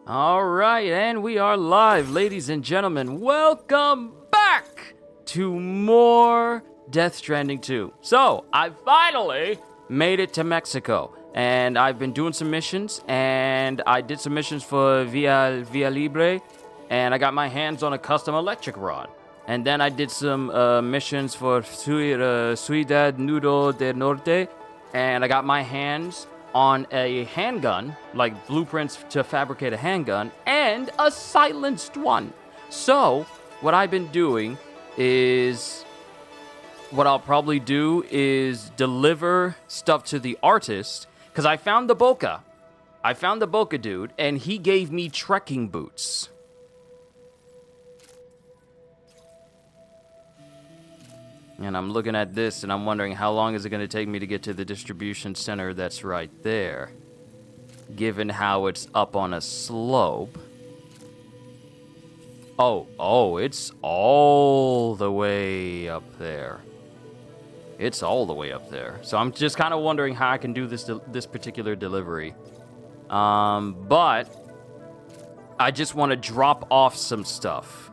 All right, and we are live, ladies and gentlemen. Welcome back to more Death Stranding 2. So, I finally made it to Mexico, and I've been doing some missions, and I did some missions for Via Libre, and I got my hands on a custom electric rod. And then I did some missions for Ciudad Nudo del Norte, and I got my hands on a handgun, like blueprints to fabricate a handgun, and a silenced one. So, what I've been doing is, what I'll probably do is deliver stuff to the artist, because I found the Boca. I found the Boca dude, and he gave me trekking boots. And I'm looking at this, and I'm wondering how long is it going to take me to get to the distribution center that's right there, given how it's up on a slope. Oh, it's all the way up there. It's all the way up there. So I'm just kind of wondering how I can do this particular delivery. But I just want to drop off some stuff.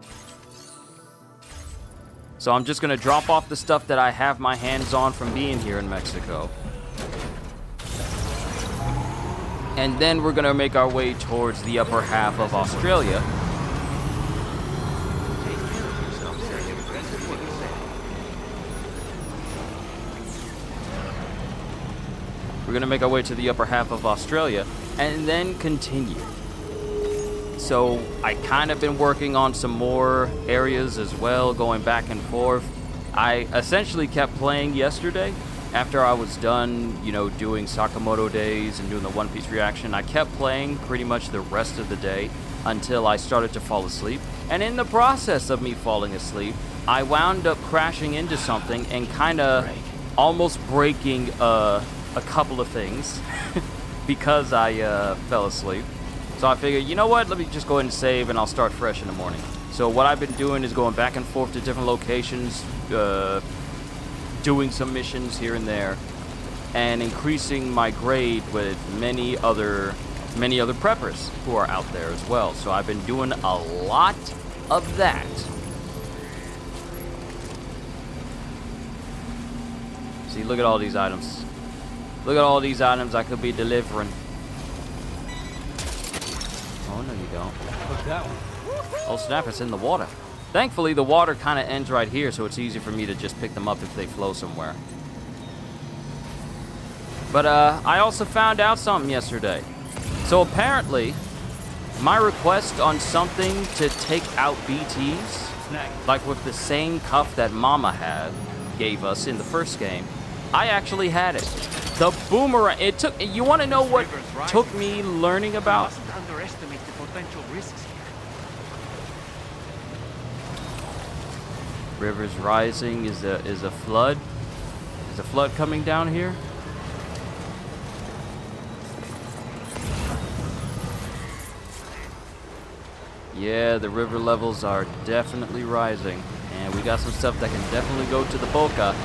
So I'm just going to drop off the stuff that I have my hands on from being here in Mexico. And then we're going to make our way towards the upper half of Australia. We're going to make our way to the upper half of Australia and then continue. So I kind of been working on some more areas as well, going back and forth. I essentially kept playing yesterday after I was done, doing Sakamoto days and doing the One Piece reaction. I kept playing pretty much the rest of the day until I started to fall asleep. And in the process of me falling asleep, I wound up crashing into something and kind of almost breaking a couple of things because I fell asleep. So I figured, you know what, let me just go ahead and save and I'll start fresh in the morning. So what I've been doing is going back and forth to different locations, doing some missions here and there, and increasing my grade with many other preppers who are out there as well. So I've been doing a lot of that. See, look at all these items. Look at all these items I could be delivering. Oh, no, you don't. Look that one. Oh, snap, it's in the water. Thankfully, the water kind of ends right here, so it's easy for me to just pick them up if they flow somewhere. But I also found out something yesterday. So apparently, my request on something to take out BTs, like with the same cuff that Mama gave us in the first game, I actually had it. The boomerang, you want to know what took me learning about? You mustn't underestimate the potential risks here. Rivers rising, is a flood? Is a flood coming down here? Yeah, the river levels are definitely rising. And we got some stuff that can definitely go to the Boca.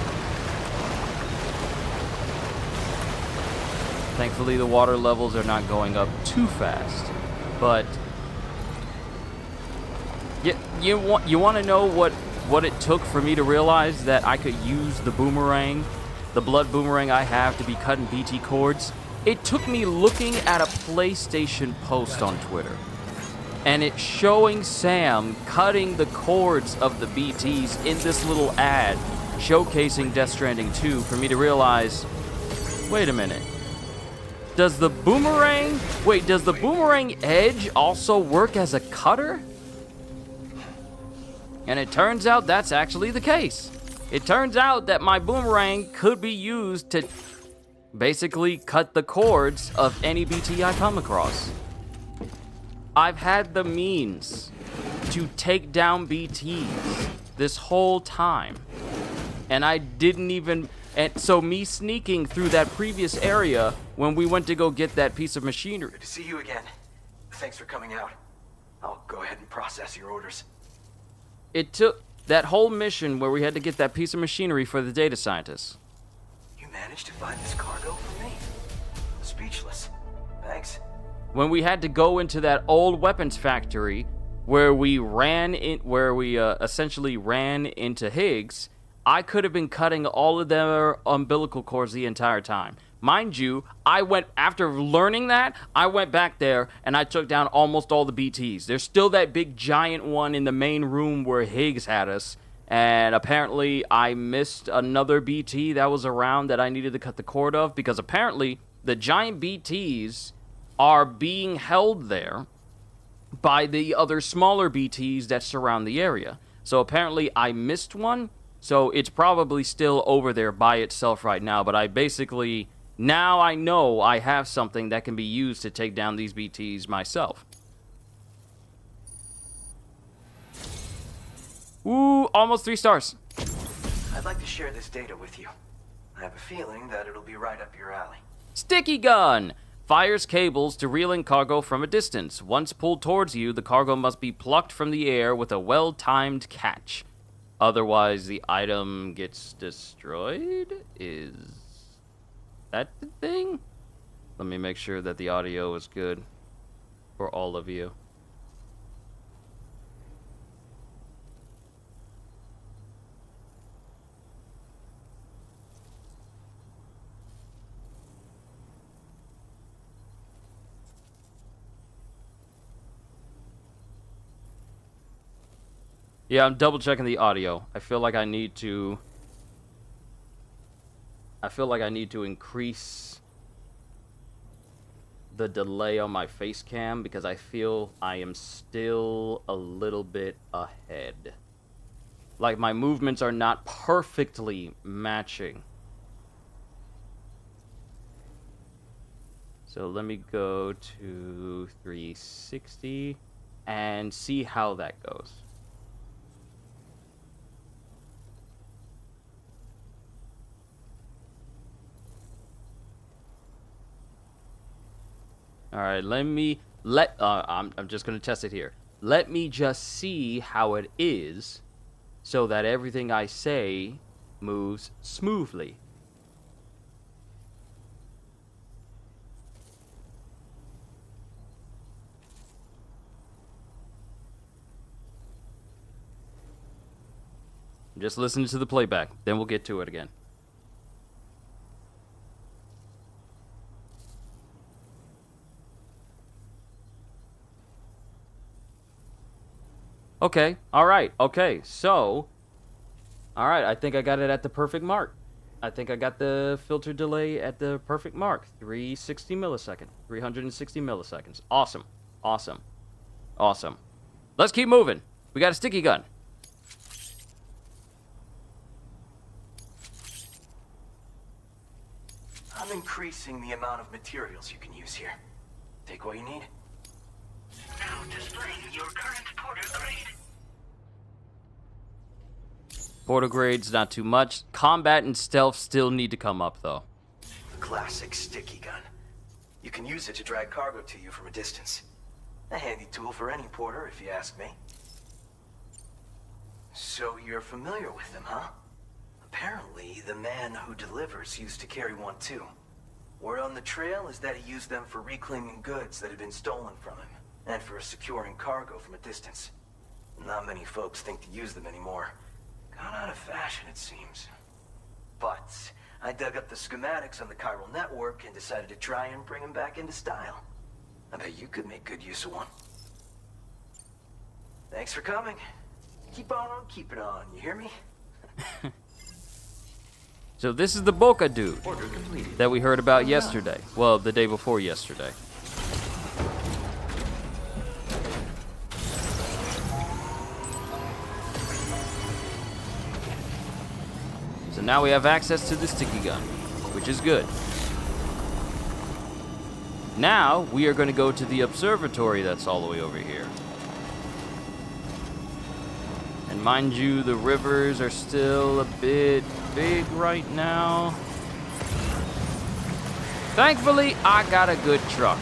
Thankfully, the water levels are not going up too fast, but you want to know what it took for me to realize that I could use the boomerang, the blood boomerang I have to be cutting BT cords? It took me looking at a PlayStation post on Twitter, and it's showing Sam cutting the cords of the BTs in this little ad showcasing Death Stranding 2 for me to realize, wait a minute. Does the boomerang edge also work as a cutter? And it turns out that's actually the case. It turns out that my boomerang could be used to basically cut the cords of any BT I come across. I've had the means to take down BTs this whole time, and I didn't even... And so me sneaking through that previous area when we went to go get that piece of machinery. Good to see you again. Thanks for coming out. I'll go ahead and process your orders. It took that whole mission where we had to get that piece of machinery for the data scientists. You managed to find this cargo for me? Speechless. Thanks. when we had to go into that old weapons factory where we essentially ran into Higgs, I could have been cutting all of their umbilical cords the entire time. Mind you, after learning that, I went back there and I took down almost all the BTs. There's still that big giant one in the main room where Higgs had us, and apparently I missed another BT that was around that I needed to cut the cord of, because apparently the giant BTs are being held there by the other smaller BTs that surround the area. So apparently I missed one, so it's probably still over there by itself right now, but now I know I have something that can be used to take down these BTs myself. Ooh, almost 3 stars. I'd like to share this data with you. I have a feeling that it'll be right up your alley. Sticky gun! Fires cables to reel in cargo from a distance. Once pulled towards you, the cargo must be plucked from the air with a well-timed catch. Otherwise, the item gets destroyed? Is that the thing? Let me make sure that the audio is good for all of you. Yeah, I'm double checking the audio. I feel like I need to increase the delay on my face cam because I feel I am still a little bit ahead. Like my movements are not perfectly matching. So let me go to 360 and see how that goes. All right, I'm just going to test it here. Let me just see how it is so that everything I say moves smoothly. Just listen to the playback, then we'll get to it again. Okay, alright, okay, so... Alright, I think I got it at the perfect mark. I think I got the filter delay at the perfect mark. 360 milliseconds. 360 milliseconds. Awesome. Awesome. Awesome. Let's keep moving. We got a sticky gun. I'm increasing the amount of materials you can use here. Take what you need. Now displaying your current porter grade. Porter grade's not too much. Combat and stealth still need to come up, though. The classic sticky gun. You can use it to drag cargo to you from a distance. A handy tool for any porter, if you ask me. So you're familiar with them, huh? Apparently, the man who delivers used to carry one too. Word on the trail is that he used them for reclaiming goods that had been stolen from him, and for securing cargo from a distance. Not many folks think to use them anymore. Gone out of fashion, it seems. But I dug up the schematics on the chiral network and decided to try and bring them back into style. I bet you could make good use of one. Thanks for coming. Keep on keeping on, you hear me? So this is the Boca dude that we heard about yesterday. Well, the day before yesterday. So now we have access to the sticky gun, which is good. Now we are going to go to the observatory that's all the way over here. And mind you, the rivers are still a bit big right now. Thankfully, I got a good truck.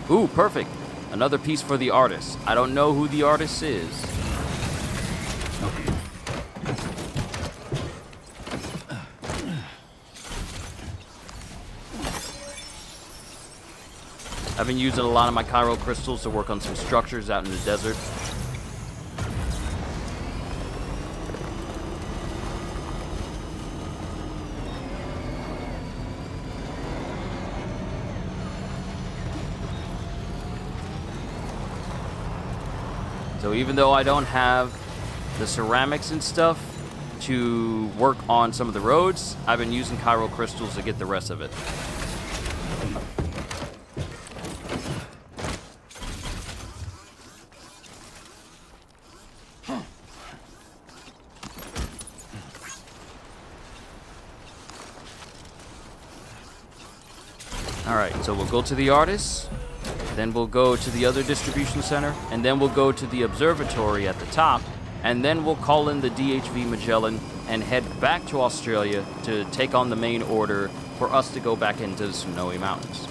Ooh, perfect. Another piece for the artist. I don't know who the artist is. I've been using a lot of my chiral crystals to work on some structures out in the desert. So even though I don't have the ceramics and stuff to work on some of the roads, I've been using chiral crystals to get the rest of it. Alright, so we'll go to the artist, then we'll go to the other distribution center, and then we'll go to the observatory at the top, and then we'll call in the DHV Magellan and head back to Australia to take on the main order for us to go back into the Snowy Mountains.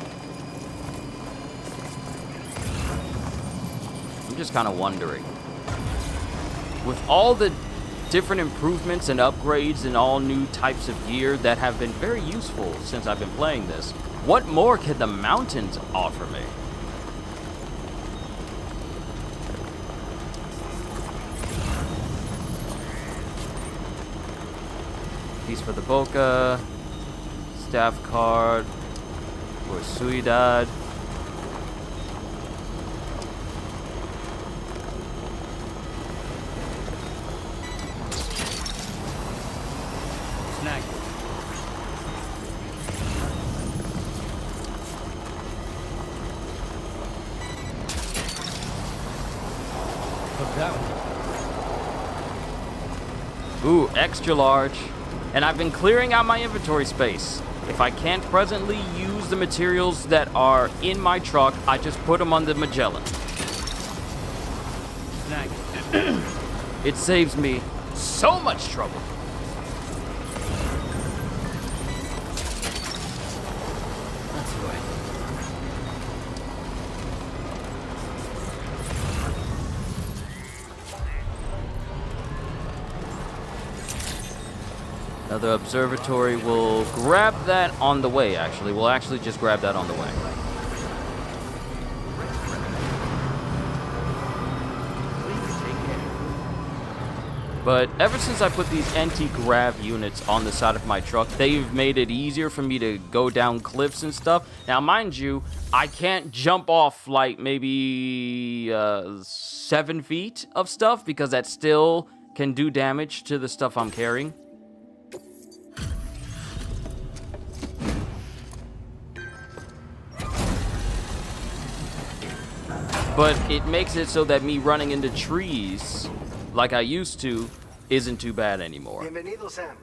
I'm just kind of wondering, with all the different improvements and upgrades and all new types of gear that have been very useful since I've been playing this, what more can the mountains offer me? Piece for the Boca, staff card for Suidad. Snag. Took that one. Ooh, extra large. And I've been clearing out my inventory space. If I can't presently use the materials that are in my truck, I just put them on the Magellan. Snag. It saves me so much trouble. That's the way. Another observatory. We'll grab that on the way, actually. We'll actually just grab that on the way. But ever since I put these anti-grav units on the side of my truck, they've made it easier for me to go down cliffs and stuff. Now, mind you, I can't jump off like maybe 7 feet of stuff because that still can do damage to the stuff I'm carrying. But it makes it so that me running into trees like I used to isn't too bad anymore. Bienvenido, Sam.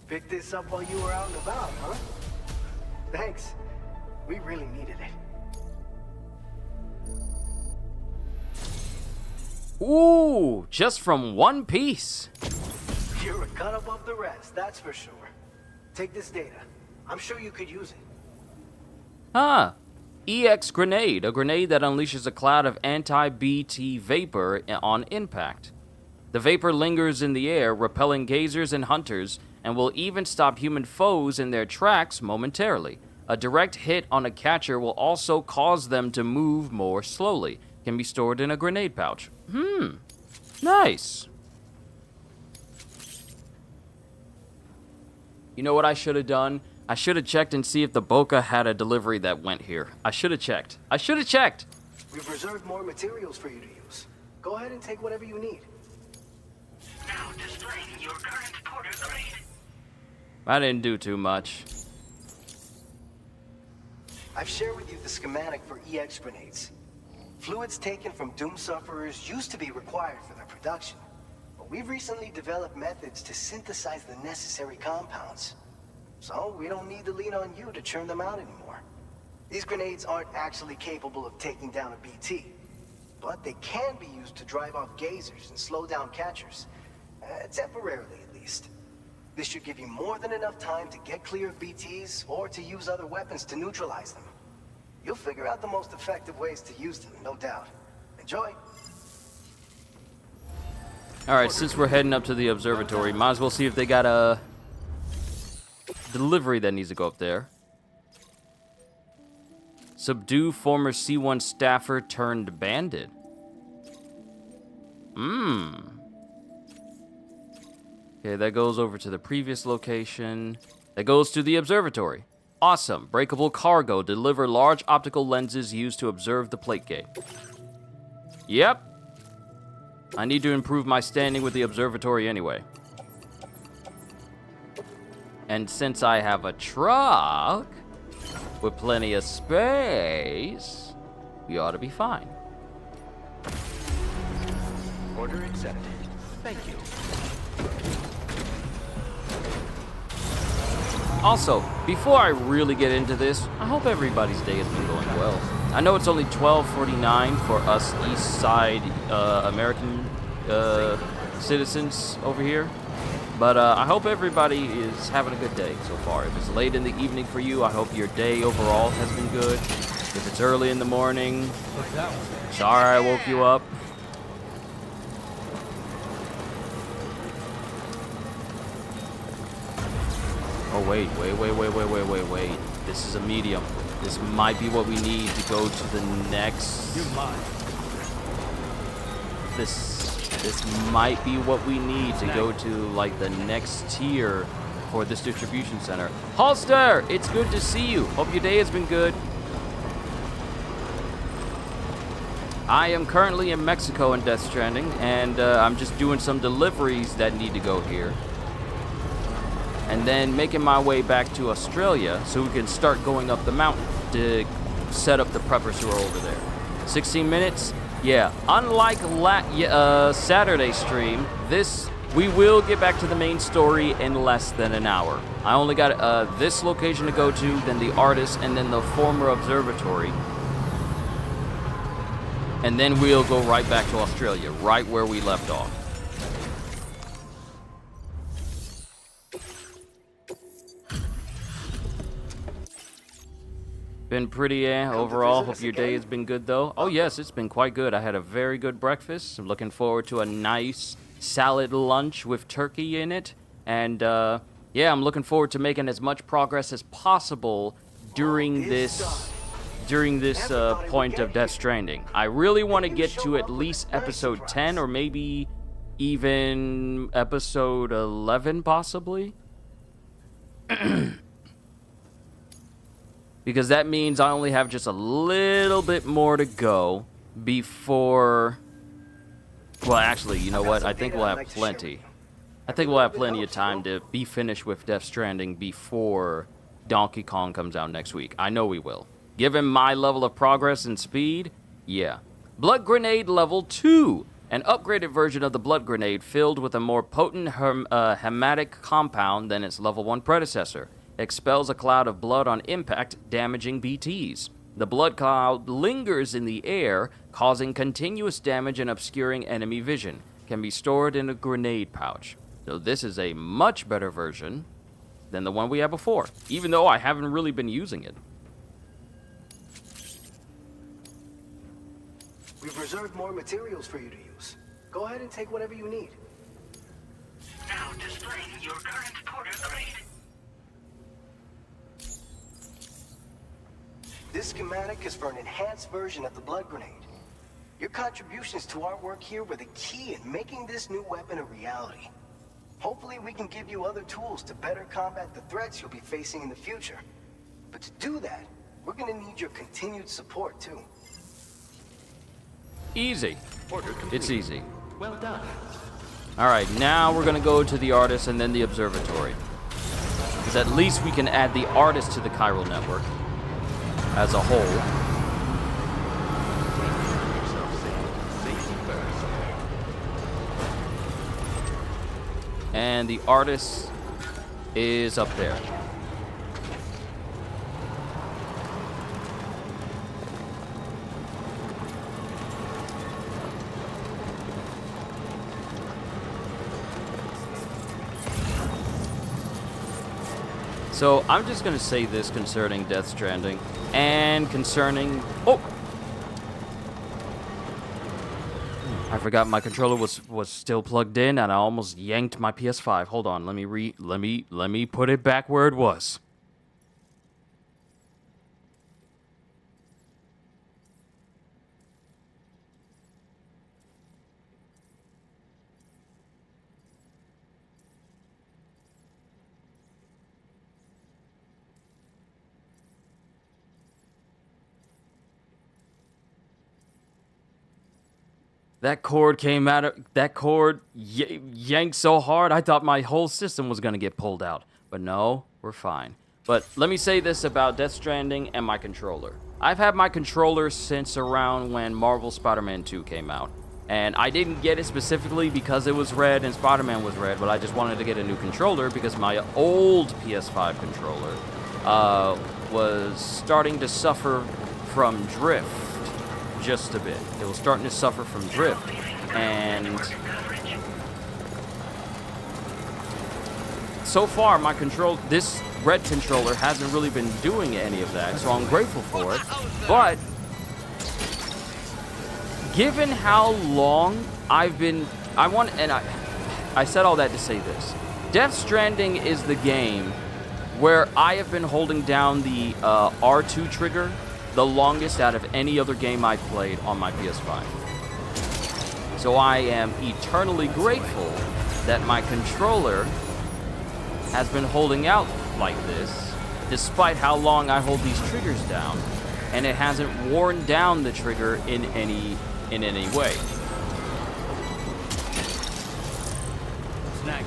Picked this up while you were out and about, huh? Thanks. We really needed it. Ooh, just from one piece. You're a cut above the rest, that's for sure. Take this data. I'm sure you could use it. Ah, EX grenade, a grenade that unleashes a cloud of anti-BT vapor on impact. The vapor lingers in the air, repelling gazers and hunters, and will even stop human foes in their tracks momentarily. A direct hit on a catcher will also cause them to move more slowly. Can be stored in a grenade pouch. Nice. You know what I should have done? I should have checked and see if the Boca had a delivery that went here. I should have checked. We've reserved more materials for you to use. Go ahead and take whatever you need. Now displaying your current porter grade. I didn't do too much. I've shared with you the schematic for EX grenades. Fluids taken from Doom sufferers used to be required for their production, but we've recently developed methods to synthesize the necessary compounds. So we don't need to lean on you to churn them out anymore. These grenades aren't actually capable of taking down a BT, but they can be used to drive off gazers and slow down catchers, temporarily at least. This should give you more than enough time to get clear of BTs or to use other weapons to neutralize them. You'll figure out the most effective ways to use them, no doubt. Enjoy! Alright, since we're heading up to the observatory, might as well see if they got a delivery that needs to go up there. Subdue former C1 staffer turned bandit. Okay, that goes over to the previous location. That goes to the observatory. Awesome. Breakable cargo. Deliver large optical lenses used to observe the plate gate. Yep. I need to improve my standing with the observatory anyway. And since I have a truck with plenty of space, we ought to be fine. Order accepted. Thank you. Also, before I really get into this, I hope everybody's day has been going well. I know it's only 12:49 for us East Side American citizens over here, but I hope everybody is having a good day so far. If it's late in the evening for you, I hope your day overall has been good. If it's early in the morning, Look that one. sorry I woke you up. Oh, wait. Wait. This is a medium. This might be what we need to go to the next... You're mine. This might be what we need to go to, like, the next tier for this distribution center. Holster, it's good to see you. Hope your day has been good. I am currently in Mexico in Death Stranding, and I'm just doing some deliveries that need to go here. And then making my way back to Australia so we can start going up the mountain to set up the prepper sewer over there. 16 minutes? Yeah. Unlike Saturday stream, we will get back to the main story in less than an hour. I only got this location to go to, then the artist, and then the former observatory. And then we'll go right back to Australia, right where we left off. Been pretty overall. Hope your day has been good though. Oh yes, it's been quite good. I had a very good breakfast. I'm looking forward to a nice salad lunch with turkey in it. And yeah, I'm looking forward to making as much progress as possible during this point of Death Stranding. I really want to get to at least episode 10 or maybe even episode 11 possibly. Because that means I only have just a little bit more to go before... Well, actually, you know what? I think we'll have plenty. I think we'll have plenty of time to be finished with Death Stranding before Donkey Kong comes out next week. I know we will. Given my level of progress and speed, yeah. Blood Grenade Level 2. An upgraded version of the Blood Grenade filled with a more potent hematic compound than its Level 1 predecessor. Expels a cloud of blood on impact, damaging BTs. The blood cloud lingers in the air, causing continuous damage and obscuring enemy vision. Can be stored in a grenade pouch. So this is a much better version than the one we had before, even though I haven't really been using it. We've reserved more materials for you to use. Go ahead and take whatever you need. Now displaying your current porter grade. This schematic is for an enhanced version of the Blood Grenade. Your contributions to our work here were the key in making this new weapon a reality. Hopefully we can give you other tools to better combat the threats you'll be facing in the future. But to do that, we're gonna need your continued support too. Easy. It's easy. Well done. Alright, now we're gonna go to the artist and then the observatory. Because at least we can add the artist to the chiral network as a whole. And the artist is up there. So I'm just gonna say this concerning Death Stranding and concerning I forgot my controller was still plugged in, and I almost yanked my PS5. Hold on, let me put it back where it was. That cord came out of that cord yanked so hard I thought my whole system was gonna get pulled out. But no, we're fine. But let me say this about Death Stranding and my controller. I've had my controller since around when Marvel Spider-Man 2 came out. And I didn't get it specifically because it was red and Spider-Man was red, but I just wanted to get a new controller because my old PS5 controller was starting to suffer from drift. Just a bit. It was starting to suffer from drift, and so far this red controller hasn't really been doing any of that, so I'm grateful for it. But given how long I said all that to say this. Death Stranding is the game where I have been holding down the R2 trigger the longest out of any other game I've played on my PS5. So I am eternally grateful that my controller has been holding out like this, despite how long I hold these triggers down, and it hasn't worn down the trigger in any way. Snag.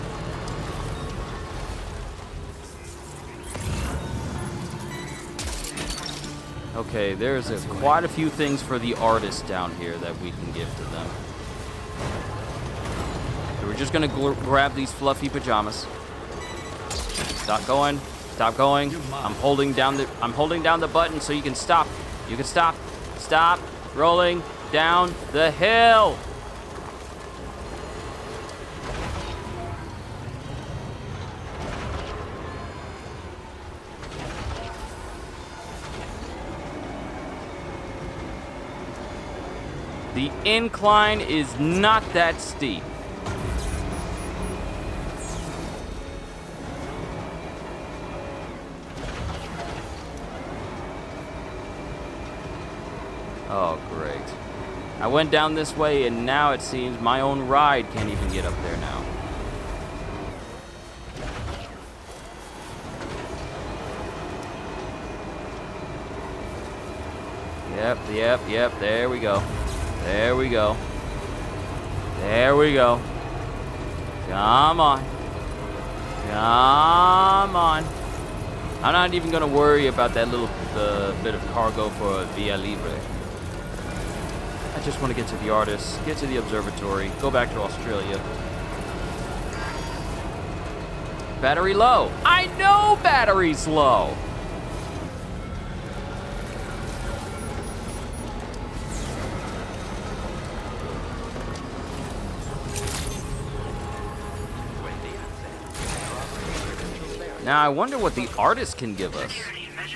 Okay, there's quite a few things for the artists down here that we can give to them. So we're just gonna grab these fluffy pajamas. Stop going. Stop going. I'm holding down the button so you can stop. You can stop. Stop rolling down the hill. The incline is not that steep. Oh, great. I went down this way, and now it seems my own ride can't even get up there now. Yep, there we go. There we go. There we go. Come on. Come on. I'm not even gonna worry about that little bit of cargo for Via Libre. I just want to get to the artist, get to the observatory, go back to Australia. Battery low. I know battery's low. Now, I wonder what the artist can give us.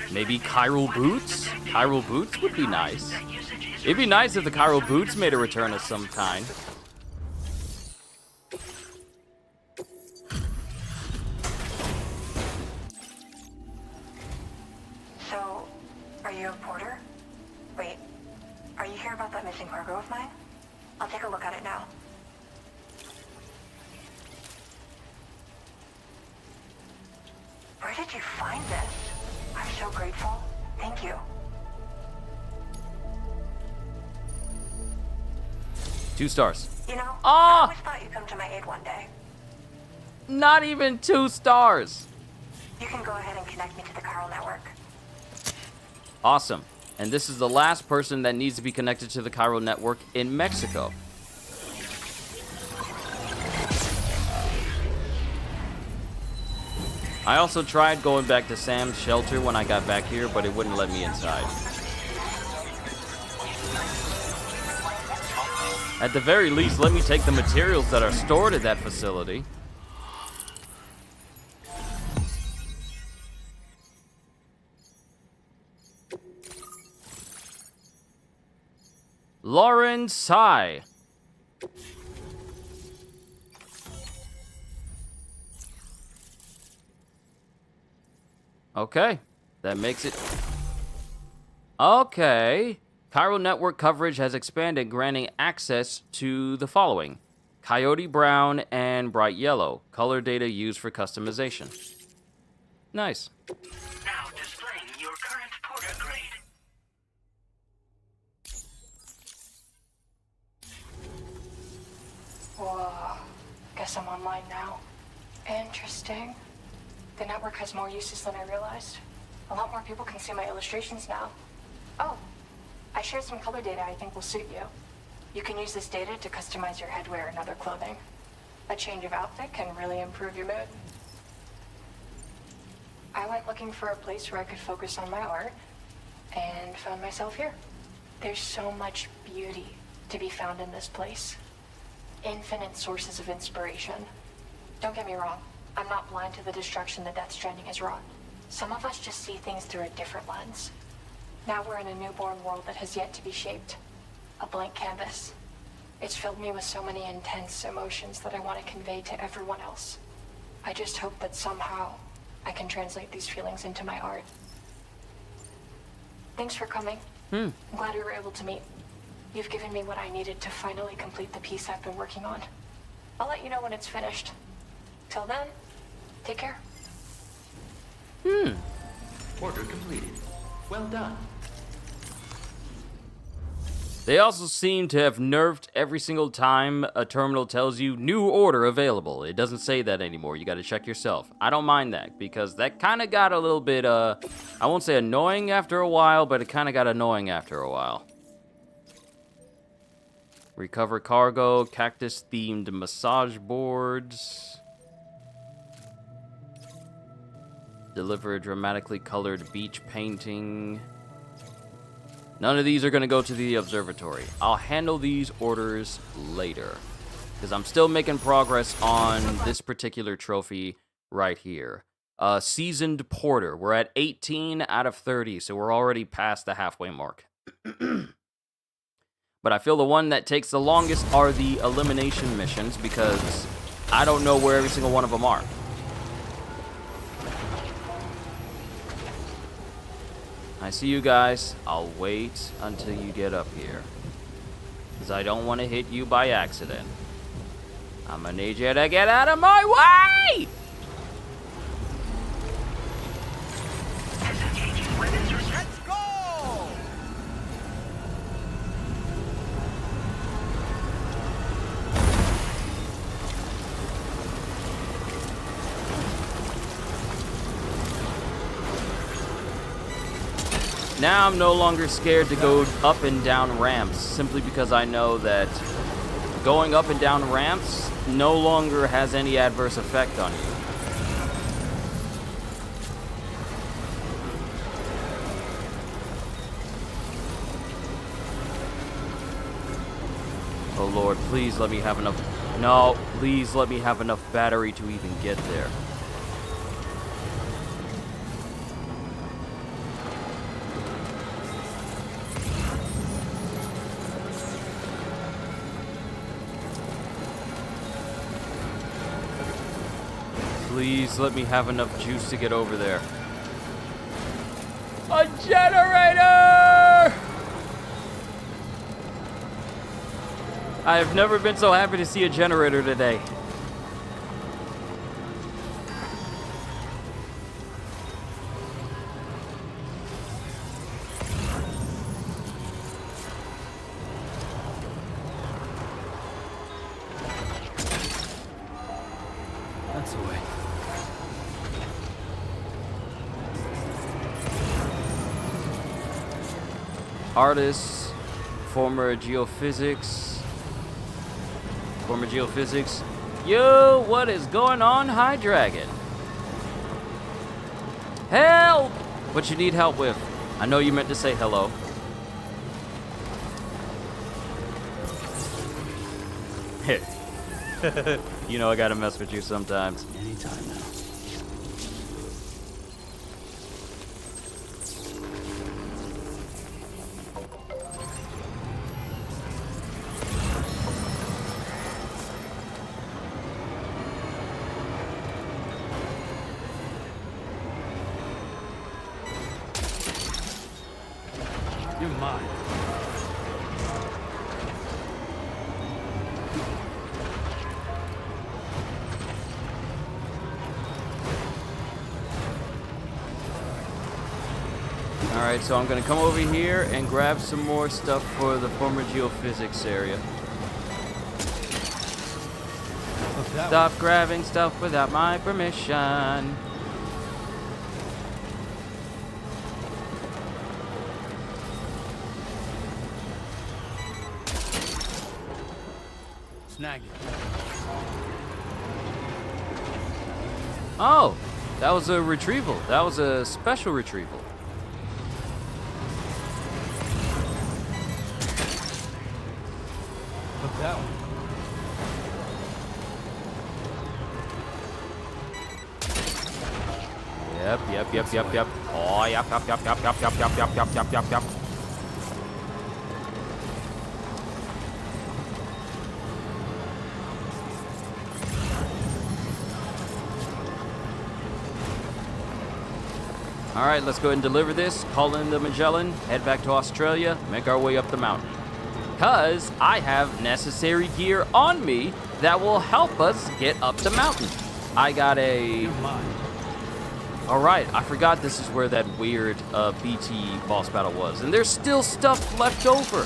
Maybe chiral boots? Chiral boots would be nice. It'd be nice if the chiral boots made a return of some kind. So, are you a porter? Wait, are you here about that missing cargo of mine? I'll take a look at it now. Where did you find this? I'm so grateful. Thank you. 2 stars. You know, I Ah! always thought you'd come to my aid one day. Not even 2 stars. You can go ahead and connect me to the chiral network. Awesome. And this is the last person that needs to be connected to the chiral network in Mexico. I also tried going back to Sam's shelter when I got back here, but it wouldn't let me inside. At the very least, let me take the materials that are stored at that facility. Lauren Tsai. Okay, that makes it... Okay. Chiral network coverage has expanded, granting access to the following: Coyote Brown and Bright Yellow, color data used for customization. Nice. Now displaying your current porter grade. Whoa. Guess I'm online now. Interesting. The network has more uses than I realized. A lot more people can see my illustrations now. Oh, I shared some color data I think will suit you. You can use this data to customize your headwear and other clothing. A change of outfit can really improve your mood. I went looking for a place where I could focus on my art, and found myself here. There's so much beauty to be found in this place. Infinite sources of inspiration. Don't get me wrong, I'm not blind to the destruction that Death Stranding has wrought. Some of us just see things through a different lens. Now we're in a newborn world that has yet to be shaped. A blank canvas. It's filled me with so many intense emotions that I want to convey to everyone else. I just hope that somehow I can translate these feelings into my art. Thanks for coming. I'm glad we were able to meet. You've given me what I needed to finally complete the piece I've been working on. I'll let you know when it's finished. Till then, take care. Order completed. Well done. They also seem to have nerfed every single time a terminal tells you new order available. It doesn't say that anymore. You gotta check yourself. I don't mind that, because that kind of got a little bit, I won't say annoying after a while, but it kind of got annoying after a while. Recover cargo, cactus-themed massage boards. Deliver a dramatically colored beach painting. None of these are going to go to the observatory. I'll handle these orders later, because I'm still making progress on this particular trophy right here. Seasoned Porter. We're at 18 out of 30, so we're already past the halfway mark. But I feel the one that takes the longest are the elimination missions, because I don't know where every single one of them are. I see you guys. I'll wait until you get up here, because I don't want to hit you by accident. I'm gonna need you to get out of my way! Disengaging weapons restricted. Let's go! Now I'm no longer scared to go up and down ramps, simply because I know that going up and down ramps no longer has any adverse effect on you. Oh Lord, please let me have enough... No, please let me have enough battery to even get there. Please let me have enough juice to get over there. A generator! I have never been so happy to see a generator today. That's the way. Artists, former geophysics. Yo, what is going on, High Dragon? Help! What you need help with? I know you meant to say hello. You know I gotta mess with you sometimes. Anytime now. You're mine. Alright, so I'm gonna come over here and grab some more stuff for the former geophysics area. Look that Stop grabbing stuff without my permission. Snag it. Oh, that was a retrieval. That was a special retrieval. Look that one. Yep. Oh, yep. All right, let's go ahead and deliver this, call in the Magellan, head back to Australia, make our way up the mountain. Because I have necessary gear on me that will help us get up the mountain. I got a... You're mine. All right, I forgot this is where that weird BT boss battle was. And there's still stuff left over.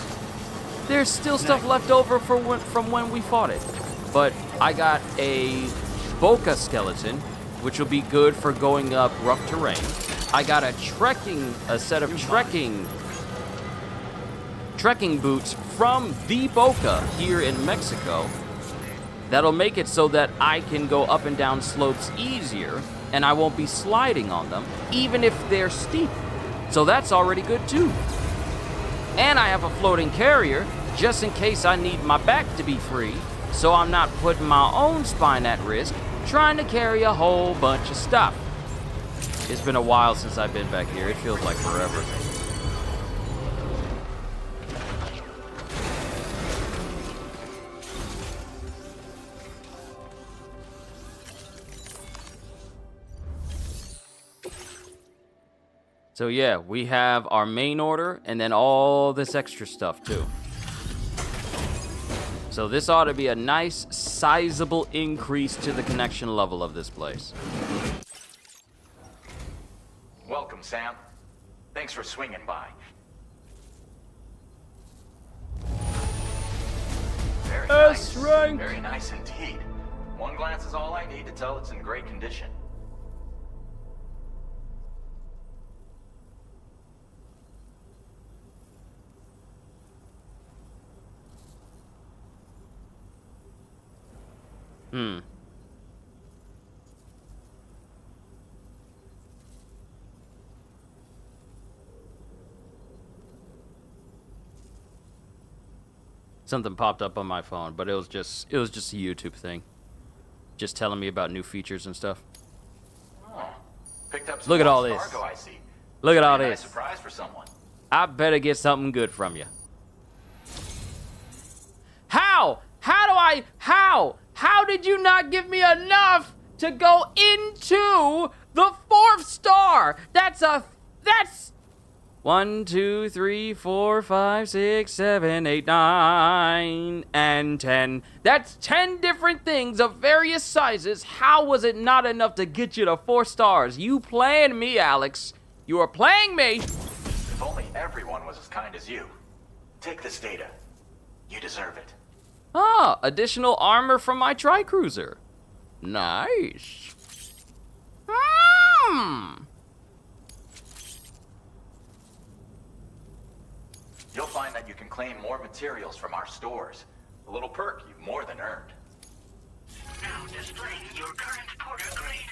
There's still stuff left over from when we fought it. But I got a Boca skeleton, which will be good for going up rough terrain. I got a set of trekking boots from the Boca here in Mexico. That'll make it so that I can go up and down slopes easier, and I won't be sliding on them, even if they're steep. So that's already good too. And I have a floating carrier, just in case I need my back to be free, so I'm not putting my own spine at risk, trying to carry a whole bunch of stuff. It's been a while since I've been back here. It feels like forever. So yeah, we have our main order and then all this extra stuff too. So this ought to be a nice, sizable increase to the connection level of this place. Welcome, Sam. Thanks for swinging by. Very nice. Rank. Very nice indeed. One glance is all I need to tell it's in great condition. Something popped up on my phone, but it was just a YouTube thing. Just telling me about new features and stuff. Oh, picked up some Look at all lost this. cargo, I see. Look at all Be a nice this. surprise for someone. I better get something good from you. How? How did you not give me enough to go into the 4th star? That's 1, 2, 3, 4, 5, 6, 7, 8, 9, and 10. That's 10 different things of various sizes. How was it not enough to get you to 4 stars? You playing me, Alex. You are playing me. If only everyone was as kind as you. Take this data. You deserve it. Ah, additional armor from my tri-cruiser. Nice. You'll find that you can claim more materials from our stores. A little perk you've more than earned. Now displaying your current porter grade.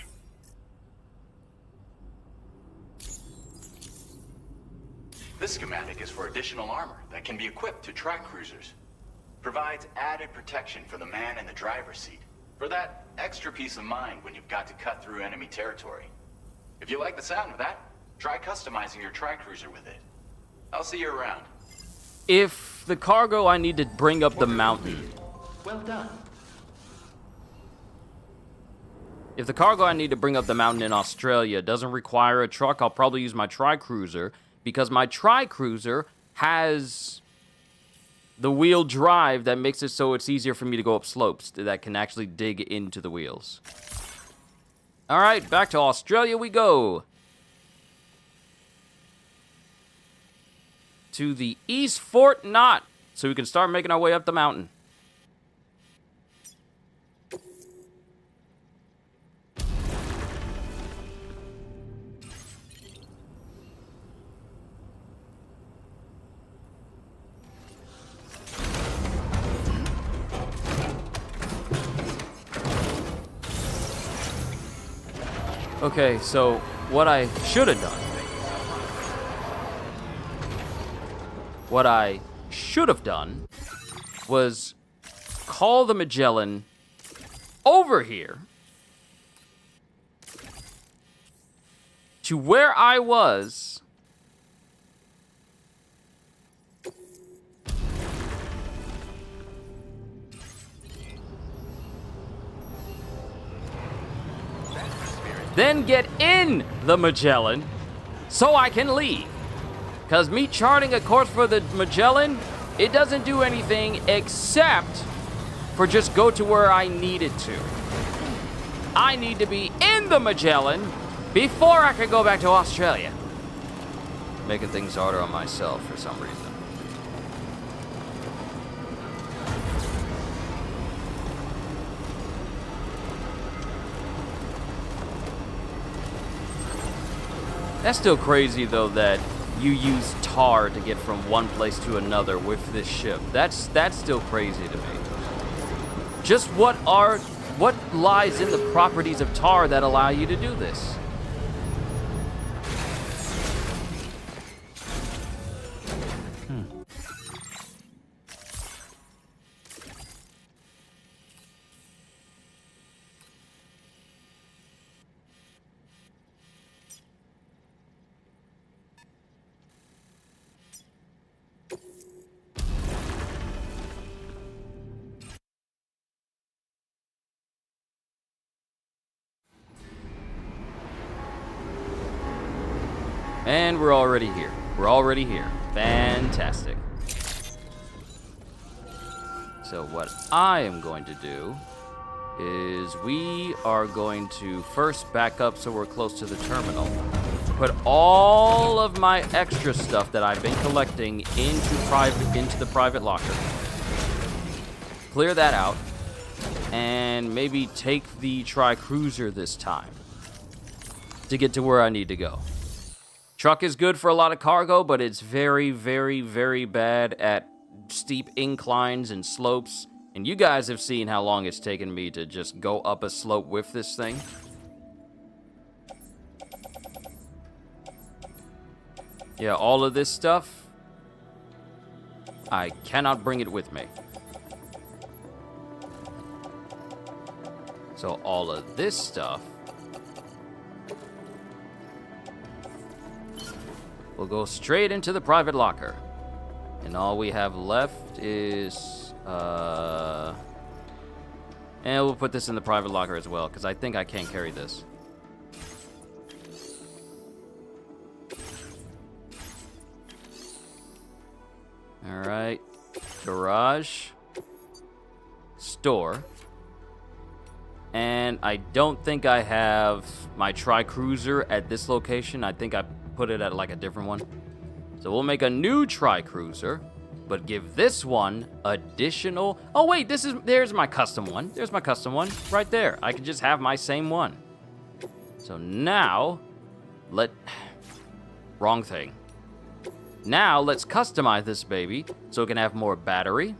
This schematic is for additional armor that can be equipped to track cruisers. Provides added protection for the man in the driver's seat. For that extra peace of mind when you've got to cut through enemy territory. If you like the sound of that, try customizing your tri-cruiser with it. I'll see you around. If the cargo I need to bring up the mountain... Well done. If the cargo I need to bring up the mountain in Australia doesn't require a truck, I'll probably use my tri-cruiser, because my tri-cruiser has the wheel drive that makes it so it's easier for me to go up slopes that can actually dig into the wheels. All right, back to Australia we go. To the East Fort Knot, so we can start making our way up the mountain. Okay, so what I should have done. What I should have done was call the Magellan over here to where I was then get in the Magellan so I can leave. Because me charting a course for the Magellan, it doesn't do anything except for just go to where I needed to. I need to be in the Magellan before I can go back to Australia. Making things harder on myself for some reason. That's still crazy, though, that you use tar to get from one place to another with this ship. That's still crazy to me. Just what lies in the properties of tar that allow you to do this? And we're already here. We're already here. Fantastic. So what I am going to do is we are going to first back up so we're close to the terminal. Put all of my extra stuff that I've been collecting into the private locker. Clear that out. And maybe take the Tri-Cruiser this time to get to where I need to go. Truck is good for a lot of cargo, but it's very, very, very bad at steep inclines and slopes. And you guys have seen how long it's taken me to just go up a slope with this thing. Yeah, all of this stuff, I cannot bring it with me. So all of this stuff will go straight into the private locker. And all we have left is, and we'll put this in the private locker as well, because I think I can't carry this. Alright. Garage. Store. And I don't think I have my Tri-Cruiser at this location. I think I put it at like a different one. So we'll make a new Tri-Cruiser, but give this one additional... Oh wait, there's my custom one. There's my custom one right there. I can just have my same one. So now, wrong thing. Now let's customize this baby so it can have more battery.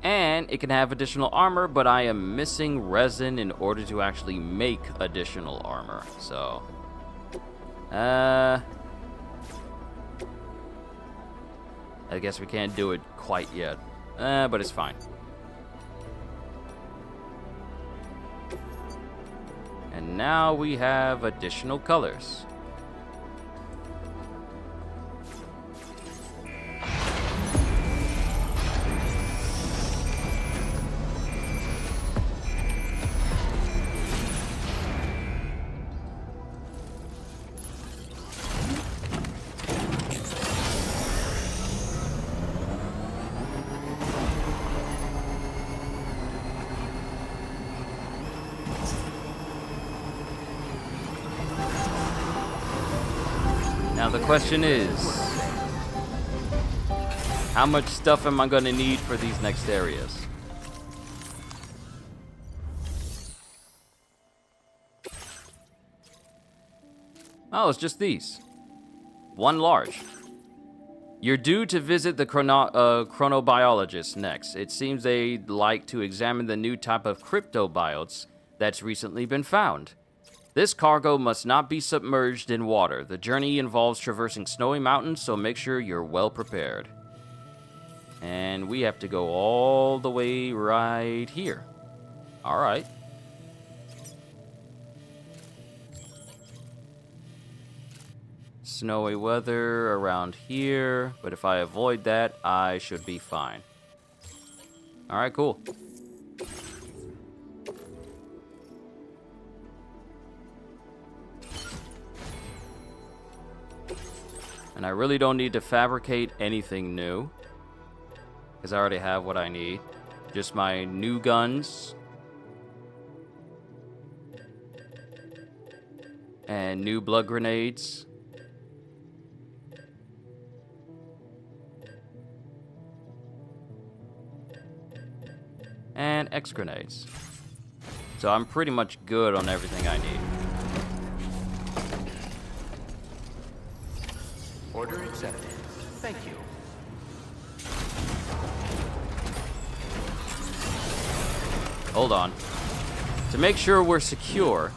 And it can have additional armor, but I am missing resin in order to actually make additional armor. So, I guess we can't do it quite yet, but it's fine. And now we have additional colors. Now the question is, how much stuff am I going to need for these next areas? Oh, it's just these. One large. You're due to visit the chronobiologist next. It seems they'd like to examine the new type of cryptobiotes that's recently been found. This cargo must not be submerged in water. The journey involves traversing snowy mountains, so make sure you're well prepared. And we have to go all the way right here. All right. Snowy weather around here, but if I avoid that, I should be fine. All right, cool. And I really don't need to fabricate anything new, because I already have what I need. Just my new guns and new blood grenades. And X grenades. So I'm pretty much good on everything I need. Order accepted. Thank you. Hold on. To make sure we're secure,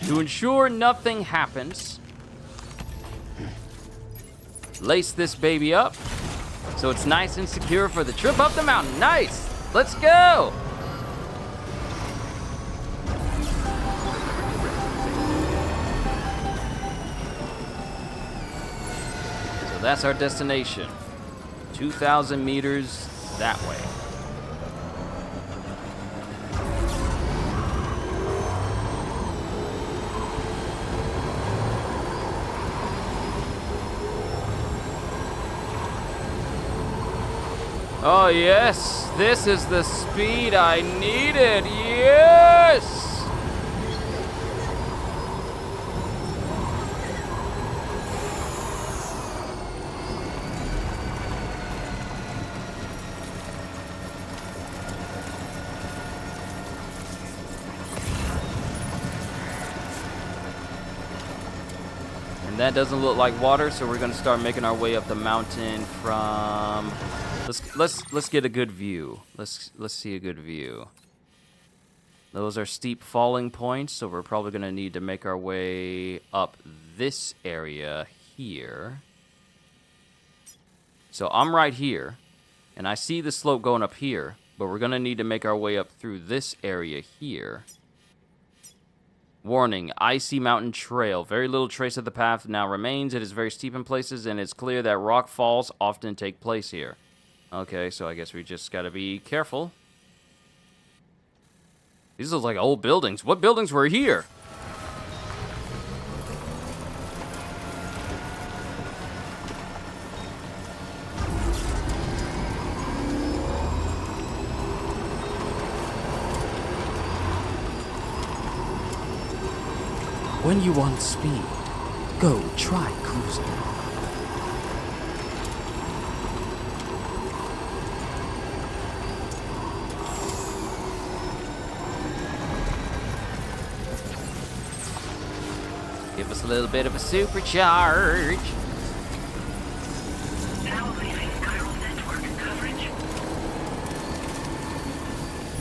to ensure nothing happens, lace this baby up so it's nice and secure for the trip up the mountain. Nice! Let's go! So that's our destination. 2,000 meters that way. Oh yes, this is the speed I needed, yes! And that doesn't look like water, so we're gonna start making our way up the mountain from... Let's get a good view. Let's see a good view. Those are steep falling points, so we're probably gonna need to make our way up this area here. So I'm right here, and I see the slope going up here, but we're gonna need to make our way up through this area here. Warning, icy mountain trail. Very little trace of the path now remains. It is very steep in places, and it's clear that rock falls often take place here. Okay, so I guess we just gotta be careful. These look like old buildings. What buildings were here? When you want speed, go try cruising. Give us a little bit of a supercharge. Now leaving chiral network coverage.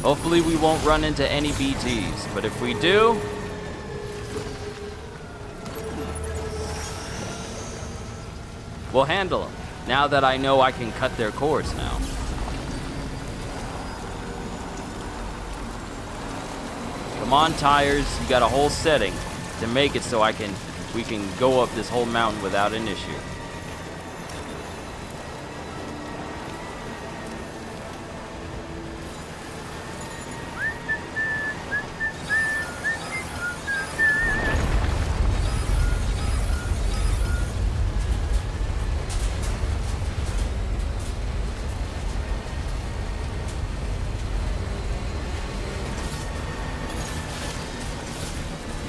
Hopefully we won't run into any BTs, but if we do, we'll handle them. Now that I know I can cut their cords now. Come on, tires. You got a whole setting to make it so we can go up this whole mountain without an issue.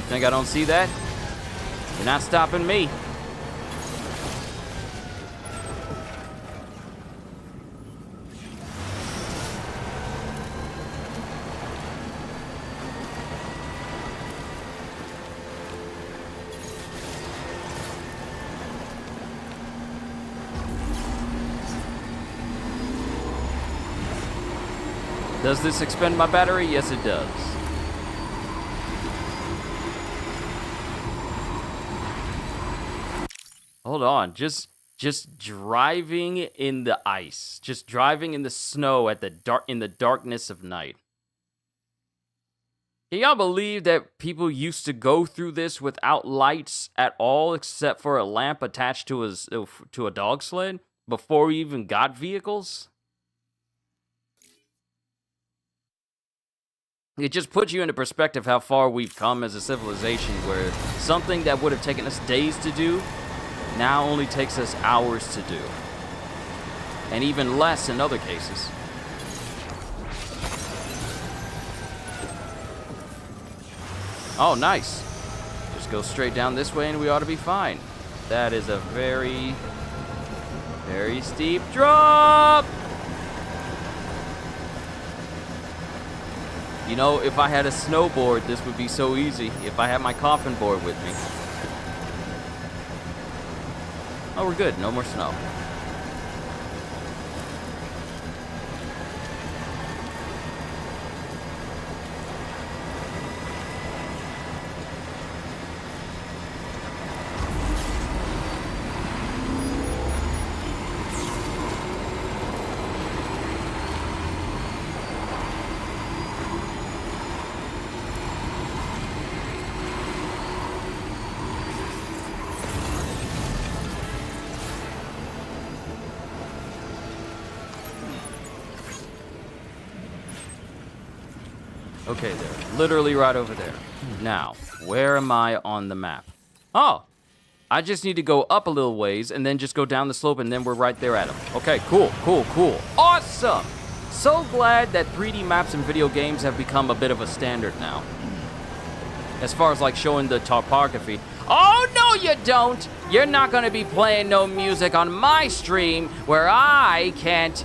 Think I don't see that? You're not stopping me. Does this expend my battery? Yes, it does. Hold on, just driving in the ice, just driving in the snow at in the darkness of night. Can y'all believe that people used to go through this without lights at all, except for a lamp attached to a dog sled before we even got vehicles? It just puts you into perspective how far we've come as a civilization, where something that would have taken us days to do now only takes us hours to do. And even less in other cases. Oh, nice. Just go straight down this way and we ought to be fine. That is a very, very steep drop! You know, if I had a snowboard, this would be so easy. If I had my coffin board with me. Oh, we're good. No more snow. Okay, there. Literally right over there. Now, where am I on the map? Oh, I just need to go up a little ways and then just go down the slope and then we're right there at him. Okay, cool, cool, cool. Awesome! So glad that 3D maps in video games have become a bit of a standard now. As far as like showing the topography. Oh, no you don't! You're not gonna be playing no music on my stream where I can't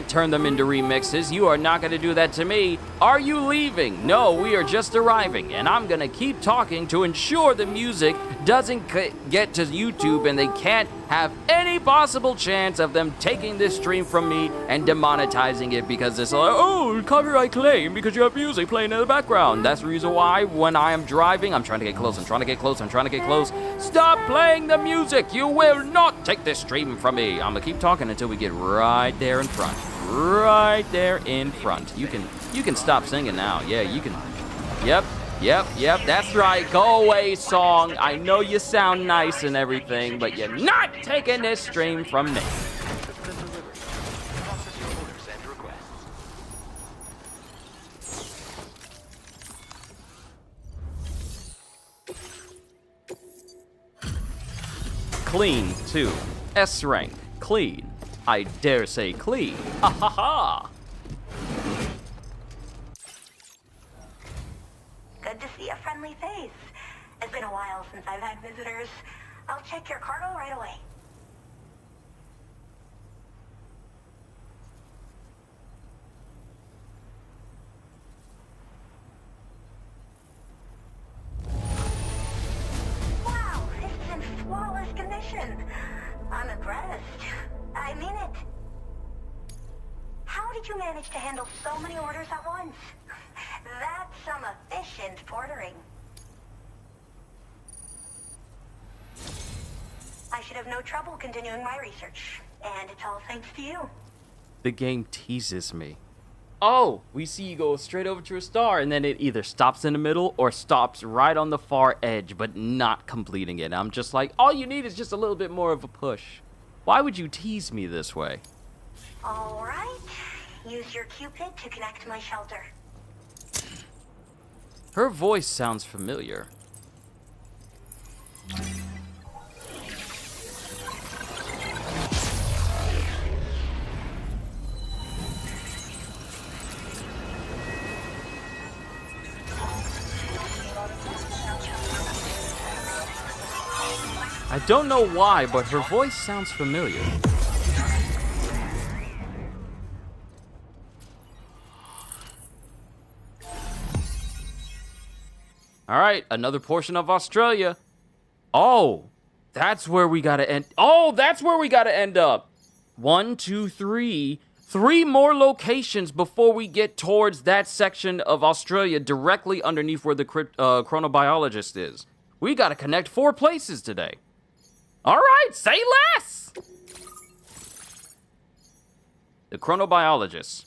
turn them into remixes. You are not gonna do that to me. Are you leaving? No, we are just arriving, and I'm gonna keep talking to ensure the music doesn't get to YouTube and they can't have any possible chance of them taking this stream from me and demonetizing it because it's like, oh, copyright claim because you have music playing in the background. That's the reason why when I am driving, I'm trying to get close, I'm trying to get close, I'm trying to get close. Stop playing the music. You will not take this stream from me. I'm gonna keep talking until we get right there in front. Right there in front. You can stop singing now. Yeah, you can. Yep, that's right. Go away, song. I know you sound nice and everything, but you're not taking this stream from me. Clean, too. S rank. Clean. I dare say clean. Ha ha ha! Good to see a friendly face. It's been a while since I've had visitors. I'll check your cargo right away. Wow, this is in flawless condition. I'm impressed. I mean it. How did you manage to handle so many orders at once? That's some efficient portering. I should have no trouble continuing my research, and it's all thanks to you. The game teases me. Oh, we see you go straight over to a star, and then it either stops in the middle or stops right on the far edge, but not completing it. I'm just like, all you need is just a little bit more of a push. Why would you tease me this way? All right. Use your Cupid to connect my shelter. Her voice sounds familiar. I don't know why, but her voice sounds familiar. All right, another portion of Australia. Oh, that's where we gotta end. Oh, that's where we gotta end up. 1, 2, 3. 3 more locations before we get towards that section of Australia directly underneath where the chronobiologist is. We gotta connect 4 places today. All right, say less. The chronobiologist.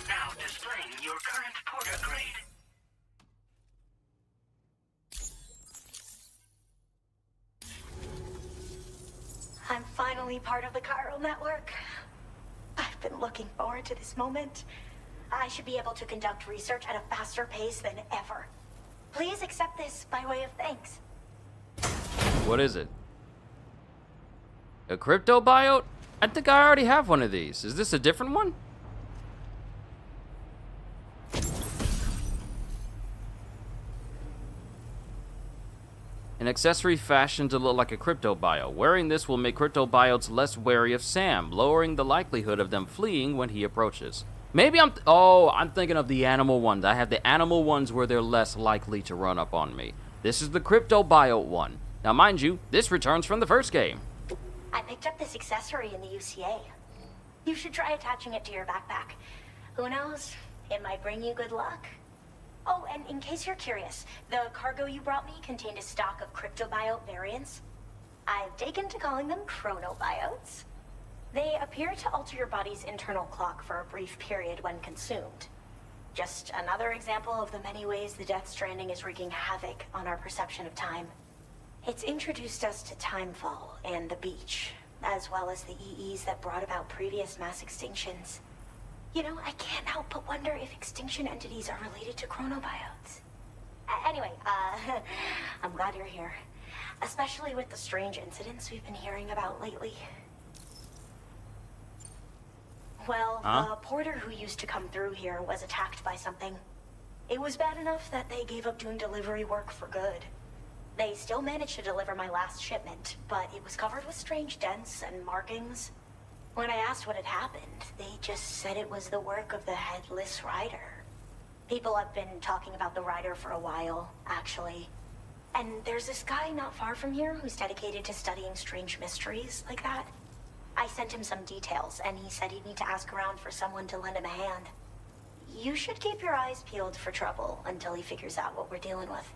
Now displaying your current porter grade. I'm finally part of the chiral network. I've been looking forward to this moment. I should be able to conduct research at a faster pace than ever. Please accept this by way of thanks. What is it? A cryptobiote? I think I already have one of these. Is this a different one? An accessory fashioned to look like a cryptobio. Wearing this will make cryptobiotes less wary of Sam, lowering the likelihood of them fleeing when he approaches. Maybe I'm thinking of the animal ones. I have the animal ones where they're less likely to run up on me. This is the cryptobiote one. Now, mind you, this returns from the first game. I picked up this accessory in the UCA. You should try attaching it to your backpack. Who knows? It might bring you good luck. Oh, and in case you're curious, the cargo you brought me contained a stock of cryptobiote variants. I've taken to calling them chronobiotes. They appear to alter your body's internal clock for a brief period when consumed. Just another example of the many ways the Death Stranding is wreaking havoc on our perception of time. It's introduced us to Timefall and the beach, as well as the EEs that brought about previous mass extinctions. You know, I can't help but wonder if extinction entities are related to chronobiotes. Anyway, I'm glad you're here. Especially with the strange incidents we've been hearing about lately. Well, the porter who used to come through here was attacked by something. It was bad enough that they gave up doing delivery work for good. They still managed to deliver my last shipment, but it was covered with strange dents and markings. When I asked what had happened, they just said it was the work of the Headless Rider. People have been talking about the Rider for a while, actually. And there's this guy not far from here who's dedicated to studying strange mysteries like that. I sent him some details, and he said he'd need to ask around for someone to lend him a hand. You should keep your eyes peeled for trouble until he figures out what we're dealing with.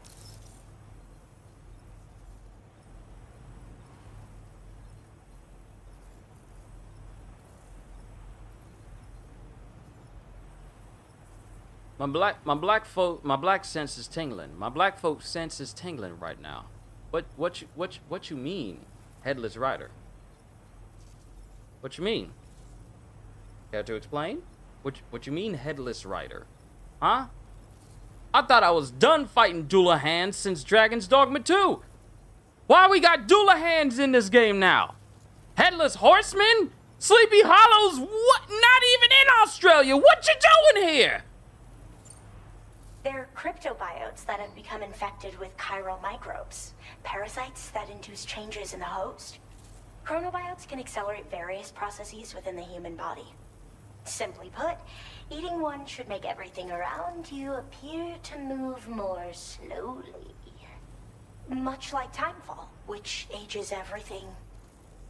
My black sense is tingling. My black folk sense is tingling right now. What you mean, Headless Rider? What you mean? Care to explain? What you mean, Headless Rider? Huh? I thought I was done fighting Doolahans since Dragon's Dogma 2. Why we got Doolahans in this game now? Headless Horsemen? Sleepy Hollows? What? Not even in Australia. What you doing here? They're cryptobiotes that have become infected with chiral microbes, parasites that induce changes in the host. Chronobiotes can accelerate various processes within the human body. Simply put, eating one should make everything around you appear to move more slowly. Much like Timefall, which ages everything.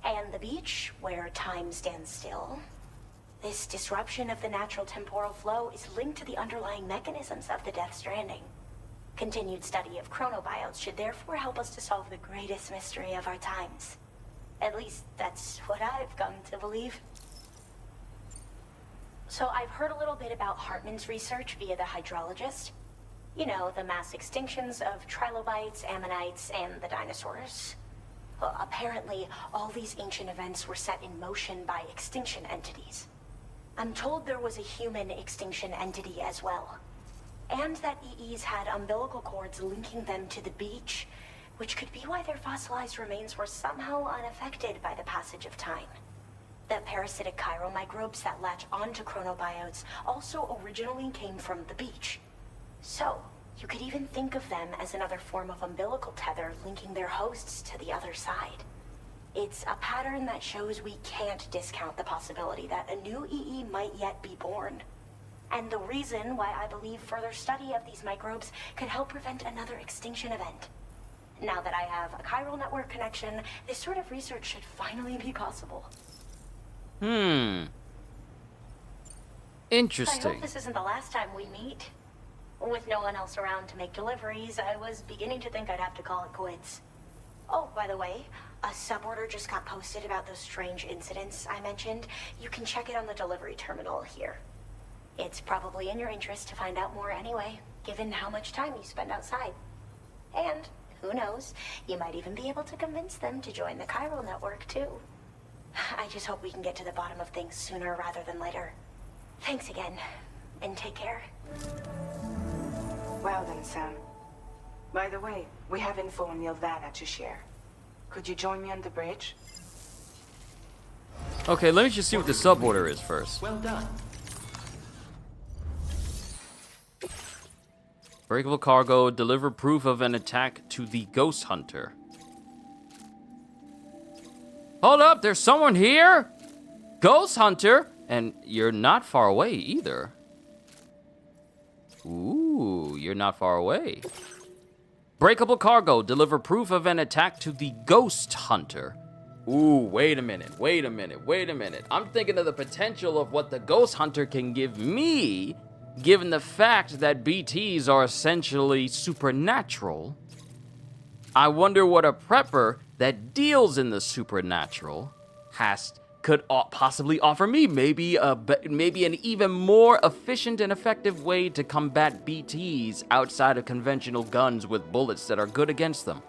And the beach, where time stands still. This disruption of the natural temporal flow is linked to the underlying mechanisms of the Death Stranding. Continued study of chronobiotes should therefore help us to solve the greatest mystery of our times. At least, that's what I've come to believe. So I've heard a little bit about Hartman's research via the hydrologist. You know, the mass extinctions of trilobites, ammonites, and the dinosaurs. Well, apparently, all these ancient events were set in motion by extinction entities. I'm told there was a human extinction entity as well. And that EEs had umbilical cords linking them to the beach, which could be why their fossilized remains were somehow unaffected by the passage of time. The parasitic chiral microbes that latch onto chronobiotes also originally came from the beach. So, you could even think of them as another form of umbilical tether linking their hosts to the other side. It's a pattern that shows we can't discount the possibility that a new EE might yet be born. And the reason why I believe further study of these microbes could help prevent another extinction event. Now that I have a chiral network connection, this sort of research should finally be possible. Interesting. I hope this isn't the last time we meet. With no one else around to make deliveries, I was beginning to think I'd have to call it quits. Oh, by the way, a suborder just got posted about those strange incidents I mentioned. You can check it on the delivery terminal here. It's probably in your interest to find out more anyway, given how much time you spend outside. And, who knows, you might even be able to convince them to join the chiral network too. I just hope we can get to the bottom of things sooner rather than later. Thanks again, and take care. Well then, Sam. By the way, we have info on Nilvana to share. Could you join me on the bridge? Okay, let me just see what the suborder is first. Well done. Breakable cargo, deliver proof of an attack to the Ghost Hunter. Hold up, there's someone here? Ghost Hunter? And you're not far away either. Ooh, you're not far away. Breakable cargo, deliver proof of an attack to the Ghost Hunter. Ooh, wait a minute. I'm thinking of the potential of what the Ghost Hunter can give me, given the fact that BTs are essentially supernatural. I wonder what a prepper that deals in the supernatural could possibly offer me. Maybe an even more efficient and effective way to combat BTs outside of conventional guns with bullets that are good against them.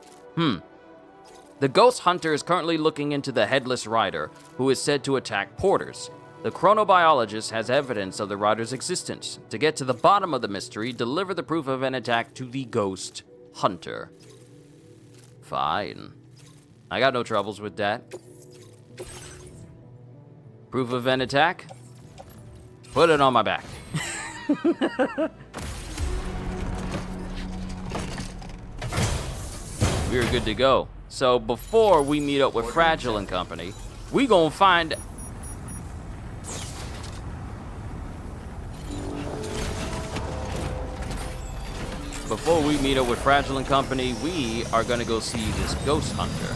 The Ghost Hunter is currently looking into the Headless Rider, who is said to attack porters. The chronobiologist has evidence of the rider's existence. To get to the bottom of the mystery, deliver the proof of an attack to the Ghost Hunter. Fine. I got no troubles with that. Proof of an attack? Put it on my back. We're good to go. So before we meet up with Fragile and company, we gonna find... Before we meet up with Fragile and company, we are gonna go see this Ghost Hunter.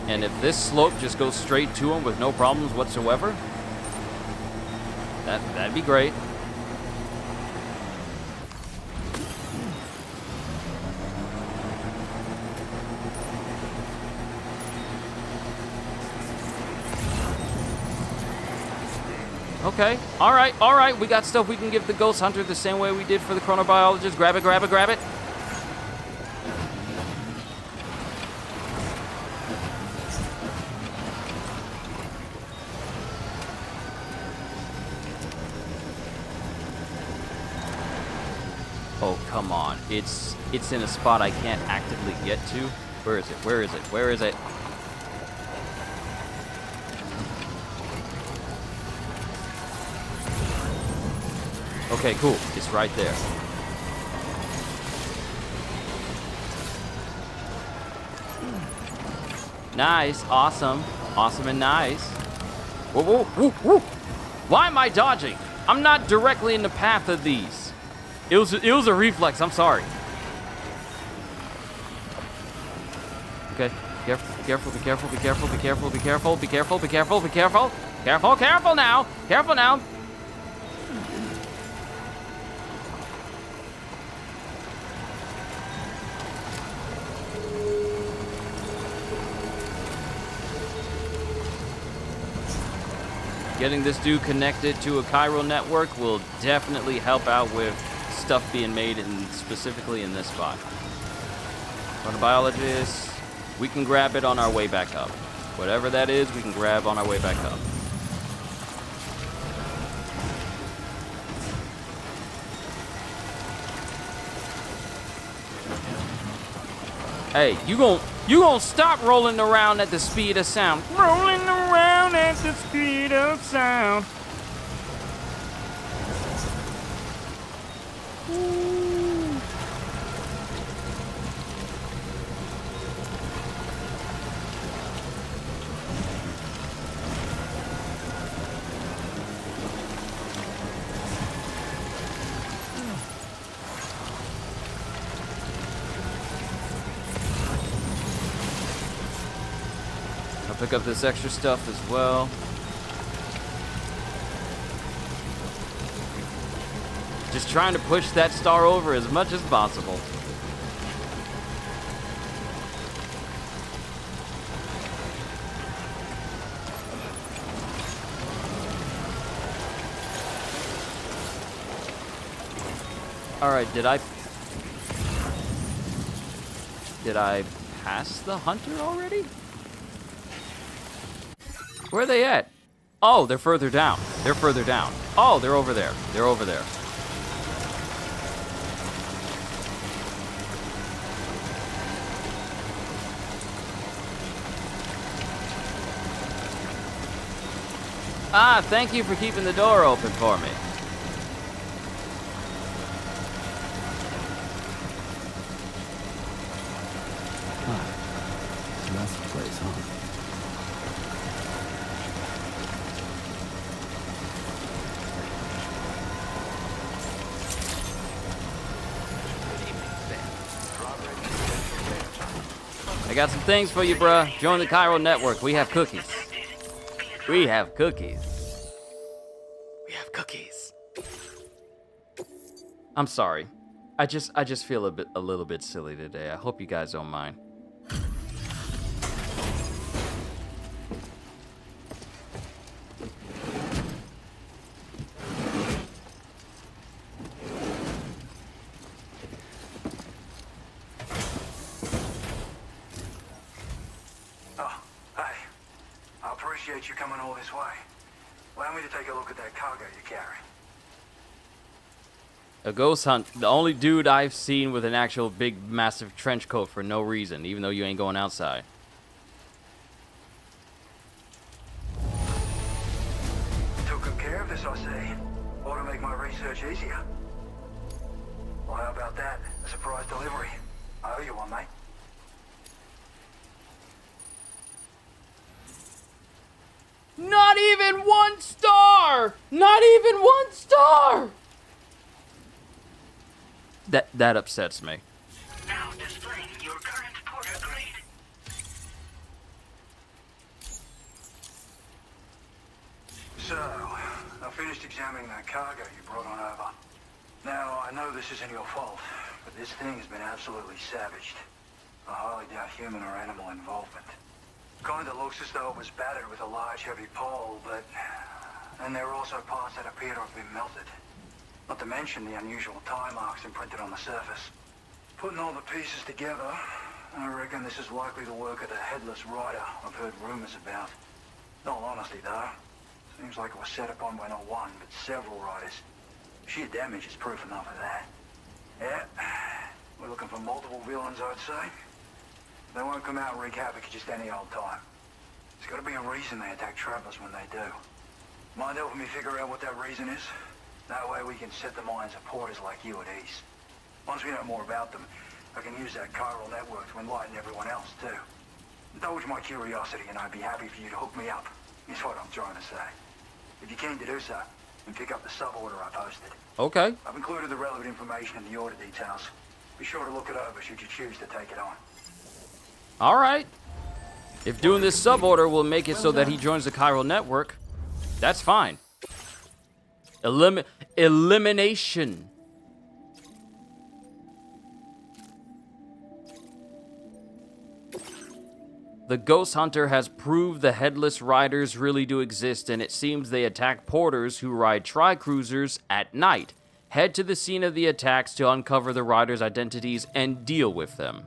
And if this slope just goes straight to him with no problems whatsoever, that'd be great. Okay, all right. We got stuff we can give the Ghost Hunter the same way we did for the chronobiologist. Grab it. Oh, come on. It's in a spot I can't actively get to. Where is it? Okay, cool. It's right there. Nice. Awesome and nice. Whoa. Why am I dodging? I'm not directly in the path of these. It was a reflex. I'm sorry. Okay. Careful now. Getting this dude connected to a chiral network will definitely help out with stuff being made specifically in this spot. Chronobiologist, we can grab it on our way back up. Whatever that is, we can grab on our way back up. Hey, you gon' stop rolling around at the speed of sound. Rolling around at the speed of sound. I'll pick up this extra stuff as well. Just trying to push that star over as much as possible. All right, did I pass the hunter already? Where are they at? Oh, they're further down. They're further down. Oh, they're over there. They're over there. Ah, thank you for keeping the door open for me. So that's the place, huh? I got some things for you, bruh. Join the Cairo network. We have cookies. We have cookies. We have cookies. I'm sorry. I just feel a little bit silly today. I hope you guys don't mind. Appreciate you coming all this way. Allow me to take a look at that cargo you carry. A ghost hunt. The only dude I've seen with an actual big, massive trench coat for no reason, even though you ain't going outside. Took good care of this, I see. Ought to make my research easier. Well, how about that? A surprise delivery. I owe you one, mate. Not even 1 star! Not even 1 star! That upsets me. Now displaying your current porter grade. So, I finished examining that cargo you brought on over. Now, I know this isn't your fault, but this thing has been absolutely savaged. I highly doubt human or animal involvement. Kinda looks as though it was battered with a large heavy pole, but... And there are also parts that appear to have been melted. Not to mention the unusual tie marks imprinted on the surface. Putting all the pieces together, I reckon this is likely the work of the Headless Rider I've heard rumors about. In all honesty, though, seems like it was set upon by not one, but several riders. Sheer damage is proof enough of that. Yeah, we're looking for multiple villains, I'd say. They won't come out and wreak havoc at just any old time. There's got to be a reason they attack travelers when they do. Mind helping me figure out what that reason is? That way we can set the minds of porters like you at ease. Once we know more about them, I can use that chiral network to enlighten everyone else, too. Indulge my curiosity and I'd be happy for you to hook me up, is what I'm trying to say. If you're keen to do so, then pick up the sub-order I posted. Okay. I've included the relevant information in the order details. Be sure to look it over should you choose to take it on. All right. If doing this sub-order will make it so that he joins the chiral network, that's fine. Elimination. The Ghost Hunter has proved the Headless Riders really do exist, and it seems they attack porters who ride tri-cruisers at night. Head to the scene of the attacks to uncover the riders' identities and deal with them.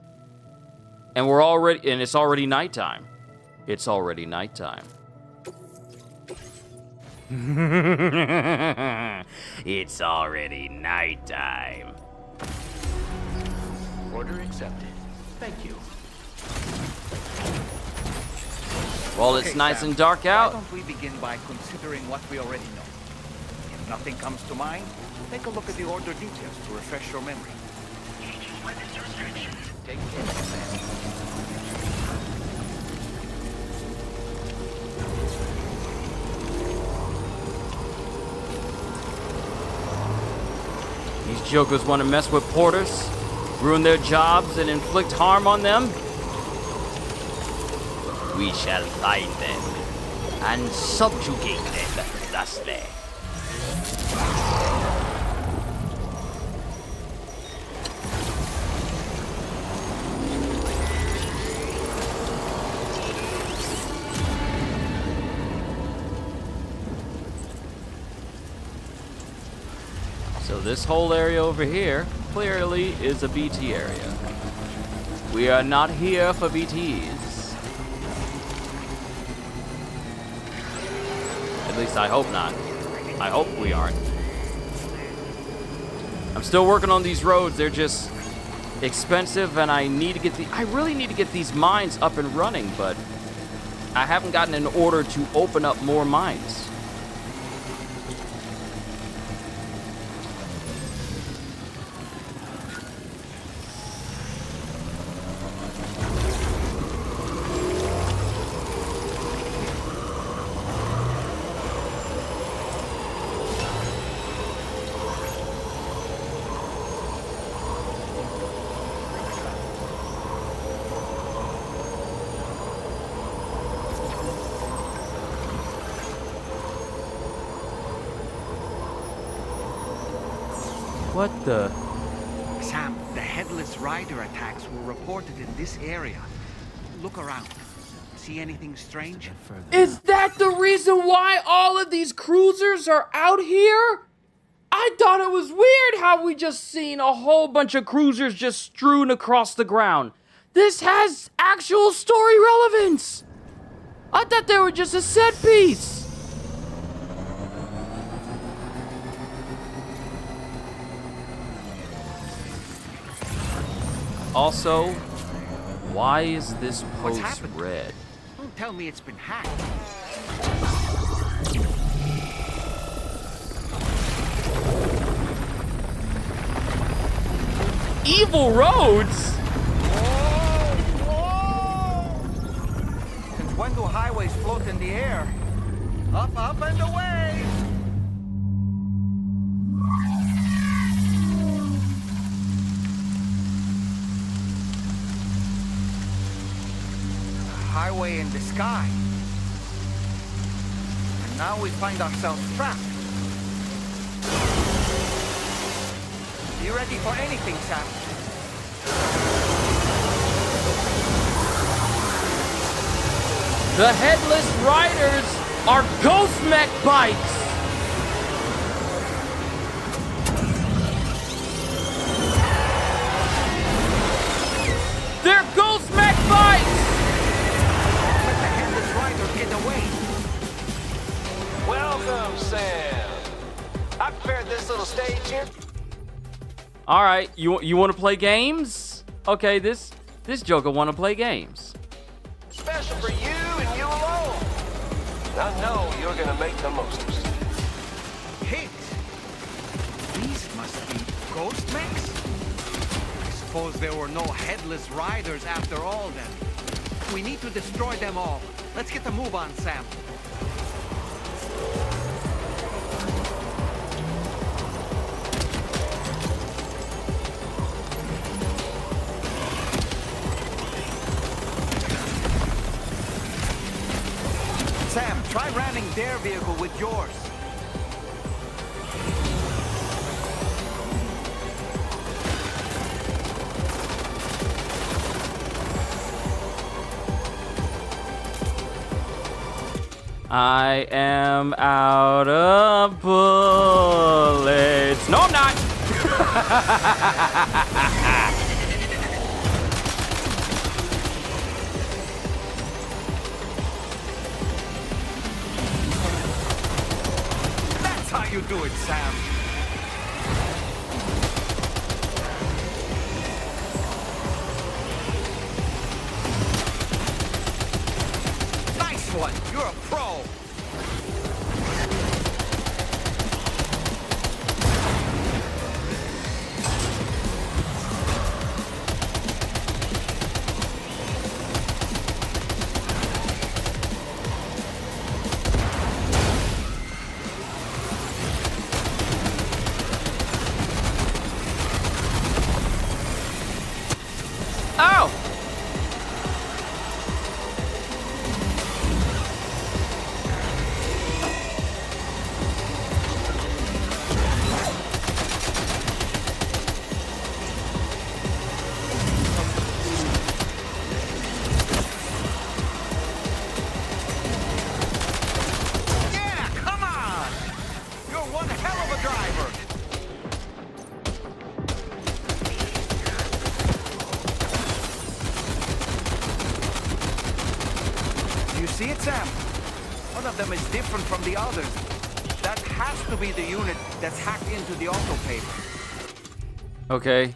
And it's already nighttime. It's already nighttime. It's already nighttime. Order accepted. Thank you. While it's Okay, nice Sam, and dark why out, don't we begin by considering what we already know? If nothing comes to mind, take a look at the order details to refresh your memory. Take care, Sam. these jokers want to mess with porters, ruin their jobs, and inflict harm on them. We shall find them and subjugate them thusly. So this whole area over here clearly is a BT area. We are not here for BTs. At least I hope not. I hope we aren't. I'm still working on these roads. They're just expensive, and I really need to get these mines up and running, but I haven't gotten an order to open up more mines. What the? Sam, the Headless Rider attacks were reported in this area. Look around. See anything strange? Is that the reason why all of these cruisers are out here? I thought it was weird how we just seen a whole bunch of cruisers just strewn across the ground. This has actual story relevance. I thought they were just a set piece. Also, why is this What's post happened? red? Don't tell me it's been hacked. Evil roads? Since when do highways float in the air? Up, up, and away! Highway in the sky. And now we find ourselves trapped. Be ready for anything, Sam. The Headless Riders are ghost mech bikes! They're ghost mech bikes! Let the Headless Rider get away. Welcome, Sam. I prepared this little stage here. All right, you want to play games? Okay, this joker want to play games. Special for you and you alone. I know you're gonna make the most of it. Hit! These must be ghost mechs? I suppose there were no Headless Riders after all then. We need to destroy them all. Let's get the move on, Sam. Sam, try ramming their vehicle with yours. I am out of bullets. No, I'm not. That's how you do it, Sam. Nice See it, Sam? One of them is different from the others. That has to be the unit that's hacked into the auto paper. Okay.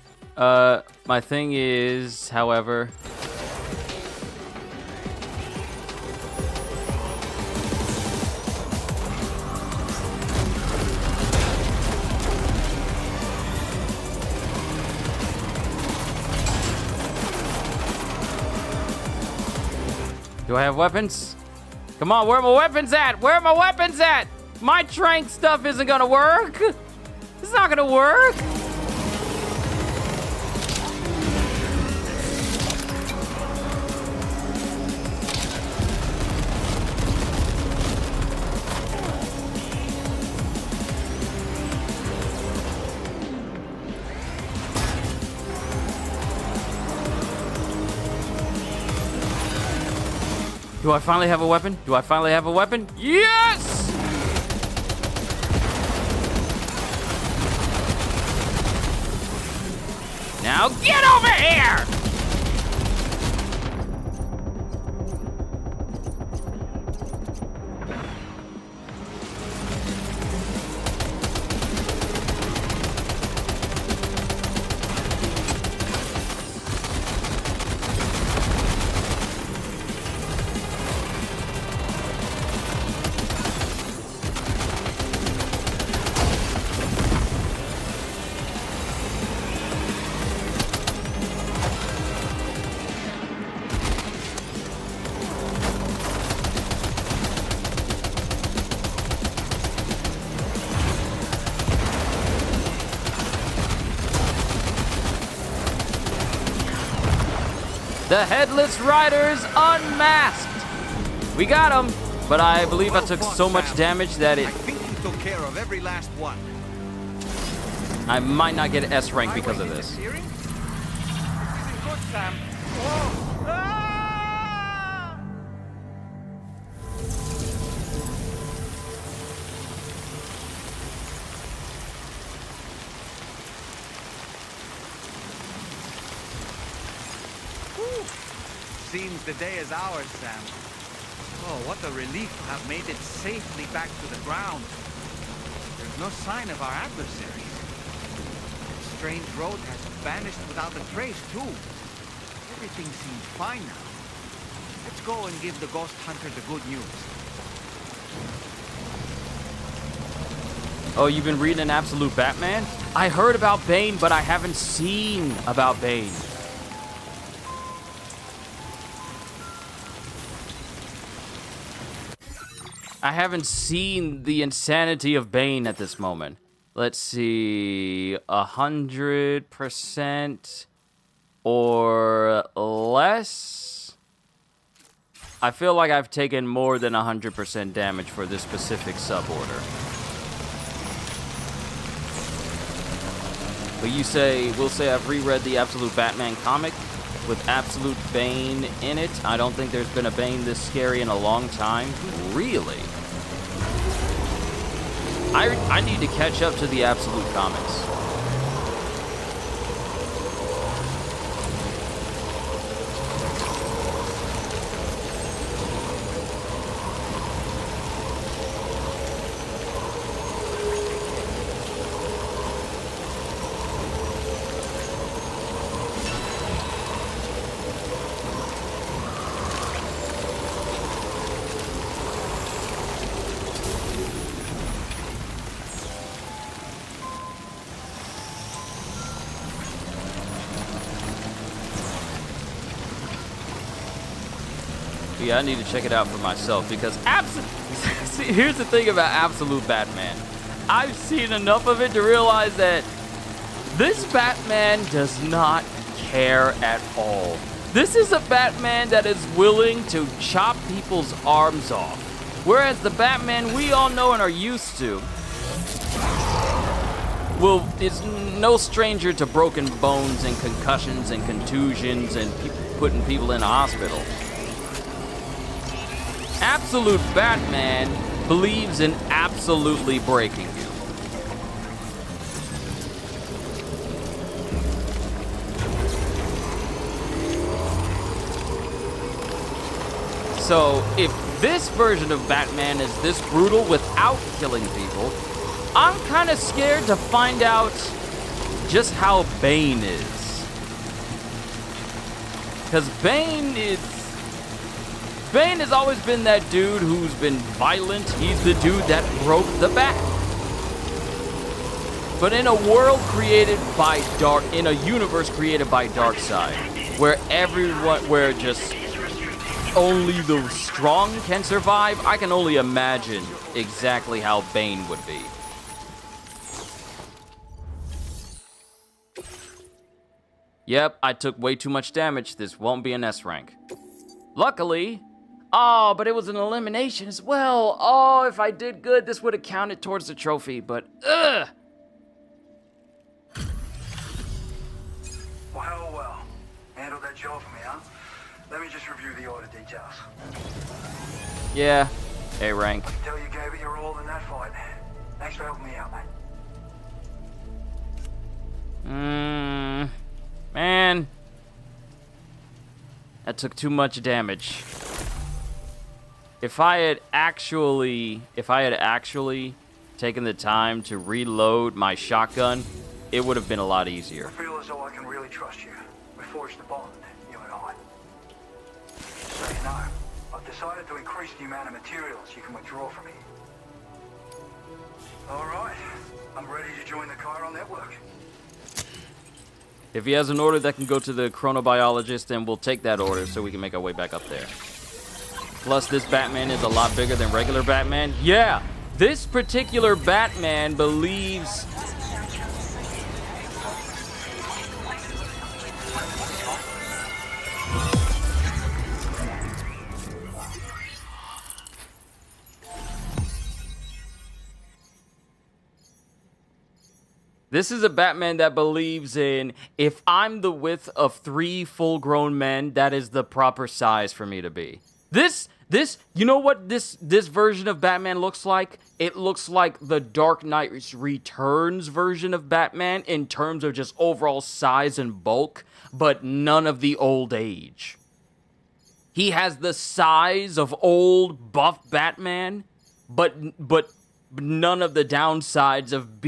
My thing is, however... Do I have weapons? Come on, where are my weapons at? Where are my weapons at? My trank stuff isn't gonna work. It's not gonna work. Do I finally have a weapon? Do I finally have a weapon? Yes! Now get over here! The Headless Riders unmasked! We got him, but I believe I took so much damage that I think you took care of every last one. I might not get S rank because of this. This isn't good, Sam. Whoa. Ah! Seems the day is ours, Sam. Oh, what a relief to have made it safely back to the ground. There's no sign of our adversaries. That strange road has vanished without a trace, too. Everything seems fine now. Let's go and give the ghost hunter the good news. Oh, you've been reading an Absolute Batman? I heard about Bane, but I haven't seen about Bane. I haven't seen the insanity of Bane at this moment. Let's see, 100% or less? I feel like I've taken more than 100% damage for this specific suborder. But we'll say I've reread the Absolute Batman comic with Absolute Bane in it. I don't think there's been a Bane this scary in a long time. Really? I need to catch up to the Absolute comics. Yeah, I need to check it out for myself because see, here's the thing about Absolute Batman. I've seen enough of it to realize that this Batman does not care at all. This is a Batman that is willing to chop people's arms off. Whereas the Batman we all know and are used to is no stranger to broken bones and concussions and contusions and putting people in a hospital. Absolute Batman believes in absolutely breaking you. So if this version of Batman is this brutal without killing people, I'm kind of scared to find out just how Bane is. Because Bane has always been that dude who's been violent. He's the dude that broke the bat. But in a world created by in a universe created by Darkseid, where just only the strong can survive, I can only imagine exactly how Bane would be. Yep, I took way too much damage. This won't be an S rank. Luckily, oh, but it was an elimination as well. Oh, if I did good, this would have counted towards the trophy, but ugh. Well. Handled that job for me, huh? Let me just review the order details. Yeah, A rank. I can tell you gave it your all in that fight. Thanks for helping me out, mate. Man. That took too much damage. If I had actually taken the time to reload my shotgun, it would have been a lot easier. I feel as though I can really trust you. We forged a bond, you and I. So you know, I've decided to increase the amount of materials you can withdraw from me. All right, I'm ready to join the Chiral network. If he has an order that can go to the chronobiologist, then we'll take that order so we can make our way back up there. Plus, this Batman is a lot bigger than regular Batman. Yeah, this particular Batman believes... This is a Batman that believes in, if I'm the width of 3 full-grown men, that is the proper size for me to be. You know what this version of Batman looks like? It looks like the Dark Knight Returns version of Batman in terms of just overall size and bulk, but none of the old age. He has the size of old, buff Batman, but none of the downsides of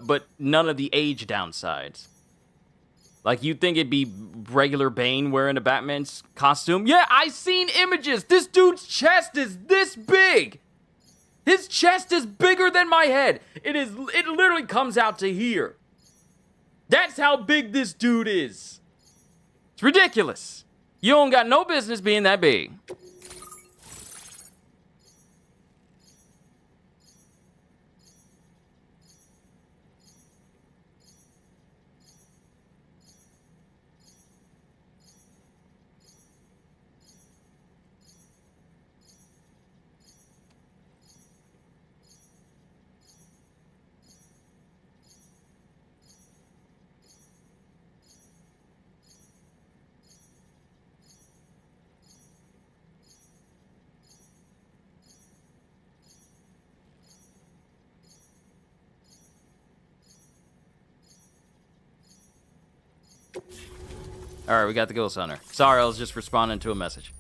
but none of the age downsides. Like, you'd think it'd be regular Bane wearing a Batman's costume. Yeah, I seen images. This dude's chest is this big. His chest is bigger than my head. It literally comes out to here. That's how big this dude is. It's ridiculous. You don't got no business being that big. Alright, we got the Ghost Hunter. Sorry, I was just responding to a message.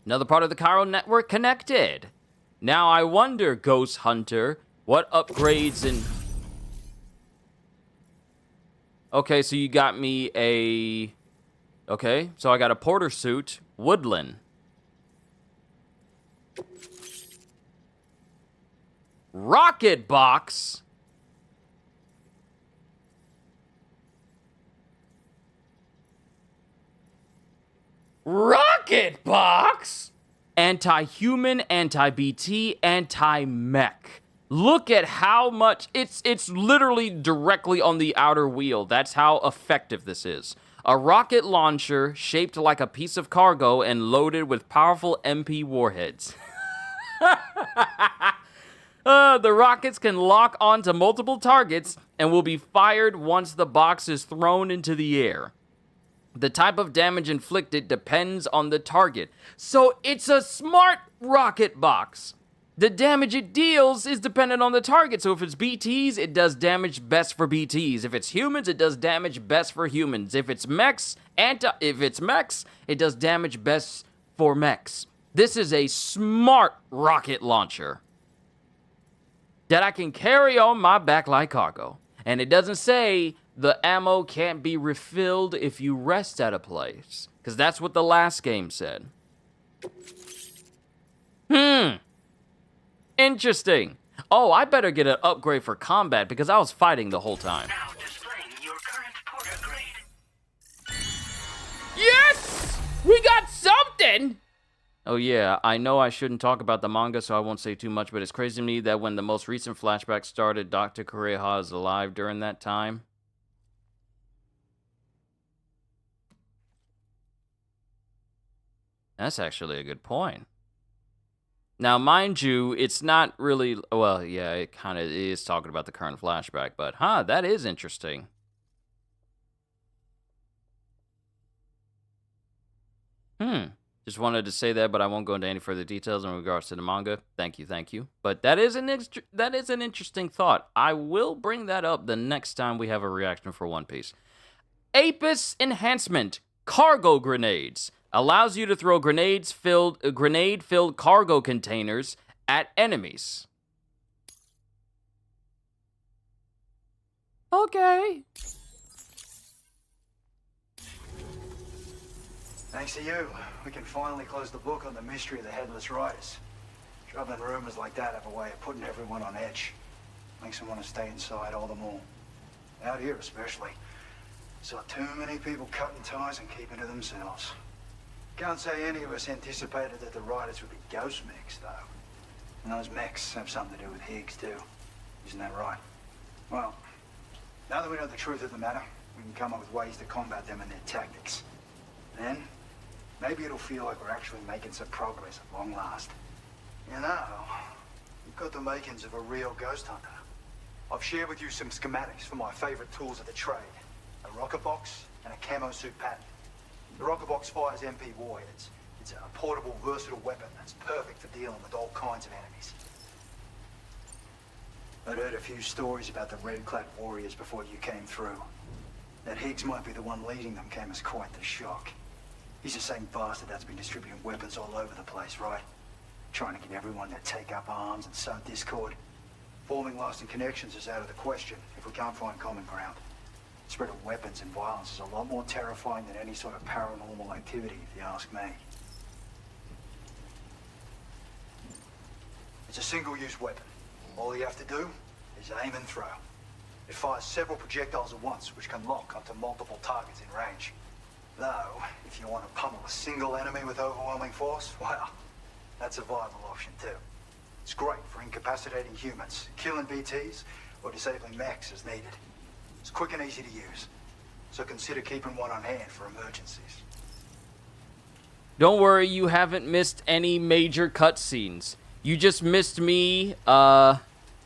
Another part of the Chiral network connected. Now I wonder, Ghost Hunter, what upgrades and... Okay, so you got me a... Okay, so I got a porter suit, Woodland. Rocket box? Rocket box? Anti-human, anti-BT, anti-mech. Look at how much... It's literally directly on the outer wheel. That's how effective this is. A rocket launcher shaped like a piece of cargo and loaded with powerful MP warheads. The rockets can lock onto multiple targets and will be fired once the box is thrown into the air. The type of damage inflicted depends on the target. So it's a smart rocket box. The damage it deals is dependent on the target. So if it's BTs, it does damage best for BTs. If it's humans, it does damage best for humans. If it's mechs, it does damage best for mechs. This is a smart rocket launcher that I can carry on my back like cargo. And it doesn't say the ammo can't be refilled if you rest at a place, because that's what the last game said. Interesting. Oh, I better get an upgrade for combat because I was fighting the whole time. Now displaying your current porter grade. Yes! We got something! Oh yeah, I know I shouldn't talk about the manga, so I won't say too much, but it's crazy to me that when the most recent flashback started, Dr. Kureha is alive during that time. That's actually a good point. Now, mind you, it's not really... Well, yeah, it kind of is talking about the current flashback, but, that is interesting. Just wanted to say that, but I won't go into any further details in regards to the manga. Thank you. But that is an interesting thought. I will bring that up the next time we have a reaction for One Piece. Apis Enhancement Cargo Grenades allows you to throw grenade-filled cargo containers at enemies. Okay. Thanks to you, we can finally close the book on the mystery of the Headless Riders. Troubling rumors like that have a way of putting everyone on edge. Makes them want to stay inside all the more. Out here especially. Saw too many people cutting ties and keeping to themselves. Can't say any of us anticipated that the Riders would be ghost mechs, though. And those mechs have something to do with Higgs, too. Isn't that right? Well, now that we know the truth of the matter, we can come up with ways to combat them and their tactics. Then, maybe it'll feel like we're actually making some progress at long last. You know, you've got the makings of a real ghost hunter. I've shared with you some schematics for my favorite tools of the trade. A rocket box and a camo suit pattern. The rocket box fires MP warheads. It's a portable, versatile weapon that's perfect for dealing with all kinds of enemies. I'd heard a few stories about the red-clad warriors before you came through. That Higgs might be the one leading them came as quite the shock. He's the same bastard that's been distributing weapons all over the place, right? Trying to get everyone to take up arms and sow discord. Forming lasting connections is out of the question if we can't find common ground. The spread of weapons and violence is a lot more terrifying than any sort of paranormal activity, if you ask me. It's a single-use weapon. All you have to do is aim and throw. It fires several projectiles at once, which can lock onto multiple targets in range. Though, if you want to pummel a single enemy with overwhelming force, well, that's a viable option too. It's great for incapacitating humans, killing BTs, or disabling mechs as needed. It's quick and easy to use, so consider keeping one on hand for emergencies. Don't worry, you haven't missed any major cutscenes. You just missed me,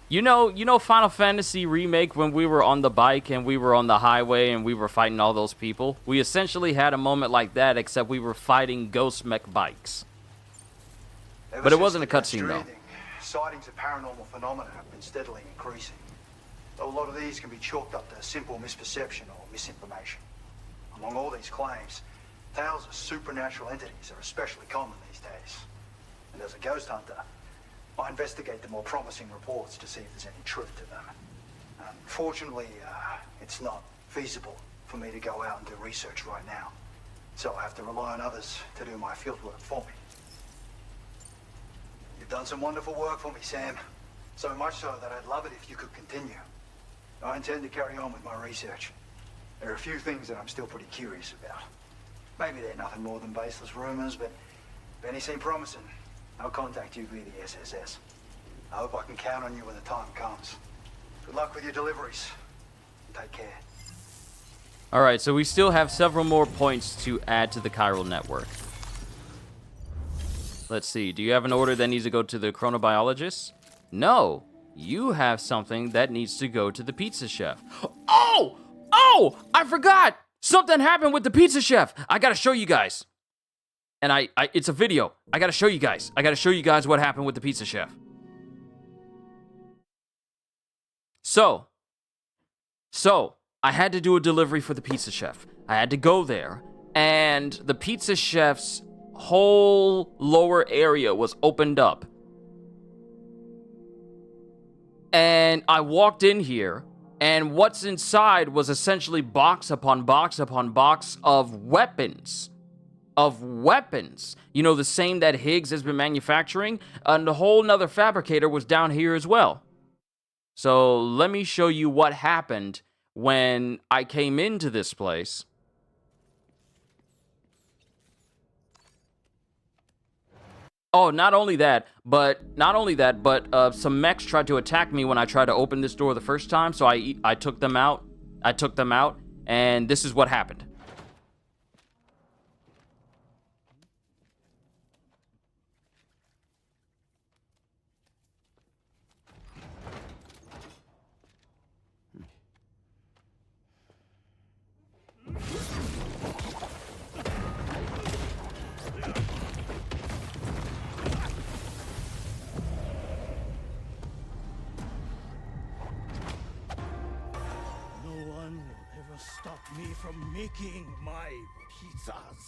you know Final Fantasy Remake when we were on the bike and we were on the highway and we were fighting all those people? We essentially had a moment like that, except we were fighting ghost mech bikes. But it wasn't a cutscene, though. Sightings of paranormal phenomena have been steadily increasing. Though a lot of these can be chalked up to simple misperception or misinformation. Among all these claims, tales of supernatural entities are especially common these days. And as a ghost hunter, I investigate the more promising reports to see if there's any truth to them. Unfortunately, it's not feasible for me to go out and do research right now. So I have to rely on others to do my fieldwork for me. You've done some wonderful work for me, Sam. So much so that I'd love it if you could continue. I intend to carry on with my research. There are a few things that I'm still pretty curious about. Maybe they're nothing more than baseless rumors, but if any seem promising, I'll contact you via the SSS. I hope I can count on you when the time comes. Good luck with your deliveries. Take care. Alright, so we still have several more points to add to the chiral network. Let's see, do you have an order that needs to go to the chronobiologist? No, you have something that needs to go to the pizza chef. Oh! Oh! I forgot! Something happened with the pizza chef! I gotta show you guys. And it's a video. I gotta show you guys. I gotta show you guys what happened with the pizza chef. So, I had to do a delivery for the pizza chef. I had to go there, and the pizza chef's whole lower area was opened up. And I walked in here, and what's inside was essentially box upon box upon box of weapons. Of weapons. You know, the same that Higgs has been manufacturing, and a whole nother fabricator was down here as well. So let me show you what happened when I came into this place. Oh, not only that, but some mechs tried to attack me when I tried to open this door the first time, so I took them out. And this is what happened. Stop me from making my pizzas.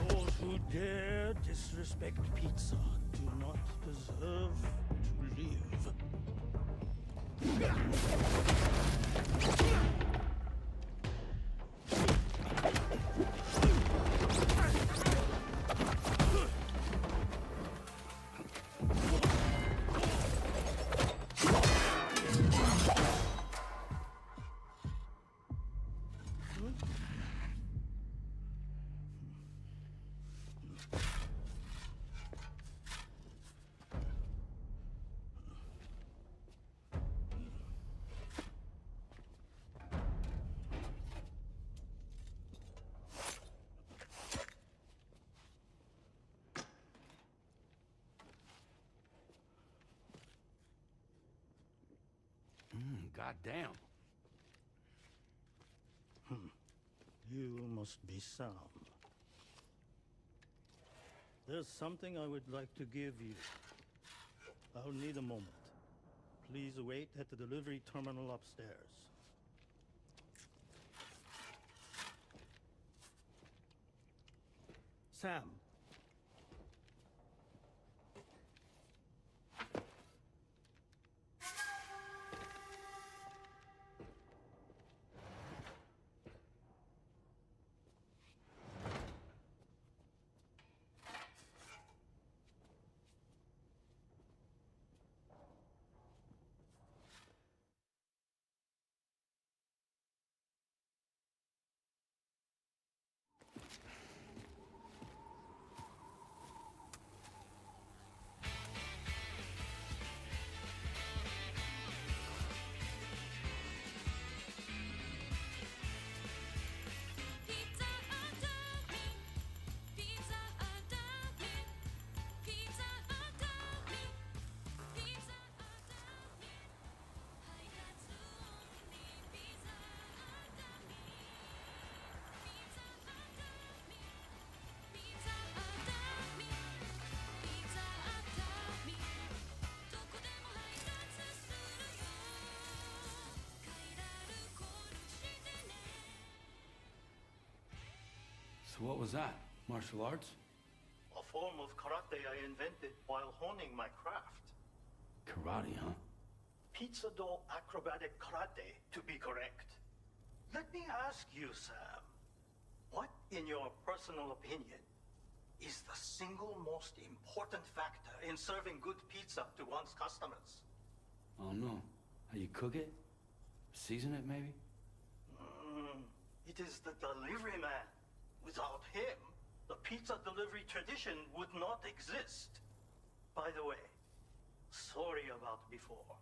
Those who dare disrespect pizza do not deserve to live. Goddamn. You must be Sam. There's something I would like to give you. I'll need a moment. Please wait at the delivery terminal upstairs. Sam. So what was that? Martial arts? A form of karate I invented while honing my craft. Karate, huh? Pizza dough acrobatic karate, to be correct. Let me ask you, Sam. What, in your personal opinion, is the single most important factor in serving good pizza to one's customers? I don't know. How you cook it? Season it, maybe? It is the delivery man. Without him, the pizza delivery tradition would not exist. By the way, sorry about before.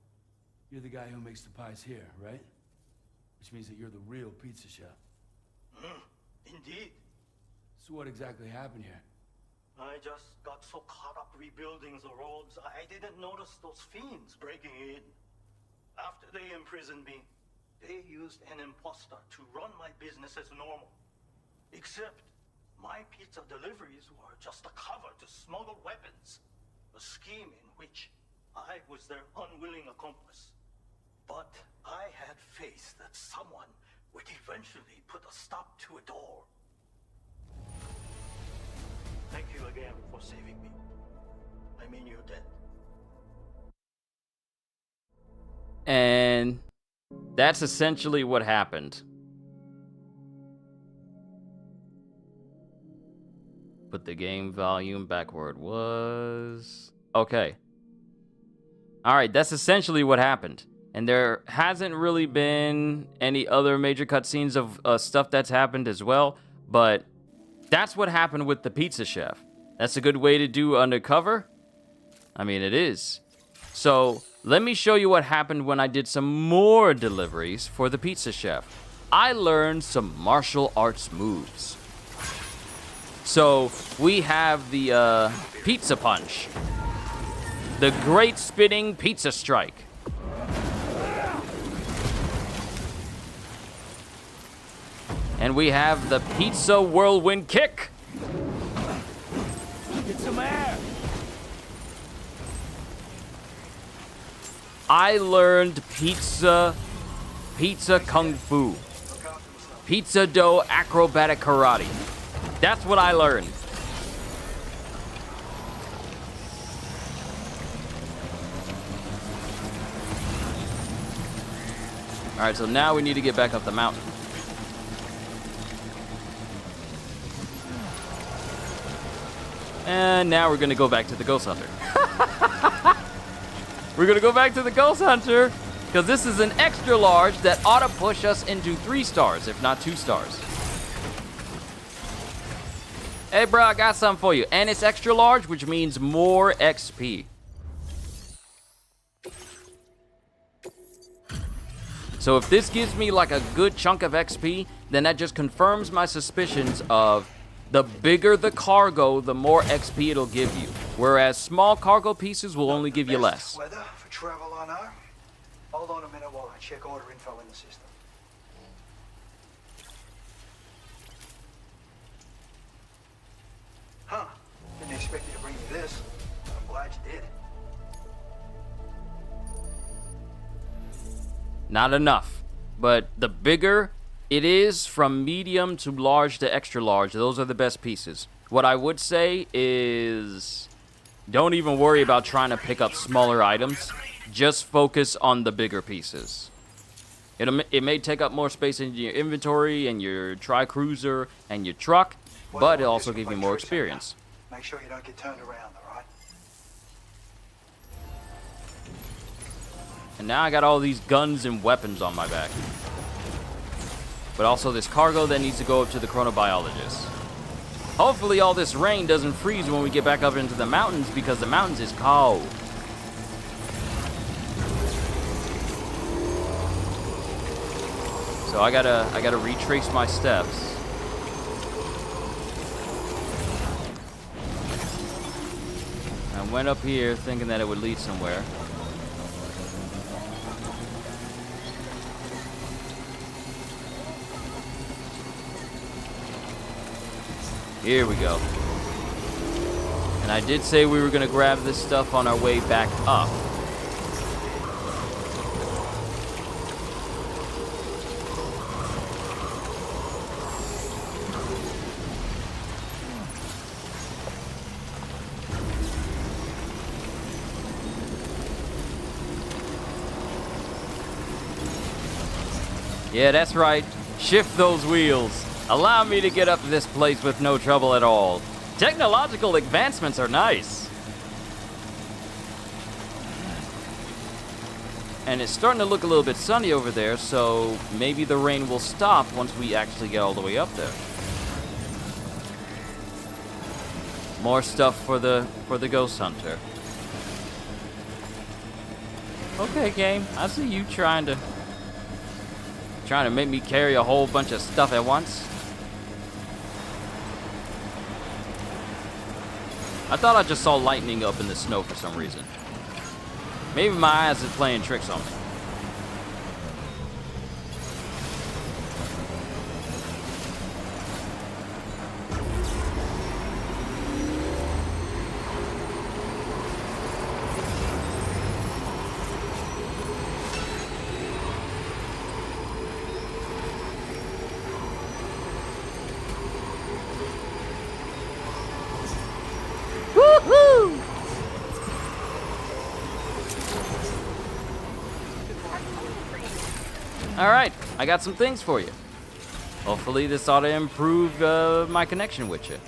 You're the guy who makes the pies here, right? Which means that you're the real pizza chef. Indeed. So what exactly happened here? I just got so caught up rebuilding the roads, I didn't notice those fiends breaking in. After they imprisoned me, they used an imposter to run my business as normal. Except my pizza deliveries were just a cover to smuggle weapons. A scheme in which I was their unwilling accomplice. But I had faith that someone would eventually put a stop to it all. Thank you again for saving me. I mean your debt. And that's essentially what happened. Put the game volume back where it was. Okay. Alright, that's essentially what happened. And there hasn't really been any other major cutscenes of stuff that's happened as well. But that's what happened with the pizza chef. That's a good way to do undercover. I mean, it is. So, let me show you what happened when I did some more deliveries for the pizza chef. I learned some martial arts moves. So, we have the pizza punch. The great spinning pizza strike. And we have the pizza whirlwind kick. Get some air. I learned pizza kung fu. Pizza dough acrobatic karate. That's what I learned. All right, so now we need to get back up the mountain. And now we're gonna go back to the Ghost Hunter. We're gonna go back to the Ghost Hunter because this is an extra large that ought to push us into 3 stars, if not 2 stars. Hey bro, I got something for you. And it's extra large, which means more XP. So if this gives me like a good chunk of XP, then that just confirms my suspicions of the bigger the cargo, the more XP it'll give you. Whereas small cargo pieces will only give you less. Weather for travel, I know. Hold on a minute while I check order info in the system. Huh. Didn't expect you to bring me this. I'm glad you did. Not enough. But the bigger it is, from medium to large to extra large, those are the best pieces. What I would say is don't even worry about trying to pick up smaller items. Just focus on the bigger pieces. It may take up more space in your inventory and your tri-cruiser and your truck, but it'll also give you more experience. Make sure you don't get turned around, all right? And now I got all these guns and weapons on my back. But also this cargo that needs to go up to the chronobiologist. Hopefully all this rain doesn't freeze when we get back up into the mountains, because the mountains is cold. So I gotta retrace my steps. I went up here thinking that it would lead somewhere. Here we go. And I did say we were gonna grab this stuff on our way back up. Yeah, that's right. Shift those wheels. Allow me to get up this place with no trouble at all. Technological advancements are nice. And it's starting to look a little bit sunny over there, so maybe the rain will stop once we actually get all the way up there. More stuff for the Ghost Hunter. Okay, game. I see you trying to make me carry a whole bunch of stuff at once. I thought I just saw lightning up in the snow for some reason. Maybe my eyes is playing tricks on me. Alright, I got some things for you. Hopefully this ought to improve my connection with you.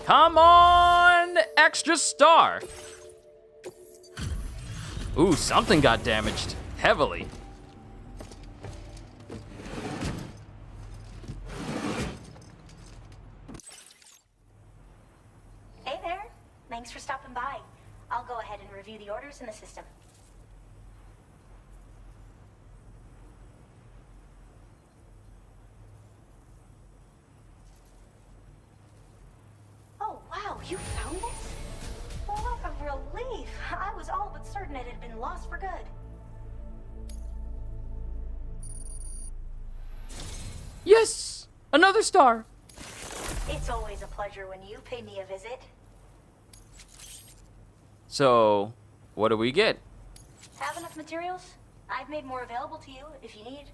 Come on, extra star. Ooh, something got damaged heavily. Hey there. Thanks for stopping by. I'll go ahead and review the orders in the system. Oh, wow, you found this? What a relief. I was all but certain it had been lost for good. Yes! Another star! It's always a pleasure when you pay me a visit. So, what do we get? Have enough materials? I've made more available to you if you need.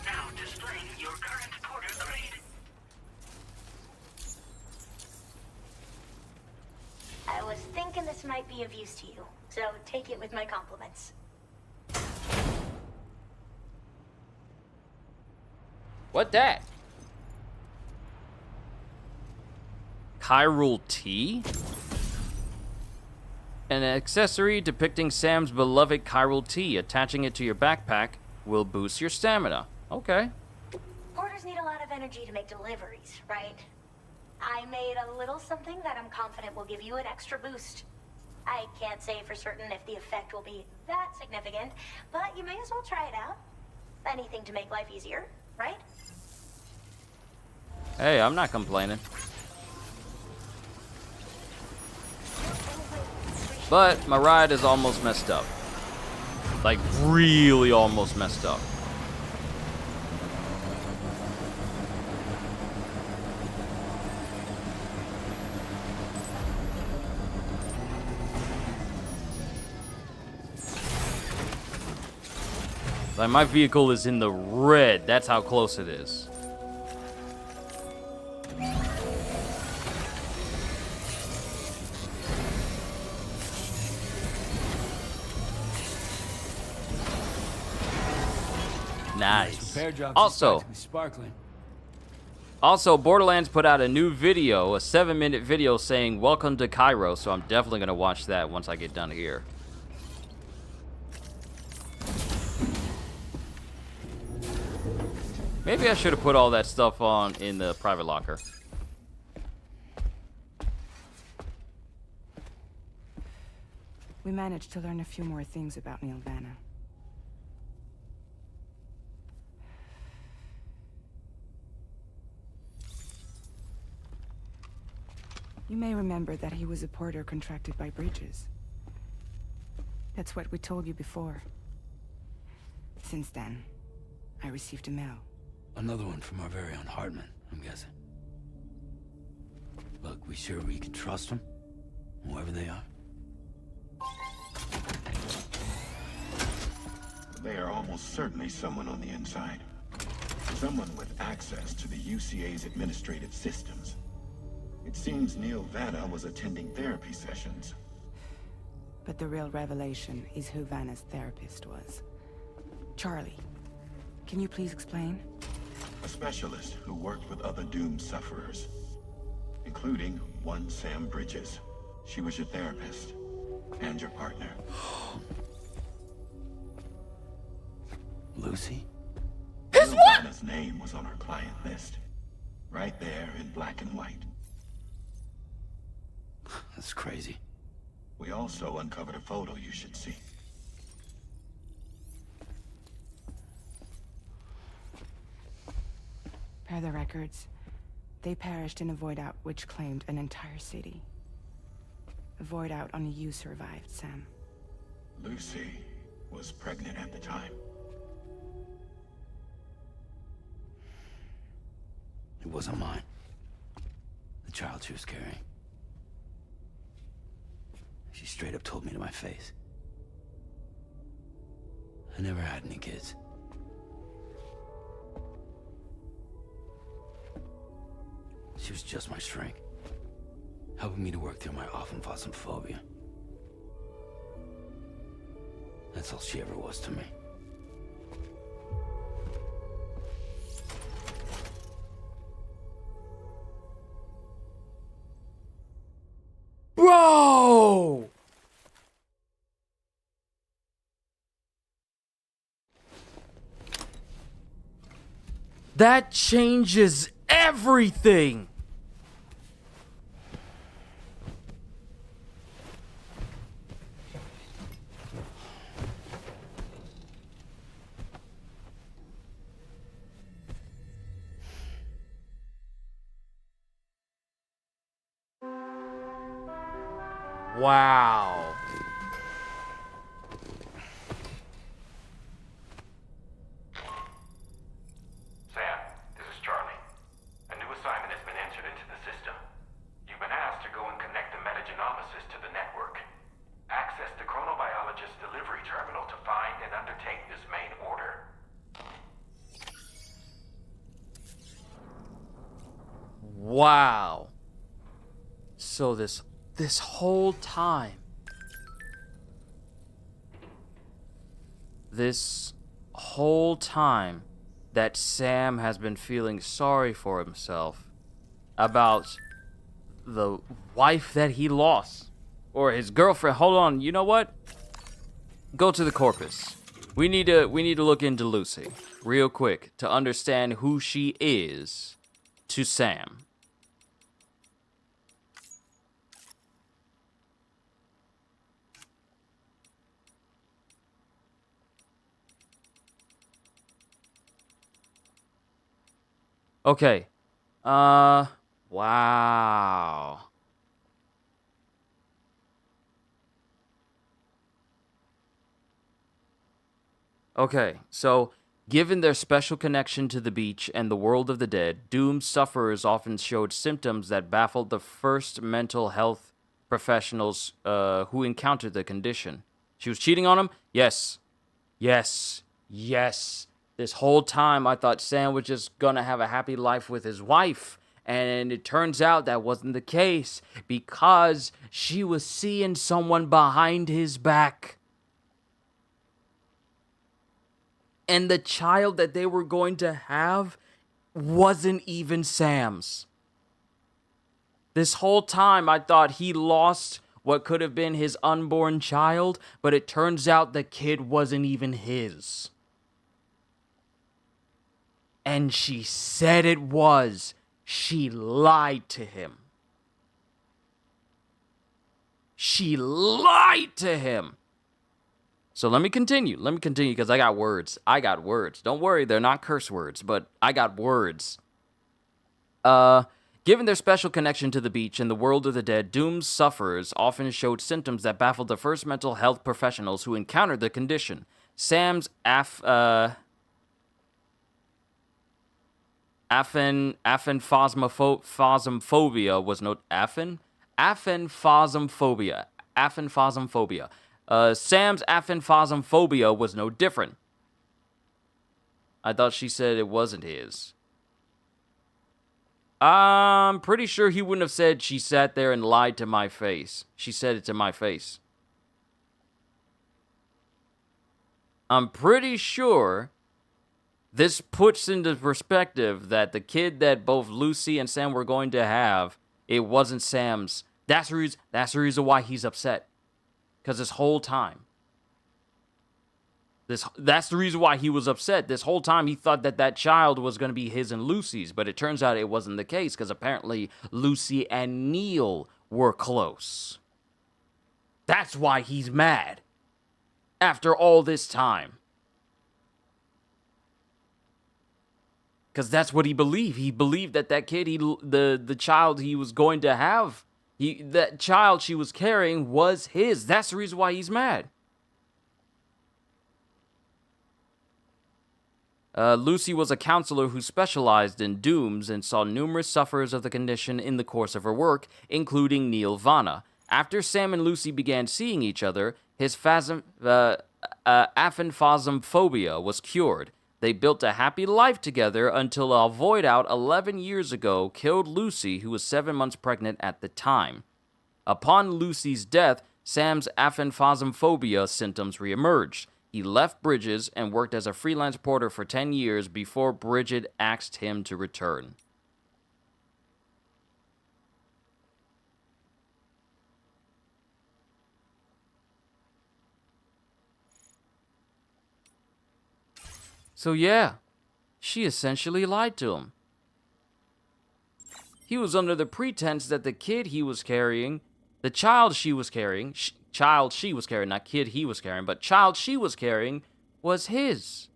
Now displaying your current porter grade. I was thinking this might be of use to you, so take it with my compliments. What that? Chiral tea? An accessory depicting Sam's beloved chiral tea. Attaching it to your backpack will boost your stamina. Okay. Porters need a lot of energy to make deliveries, right? I made a little something that I'm confident will give you an extra boost. I can't say for certain if the effect will be that significant, but you may as well try it out. Anything to make life easier, right? Hey, I'm not complaining. But my ride is almost messed up. Like, really almost messed up. Like, my vehicle is in the red. That's how close it is. Nice. Also, Borderlands put out a new video, a 7-minute video saying welcome to Cairo, so I'm definitely going to watch that once I get done here. Maybe I should have put all that stuff on in the private locker. We managed to learn a few more things about Nilvana. You may remember that he was a porter contracted by Bridges. That's what we told you before. Since then, I received a mail. Another one from our very own Hartman, I'm guessing. Look, we sure we can trust them? Whoever they are? They are almost certainly someone on the inside. Someone with access to the UCA's administrative systems. It seems Neil Vanna was attending therapy sessions. But the real revelation is who Vanna's therapist was. Charlie, can you please explain? A specialist who worked with other doomed sufferers, including one Sam Bridges. She was your therapist and your partner. Lucy? His what? Vanna's name was on her client list. Right there in black and white. That's crazy. We also uncovered a photo you should see. Per the records, they perished in a void out which claimed an entire city. A void out only you survived, Sam. Lucy was pregnant at the time. It wasn't mine. The child she was carrying. She straight up told me to my face. I never had any kids. She was just my shrink, helping me to work through my often fought phobia. That's all she ever was to me. That changes everything. Wow. Sam, this is Charlie. A new assignment has been entered into the system. You've been asked to go and connect the metagenomesis to the network. Access the chronobiologist delivery terminal to find and undertake this main order. Wow. So this whole time, that Sam has been feeling sorry for himself about the wife that he lost, or his girlfriend. Hold on, you know what? Go to the corpus. We need to look into Lucy real quick to understand who she is to Sam. Okay. Wow. Okay, so given their special connection to the beach and the world of the dead, doomed sufferers often showed symptoms that baffled the first mental health professionals who encountered the condition. She was cheating on him? Yes. Yes. Yes. This whole time, I thought Sam was just gonna have a happy life with his wife. And it turns out that wasn't the case because she was seeing someone behind his back. And the child that they were going to have wasn't even Sam's. This whole time, I thought he lost what could have been his unborn child, but it turns out the kid wasn't even his. And she said it was. She lied to him. She lied to him. So let me continue because I got words. Don't worry, they're not curse words, but I got words. Given their special connection to the beach and the world of the dead, doomed sufferers often showed symptoms that baffled the first mental health professionals who encountered the condition. Sam's aphenphasmophobia was no aphenphasmophobia. Sam's aphenphasmophobia was no different. I thought she said it wasn't his. I'm pretty sure he wouldn't have said she sat there and lied to my face. She said it to my face. I'm pretty sure this puts into perspective that the kid that both Lucy and Sam were going to have, it wasn't Sam's. That's the reason why he's upset. Because this whole time. That's the reason why he was upset. This whole time he thought that child was going to be his and Lucy's. But it turns out it wasn't the case. Because apparently Lucy and Neil were close. That's why he's mad. After all this time. Because that's what he believed. He believed that kid, the child he was going to have, that child she was carrying was his. That's the reason why he's mad. Lucy was a counselor who specialized in dooms and saw numerous sufferers of the condition in the course of her work, including Neil Vanna. After Sam and Lucy began seeing each other, his aphenphasmophobia was cured. They built a happy life together until a void out 11 years ago killed Lucy, who was 7 months pregnant at the time. Upon Lucy's death, Sam's aphenphasmophobia symptoms reemerged. He left Bridges and worked as a freelance porter for 10 years before Bridget asked him to return. So yeah, She essentially lied to him. He was under the pretense that the kid he was carrying, the child she was carrying, child she was carrying, not kid he was carrying, but child she was carrying, was his.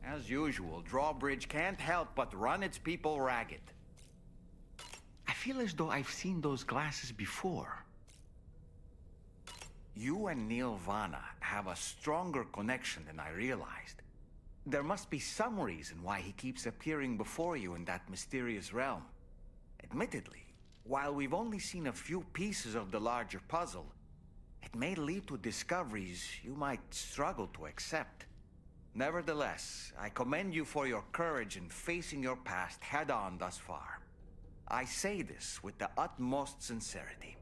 As usual, Drawbridge can't help but run its people ragged. I feel as though I've seen those glasses before. You and Neil Vana have a stronger connection than I realized. There must be some reason why he keeps appearing before you in that mysterious realm. Admittedly, while we've only seen a few pieces of the larger puzzle, it may lead to discoveries you might struggle to accept. Nevertheless, I commend you for your courage in facing your past head-on thus far. I say this with the utmost sincerity.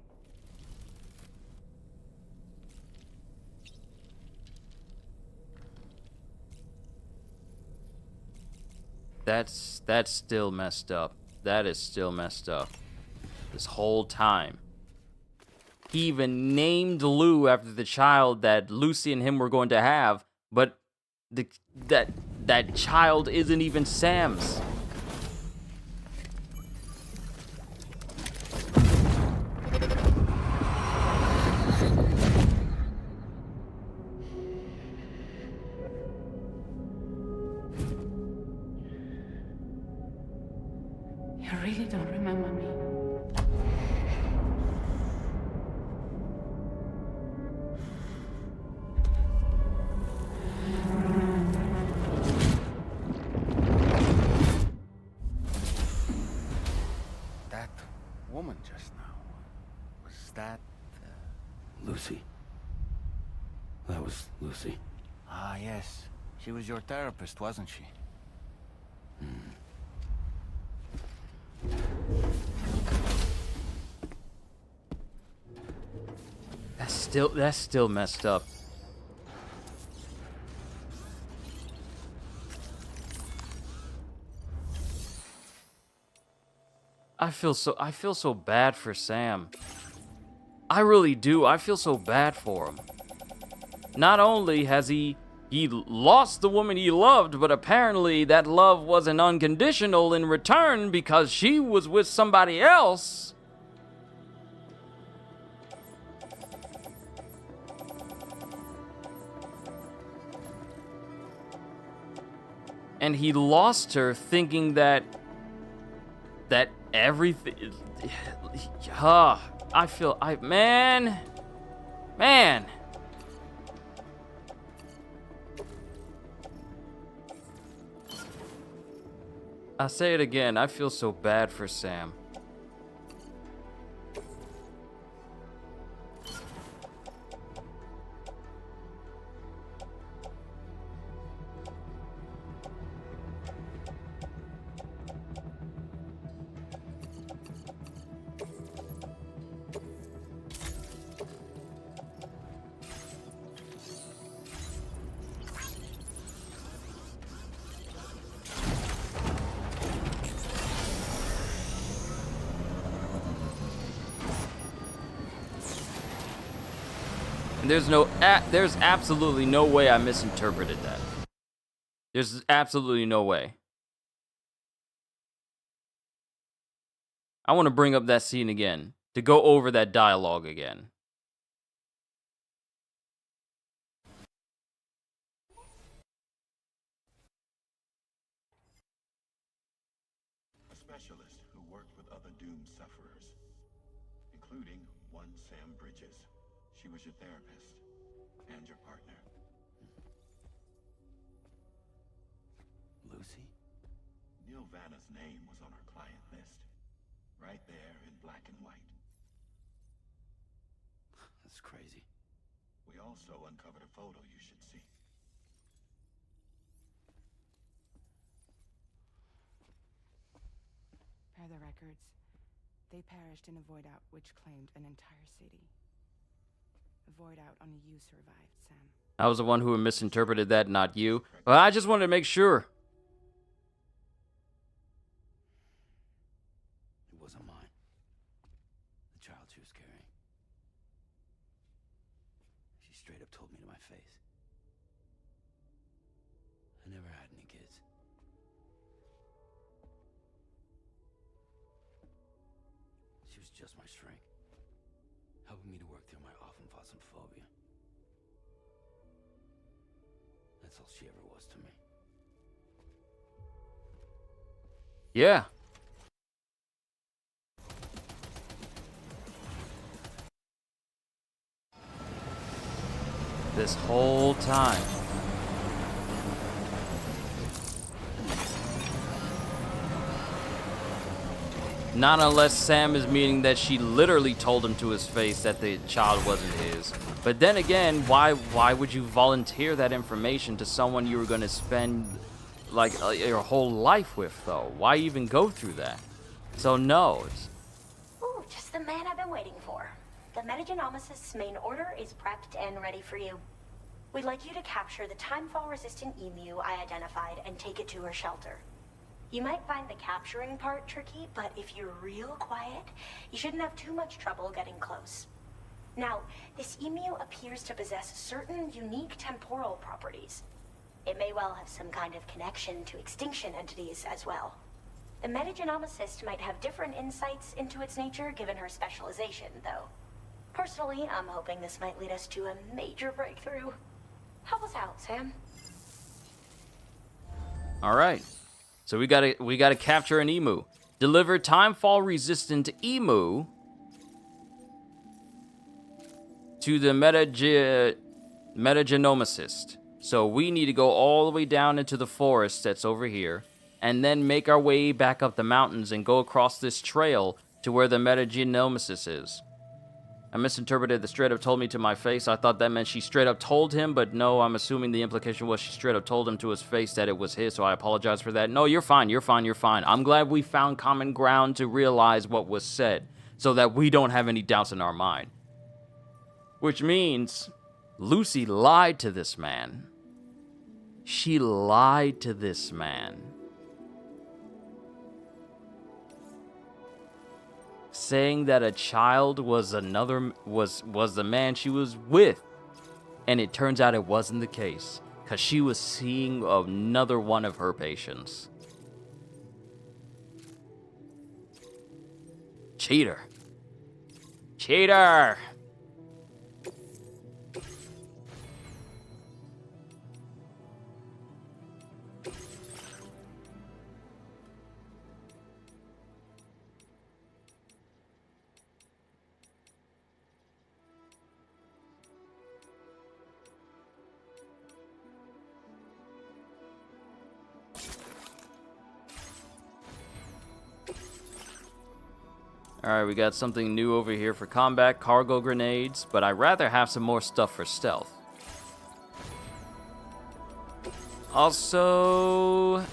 That's still messed up. That is still messed up. This whole time. He even named Lou after the child that Lucy and him were going to have, but that child isn't even Sam's. You really don't remember me. That woman just now, was that... Lucy. That was Lucy. Ah, yes. She was your therapist, wasn't she? That's still messed up. I feel so bad for Sam. I really do. I feel so bad for him. Not only has he lost the woman he loved, but apparently that love wasn't unconditional in return because she was with somebody else. And he lost her thinking that everything... Man. I say it again, I feel so bad for Sam. There's absolutely no way I misinterpreted that. There's absolutely no way. I want to bring up that scene again, to go over that dialogue again. A specialist who worked with other doomed sufferers, including one Sam Bridges. She was your therapist and your partner. Lucy? Neil Vanna's name was on her client list, right there in black and white. That's crazy. We also uncovered a photo you should see. Per the records, they perished in a void out which claimed an entire city. A void out only you survived, Sam. I was the one who misinterpreted that, not you. But I just wanted to make sure. It wasn't mine. The child she was carrying. straight up told me to my face. I never had any kids. She was just my shrink, helping me to work through my often phobia. That's all she ever was to me. Yeah. This whole time. Not unless Sam is meaning that she literally told him to his face that the child wasn't his. But then again, why would you volunteer that information to someone you were going to spend like your whole life with, though? Why even go through that? So no. Ooh, just the man I've been waiting for. The Metagenomicist's main order is prepped and ready for you. We'd like you to capture the timefall-resistant emu I identified and take it to her shelter. You might find the capturing part tricky, but if you're real quiet, you shouldn't have too much trouble getting close. Now, this emu appears to possess certain unique temporal properties. It may well have some kind of connection to extinction entities as well. The Metagenomicist might have different insights into its nature given her specialization, though. Personally, I'm hoping this might lead us to a major breakthrough. Help us out, Sam. All right. So we gotta capture an emu. Deliver timefall resistant emu to the Metagenomicist. So we need to go all the way down into the forest that's over here, and then make our way back up the mountains and go across this trail to where the Metagenomicist is. I misinterpreted the straight up told me to my face. I thought that meant she straight up told him, but no, I'm assuming the implication was she straight up told him to his face that it was his, so I apologize for that. No, you're fine, you're fine, you're fine. I'm glad we found common ground to realize what was said, so that we don't have any doubts in our mind. Which means Lucy lied to this man. She lied to this man. Saying that a child was the man she was with, and it turns out it wasn't the case, because she was seeing another one of her patients. Cheater. Cheater. Alright, we got something new over here for combat, cargo grenades, but I'd rather have some more stuff for stealth. Also,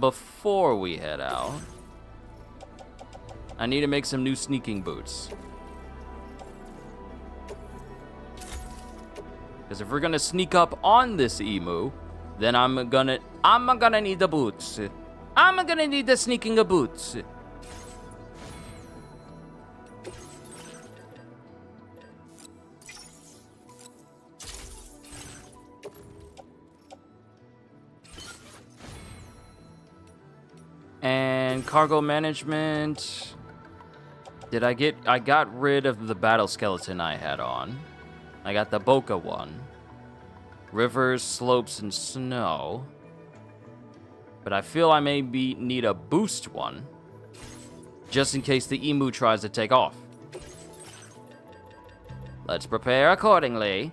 before we head out, I need to make some new sneaking boots. Because if we're gonna sneak up on this emu, then I'm gonna need the boots. I'm gonna need the sneaking boots. And cargo management. I got rid of the battle skeleton I had on. I got the Boca one. Rivers, slopes, and snow. But I feel I may need a boost one. Just in case the emu tries to take off. Let's prepare accordingly.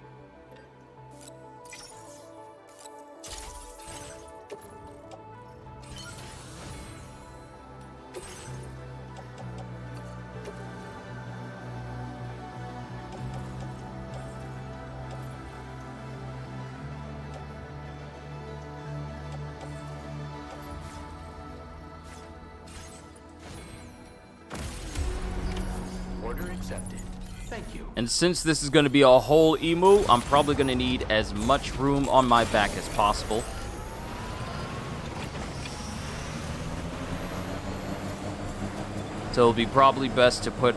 Order accepted. Thank you. And since this is going to be a whole emu, I'm probably going to need as much room on my back as possible. So it'll be probably best to put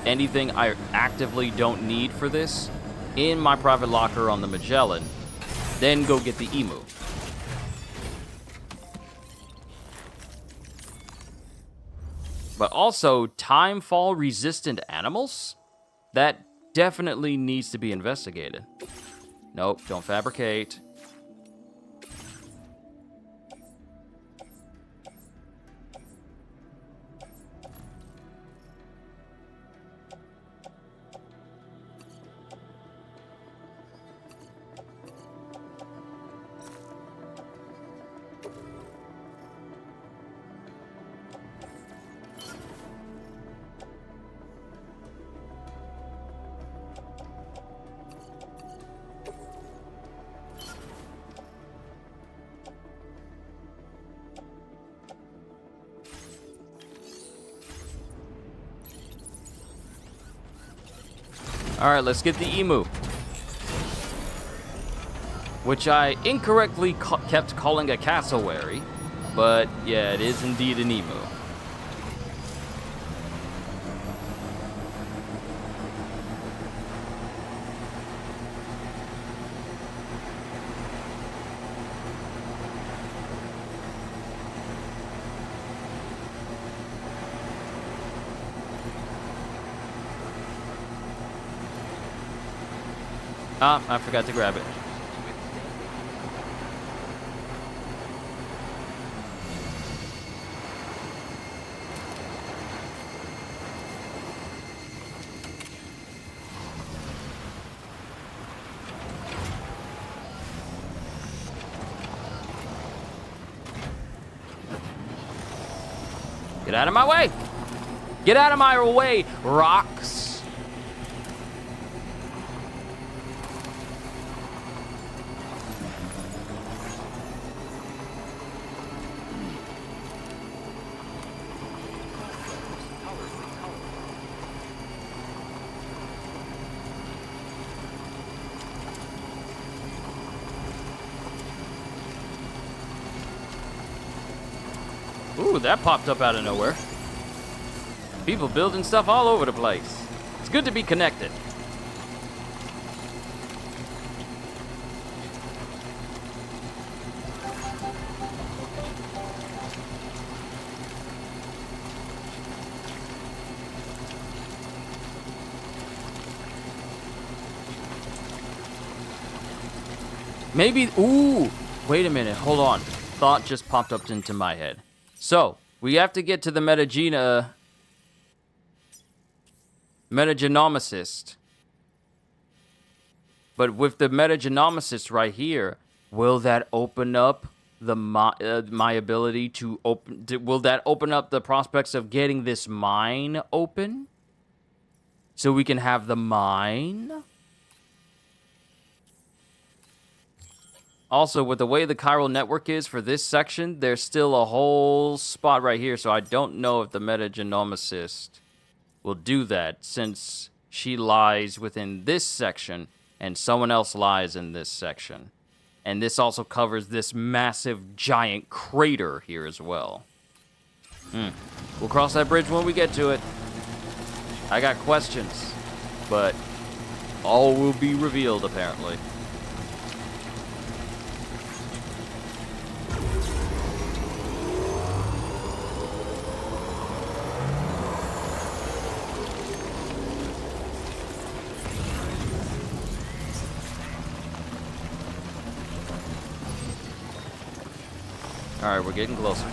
anything I actively don't need for this in my private locker on the Magellan, then go get the emu. But also, timefall resistant animals? That definitely needs to be investigated. Nope, don't fabricate. Alright, let's get the emu. Which I incorrectly kept calling a cassowary. But yeah, it is indeed an emu. Ah, I forgot to grab it. Get out of my way! Get out of my way, rocks! Ooh, that popped up out of nowhere. People building stuff all over the place. It's good to be connected. Maybe, ooh, wait a minute, hold on. Thought just popped up into my head. So, we have to get to the metagenomicist. But with the metagenomicist right here, will that open up the my ability to open? Will that open up the prospects of getting this mine open? So we can have the mine? Also, with the way the chiral network is for this section, there's still a whole spot right here, so I don't know if the metagenomicist will do that, since she lies within this section, and someone else lies in this section. And this also covers this massive, giant crater here as well. We'll cross that bridge when we get to it. I got questions, but all will be revealed, apparently. All right, we're getting closer.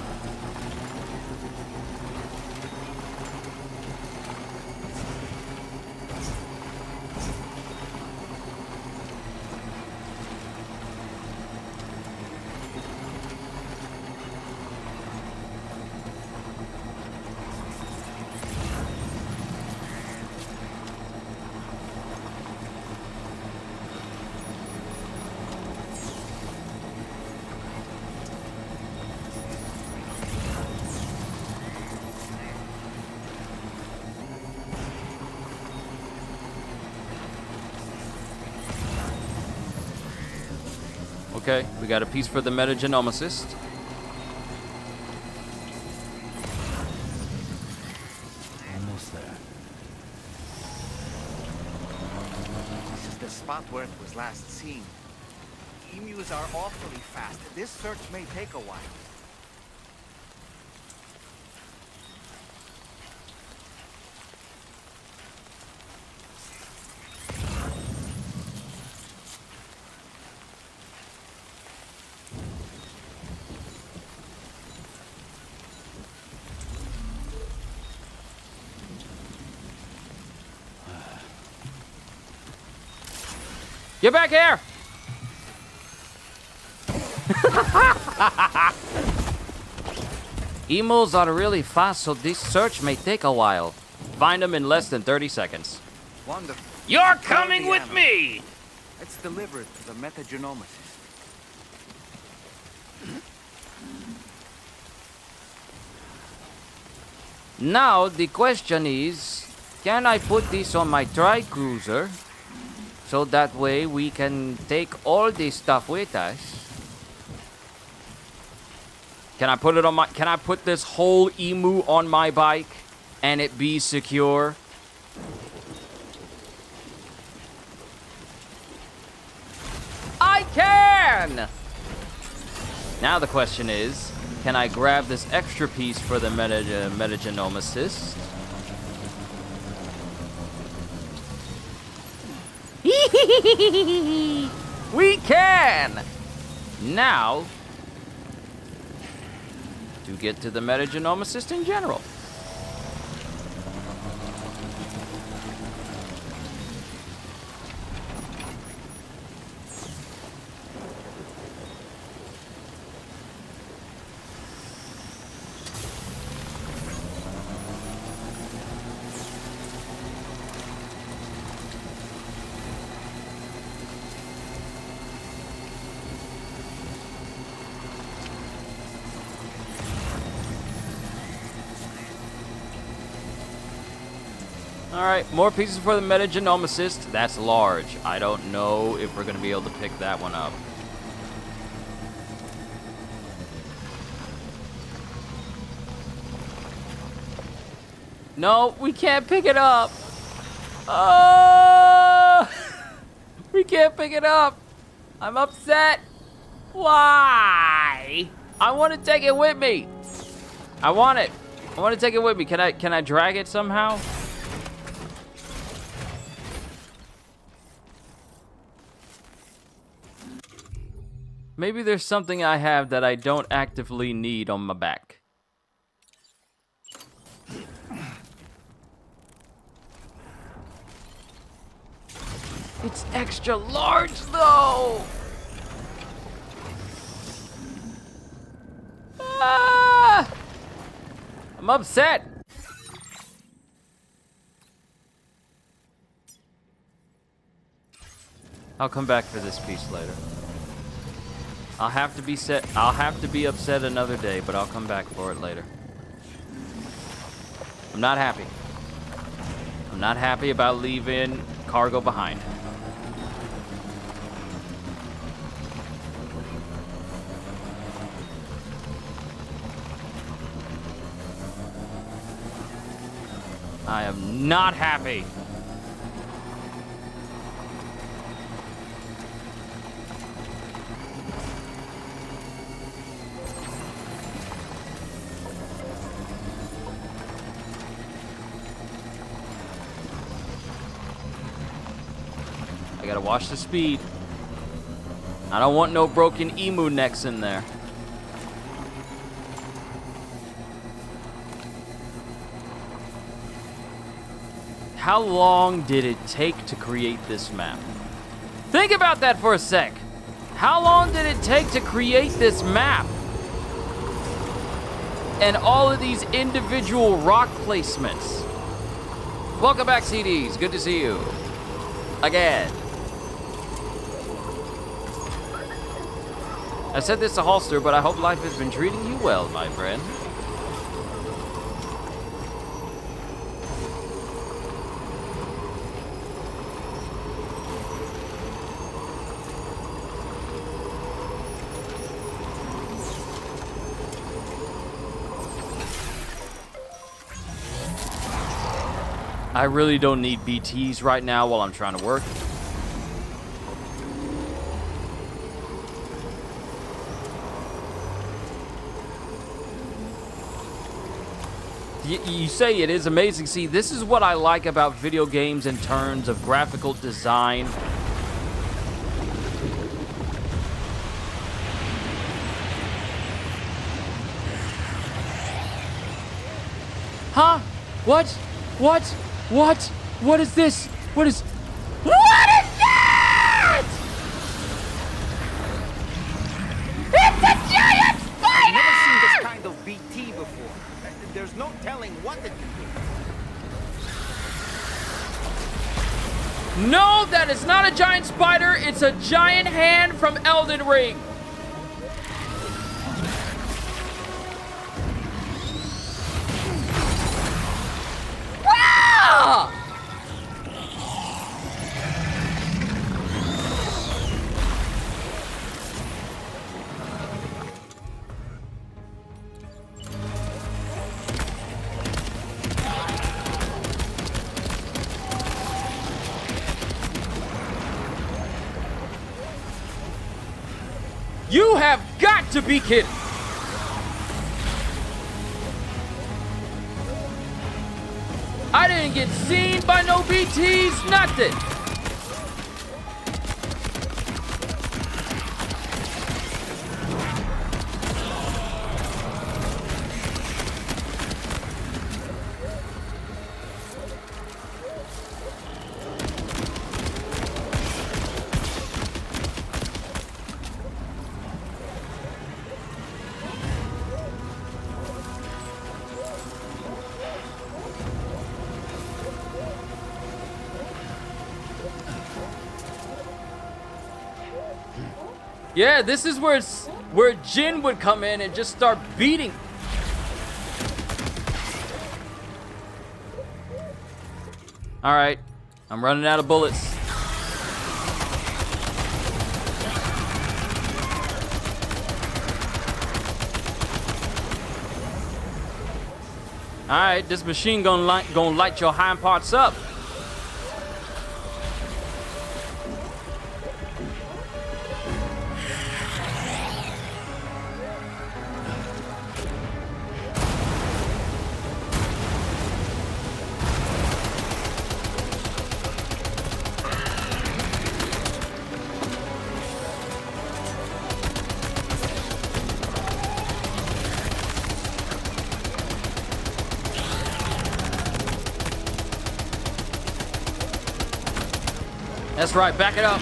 Okay, we got a piece for the metagenomicist. Almost there. This is the spot where it was last seen. Emus are awfully fast. This search may take a while. Get back here! Emus are really fast, so this search may take a while. Find them in less than 30 seconds. Wonderful. You're coming with me! It's delivered to the metagenomicist. Now, the question is, can I put this on my tri-cruiser? So that way we can take all this stuff with us. Can I put it on my... Can I put this whole emu on my bike and it be secure? I can! Now the question is, can I grab this extra piece for the metagenomicist? We can! Now, to get to the metagenomicist in general. Alright, more pieces for the metagenomicist. That's large. I don't know if we're going to be able to pick that one up. No, we can't pick it up. Oh! We can't pick it up. I'm upset. Why? I want to take it with me. I want it. I want to take it with me. Can I drag it somehow? Maybe there's something I have that I don't actively need on my back. It's extra large, though! Ah! I'm upset! I'll come back for this piece later. I'll have to be upset another day, but I'll come back for it later. I'm not happy. I'm not happy about leaving cargo behind. I am not happy. I gotta watch the speed. I don't want no broken emu necks in there. How long did it take to create this map? Think about that for a sec. How long did it take to create this map? And all of these individual rock placements. Welcome back, CDs. Good to see you. Again. I said this to Holster, but I hope life has been treating you well, my friend. I really don't need BTs right now while I'm trying to work. You say it is amazing. See, this is what I like about video games in terms of graphical design. Huh? What? What? What? What is this? What is that? It's a giant spider! I've never seen this kind of BT before. There's no telling what it can do. No, that is not a giant spider. It's a giant hand from Elden Ring. Ah! You have got to be kidding. I didn't get seen by no BTs, nothing. Yeah, this is where Jin would come in and just start beating. All right, I'm running out of bullets. All right, this machine gonna light your hind parts up. That's right, back it up.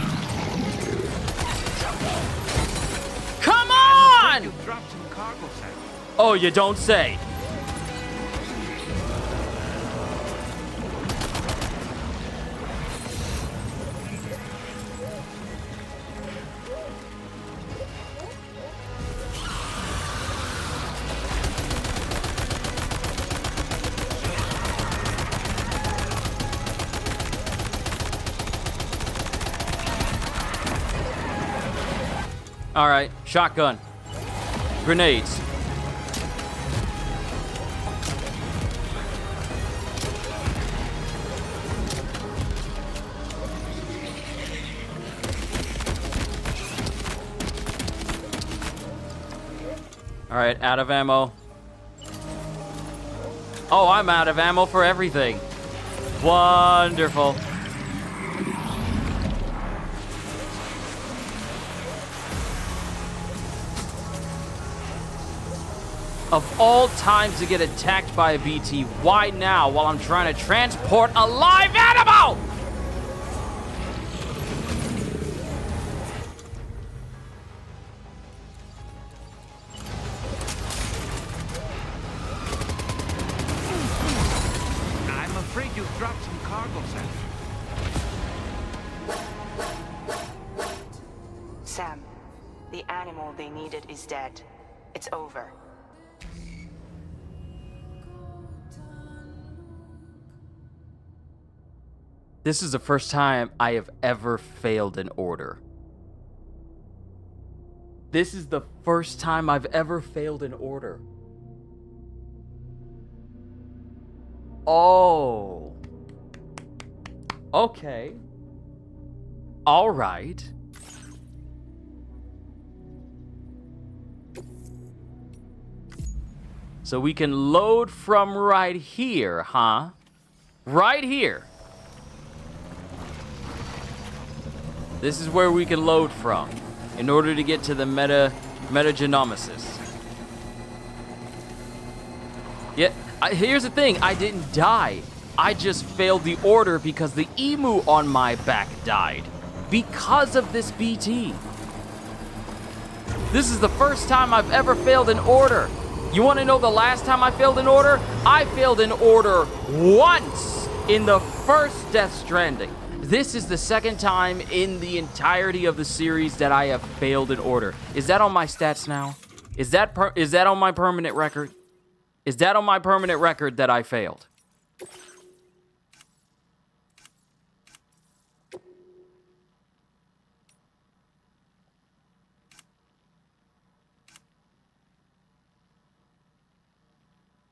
Come on! You dropped some cargo, Sam. Oh, you don't say. All right, shotgun. Grenades. All right, out of ammo. Oh, I'm out of ammo for everything. Wonderful. Of all times to get attacked by a BT, why now while I'm trying to transport a live animal? I'm afraid you dropped some cargo, Sam. Sam, the animal they needed is dead. It's over. This is the first time I have ever failed an order. This is the first time I've ever failed an order. Oh. Okay. All right. So we can load from right here, huh? Right here. This is where we can load from in order to get to the metagenomicis. Yeah, here's the thing. I didn't die. I just failed the order because the emu on my back died. Because of this BT. This is the first time I've ever failed an order. You want to know the last time I failed an order? I failed an order once in the first Death Stranding. This is the second time in the entirety of the series that I have failed an order. Is that on my stats now? Is that on my permanent record? Is that on my permanent record that I failed?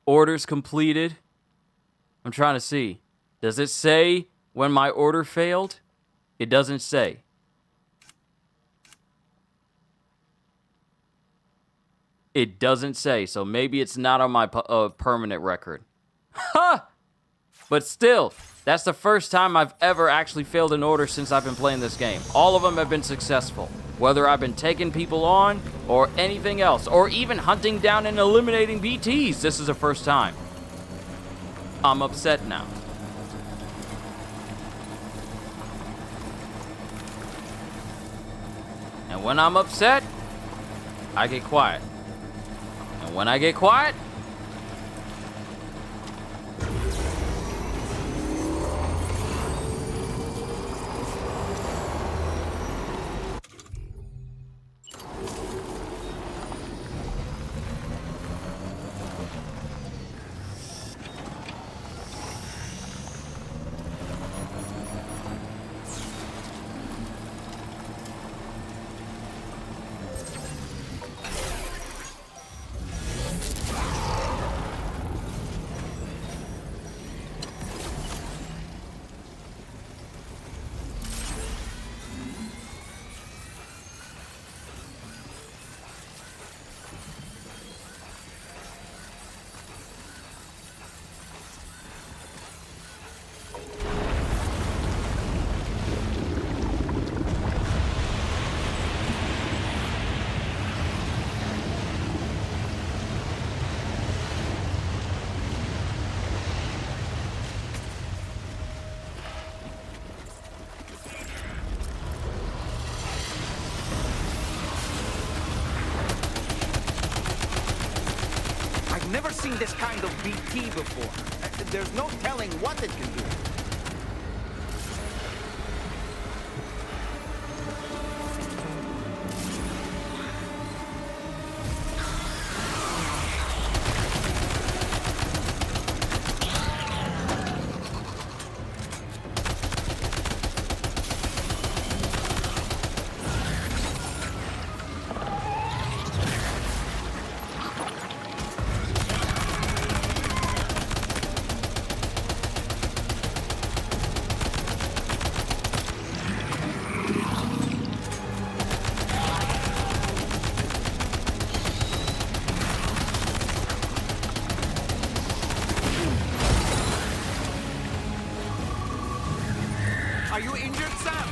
Orders completed. I'm trying to see. Does it say when my order failed? It doesn't say. It doesn't say, so maybe it's not on my permanent record. Ha! But still, that's the first time I've ever actually failed an order since I've been playing this game. All of them have been successful. Whether I've been taking people on, or anything else, or even hunting down and eliminating BTs, this is the first time. I'm upset now. And when I'm upset, I get quiet. And when I get quiet, Never seen this kind of BT before. There's no telling what it can do. Are you injured, Sam?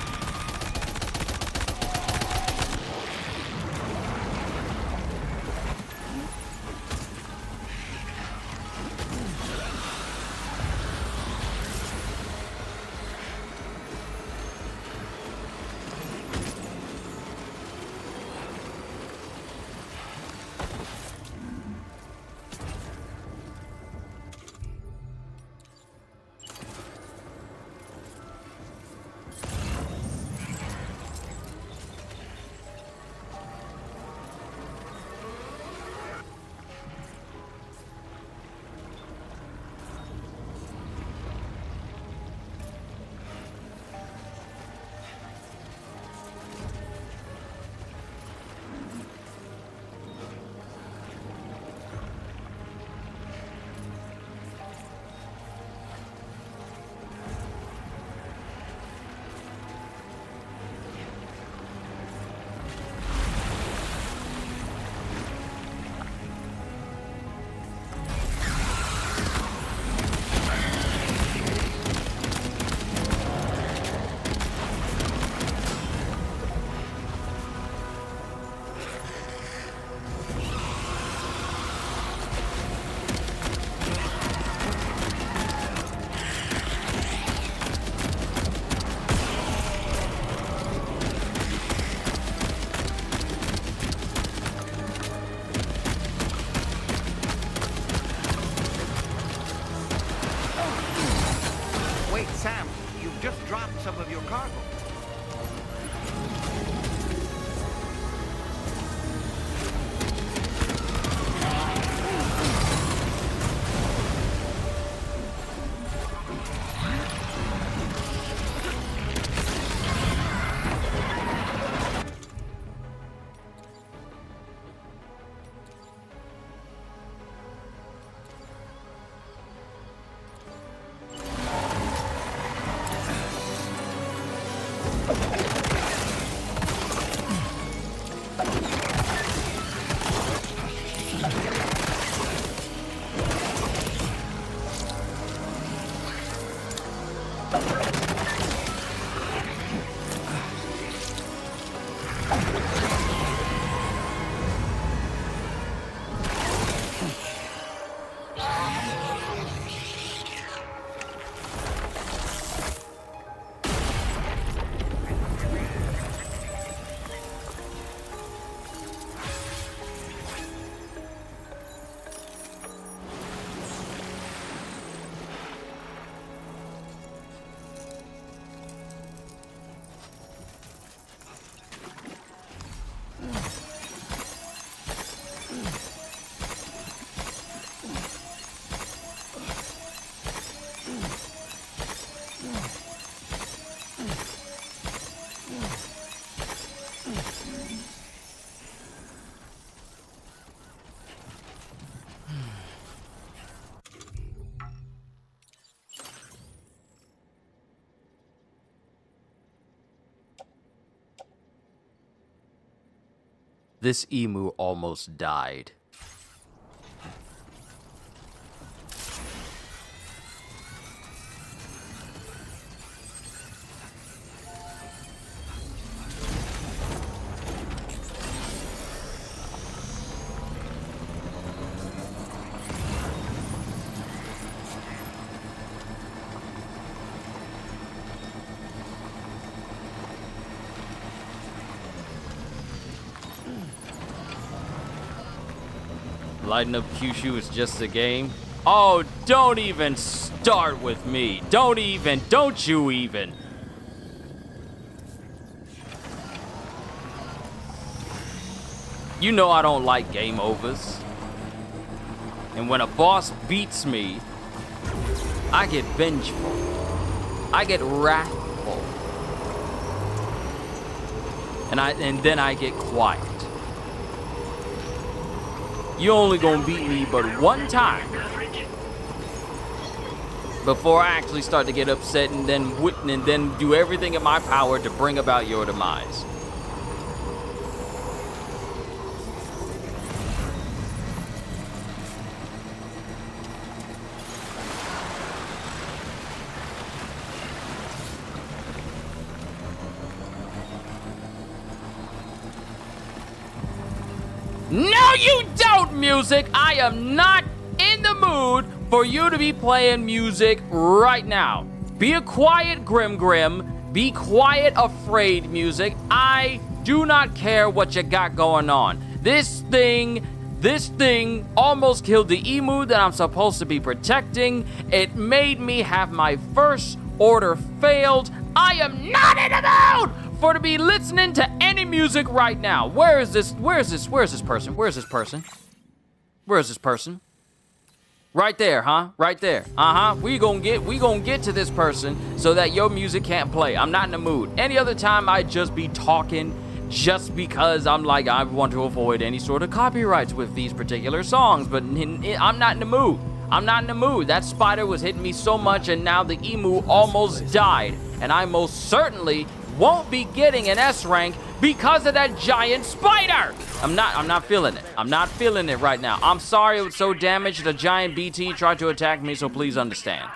of your cargo. This emu almost died. Lighting up Kyushu is just a game. Oh, don't even start with me. Don't you even. You know I don't like game overs. And when a boss beats me, I get vengeful. I get wrathful. And then I get quiet. You only gonna beat me but one time before I actually start to get upset and then do everything in my power to bring about your demise. No, you don't, music! I am not in the mood for you to be playing music right now. Be a quiet, Grim. Be quiet, Afraid music. I do not care what you got going on. This thing almost killed the emu that I'm supposed to be protecting. It made me have my first order failed. I am not in the mood for to be listening to any music right now. Where is this person? Right there, huh? Right there. We gonna get to this person so that your music can't play. I'm not in the mood. Any other time I'd just be talking just because I'm like, I want to avoid any sort of copyrights with these particular songs, but I'm not in the mood. I'm not in the mood. That spider was hitting me so much and now the emu almost died. And I most certainly won't be getting an S rank because of that giant spider. I'm not feeling it. I'm not feeling it right now. I'm sorry it was so damaged. The giant BT tried to attack me, so please understand.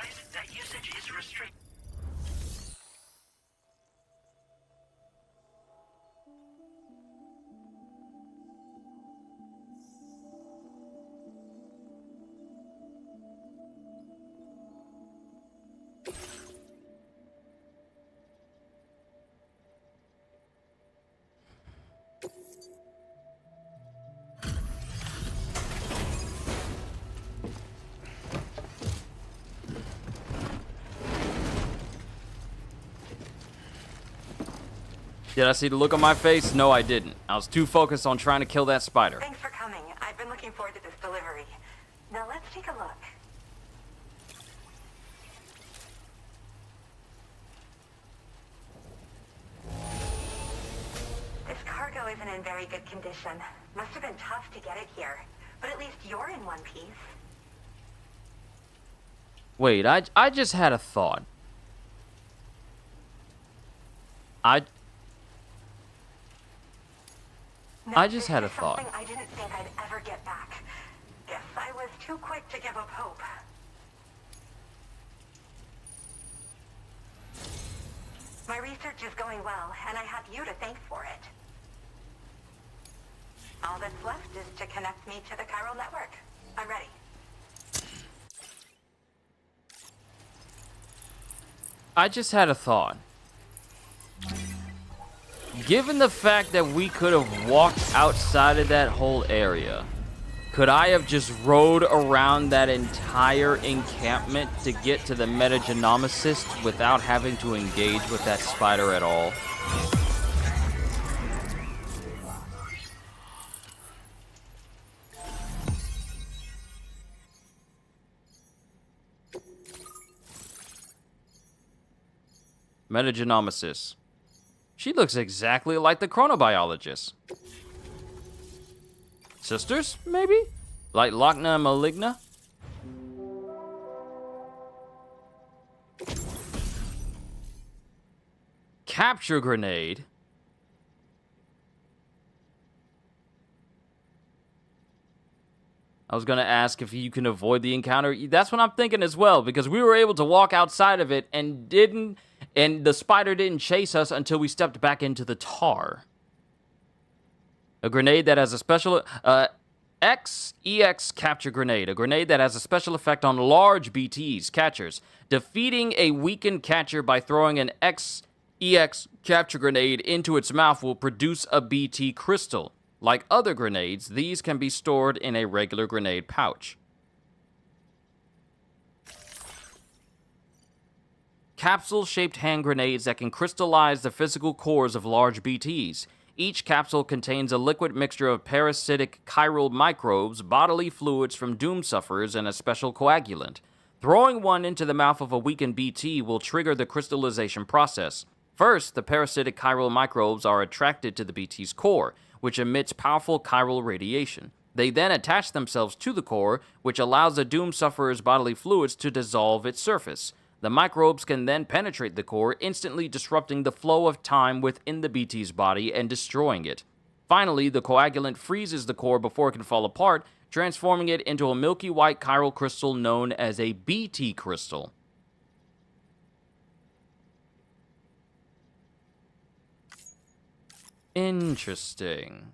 Did I see the look on my face? No, I didn't. I was too focused on trying to kill that spider. Thanks for coming. I've been looking forward to this delivery. Now let's take a look. This cargo isn't in very good condition. Must have been tough to get it here. But at least you're in one piece. Wait, I just had a thought. I just had a thought. Something I didn't think I'd ever get back. Guess I was too quick to give up hope. My research is going well, and I have you to thank for it. All that's left is to connect me to the chiral network. I'm ready. I just had a thought. Given the fact that we could have walked outside of that whole area, could I have just rode around that entire encampment to get to the metagenomicist without having to engage with that spider at all? Metagenomicist. She looks exactly like the chronobiologist. Sisters, maybe? Like Lochna and Maligna? Capture grenade? I was gonna ask if you can avoid the encounter. That's what I'm thinking as well, because we were able to walk outside of it and the spider didn't chase us until we stepped back into the tar. A grenade that has a special EX capture grenade, a grenade that has a special effect on large BTs, catchers. Defeating a weakened catcher by throwing an EX capture grenade into its mouth will produce a BT crystal. Like other grenades, these can be stored in a regular grenade pouch. Capsule-shaped hand grenades that can crystallize the physical cores of large BTs. Each capsule contains a liquid mixture of parasitic chiral microbes, bodily fluids from doom sufferers, and a special coagulant. Throwing one into the mouth of a weakened BT will trigger the crystallization process. First, the parasitic chiral microbes are attracted to the BT's core, which emits powerful chiral radiation. They then attach themselves to the core, which allows the doom sufferer's bodily fluids to dissolve its surface. The microbes can then penetrate the core, instantly disrupting the flow of time within the BT's body and destroying it. Finally, the coagulant freezes the core before it can fall apart, transforming it into a milky white chiral crystal known as a BT crystal. Interesting.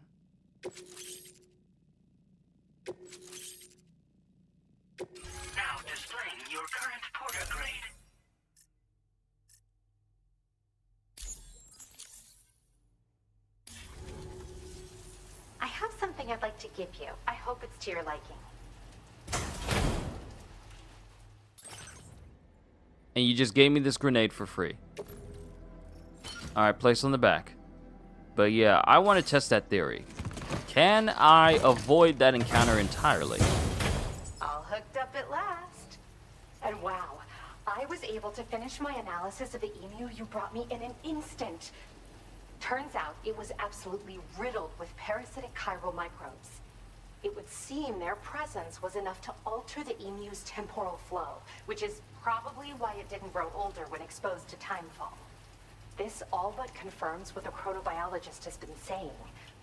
Now displaying your current porter grade. I have something I'd like to give you. I hope it's to your liking. And you just gave me this grenade for free. Alright, place on the back. But yeah, I want to test that theory. Can I avoid that encounter entirely? All hooked up at last. And wow, I was able to finish my analysis of the emu you brought me in an instant. Turns out it was absolutely riddled with parasitic chiral microbes. It would seem their presence was enough to alter the emu's temporal flow, which is probably why it didn't grow older when exposed to timefall. This all but confirms what the chronobiologist has been saying.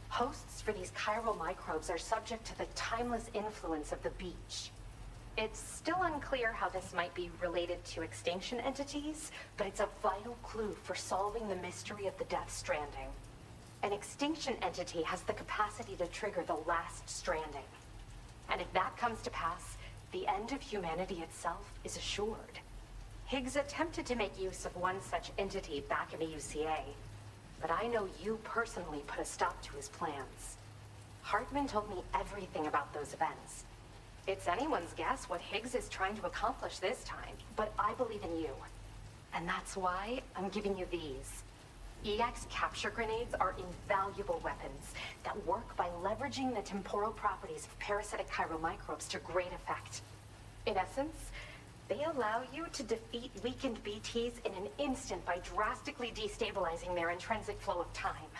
Hosts for these chiral microbes are subject to the timeless influence of the beach. It's still unclear how this might be related to extinction entities, but it's a vital clue for solving the mystery of the Death Stranding. An extinction entity has the capacity to trigger the last stranding. And if that comes to pass, the end of humanity itself is assured. Higgs attempted to make use of one such entity back in the UCA, but I know you personally put a stop to his plans. Hartman told me everything about those events. It's anyone's guess what Higgs is trying to accomplish this time, but I believe in you. And that's why I'm giving you these. EX capture grenades are invaluable weapons that work by leveraging the temporal properties of parasitic chiromicrobes to great effect. In essence, they allow you to defeat weakened BTs in an instant by drastically destabilizing their intrinsic flow of time.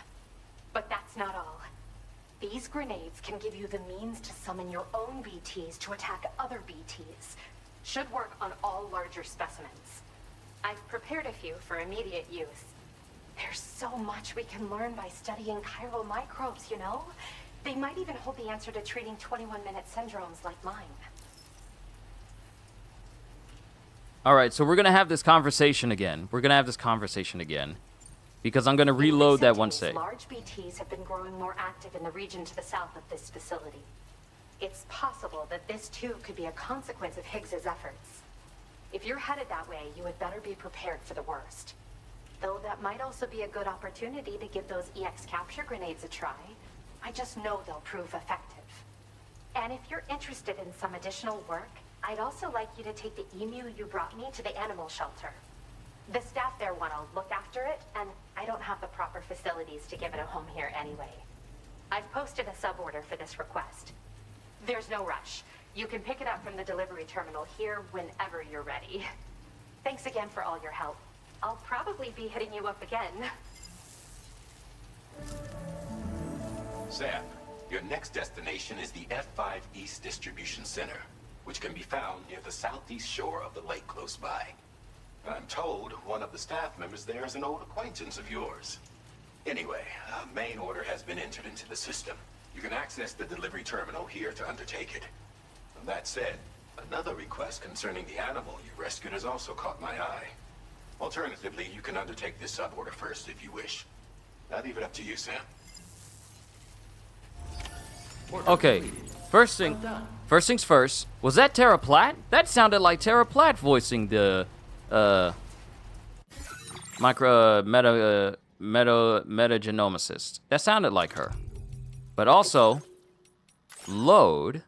But that's not all. These grenades can give you the means to summon your own BTs to attack other BTs. Should work on all larger specimens. I've prepared a few for immediate use. There's so much we can learn by studying chiral microbes, you know? They might even hold the answer to treating 21-minute syndromes like mine. All right, so we're going to have this conversation again. Because I'm going to reload that one save. Large BTs have been growing more active in the region to the south of this facility. It's possible that this too could be a consequence of Higgs's efforts. If you're headed that way, you had better be prepared for the worst. Though that might also be a good opportunity to give those EX capture grenades a try. I just know they'll prove effective. And if you're interested in some additional work, I'd also like you to take the emu you brought me to the animal shelter. The staff there want to look after it, and I don't have the proper facilities to give it a home here anyway. I've posted a suborder for this request. There's no rush. You can pick it up from the delivery terminal here whenever you're ready. Thanks again for all your help. I'll probably be hitting you up again. Sam, your next destination is the F5 East Distribution Center, which can be found near the southeast shore of the lake close by. I'm told one of the staff members there is an old acquaintance of yours. Anyway, a main order has been entered into the system. You can access the delivery terminal here to undertake it. That said, another request concerning the animal you rescued has also caught my eye. Alternatively, you can undertake this suborder first if you wish. I'll leave it up to you, Sam. Okay, first things first. Was that Tara Platt? That sounded like Tara Platt voicing the metagenomicist. That sounded like her. But also, load.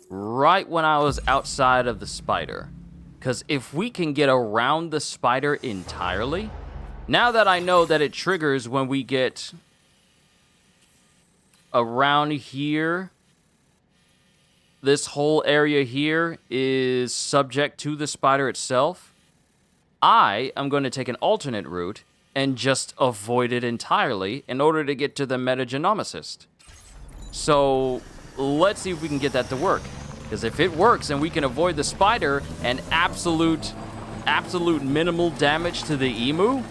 Right when I was outside of the spider. Because if we can get around the spider entirely, now that I know that it triggers when we get around here, this whole area here is subject to the spider itself, I am going to take an alternate route and just avoid it entirely in order to get to the metagenomicist. So let's see if we can get that to work. Because if it works and we can avoid the spider and absolute minimal damage to the emu,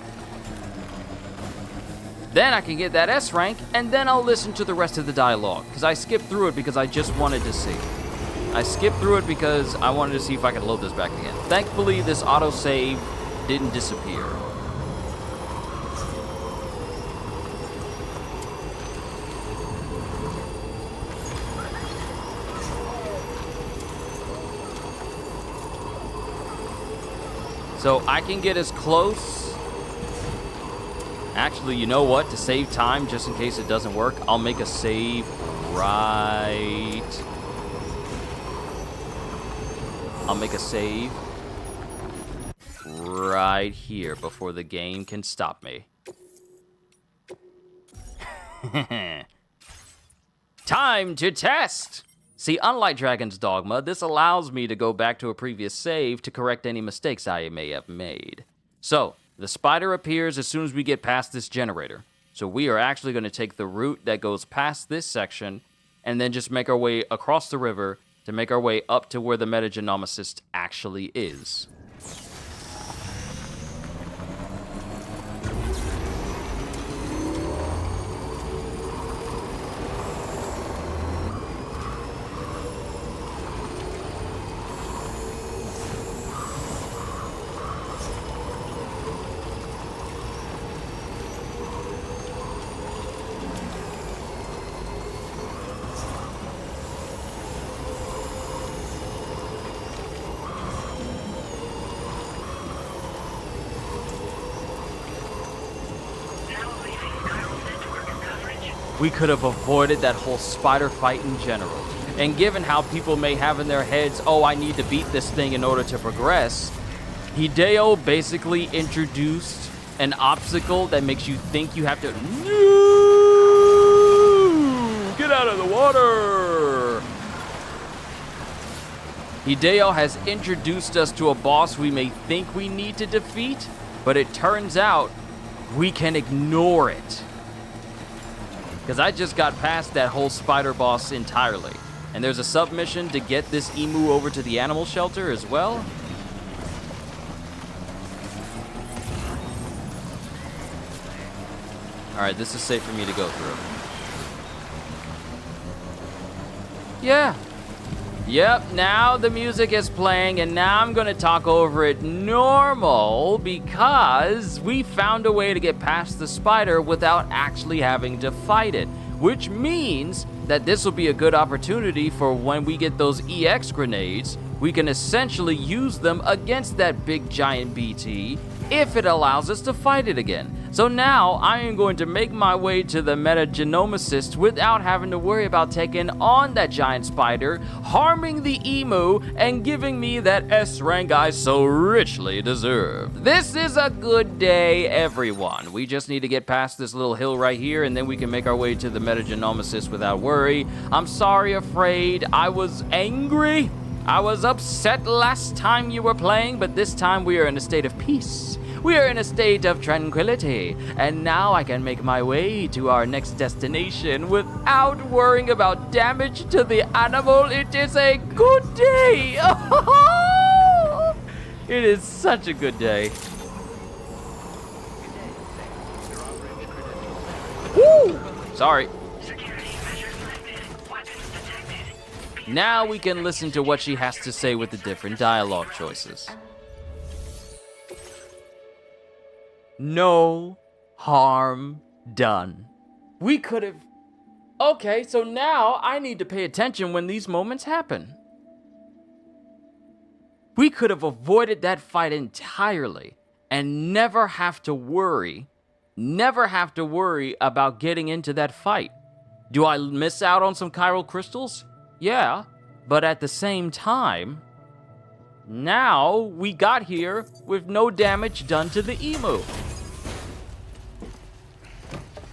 then I can get that S rank, and then I'll listen to the rest of the dialogue. Because I skipped through it because I just wanted to see. I skipped through it because I wanted to see if I could load this back again. Thankfully, this autosave didn't disappear. So I can get as close. Actually, you know what? To save time, just in case it doesn't work, I'll make a save right. I'll make a save right here before the game can stop me. Time to test! See, unlike Dragon's Dogma, this allows me to go back to a previous save to correct any mistakes I may have made. So, the spider appears as soon as we get past this generator. So we are actually going to take the route that goes past this section and then just make our way across the river to make our way up to where the metagenomicist actually is. We could have avoided that whole spider fight in general. And given how people may have in their heads, oh, I need to beat this thing in order to progress, Hideo basically introduced an obstacle that makes you think you have to get out of the water. Hideo has introduced us to a boss we may think we need to defeat, but it turns out we can ignore it. Because I just got past that whole spider boss entirely. And there's a submission to get this emu over to the animal shelter as well. Alright, this is safe for me to go through. Yeah. Yep, now the music is playing, and now I'm gonna talk over it normal because we found a way to get past the spider without actually having to fight it. Which means that this will be a good opportunity for when we get those EX grenades, we can essentially use them against that big giant BT if it allows us to fight it again. So now I am going to make my way to the metagenomicist without having to worry about taking on that giant spider, harming the emu, and giving me that S rank I so richly deserve. This is a good day, everyone. We just need to get past this little hill right here, and then we can make our way to the metagenomicist without worry. I'm sorry, afraid. I was angry. I was upset last time you were playing, but this time we are in a state of peace. We are in a state of tranquility, and now I can make my way to our next destination without worrying about damage to the animal. It is a good day. It is such a good day. Woo! Sorry. Now we can listen to what she has to say with the different dialogue choices. No harm done. We could have... Okay, so now I need to pay attention when these moments happen. We could have avoided that fight entirely and never have to worry about getting into that fight. Do I miss out on some chiral crystals? Yeah, but at the same time, now we got here with no damage done to the emu.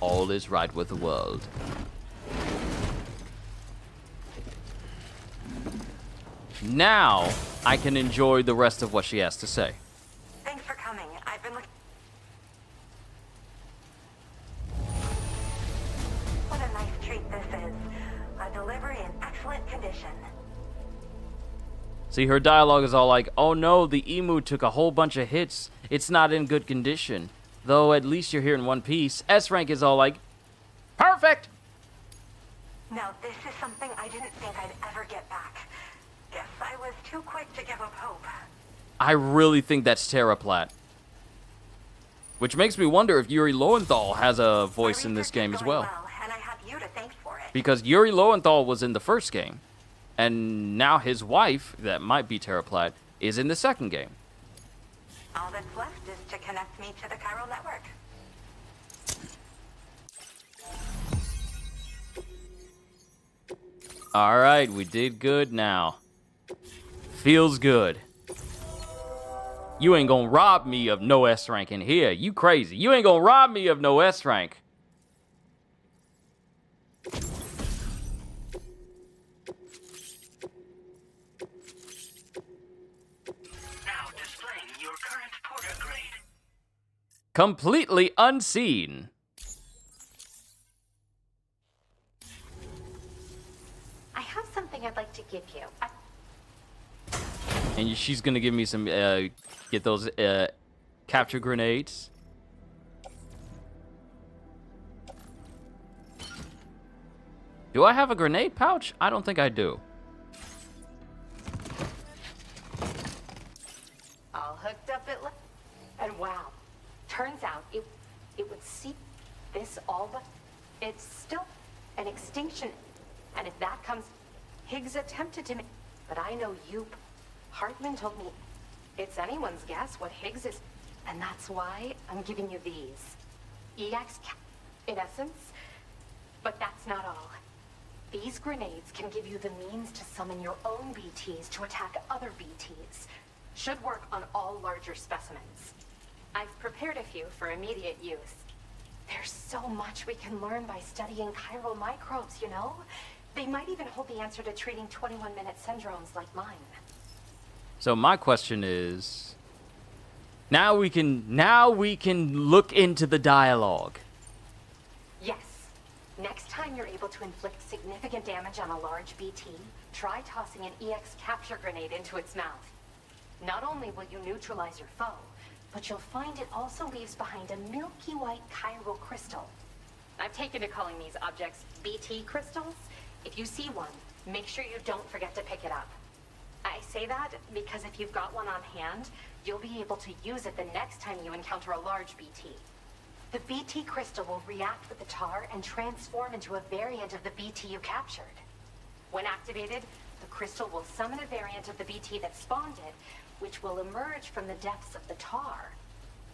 All is right with the world. Now I can enjoy the rest of what she has to say. Thanks for coming. I've been looking. What a nice treat this is. A delivery in excellent condition. See, her dialogue is all like, oh no, the emu took a whole bunch of hits. It's not in good condition. Though at least you're here in one piece. S rank is all like, perfect! Now, this is something I didn't think I'd ever get back. Guess I was too quick to give up hope. I really think that's Terra Platt. Which makes me wonder if Yuri Lowenthal has a voice in this game as well. And I have you to thank for it. Because Yuri Lowenthal was in the first game. And now his wife, that might be Terra Platt, is in the second game. All that's left is to connect me to the chiral network. Alright, we did good now. Feels good. You ain't gonna rob me of no S rank in here. You crazy. You ain't gonna rob me of no S rank. Completely unseen. I have something I'd like to give you. And she's gonna give me some, get those, capture grenades. Do I have a grenade pouch? I don't think I do. All hooked up and wow. Turns out it would seep this all, but it's still an extinction. And if that comes, Higgs attempted to make, but I know you. Hartman told me it's anyone's guess what Higgs is, and that's why I'm giving you these. EX, in essence, but that's not all. These grenades can give you the means to summon your own BTs to attack other BTs. Should work on all larger specimens. I've prepared a few for immediate use. There's so much we can learn by studying chiral microbes, you know? They might even hold the answer to treating 21-minute syndromes like mine. So my question is, now we can look into the dialogue. Yes. Next time you're able to inflict significant damage on a large BT, try tossing an EX capture grenade into its mouth. Not only will you neutralize your foe, but you'll find it also leaves behind a milky white chiral crystal. I've taken to calling these objects BT crystals. If you see one, make sure you don't forget to pick it up. I say that because if you've got one on hand, you'll be able to use it the next time you encounter a large BT. The BT crystal will react with the tar and transform into a variant of the BT you captured. When activated, the crystal will summon a variant of the BT that spawned it, which will emerge from the depths of the tar.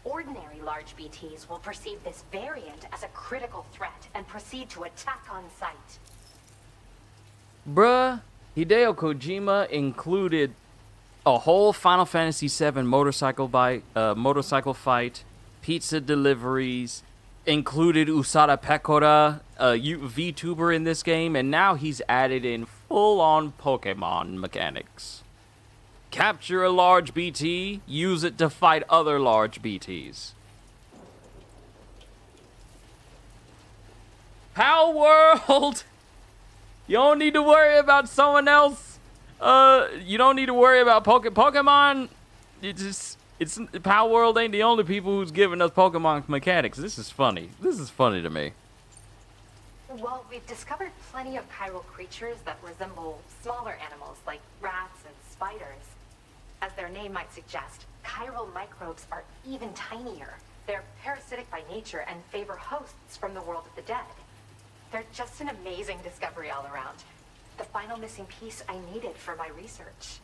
Ordinary large BTs will perceive this variant as a critical threat and proceed to attack on sight. Bruh, Hideo Kojima included a whole Final Fantasy VII motorcycle fight, pizza deliveries, included Usada Pecora, a VTuber in this game, and now he's added in full-on Pokemon mechanics. Capture a large BT, use it to fight other large BTs. Power World! You don't need to worry about someone else. You don't need to worry about Pokemon. It's Power World ain't the only people who's giving us Pokemon mechanics. This is funny. This is funny to me. Well, we've discovered plenty of chiral creatures that resemble smaller animals like rats and spiders. As their name might suggest, chiral microbes are even tinier. They're parasitic by nature and favor hosts from the world of the dead. They're just an amazing discovery all around. The final missing piece I needed for my research.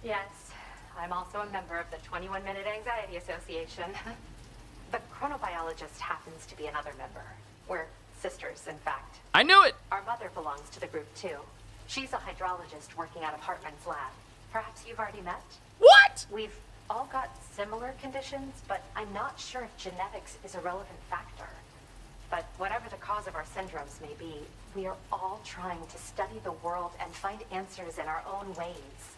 Yes, I'm also a member of the 21-Minute Anxiety Association. The chronobiologist happens to be another member. We're sisters, in fact. I knew it! Our mother belongs to the group, too. She's a hydrologist working out of Hartman's lab. Perhaps you've already met? What? We've all got similar conditions, but I'm not sure if genetics is a relevant factor. But whatever the cause of our syndromes may be, we are all trying to study the world and find answers in our own ways.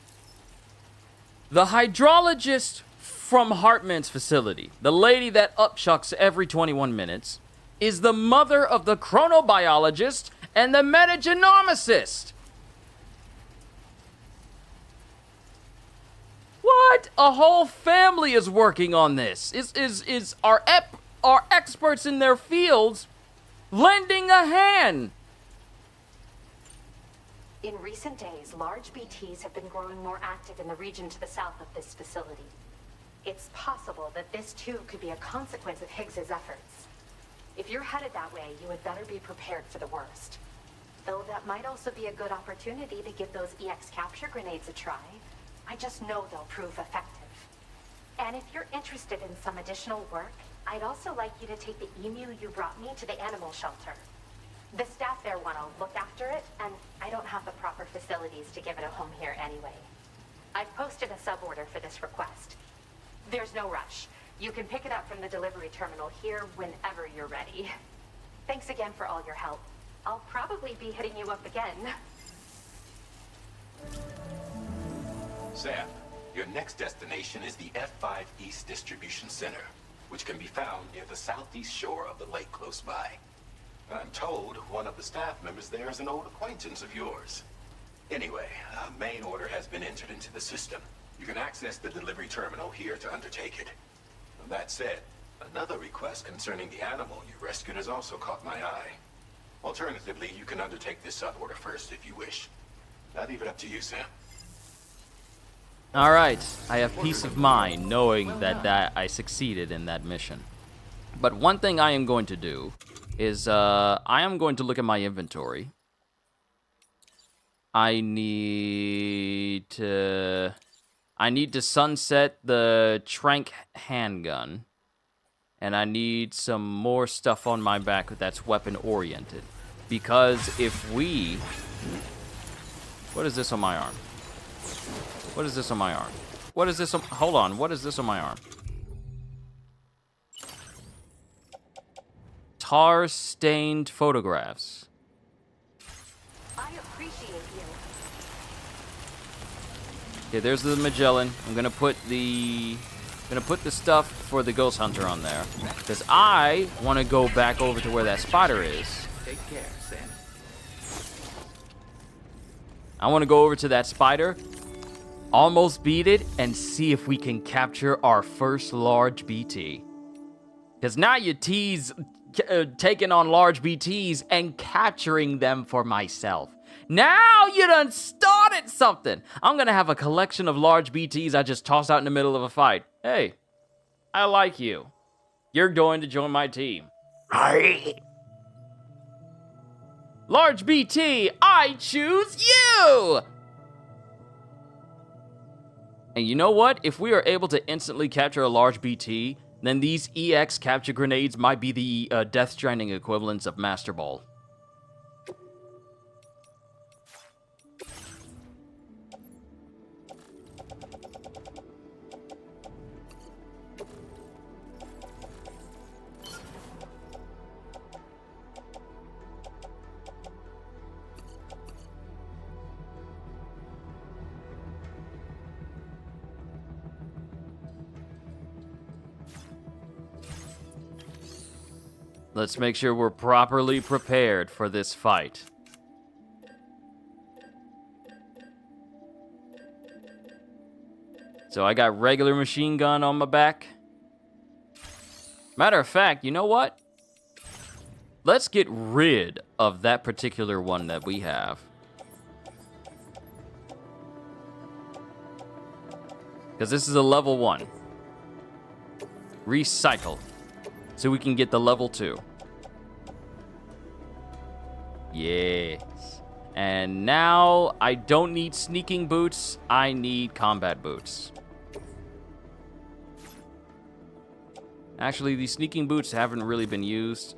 The hydrologist from Hartman's facility, the lady that upchucks every 21 minutes, is the mother of the chronobiologist and the metagenomicist. What? A whole family is working on this. Is our experts in their fields lending a hand? In recent days, large BTs have been growing more active in the region to the south of this facility. It's possible that this too could be a consequence of Higgs's efforts. If you're headed that way, you had better be prepared for the worst. Though that might also be a good opportunity to give those EX capture grenades a try. I just know they'll prove effective. And if you're interested in some additional work, I'd also like you to take the emu you brought me to the animal shelter. The staff there want to look after it, and I don't have the proper facilities to give it a home here anyway. I've posted a suborder for this request. There's no rush. You can pick it up from the delivery terminal here whenever you're ready. Thanks again for all your help. I'll probably be hitting you up again. Sam, your next destination is the F5 East Distribution Center, which can be found near the southeast shore of the lake close by. I'm told one of the staff members there is an old acquaintance of yours. Anyway, a main order has been entered into the system. You can access the delivery terminal here to undertake it. That said, another request concerning the animal you rescued has also caught my eye. Alternatively, you can undertake this suborder first if you wish. I'll leave it up to you, Sam. Alright, I have peace of mind knowing that I succeeded in that mission. But one thing I am going to do is, I am going to look at my inventory. I need to sunset the Trank handgun. And I need some more stuff on my back that's weapon-oriented. Because if we... What is this on my arm? What is this on my arm? What is this on... Hold on. What is this on my arm? Tar-stained photographs. I appreciate you. Okay, there's the Magellan. I'm gonna put the stuff for the Ghost Hunter on there. Because I want to go back over to where that spider is. Take care, Sam. I want to go over to that spider, almost beat it, and see if we can capture our first large BT. Because now you tease taking on large BTs and capturing them for myself. Now you done started something. I'm going to have a collection of large BTs I just toss out in the middle of a fight. Hey, I like you. You're going to join my team. Large BT, I choose you! And you know what? If we are able to instantly capture a large BT, then these EX capture grenades might be the Death Stranding equivalents of Master Ball. Let's make sure we're properly prepared for this fight. So I got regular machine gun on my back. Matter of fact, you know what? Let's get rid of that particular one that we have. Because this is a level 1. Recycle. So we can get the level 2. Yes. And now I don't need sneaking boots. I need combat boots. Actually, these sneaking boots haven't really been used.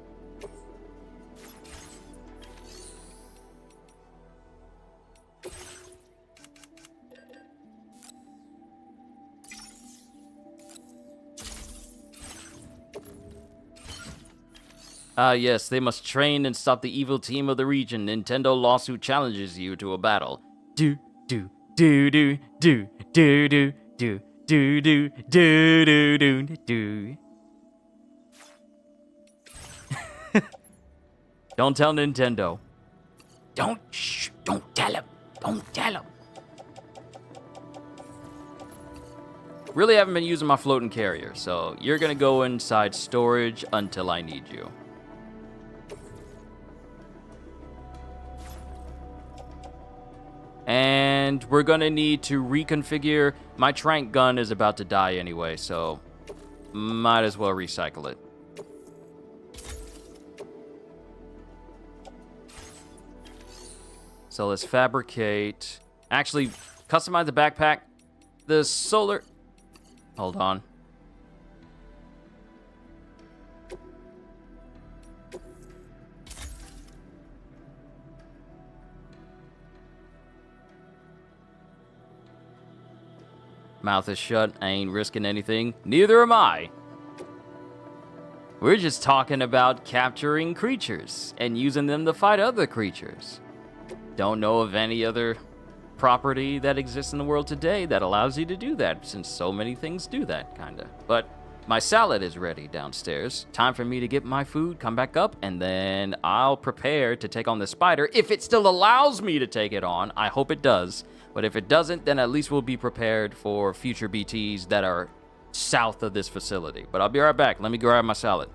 Yes, they must train and stop the evil team of the region. Nintendo lawsuit challenges you to a battle. Do, do, do, do, do, do, do, do, do, do, do, do, do, do. Don't tell Nintendo. Don't tell him. Don't tell him. Really haven't been using my floating carrier, so you're gonna go inside storage until I need you. And we're gonna need to reconfigure. My trank gun is about to die anyway, so might as well recycle it. So let's fabricate. Actually, customize the backpack. The solar. Hold on. Mouth is shut. I ain't risking anything. Neither am I. We're just talking about capturing creatures and using them to fight other creatures. Don't know of any other property that exists in the world today that allows you to do that, since so many things do that, kinda. But my salad is ready downstairs. Time for me to get my food, come back up, and then I'll prepare to take on the spider. If it still allows me to take it on, I hope it does. But if it doesn't, then at least we'll be prepared for future BTs that are south of this facility. But I'll be right back. Let me grab my salad.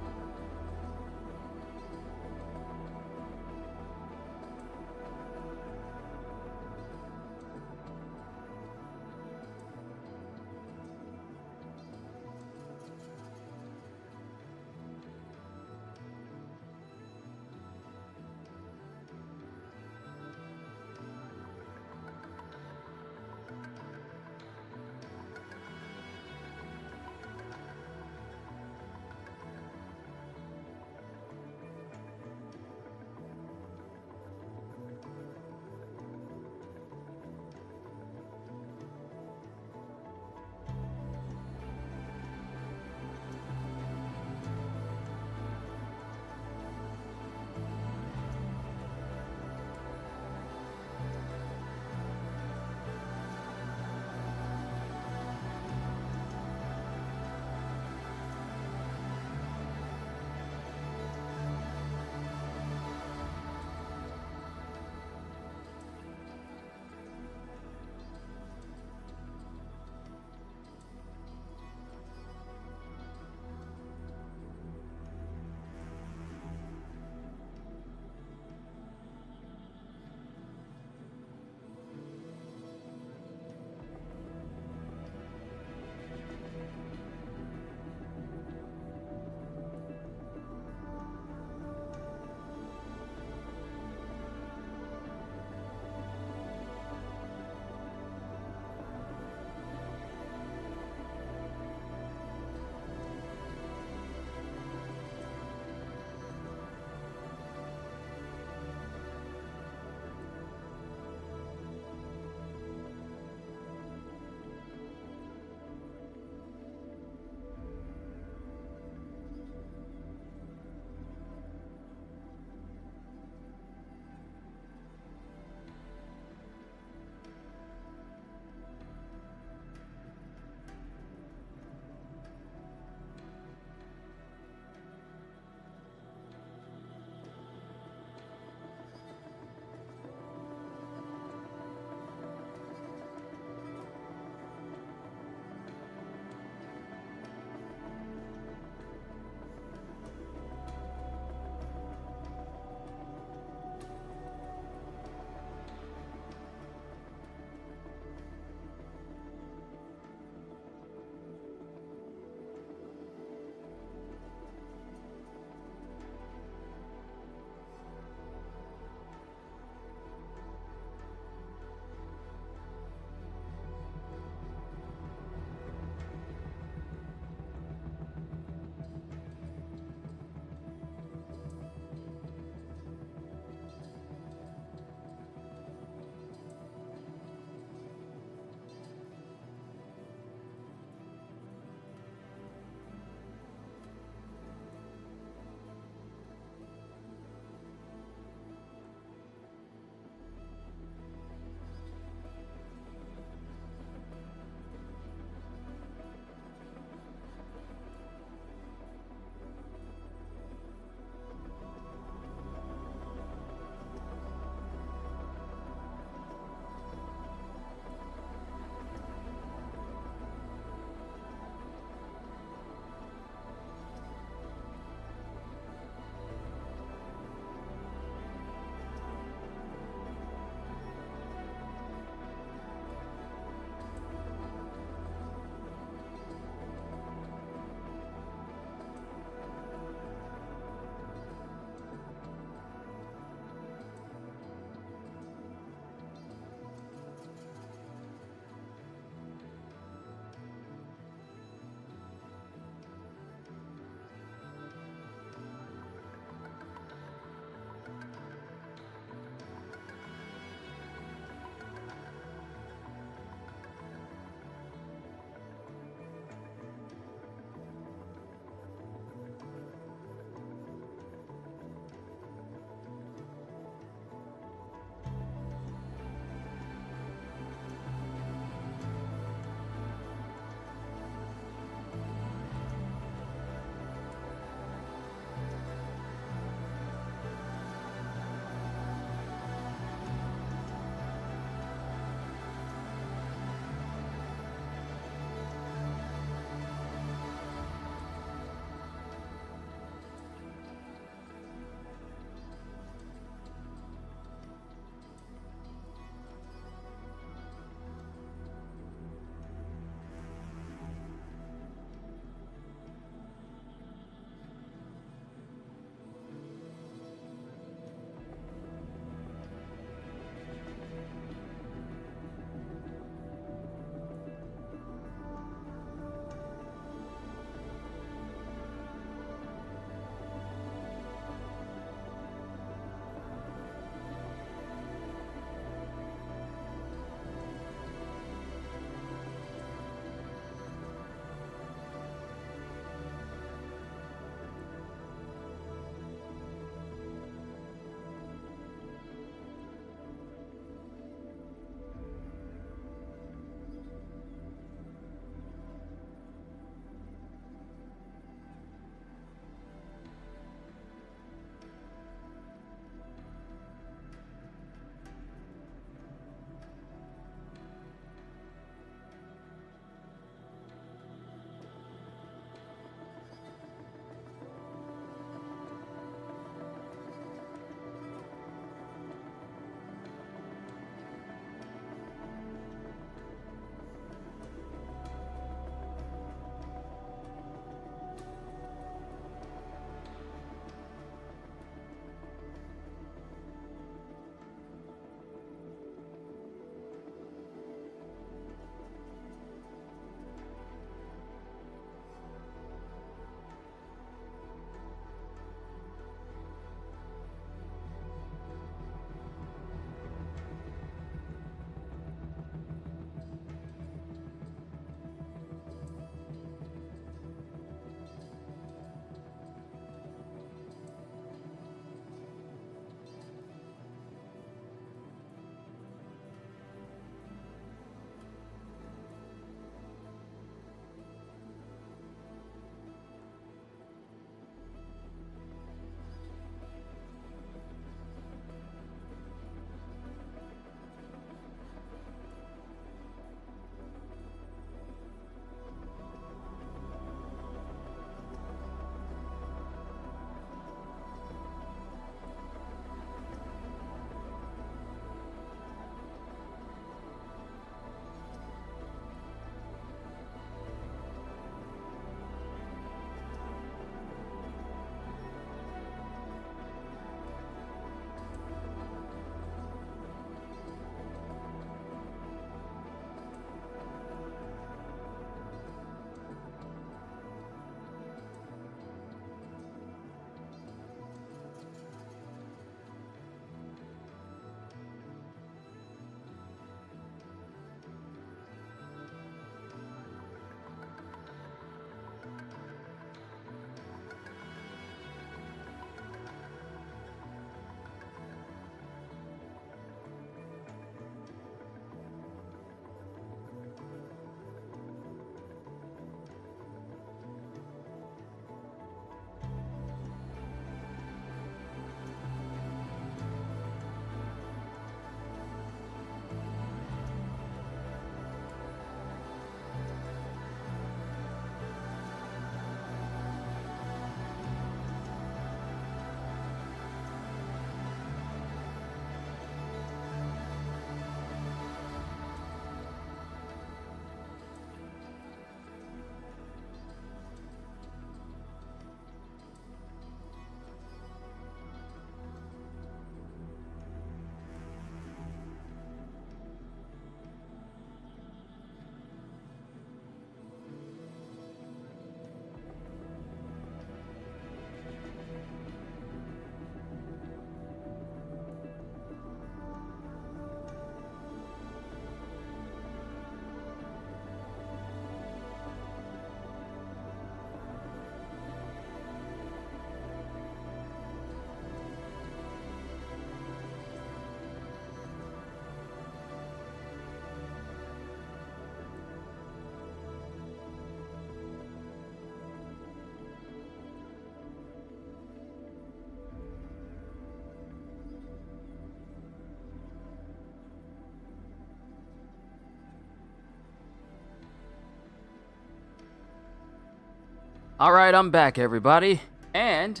Alright, I'm back, everybody. And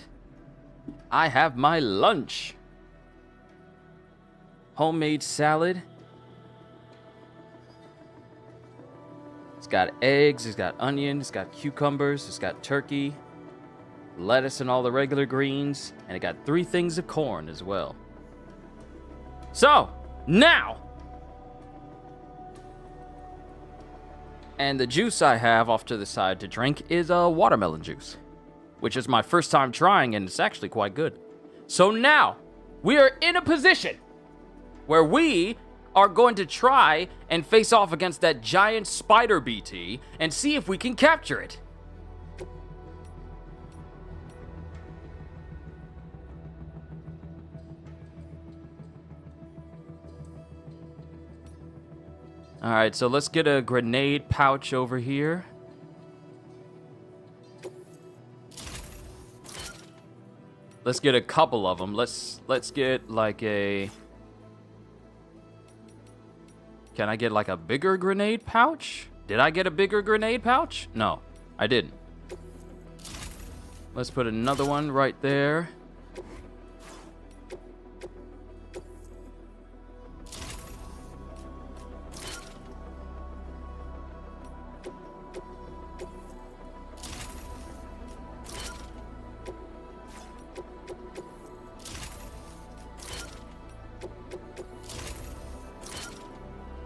I have my lunch. Homemade salad. It's got eggs, it's got onions, it's got cucumbers, it's got turkey, lettuce and all the regular greens, and it got 3 things of corn as well. So, now! And the juice I have off to the side to drink is a watermelon juice, which is my first time trying, and it's actually quite good. So now, we are in a position where we are going to try and face off against that giant spider BT and see if we can capture it. Alright, so let's get a grenade pouch over here. Let's get a couple of them. Let's get like a... Can I get like a bigger grenade pouch? Did I get a bigger grenade pouch? No, I didn't. Let's put another one right there.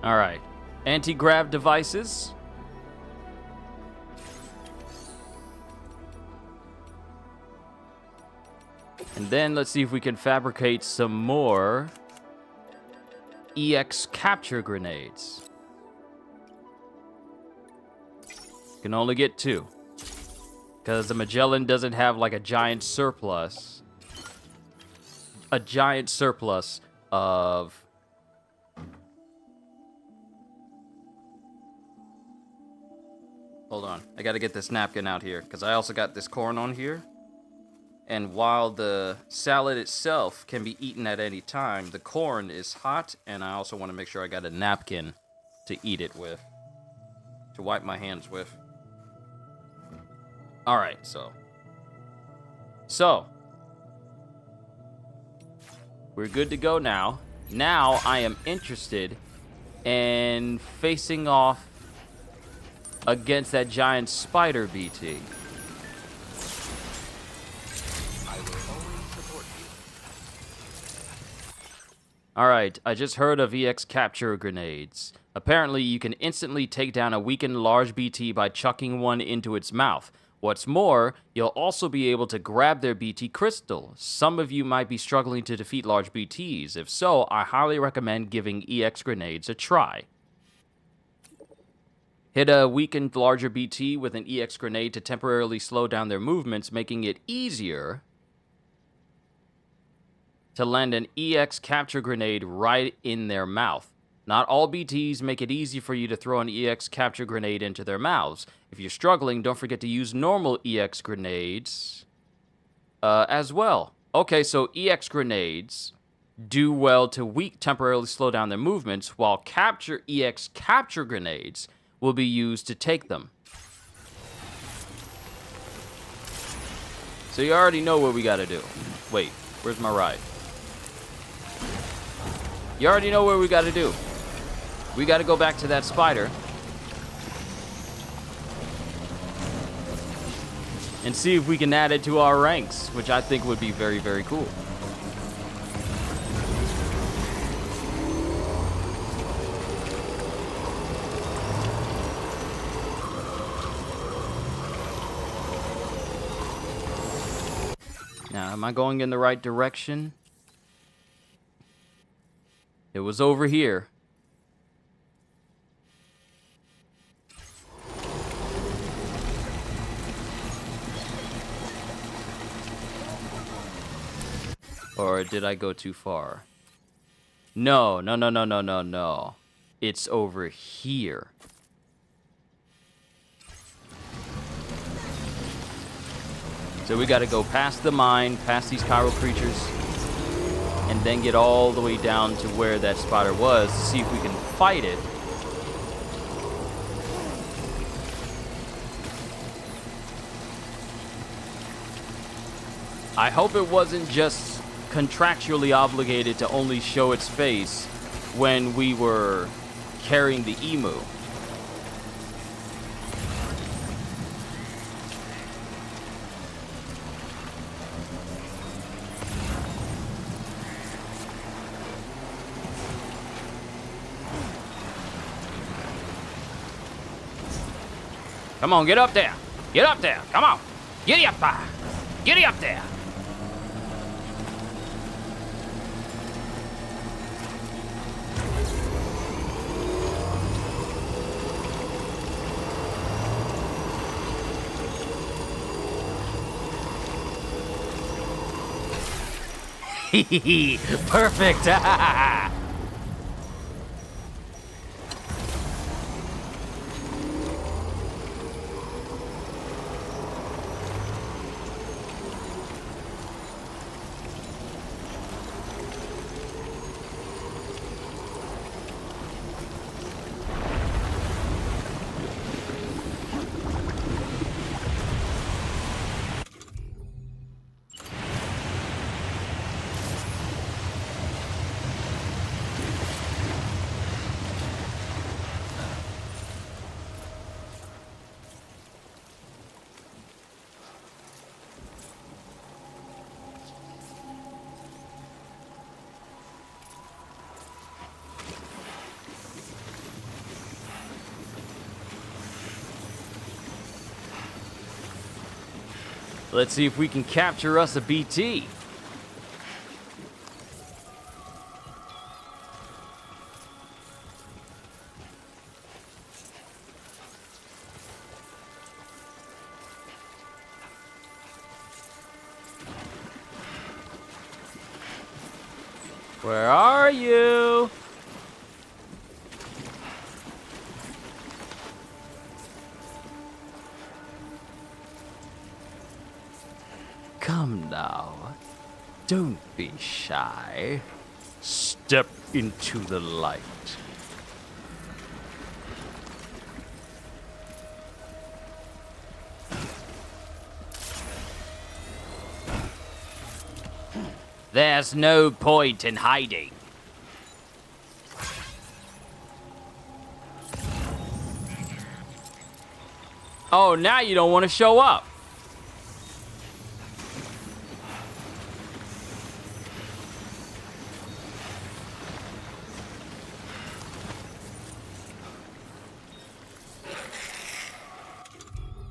All right, anti-grav devices. And then let's see if we can fabricate some more EX capture grenades. Can only get 2. Because the Magellan doesn't have like a giant surplus. A giant surplus of... Hold on, I gotta get this napkin out here, because I also got this corn on here. And while the salad itself can be eaten at any time, the corn is hot, and I also want to make sure I got a napkin to eat it with. To wipe my hands with. Alright, so. We're good to go now. Now I am interested in facing off against that giant spider BT. Alright, I just heard of EX capture grenades. Apparently, you can instantly take down a weakened large BT by chucking one into its mouth. What's more, you'll also be able to grab their BT crystal. Some of you might be struggling to defeat large BTs. If so, I highly recommend giving EX grenades a try. Hit a weakened larger BT with an EX grenade to temporarily slow down their movements, making it easier to land an EX capture grenade right in their mouth. Not all BTs make it easy for you to throw an EX capture grenade into their mouths. If you're struggling, don't forget to use normal EX grenades as well. Okay, so EX grenades do well to temporarily slow down their movements, while EX capture grenades will be used to take them. So you already know what we gotta do. Wait, where's my ride? You already know what we gotta do. We gotta go back to that spider and see if we can add it to our ranks, which I think would be very, very cool. Now, am I going in the right direction? It was over here. Or did I go too far? No. It's over here. So we gotta go past the mine, past these chiral creatures, and then get all the way down to where that spider was to see if we can fight it. I hope it wasn't just contractually obligated to only show its face when we were carrying the emu. Come on, get up there. Get up there. Come on. Giddy up there. Giddy up there. Perfect. Let's see if we can capture us a BT. Where are you? Come now. Don't be shy. Step into the light. There's no point in hiding. Oh, now you don't want to show up.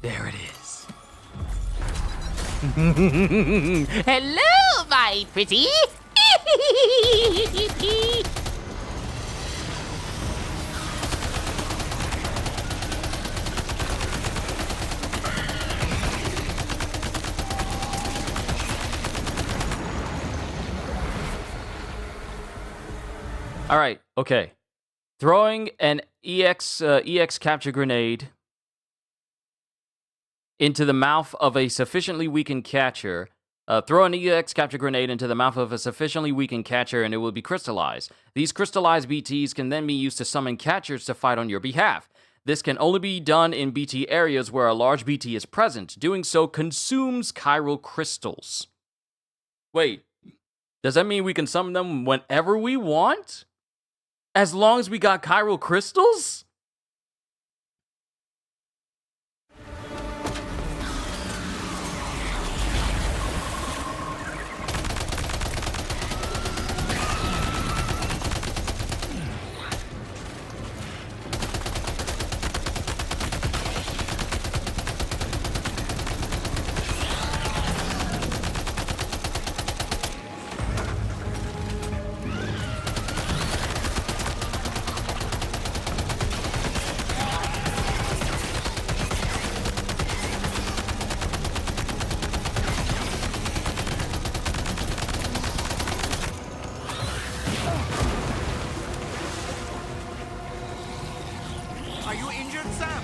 There it is. Hello, my pretty. All right, okay. Throwing an EX capture grenade into the mouth of a sufficiently weakened catcher. Throw an EX capture grenade into the mouth of a sufficiently weakened catcher and it will be crystallized. These crystallized BTs can then be used to summon catchers to fight on your behalf. This can only be done in BT areas where a large BT is present. Doing so consumes chiral crystals. Wait, does that mean we can summon them whenever we want? As long as we got chiral crystals? Are you injured, Sam?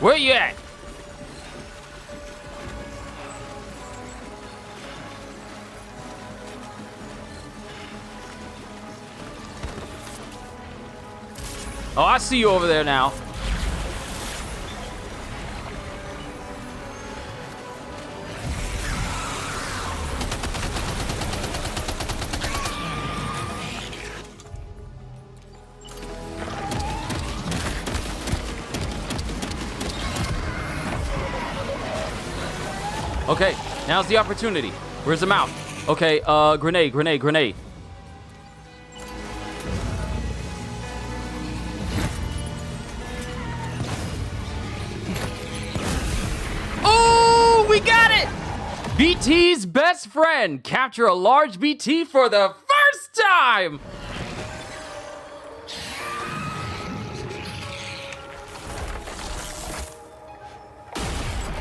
Where you at? Oh, I see you over there now. Okay, now's the opportunity. Where's the mouth? Okay, grenade, grenade, grenade. Oh, we got it! BT's best friend. Capture a large BT for the first time!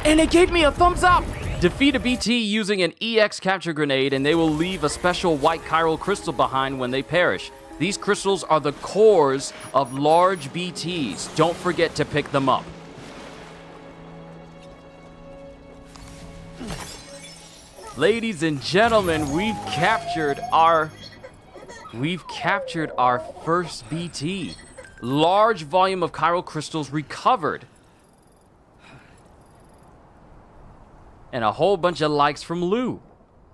And it gave me a thumbs up! Defeat a BT using an EX capture grenade and they will leave a special white chiral crystal behind when they perish. These crystals are the cores of large BTs. Don't forget to pick them up. Ladies and gentlemen, we've captured our first BT. Large volume of chiral crystals recovered. And a whole bunch of likes from Lou.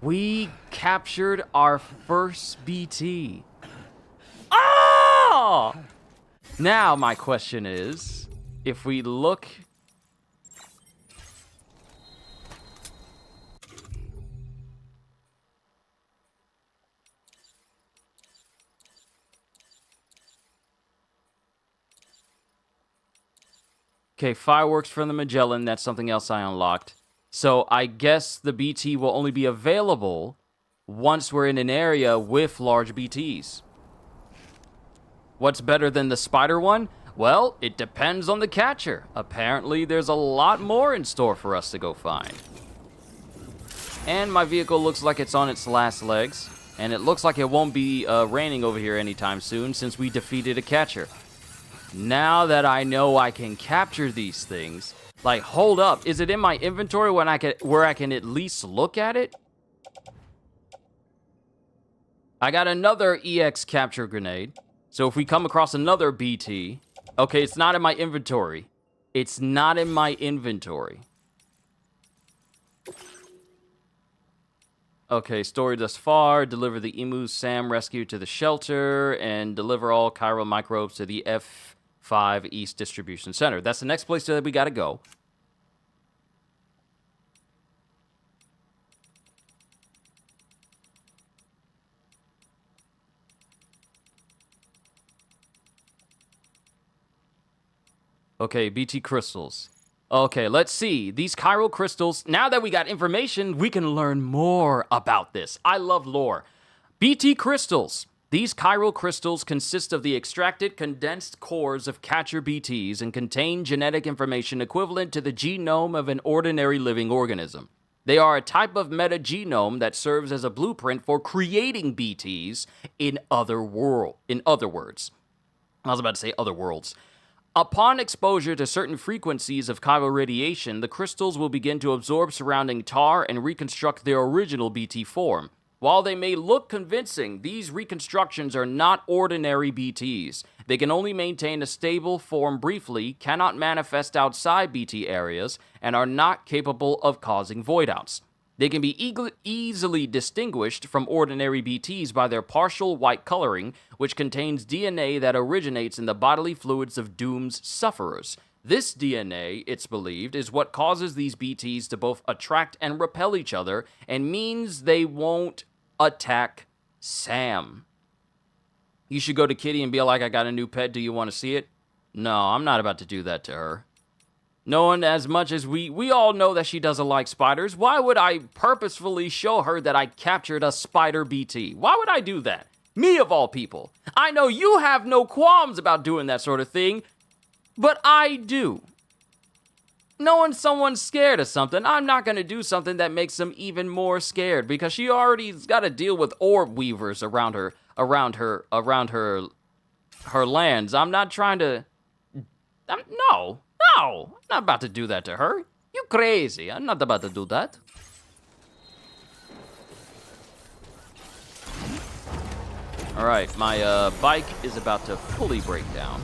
We captured our first BT. Oh! Now my question is, if we look... Okay, fireworks from the Magellan, that's something else I unlocked. So I guess the BT will only be available once we're in an area with large BTs. What's better than the spider one? Well, it depends on the catcher. Apparently, there's a lot more in store for us to go find. And my vehicle looks like it's on its last legs. And it looks like it won't be raining over here anytime soon since we defeated a catcher. Now that I know I can capture these things... Like, hold up. Is it in my inventory where I can at least look at it? I got another EX capture grenade. So if we come across another BT... Okay, it's not in my inventory. It's not in my inventory. Okay, story thus far. Deliver the Emu Sam rescue to the shelter. And deliver all chiral microbes to the F5 East Distribution Center. That's the next place that we gotta go. Okay, BT crystals. Okay, let's see. These chiral crystals, now that we got information, we can learn more about this. I love lore. BT crystals. These chiral crystals consist of the extracted condensed cores of catcher BTs and contain genetic information equivalent to the genome of an ordinary living organism. They are a type of metagenome that serves as a blueprint for creating BTs in other words. I was about to say other worlds. Upon exposure to certain frequencies of chiral radiation, the crystals will begin to absorb surrounding tar and reconstruct their original BT form. While they may look convincing, these reconstructions are not ordinary BTs. They can only maintain a stable form briefly, cannot manifest outside BT areas, and are not capable of causing voidouts. They can be easily distinguished from ordinary BTs by their partial white coloring, which contains DNA that originates in the bodily fluids of Doom's sufferers. This DNA, it's believed, is what causes these BTs to both attract and repel each other, and means they won't attack Sam. You should go to Kitty and be like, I got a new pet, do you want to see it? No, I'm not about to do that to her. Knowing as much as we all know that she doesn't like spiders, why would I purposefully show her that I captured a spider BT? Why would I do that? Me of all people. I know you have no qualms about doing that sort of thing, but I do. Knowing someone's scared of something, I'm not going to do something that makes them even more scared because she already's got to deal with orb weavers around her lands. I'm not trying to No, I'm not about to do that to her. You crazy. I'm not about to do that. Alright, my bike is about to fully break down.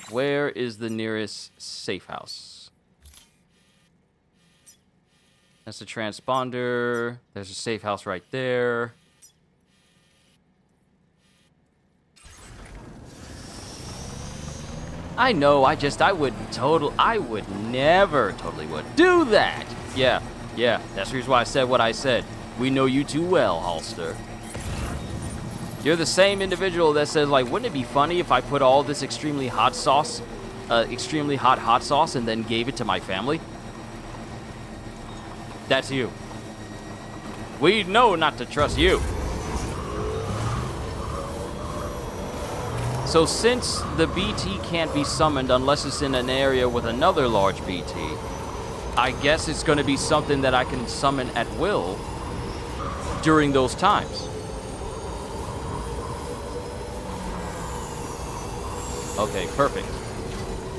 Where is the nearest safe house? That's the transponder. There's a safe house right there. I know, I would never totally would do that. Yeah, that's the reason why I said what I said. We know you too well, Holster. You're the same individual that says, like, wouldn't it be funny if I put all this extremely hot sauce, extremely hot sauce, and then gave it to my family? That's you. We know not to trust you. So since the BT can't be summoned unless it's in an area with another large BT, I guess it's going to be something that I can summon at will during those times. Okay, perfect.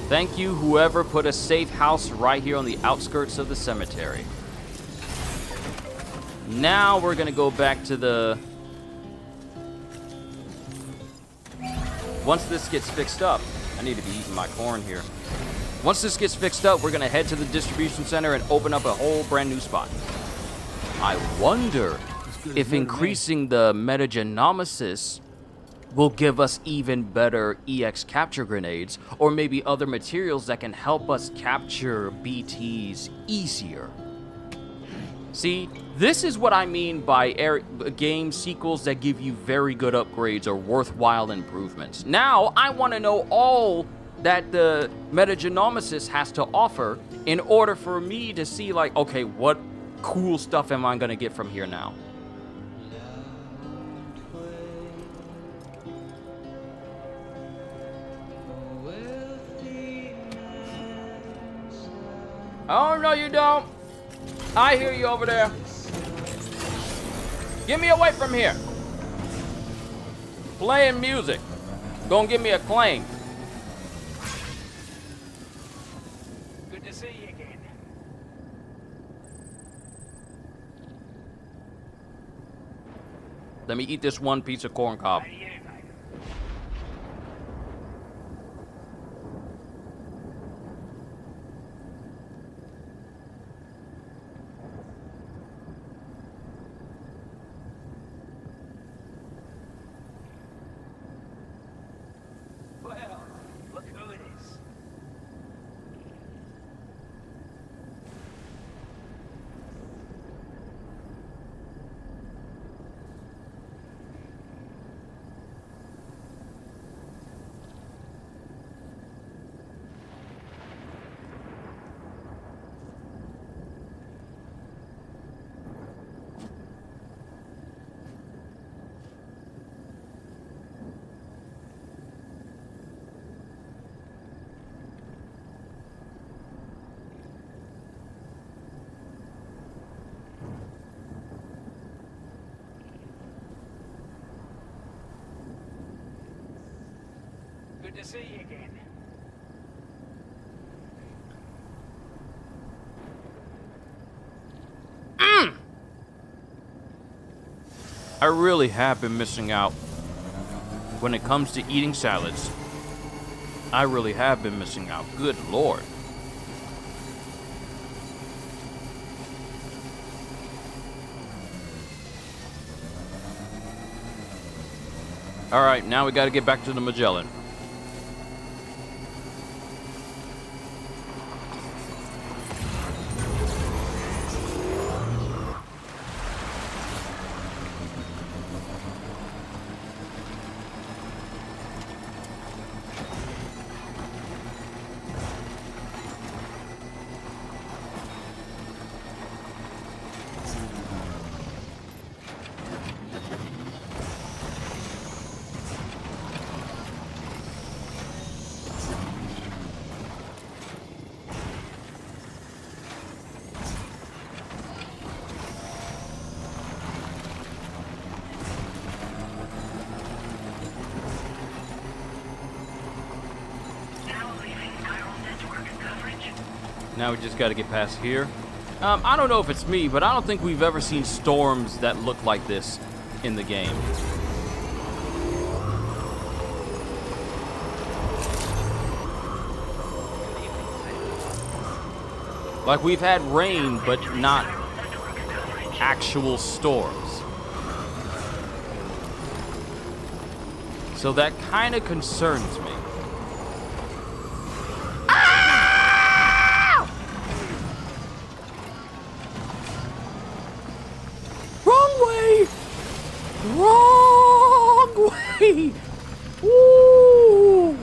Thank you, whoever put a safe house right here on the outskirts of the cemetery. Now we're gonna go back to the... Once this gets fixed up, I need to be eating my corn here. Once this gets fixed up, we're gonna head to the distribution center and open up a whole brand new spot. I wonder if increasing the metagenomics will give us even better EX capture grenades, or maybe other materials that can help us capture BTs easier. See, this is what I mean by game sequels that give you very good upgrades or worthwhile improvements. Now, I want to know all that the metagenomics has to offer in order for me to see, like, okay, what cool stuff am I going to get from here now? Oh, no, you don't. I hear you over there. Get me away from here. Playing music. Gonna give me a claim. Good to see you again. Let me eat this one piece of corn cob. Good to see you again. I really have been missing out when it comes to eating salads. I really have been missing out. Good Lord. All right, now we got to get back to the Magellan. Now we just got to get past here. I don't know if it's me, but I don't think we've ever seen storms that look like this in the game. Like, we've had rain, but not actual storms. So that kind of concerns me. Ah! Wrong way! Wrong way! Woo!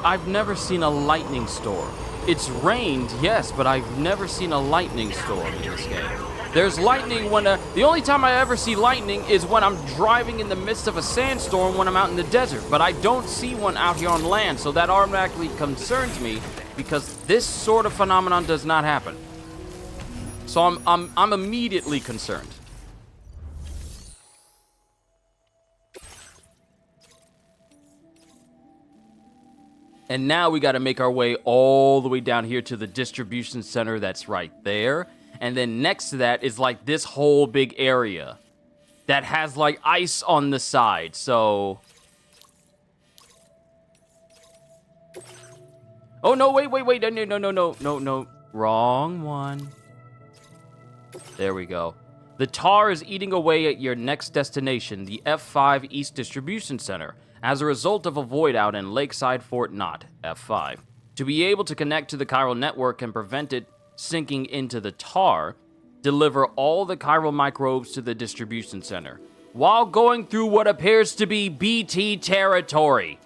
I've never seen a lightning storm. It's rained, yes, but I've never seen a lightning storm in this game. There's lightning when the only time I ever see lightning is when I'm driving in the midst of a sandstorm when I'm out in the desert, but I don't see one out here on land, so that automatically concerns me because this sort of phenomenon does not happen. So I'm immediately concerned. And now we got to make our way all the way down here to the distribution center that's right there. And then next to that is like this whole big area that has like ice on the side. So... Oh, no, wait. No. Wrong one. There we go. The tar is eating away at your next destination, the F5 East Distribution Center, as a result of a void out in Lakeside Fort Knott, F5. To be able to connect to the chiral network and prevent it sinking into the tar, deliver all the chiral microbes to the distribution center, while going through what appears to be BT territory.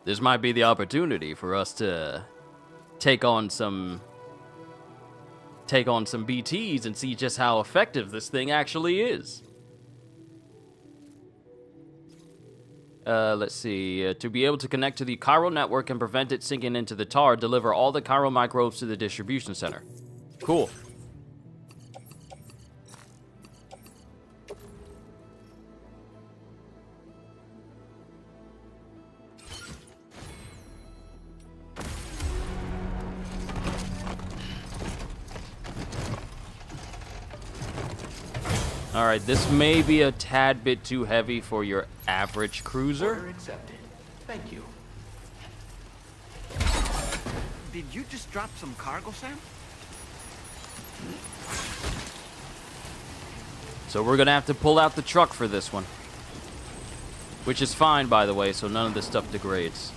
This might be the opportunity for us to take on some BTs and see just how effective this thing actually is. Let's see. To be able to connect to the chiral network and prevent it sinking into the tar, deliver all the chiral microbes to the distribution center. Cool. All right, this may be a tad bit too heavy for your average cruiser. Order accepted. Thank you. Did you just drop some cargo, Sam? So we're gonna have to pull out the truck for this one. Which is fine, by the way, so none of this stuff degrades.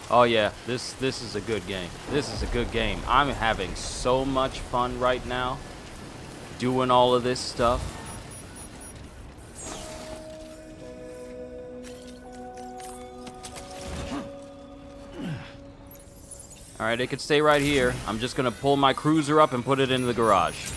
Oh yeah, this is a good game. This is a good game. I'm having so much fun right now doing all of this stuff. All right, it could stay right here. I'm just gonna pull my cruiser up and put it into the garage.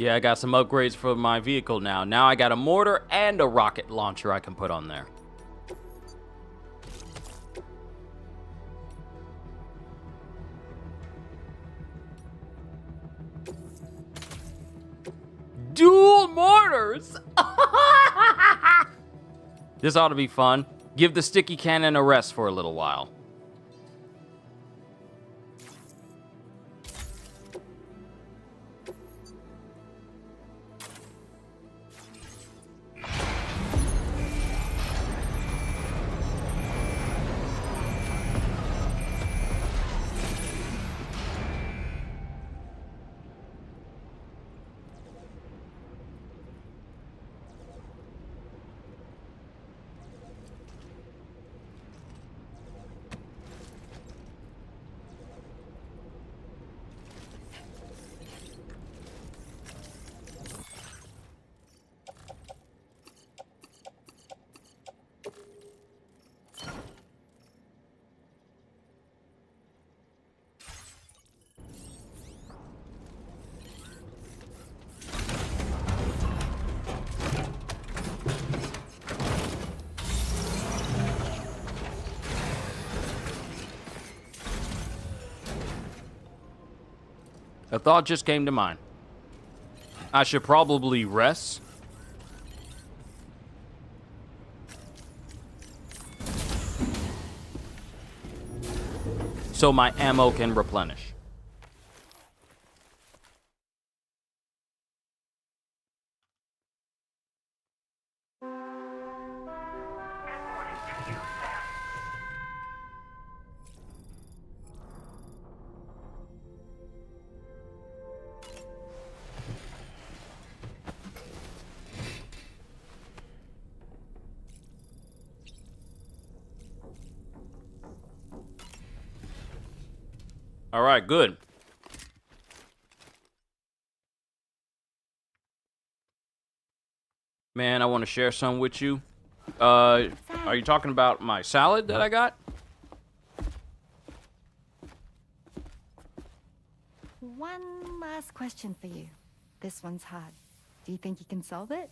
Yeah, I got some upgrades for my vehicle now. Now I got a mortar and a rocket launcher I can put on there. Dual mortars! This ought to be fun. Give the sticky cannon a rest for a little while. A thought just came to mind. I should probably rest. So my ammo can replenish. All right, good. Man, I want to share some with you. Are you talking about my salad that I got? One last question for you. This one's hard. Do you think you can solve it?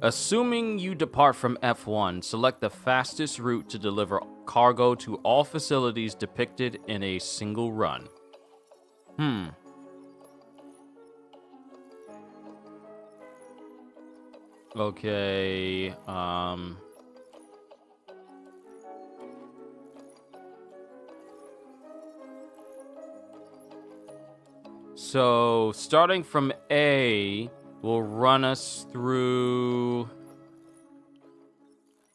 Assuming you depart from F1, select the fastest route to deliver cargo to all facilities depicted in a single run. Okay, so starting from A will run us through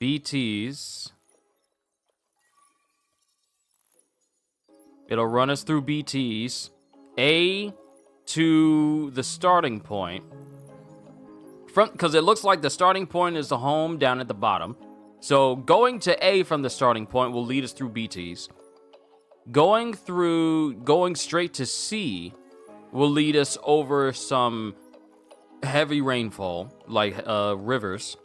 BTs. It'll run us through BTs. A to the starting point. Because it looks like the starting point is the home down at the bottom. So going to A from the starting point will lead us through BTs. Going straight to C will lead us over some heavy rainfall, like rivers.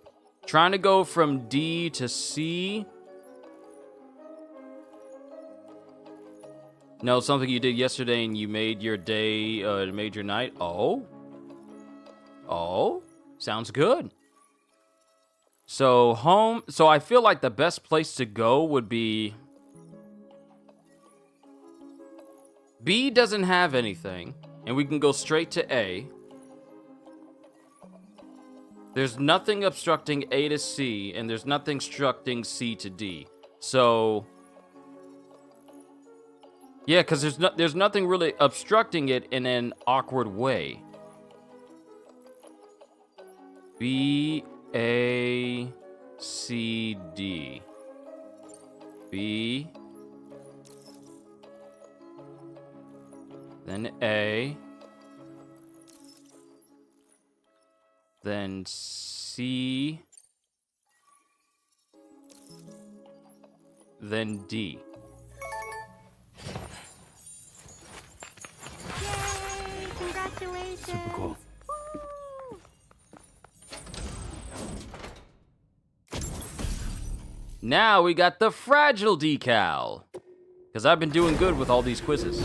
Trying to go from D to C. No, something you did yesterday and you made your day, made your night. Oh, sounds good. So home. So I feel like the best place to go would be B. Doesn't have anything, and we can go straight to A. There's nothing obstructing A to C, and there's nothing obstructing C to D. So, yeah, because there's nothing really obstructing it in an awkward way. B, A, C, D. B. Then A. Then C. Then D. Yay! Congratulations! Super cool. Now we got the fragile decal. Because I've been doing good with all these quizzes.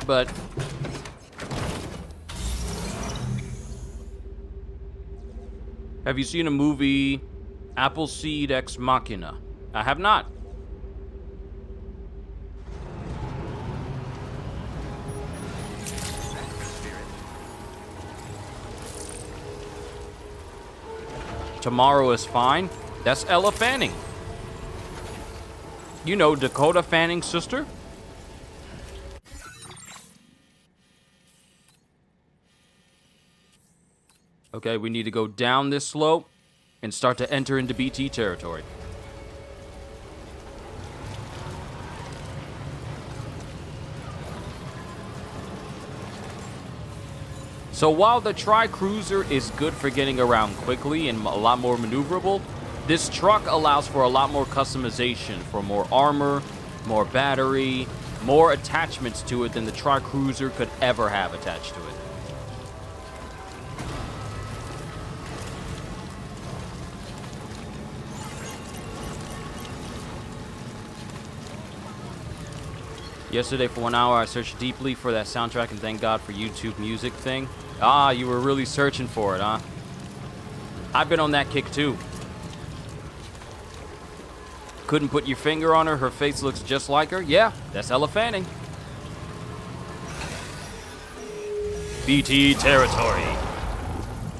But have you seen a movie, Appleseed Ex Machina? I have not. Tomorrow is Fine. That's Ella Fanning. You know Dakota Fanning's sister? Okay, we need to go down this slope and start to enter into BT territory. So while the Tri-Cruiser is good for getting around quickly and a lot more maneuverable, this truck allows for a lot more customization, for more armor, more battery, more attachments to it than the Tri-Cruiser could ever have attached to it. Yesterday for 1 hour, I searched deeply for that soundtrack and thank God for YouTube music thing. Ah, you were really searching for it, huh? I've been on that kick too. Couldn't put your finger on her. Her face looks just like her. Yeah, that's Ella Fanning. BT territory.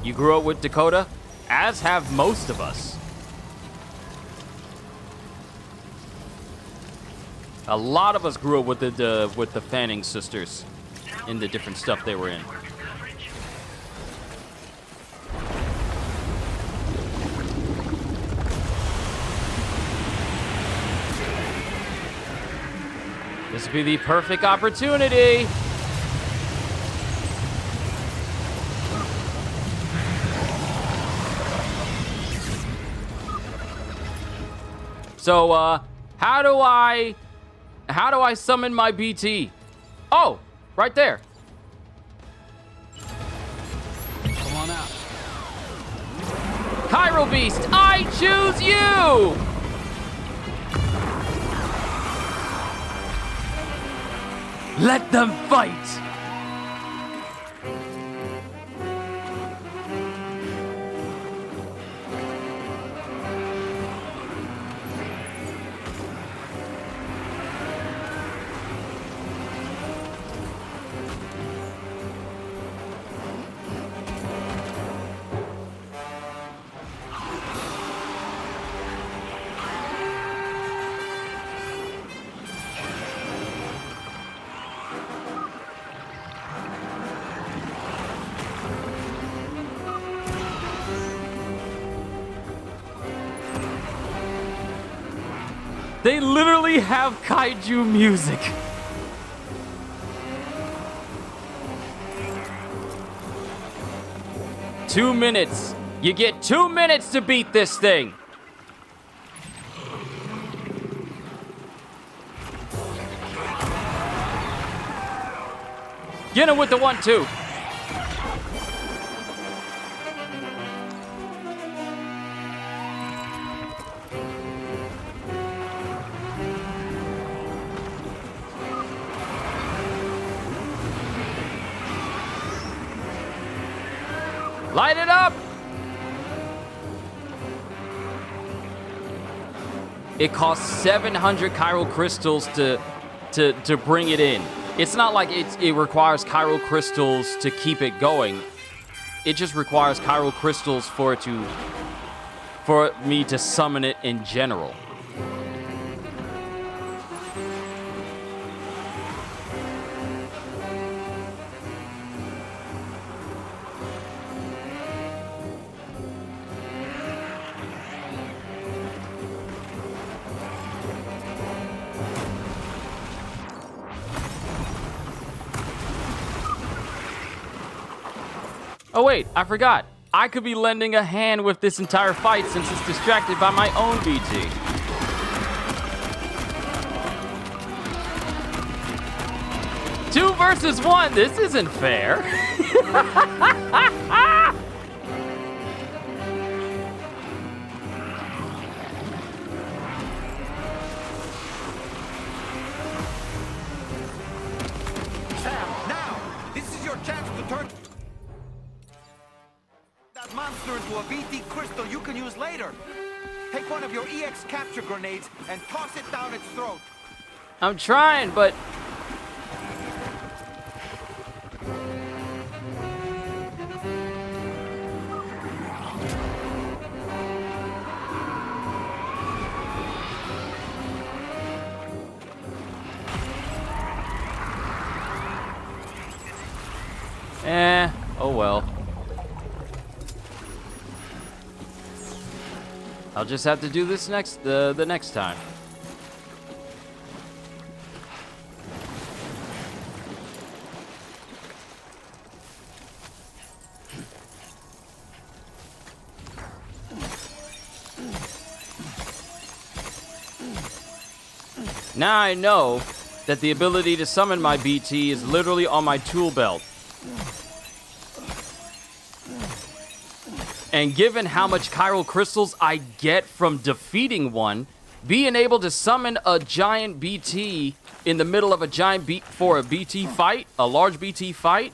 You grew up with Dakota, as have most of us. A lot of us grew up with the Fanning sisters in the different stuff they were in. This would be the perfect opportunity. So, how do I summon my BT? Oh, right there. Come on out. Chiral Beast, I choose you! Let them fight! They literally have kaiju music. Two minutes. You get 2 minutes to beat this thing. Get him with the 1-2. Light it up! It costs 700 chiral crystals to bring it in. It's not like it requires chiral crystals to keep it going. It just requires chiral crystals for me to summon it in general. Oh wait, I forgot. I could be lending a hand with this entire fight since it's distracted by my own BT. 2 versus 1, this isn't fair. Sam, now! This is your chance to turn that monster into a BT crystal you can use later. Take one of your EX capture grenades and toss it down its throat. I'm trying, but... oh well. I'll just have to do this the next time. Now I know that the ability to summon my BT is literally on my tool belt. And given how much chiral crystals I get from defeating one, being able to summon a giant BT in the middle of a giant for a BT fight, a large BT fight,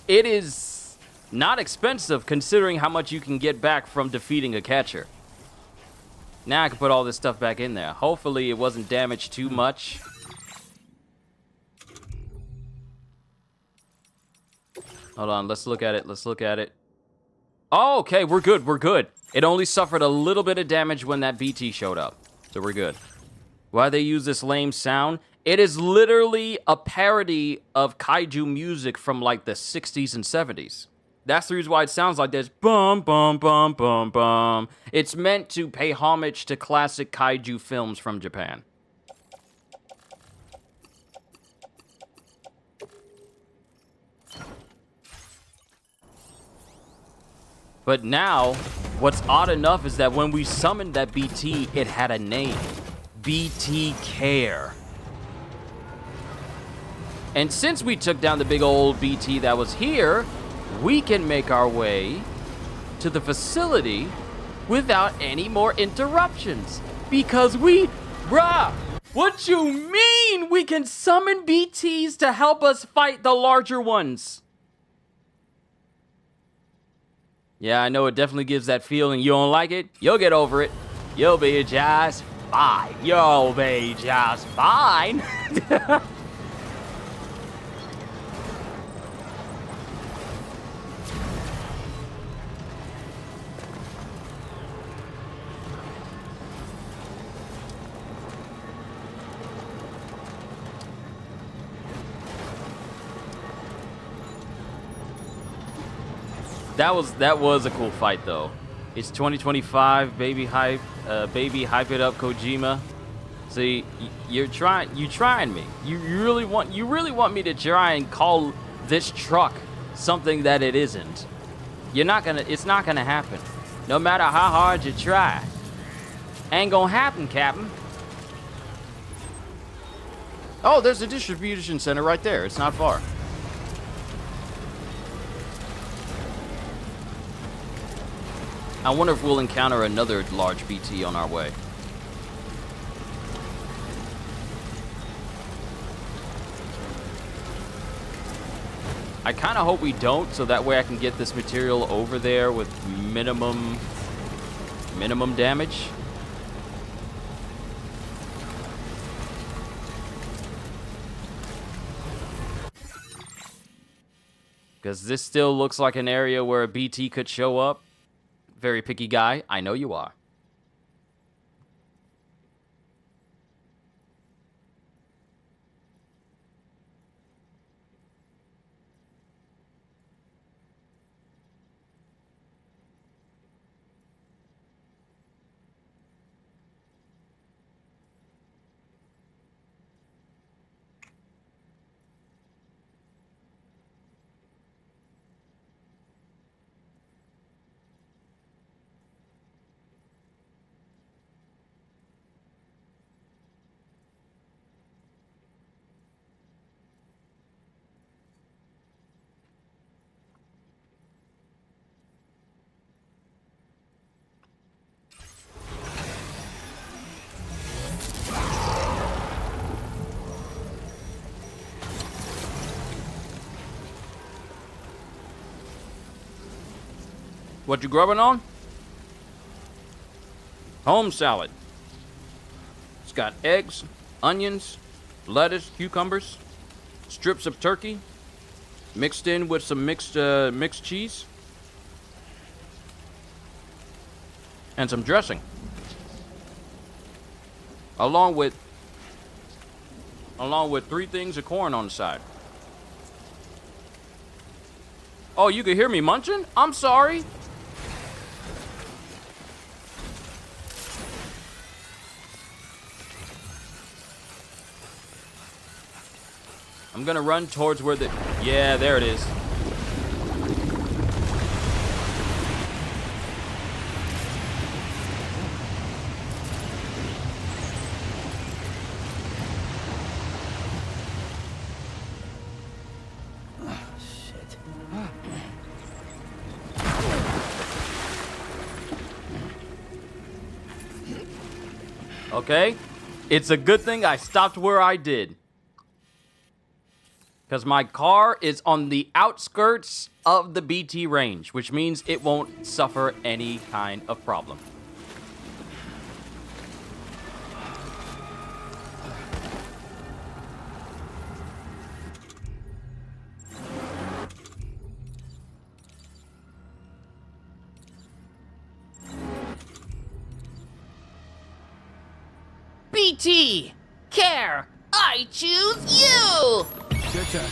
it is not expensive considering how much you can get back from defeating a catcher. Now I can put all this stuff back in there. Hopefully it wasn't damaged too much. Hold on, let's look at it. Let's look at it. Oh, okay, we're good. We're good. It only suffered a little bit of damage when that BT showed up. So we're good. Why they use this lame sound? It is literally a parody of kaiju music from like the 60s and 70s. That's the reason why it sounds like this. Bum, bum, bum, bum, bum. It's meant to pay homage to classic kaiju films from Japan. But now, what's odd enough is that when we summoned that BT, it had a name. BT Care. And since we took down the big old BT that was here, we can make our way to the facility without any more interruptions. Because bruh, what you mean we can summon BTs to help us fight the larger ones? Yeah, I know it definitely gives that feeling. You don't like it? You'll get over it. You'll be just fine. You'll be just fine. That was a cool fight though. It's 2025, baby hype it up, Kojima. See, you trying me. You really want me to try and call this truck something that it isn't. It's not gonna happen. No matter how hard you try. Ain't gonna happen, Captain. Oh, there's a distribution center right there. It's not far. I wonder if we'll encounter another large BT on our way. I kind of hope we don't, so that way I can get this material over there with minimum damage. Because this still looks like an area where a BT could show up. Very picky guy. I know you are. What you grubbing on? Home salad. It's got eggs, onions, lettuce, cucumbers, strips of turkey, mixed in with some mixed cheese, and some dressing, along with 3 things of corn on the side. Oh, you can hear me munching? I'm sorry. I'm gonna run towards where the... Yeah, there it is. Okay? It's a good thing I stopped where I did. Because my car is on the outskirts of the BT range, which means it won't suffer any kind of problem. BT! Care! I choose you! Your turn.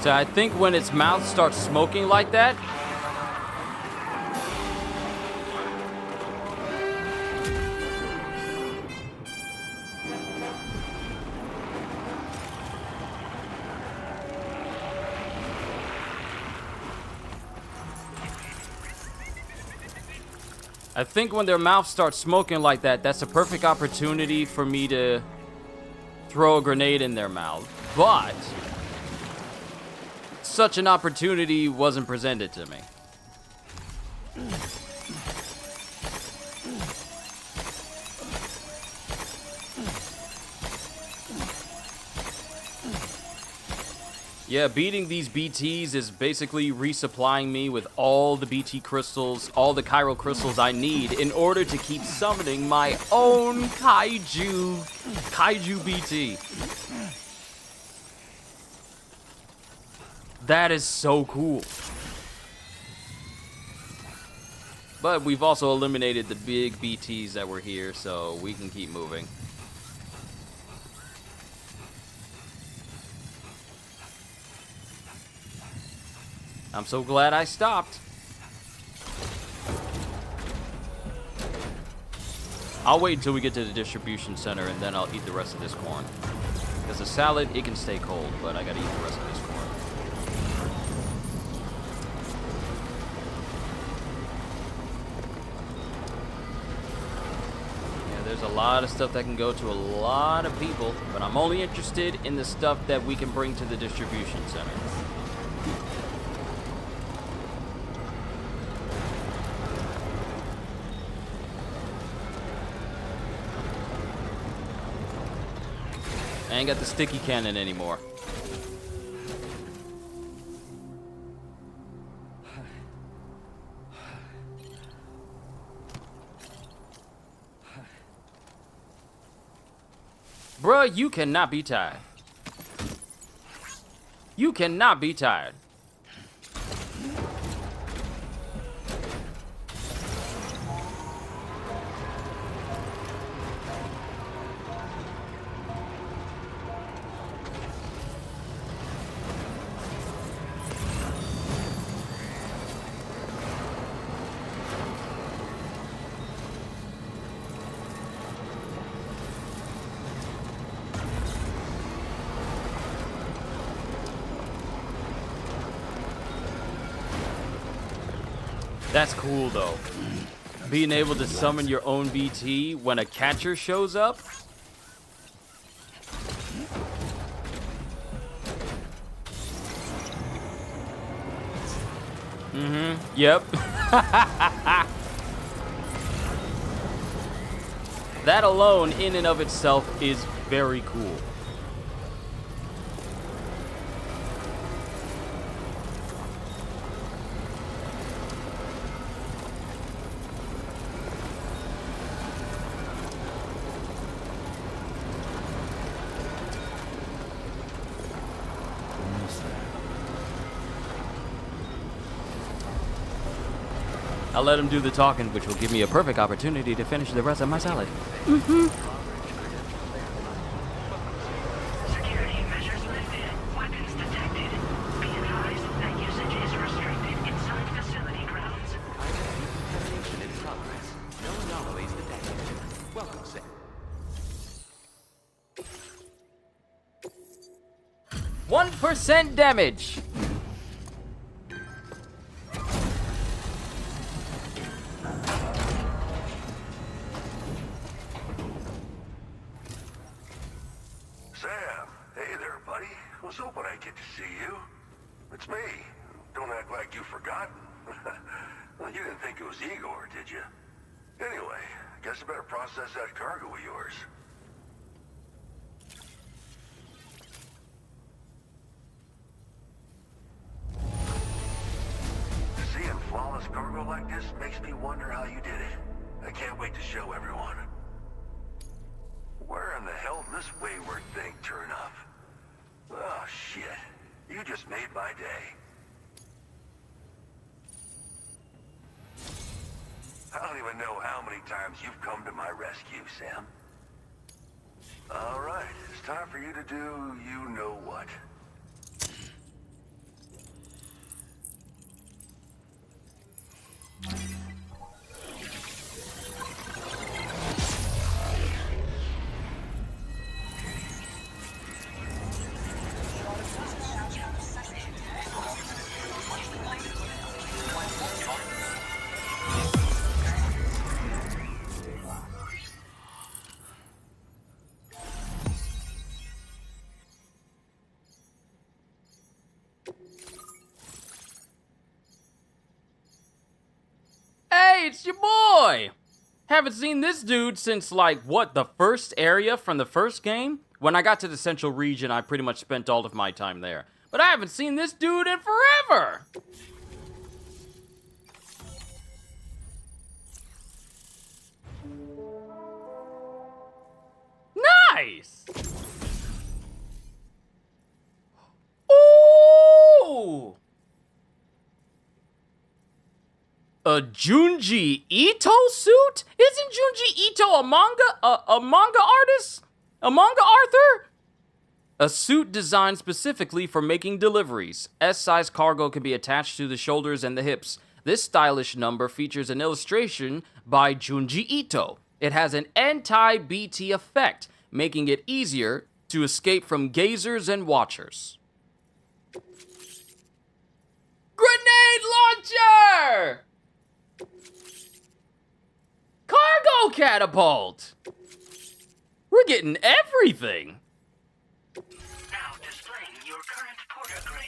So I think when its mouth starts smoking like that, their mouth starts smoking like that, that's a perfect opportunity for me to throw a grenade in their mouth. But such an opportunity wasn't presented to me. Yeah, beating these BTs is basically resupplying me with all the BT crystals, all the chiral crystals I need in order to keep summoning my own kaiju BT. That is so cool. But we've also eliminated the big BTs that were here, so we can keep moving. I'm so glad I stopped. I'll wait until we get to the distribution center and then I'll eat the rest of this corn. Because the salad, it can stay cold, but I gotta eat the rest of this corn. Yeah, there's a lot of stuff that can go to a lot of people, but I'm only interested in the stuff that we can bring to the distribution center. I ain't got the sticky cannon anymore. Bruh, you cannot be tired. You cannot be tired. That's cool, though. Being able to summon your own BT when a catcher shows up. Yep. That alone, in and of itself, is very cool. I'll let him do the talking, which will give me a perfect opportunity to finish the rest of my salad. Security measures lifted. Weapons detected. Be advised that usage is restricted inside facility grounds. Decontamination in progress. No anomalies detected. Welcome, sir. 1% damage. Sam, hey there, buddy. Was hoping I'd get to see you. It's me. Don't act like you've forgotten. Well, you didn't think it was Igor, did you? Anyway, guess I better process that cargo of yours. Seeing flawless cargo like this makes me wonder how you did it. I can't wait to show everyone. Where in the hell did this wayward thing turn up? Oh, shit. You just made my day. I don't even know how many times you've come to my rescue, Sam. All right, it's time for you to do you-know-what. Hey, it's your boy! Haven't seen this dude since, like, what, the first area from the first game? When I got to the central region, I pretty much spent all of my time there. But I haven't seen this dude in forever! Nice! Ooh! A Junji Ito suit? Isn't Junji Ito a manga artist? A manga author? A suit designed specifically for making deliveries. S-size cargo can be attached to the shoulders and the hips. This stylish number features an illustration by Junji Ito. It has an anti-BT effect, making it easier to escape from gazers and watchers. Grenade launcher! Cargo catapult! We're getting everything! Now displaying your current porter grade.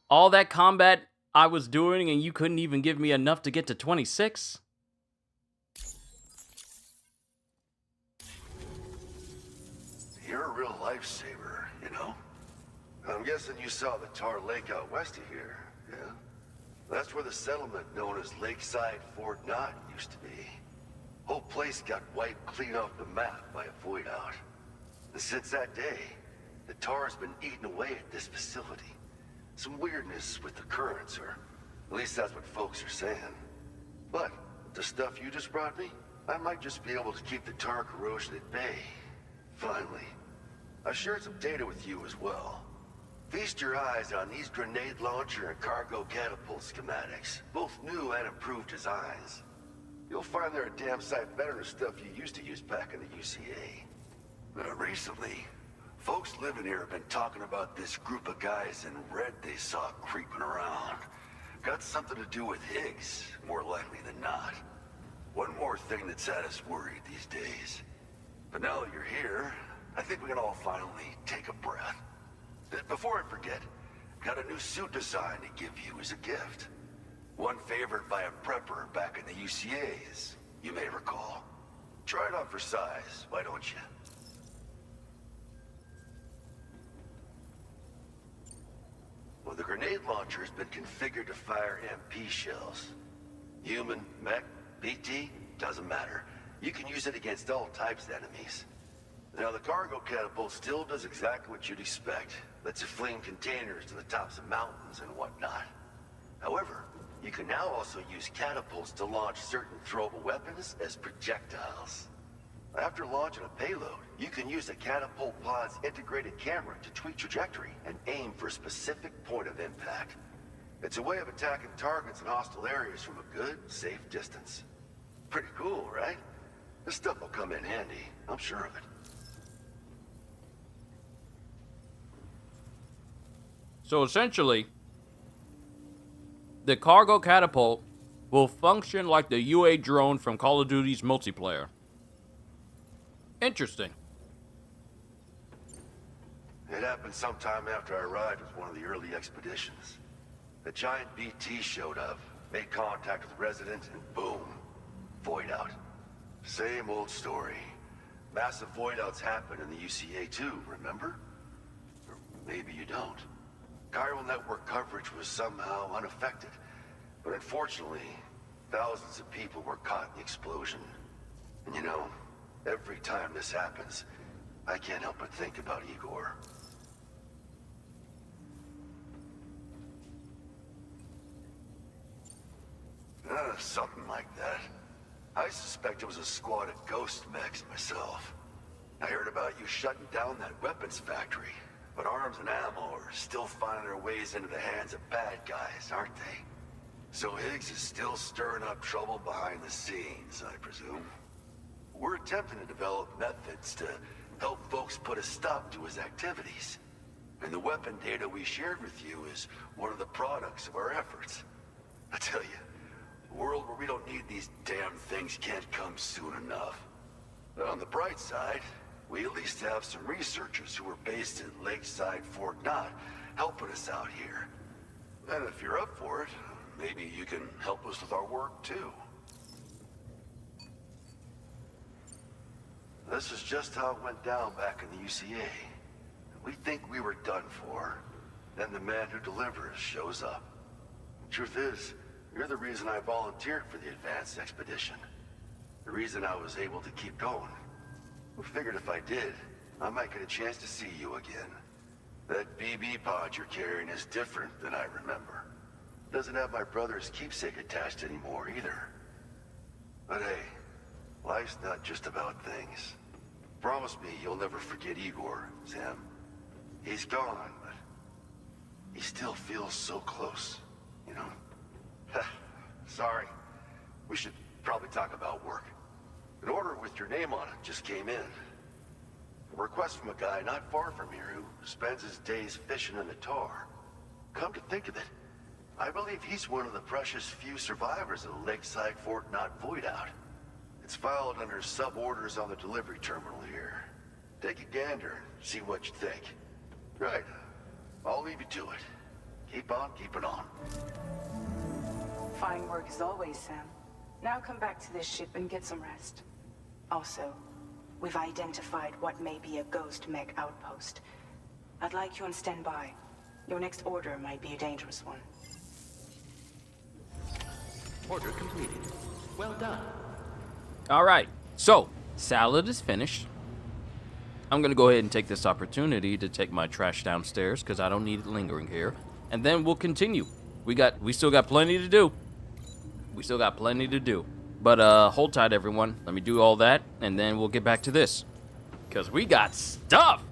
All that combat I was doing and you couldn't even give me enough to get to 26? You're a real lifesaver, you know? I'm guessing you saw the Tar Lake out west of here, yeah? That's where the settlement known as Lakeside Fort Knott used to be. Whole place got wiped clean off the map by a void out. And since that day, the Tar's been eating away at this facility. Some weirdness with the currents, or at least that's what folks are saying. But the stuff you just brought me, I might just be able to keep the Tar corrosion at bay. Finally. I shared some data with you as well. Feast your eyes on these grenade launcher and cargo catapult schematics, both new and improved designs. You'll find they're a damn sight better than stuff you used to use back in the UCA. Recently, folks living here have been talking about this group of guys in red they saw creeping around. Got something to do with Higgs, more likely than not. One more thing that's had us worried these days. But now that you're here, I think we can all finally take a breath. Before I forget, got a new suit design to give you as a gift. One favored by a prepper back in the UCAs, you may recall. Try it on for size, why don't you? Well, the grenade launcher has been configured to fire MP shells. Human, mech, BT, doesn't matter. You can use it against all types of enemies. Now, the cargo catapult still does exactly what you'd expect. Lets you fling containers to the tops of mountains and whatnot. However, you can now also use catapults to launch certain throwable weapons as projectiles. After launching a payload, you can use a catapult pod's integrated camera to tweak trajectory and aim for a specific point of impact. It's a way of attacking targets in hostile areas from a good, safe distance. Pretty cool, right? This stuff will come in handy, I'm sure of it. So essentially, the cargo catapult will function like the UA drone from Call of Duty's multiplayer. Interesting. It happened sometime after I arrived with one of the early expeditions. A giant BT showed up, made contact with residents, and boom, void out. Same old story. Massive void outs happen in the UCA too, remember? Or maybe you don't. Chiral network coverage was somehow unaffected, but unfortunately, thousands of people were caught in the explosion. And you know, every time this happens, I can't help but think about Igor. Something like that. I suspect it was a squad of ghost mechs myself. I heard about you shutting down that weapons factory, but arms and ammo are still finding their ways into the hands of bad guys, aren't they? So Higgs is still stirring up trouble behind the scenes, I presume. We're attempting to develop methods to help folks put a stop to his activities. And the weapon data we shared with you is one of the products of our efforts. I tell you, a world where we don't need these damn things can't come soon enough. But on the bright side, we at least have some researchers who are based in Lakeside Fort Knott helping us out here. And if you're up for it, maybe you can help us with our work too. This is just how it went down back in the UCA. We think we were done for. Then the man who delivers shows up. Truth is, you're the reason I volunteered for the advanced expedition. The reason I was able to keep going. We figured if I did, I might get a chance to see you again. That BB pod you're carrying is different than I remember. Doesn't have my brother's keepsake attached anymore either. But hey, life's not just about things. Promise me you'll never forget Igor, Sam. He's gone, but he still feels so close, you know? Sorry. We should probably talk about work. An order with your name on it just came in. A request from a guy not far from here who spends his days fishing in the tar. Come to think of it, I believe he's one of the precious few survivors of the Lakeside Fort Knot Void Out. It's filed under sub-orders on the delivery terminal here. Take a gander and see what you think. Right. I'll leave you to it. Keep on keeping on. Fine work as always, Sam. Now come back to this ship and get some rest. Also, we've identified what may be a ghost mech outpost. I'd like you on standby. Your next order might be a dangerous one. Order completed. Well done. All right, so salad is finished. I'm gonna go ahead and take this opportunity to take my trash downstairs because I don't need it lingering here, and then we'll continue. We still got plenty to do. But hold tight, everyone. Let me do all that, and then we'll get back to this because we got stuff.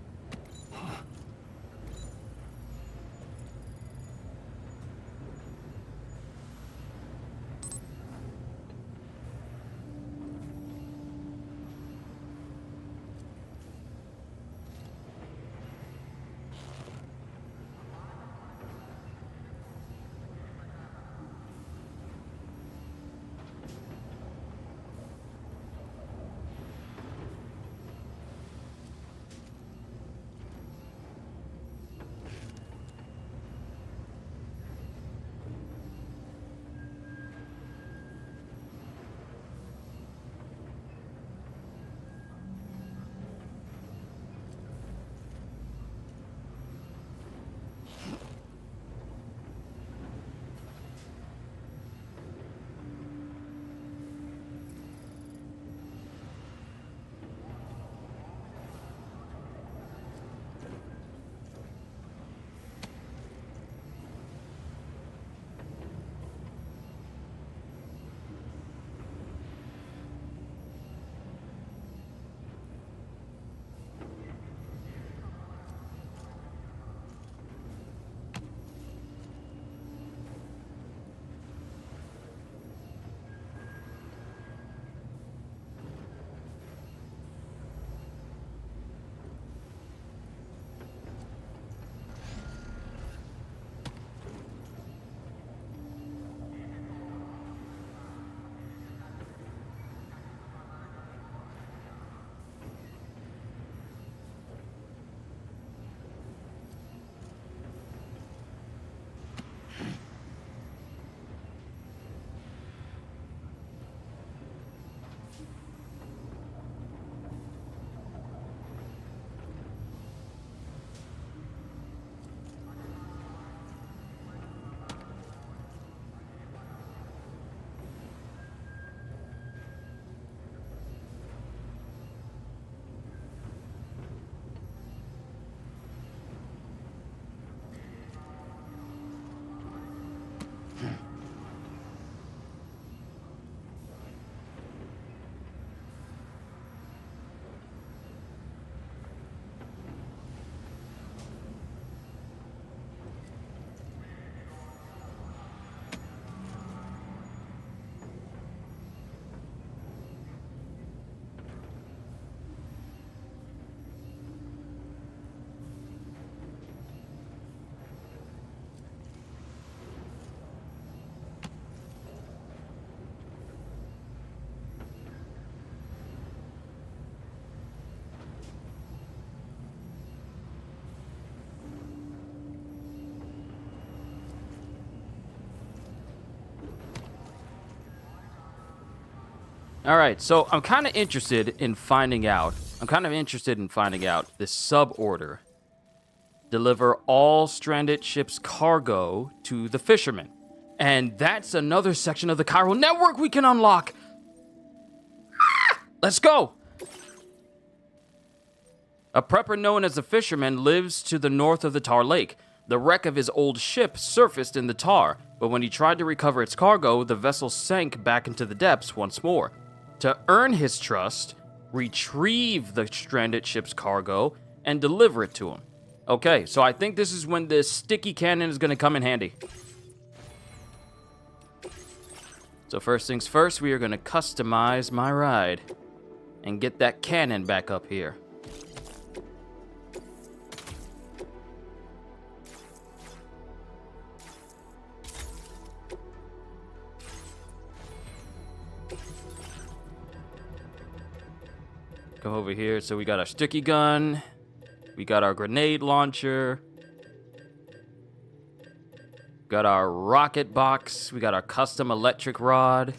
All right, so I'm kind of interested in finding out I'm kind of interested in finding out this sub-order. Deliver all stranded ships' cargo to the fishermen. And that's another section of the chiral network we can unlock. Let's go. A prepper known as the Fisherman lives to the north of the Tar Lake. The wreck of his old ship surfaced in the tar, but when he tried to recover its cargo, the vessel sank back into the depths once more. To earn his trust, retrieve the stranded ship's cargo and deliver it to him. Okay, so I think this is when this sticky cannon is going to come in handy. So first things first, we are going to customize my ride and get that cannon back up here. Go over here. So we got our sticky gun. We got our grenade launcher. Got our rocket box. We got our custom electric rod.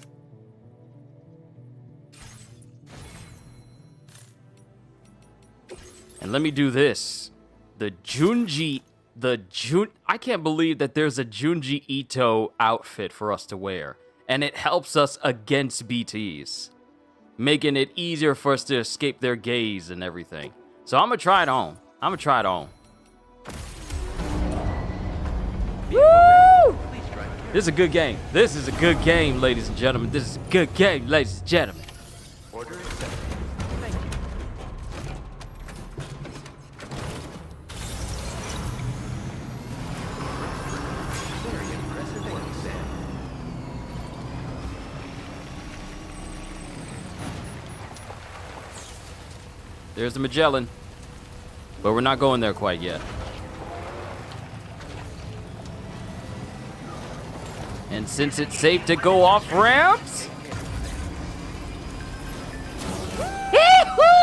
And let me do this. I can't believe that there's a Junji Ito outfit for us to wear. And it helps us against BTs, making it easier for us to escape their gaze and everything. So I'm gonna try it on. Woo! This is a good game. This is a good game, ladies and gentlemen. This is a good game, ladies and gentlemen. Order accepted. Thank you. Very impressive work, Sam. There's the Magellan. But we're not going there quite yet. And since it's safe to go off ramps, yee-hoo!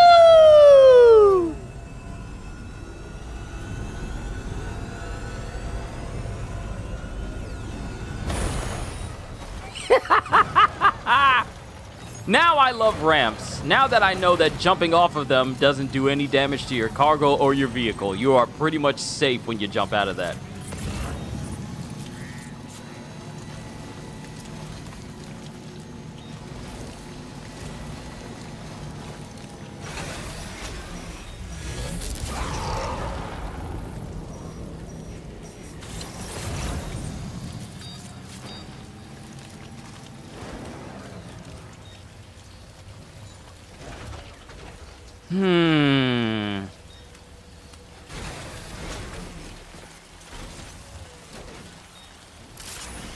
Now I love ramps. Now that I know that jumping off of them doesn't do any damage to your cargo or your vehicle, you are pretty much safe when you jump out of that.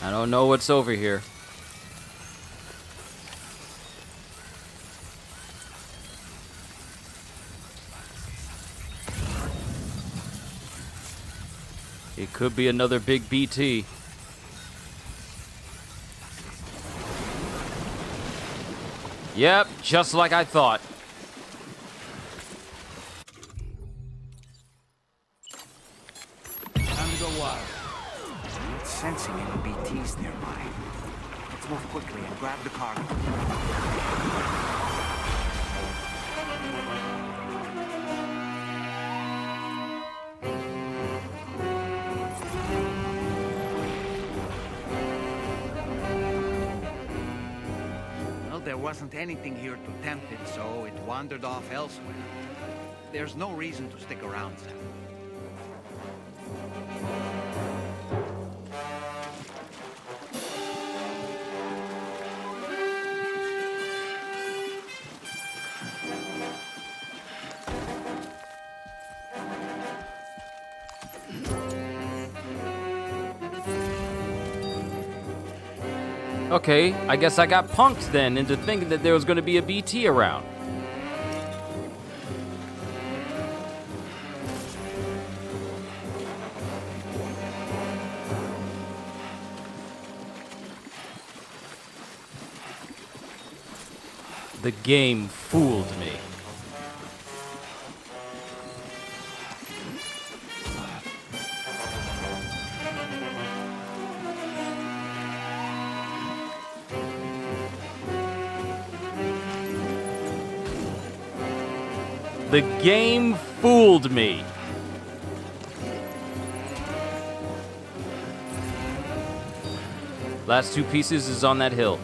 I don't know what's over here. It could be another big BT. Yep, just like I thought. Time to go wild. I'm not sensing any BTs nearby. Let's move quickly and grab the cargo. Well, there wasn't anything here to tempt it, so it wandered off elsewhere. There's no reason to stick around, Sam. Okay, I guess I got punked then into thinking that there was going to be a BT around. The game fooled me. The game fooled me. Last two pieces is on that hill.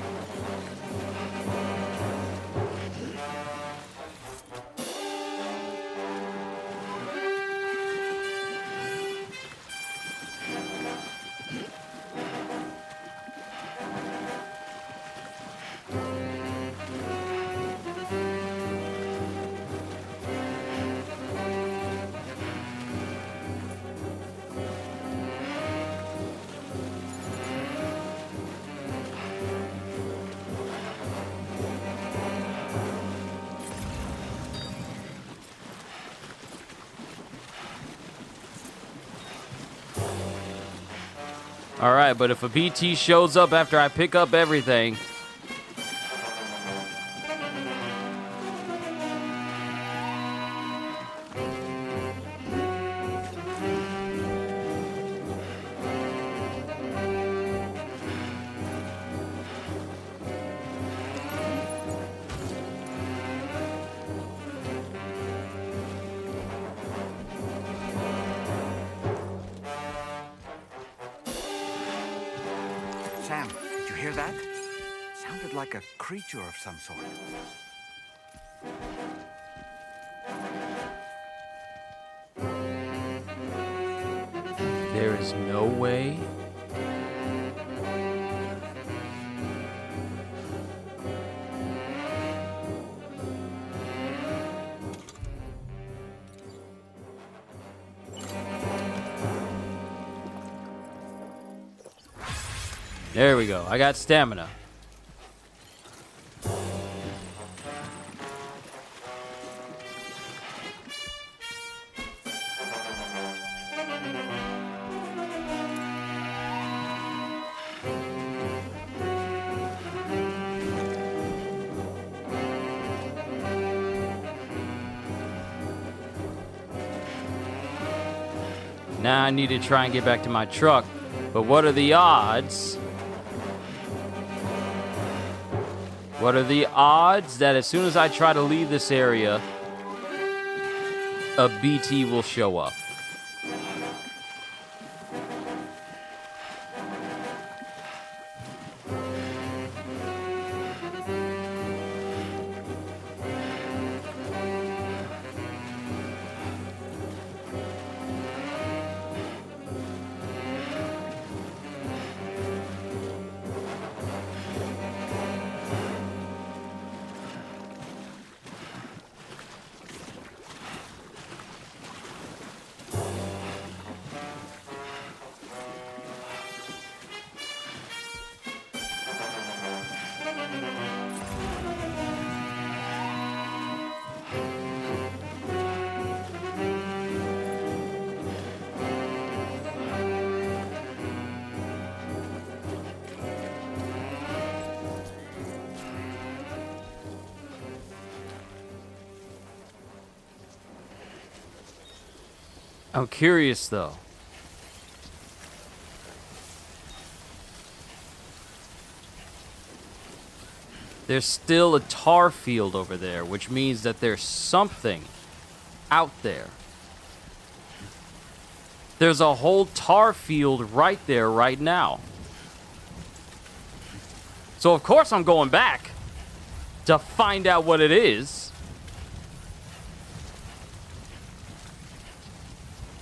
All right, but if a BT shows up after I pick up everything... Sam, did you hear that? Sounded like a creature of some sort. There is no way. There we go. I got stamina. Now I need to try and get back to my truck. But what are the odds? What are the odds that as soon as I try to leave this area, a BT will show up? I'm curious, though. There's still a tar field over there, which means that there's something out there. There's a whole tar field right there right now. So, of course, I'm going back to find out what it is.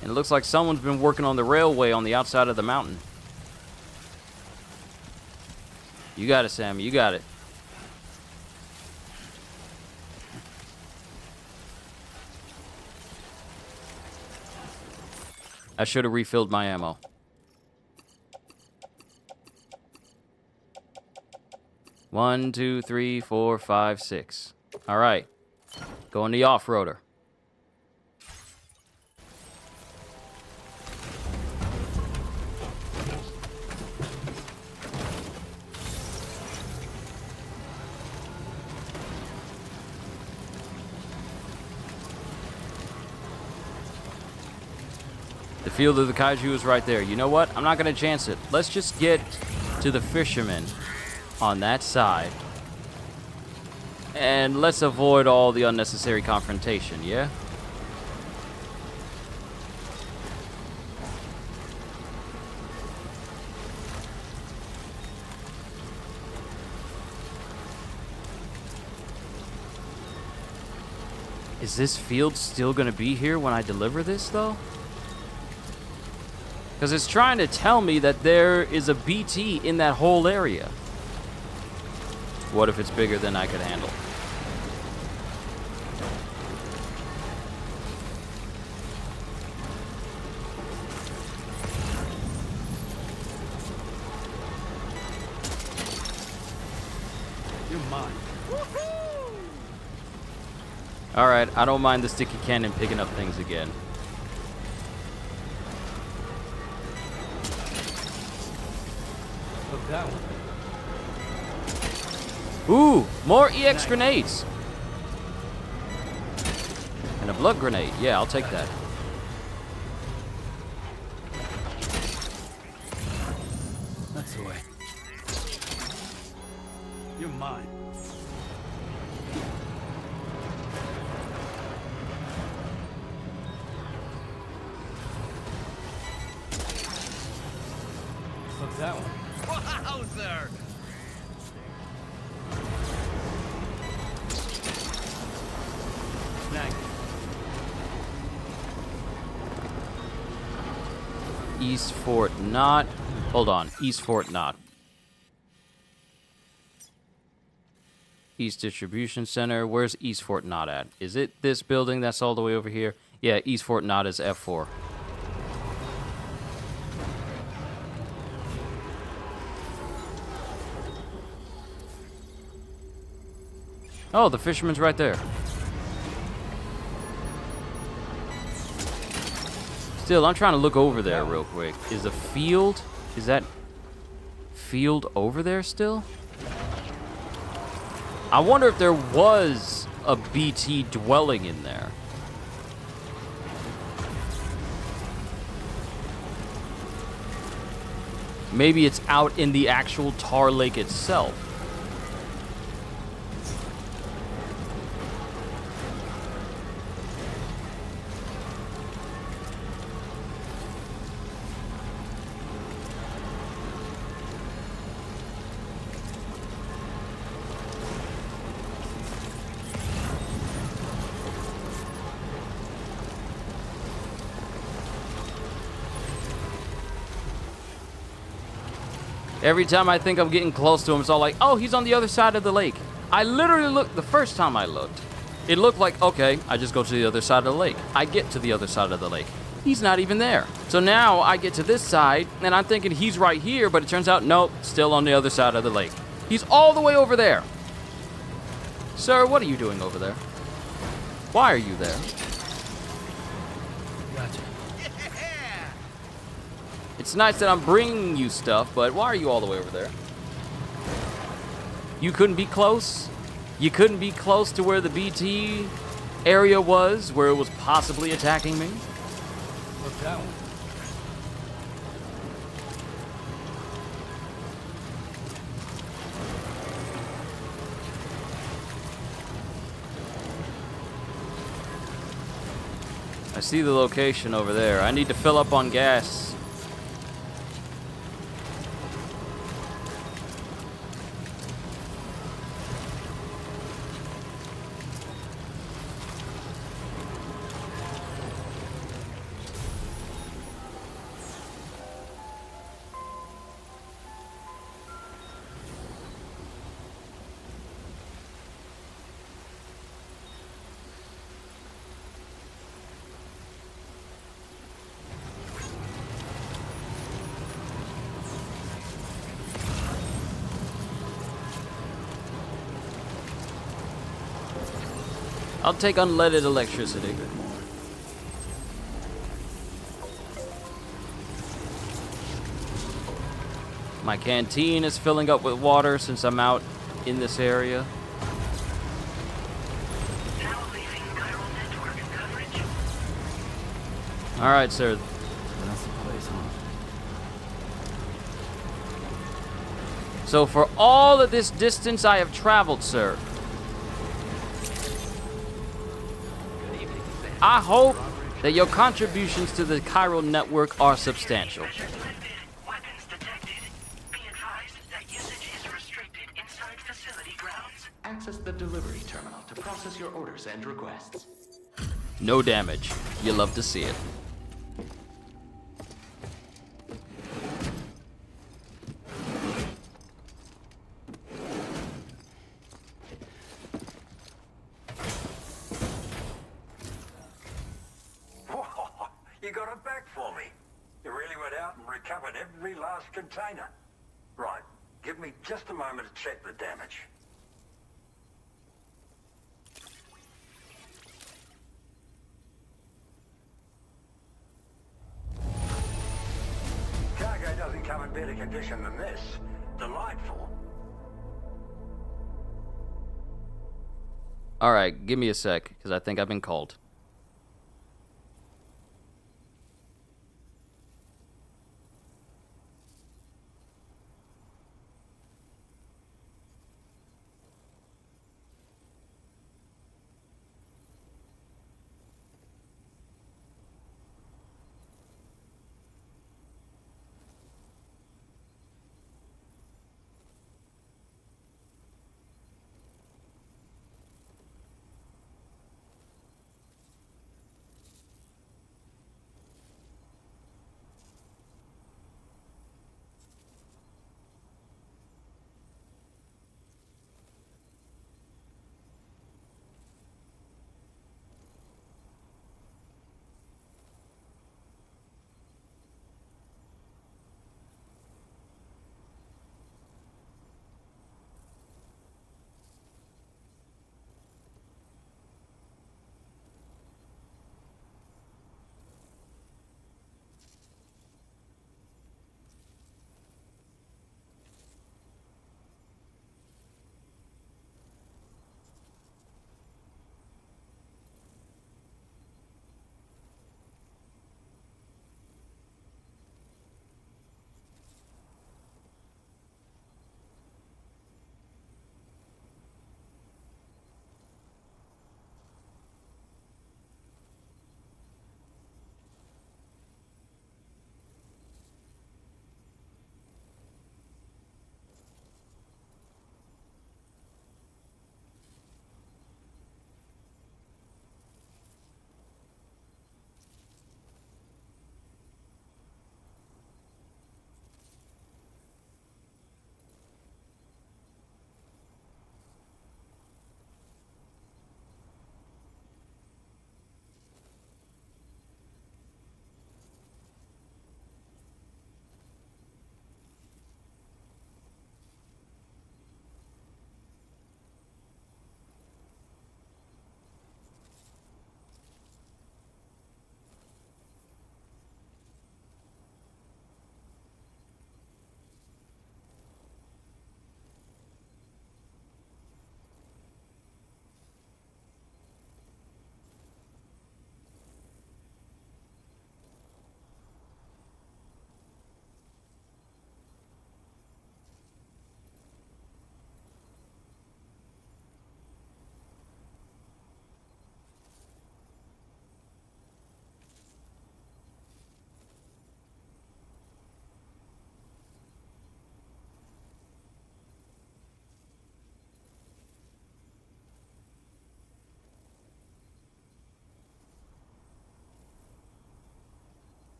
And it looks like someone's been working on the railway on the outside of the mountain. You got it, Sam. You got it. I should have refilled my ammo. One, 2, 3, 4, 5, 6. All right. Going the off-roader. The field of the kaiju is right there. You know what? I'm not going to chance it. Let's just get to the fisherman on that side. And let's avoid all the unnecessary confrontation, yeah? Is this field still gonna be here when I deliver this, though? Because it's trying to tell me that there is a BT in that whole area. What if it's bigger than I could handle? You're mine. Alright, I don't mind the sticky cannon picking up things again. Look that one. Ooh, more EX grenades. And a blood grenade. Yeah, I'll take that. That's the way. You're mine. Look that one. Wowzer! Snag. East Fort Knot. Hold on. East Fort Knot. East Distribution Center. Where's East Fort Knot at? Is it this building that's all the way over here? Yeah, East Fort Knot is F4. Oh, the fisherman's right there. Still, I'm trying to look over there real quick. Is the field... Is that field over there still? I wonder if there was a BT dwelling in there. Maybe it's out in the actual Tar Lake itself. Every time I think I'm getting close to him, it's all like, oh, he's on the other side of the lake. I literally looked, the first time I looked, it looked like, okay, I just go to the other side of the lake. I get to the other side of the lake. He's not even there. So now I get to this side, and I'm thinking he's right here, but it turns out, nope, still on the other side of the lake. He's all the way over there. Sir, what are you doing over there? Why are you there? Gotcha. It's nice that I'm bringing you stuff, but why are you all the way over there? You couldn't be close? You couldn't be close to where the BT area was, where it was possibly attacking me? Look that one. I see the location over there. I need to fill up on gas. I'll take unleaded electricity. My canteen is filling up with water since I'm out in this area. All right, sir. That's the place, huh? So for all of this distance I have traveled, sir, I hope that your contributions to the chiral network are substantial. Weapons detected. Be advised that usage is restricted inside facility grounds. Access the delivery terminal to process your orders and requests. No damage. You love to see it. You got it back for me. You really went out and recovered every last container. Right. Give me just a moment to check the damage. Cargo doesn't come in better condition than this. Delightful. Alright, give me a sec, because I think I've been called.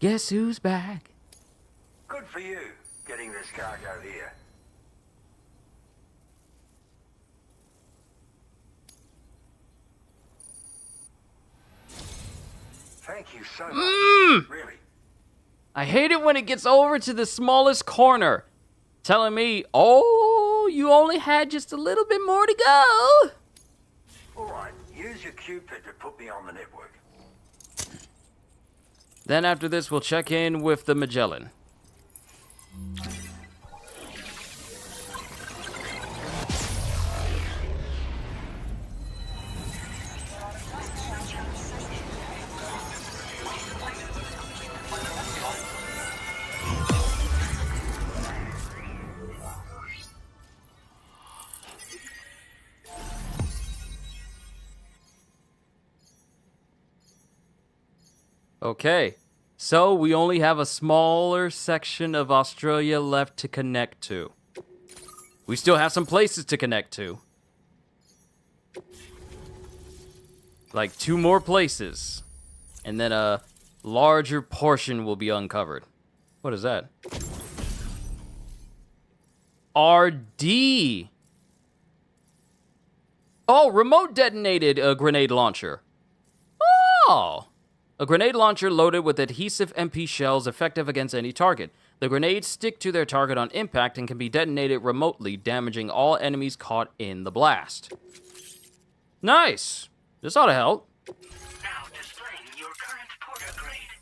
Guess who's back? Good for you, getting this cargo here. Thank you so much. Really. I hate it when it gets over to the smallest corner, telling me, oh, you only had just a little bit more to go. Alright, use your Cupid to put me on the network. Then after this, we'll check in with the Magellan. Okay, so we only have a smaller section of Australia left to connect to. We still have some places to connect to. Like 2 more places. And then a larger portion will be uncovered. What is that? RD! Oh, remote detonated a grenade launcher. Oh! A grenade launcher loaded with adhesive MP shells effective against any target. The grenades stick to their target on impact and can be detonated remotely, damaging all enemies caught in the blast. Nice! This ought to help. Now displaying your current porter grade.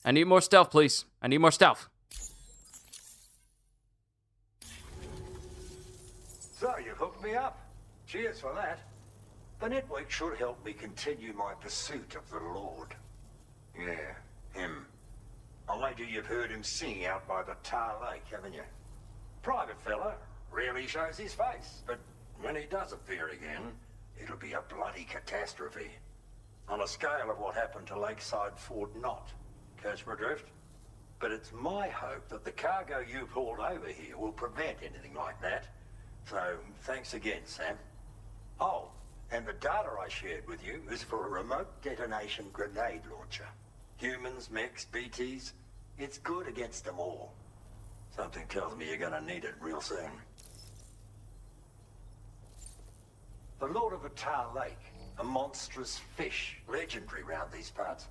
I need more stealth, please. I need more stealth. So, you hooked me up. Cheers for that. The network should help me continue my pursuit of the Lord. Yeah, him. I wager you've heard him sing out by the Tar Lake, haven't you? Private fella, rarely shows his face, but when he does appear again, it'll be a bloody catastrophe. On a scale of what happened to Lakeside Fort Knott. Catch my drift? But it's my hope that the cargo you've hauled over here will prevent anything like that. So, thanks again, Sam. Oh, and the data I shared with you is for a remote detonation grenade launcher. Humans, mechs, BTs, it's good against them all. Something tells me you're gonna need it real soon. The Lord of the Tar Lake, a monstrous fish, legendary round these parts.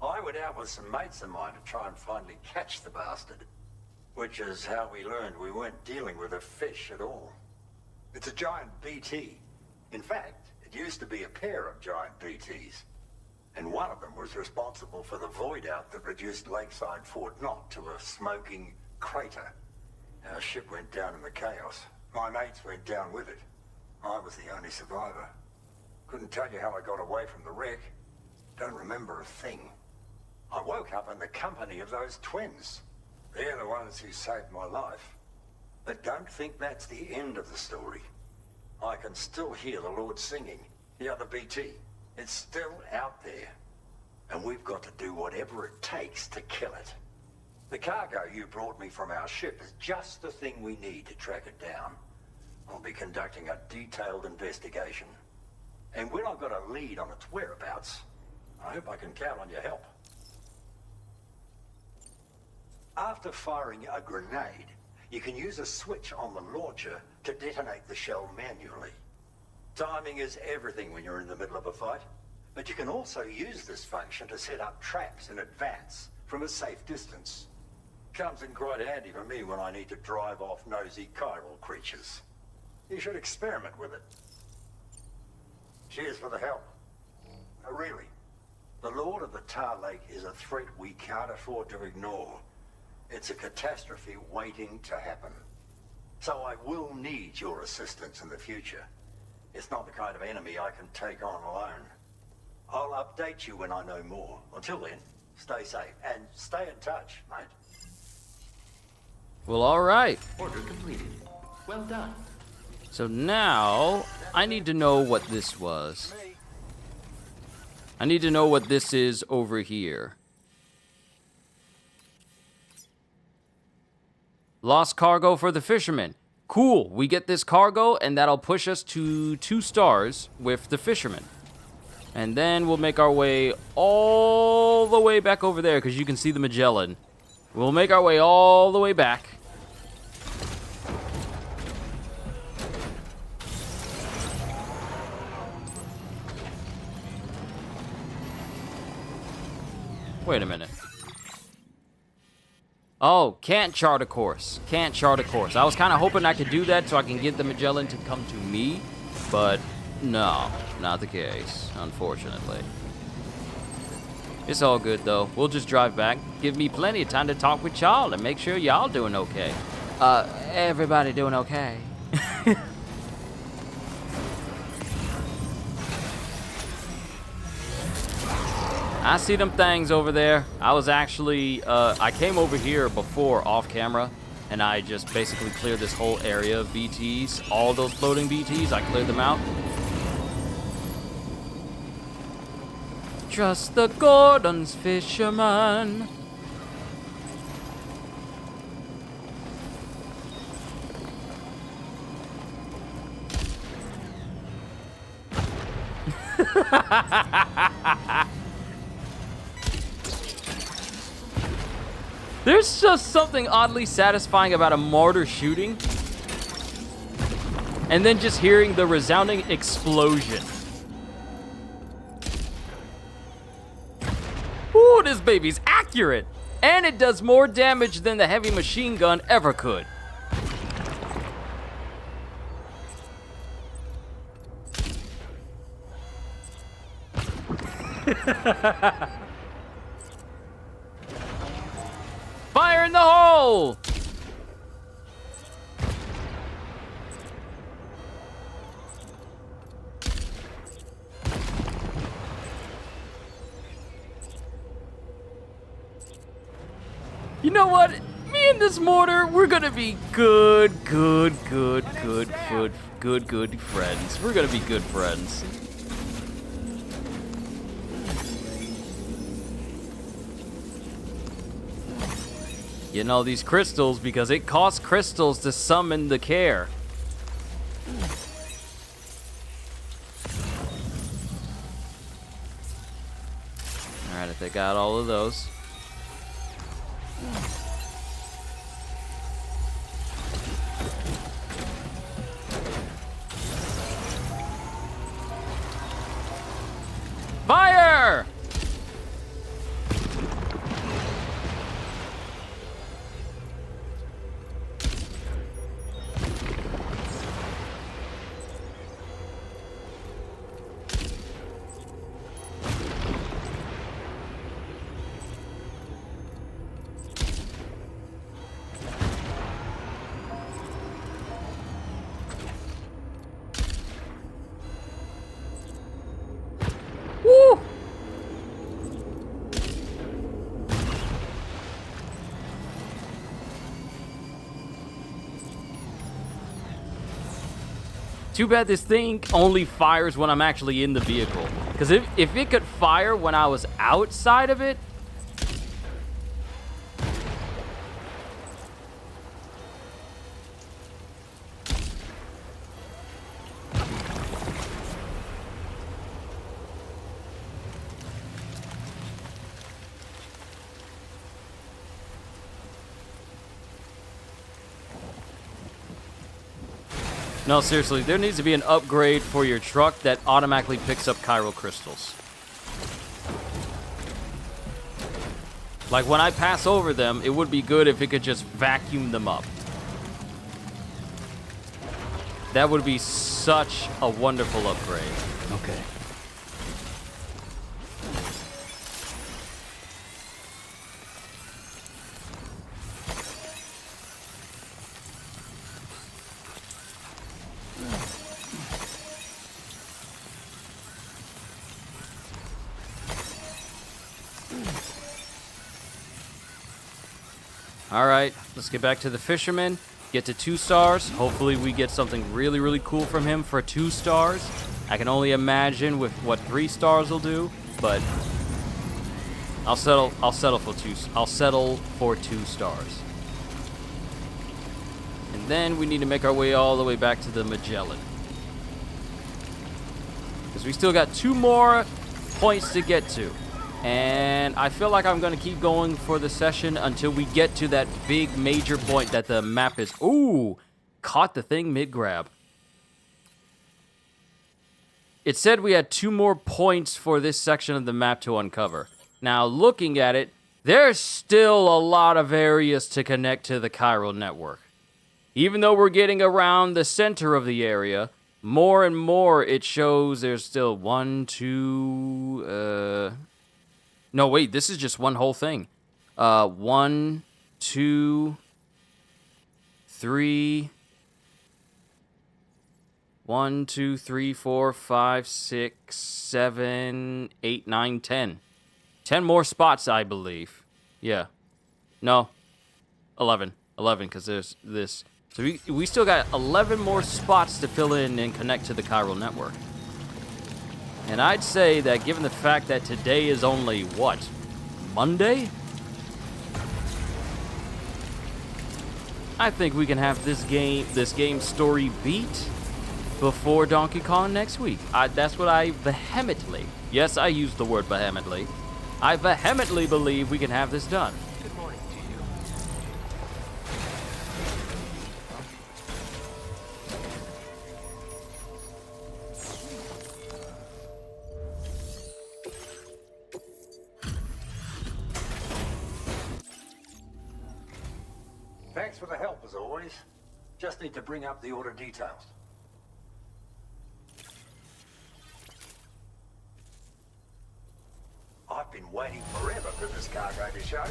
I went out with some mates of mine to try and finally catch the bastard. Which is how we learned we weren't dealing with a fish at all. It's a giant BT. In fact, it used to be a pair of giant BTs. And one of them was responsible for the void out that reduced Lakeside Fort Knott to a smoking crater. Our ship went down in the chaos. My mates went down with it. I was the only survivor. Couldn't tell you how I got away from the wreck. Don't remember a thing. I woke up in the company of those twins. They're the ones who saved my life. But don't think that's the end of the story. I can still hear the Lord singing, the other BT. It's still out there. And we've got to do whatever it takes to kill it. The cargo you brought me from our ship is just the thing we need to track it down. I'll be conducting a detailed investigation. And when I've got a lead on its whereabouts, I hope I can count on your help. After firing a grenade, you can use a switch on the launcher to detonate the shell manually. Timing is everything when you're in the middle of a fight, but you can also use this function to set up traps in advance from a safe distance. Comes in quite handy for me when I need to drive off nosy chiral creatures. You should experiment with it. Cheers for the help. Really, the Lord of the Tar Lake is a threat we can't afford to ignore. It's a catastrophe waiting to happen. So I will need your assistance in the future. It's not the kind of enemy I can take on alone. I'll update you when I know more. Until then, stay safe and stay in touch, mate. Well, alright. Order completed. Well done. So now, I need to know what this was. I need to know what this is over here. Lost cargo for the fishermen. Cool, we get this cargo and that'll push us to 2 stars with the fishermen. And then we'll make our way all the way back over there, because you can see the Magellan. We'll make our way all the way back. Wait a minute. Oh, can't chart a course. Can't chart a course. I was kind of hoping I could do that so I can get the Magellan to come to me, but no, not the case, unfortunately. It's all good, though. We'll just drive back. Give me plenty of time to talk with y'all and make sure y'all doing okay. Everybody doing okay. I see them things over there. I was actually, I came over here before off camera, and I just basically cleared this whole area of BTs. All those floating BTs, I cleared them out. Trust the Gordon's fisherman. There's just something oddly satisfying about a mortar shooting and then just hearing the resounding explosion. Ooh, this baby's accurate! And it does more damage than the heavy machine gun ever could. Fire in the hole! You know what? Me and this mortar, we're gonna be good friends. We're gonna be good friends. Getting all these crystals because it costs crystals to summon the care. Alright, if they got all of those. Fire! Woo! Too bad this thing only fires when I'm actually in the vehicle. Because if it could fire when I was outside of it, no, seriously, there needs to be an upgrade for your truck that automatically picks up chiral crystals. Like when I pass over them, it would be good if it could just vacuum them up. That would be such a wonderful upgrade. Okay. Alright, let's get back to the fisherman. Get to 2 stars. Hopefully we get something really, really cool from him for 2 stars. I can only imagine with what 3 stars will do, but I'll settle for 2. I'll settle for 2 stars. And then we need to make our way all the way back to the Magellan. Because we still got 2 more points to get to. And I feel like I'm going to keep going for the session until we get to that big major point that the map is... Ooh, caught the thing mid-grab. It said we had 2 more points for this section of the map to uncover. Now, looking at it, there's still a lot of areas to connect to the chiral network. Even though we're getting around the center of the area, more and more it shows there's still 1, 2... No, wait, this is just one whole thing. 1, 2, 3... 1, 2, 3, 4, 5, 6, 7, 8, 9, 10. 10 more spots, I believe. Yeah. No. 11. 11, because there's this. So we still got 11 more spots to fill in and connect to the chiral network. And I'd say that given the fact that today is only, what, Monday? I think we can have this game story beat before Donkey Kong next week. That's what I vehemently, yes, I used the word vehemently, I vehemently believe we can have this done. Good morning to you. Thanks for the help, as always. Just need to bring up the order details. I've been waiting forever for this cargo to show.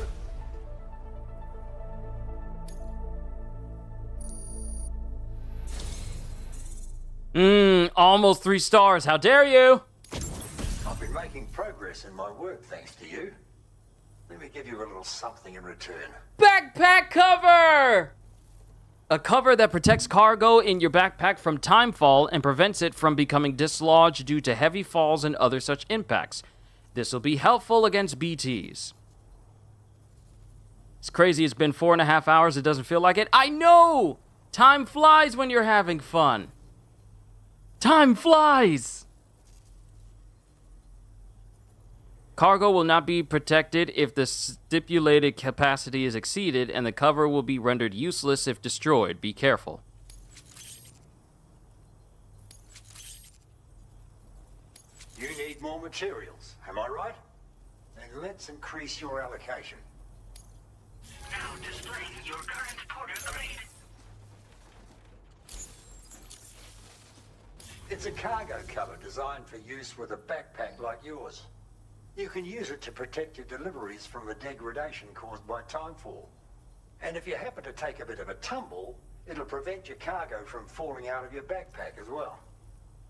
Almost 3 stars. How dare you? I've been making progress in my work thanks to you. Let me give you a little something in return. Backpack cover! A cover that protects cargo in your backpack from timefall and prevents it from becoming dislodged due to heavy falls and other such impacts. This will be helpful against BTs. It's crazy, it's been 4.5 hours, it doesn't feel like it. I know! Time flies when you're having fun. Time flies! Cargo will not be protected if the stipulated capacity is exceeded, and the cover will be rendered useless if destroyed. Be careful. You need more materials, am I right? Then let's increase your allocation. Now displaying your current porter grade. It's a cargo cover designed for use with a backpack like yours. You can use it to protect your deliveries from the degradation caused by timefall. And if you happen to take a bit of a tumble, it'll prevent your cargo from falling out of your backpack as well.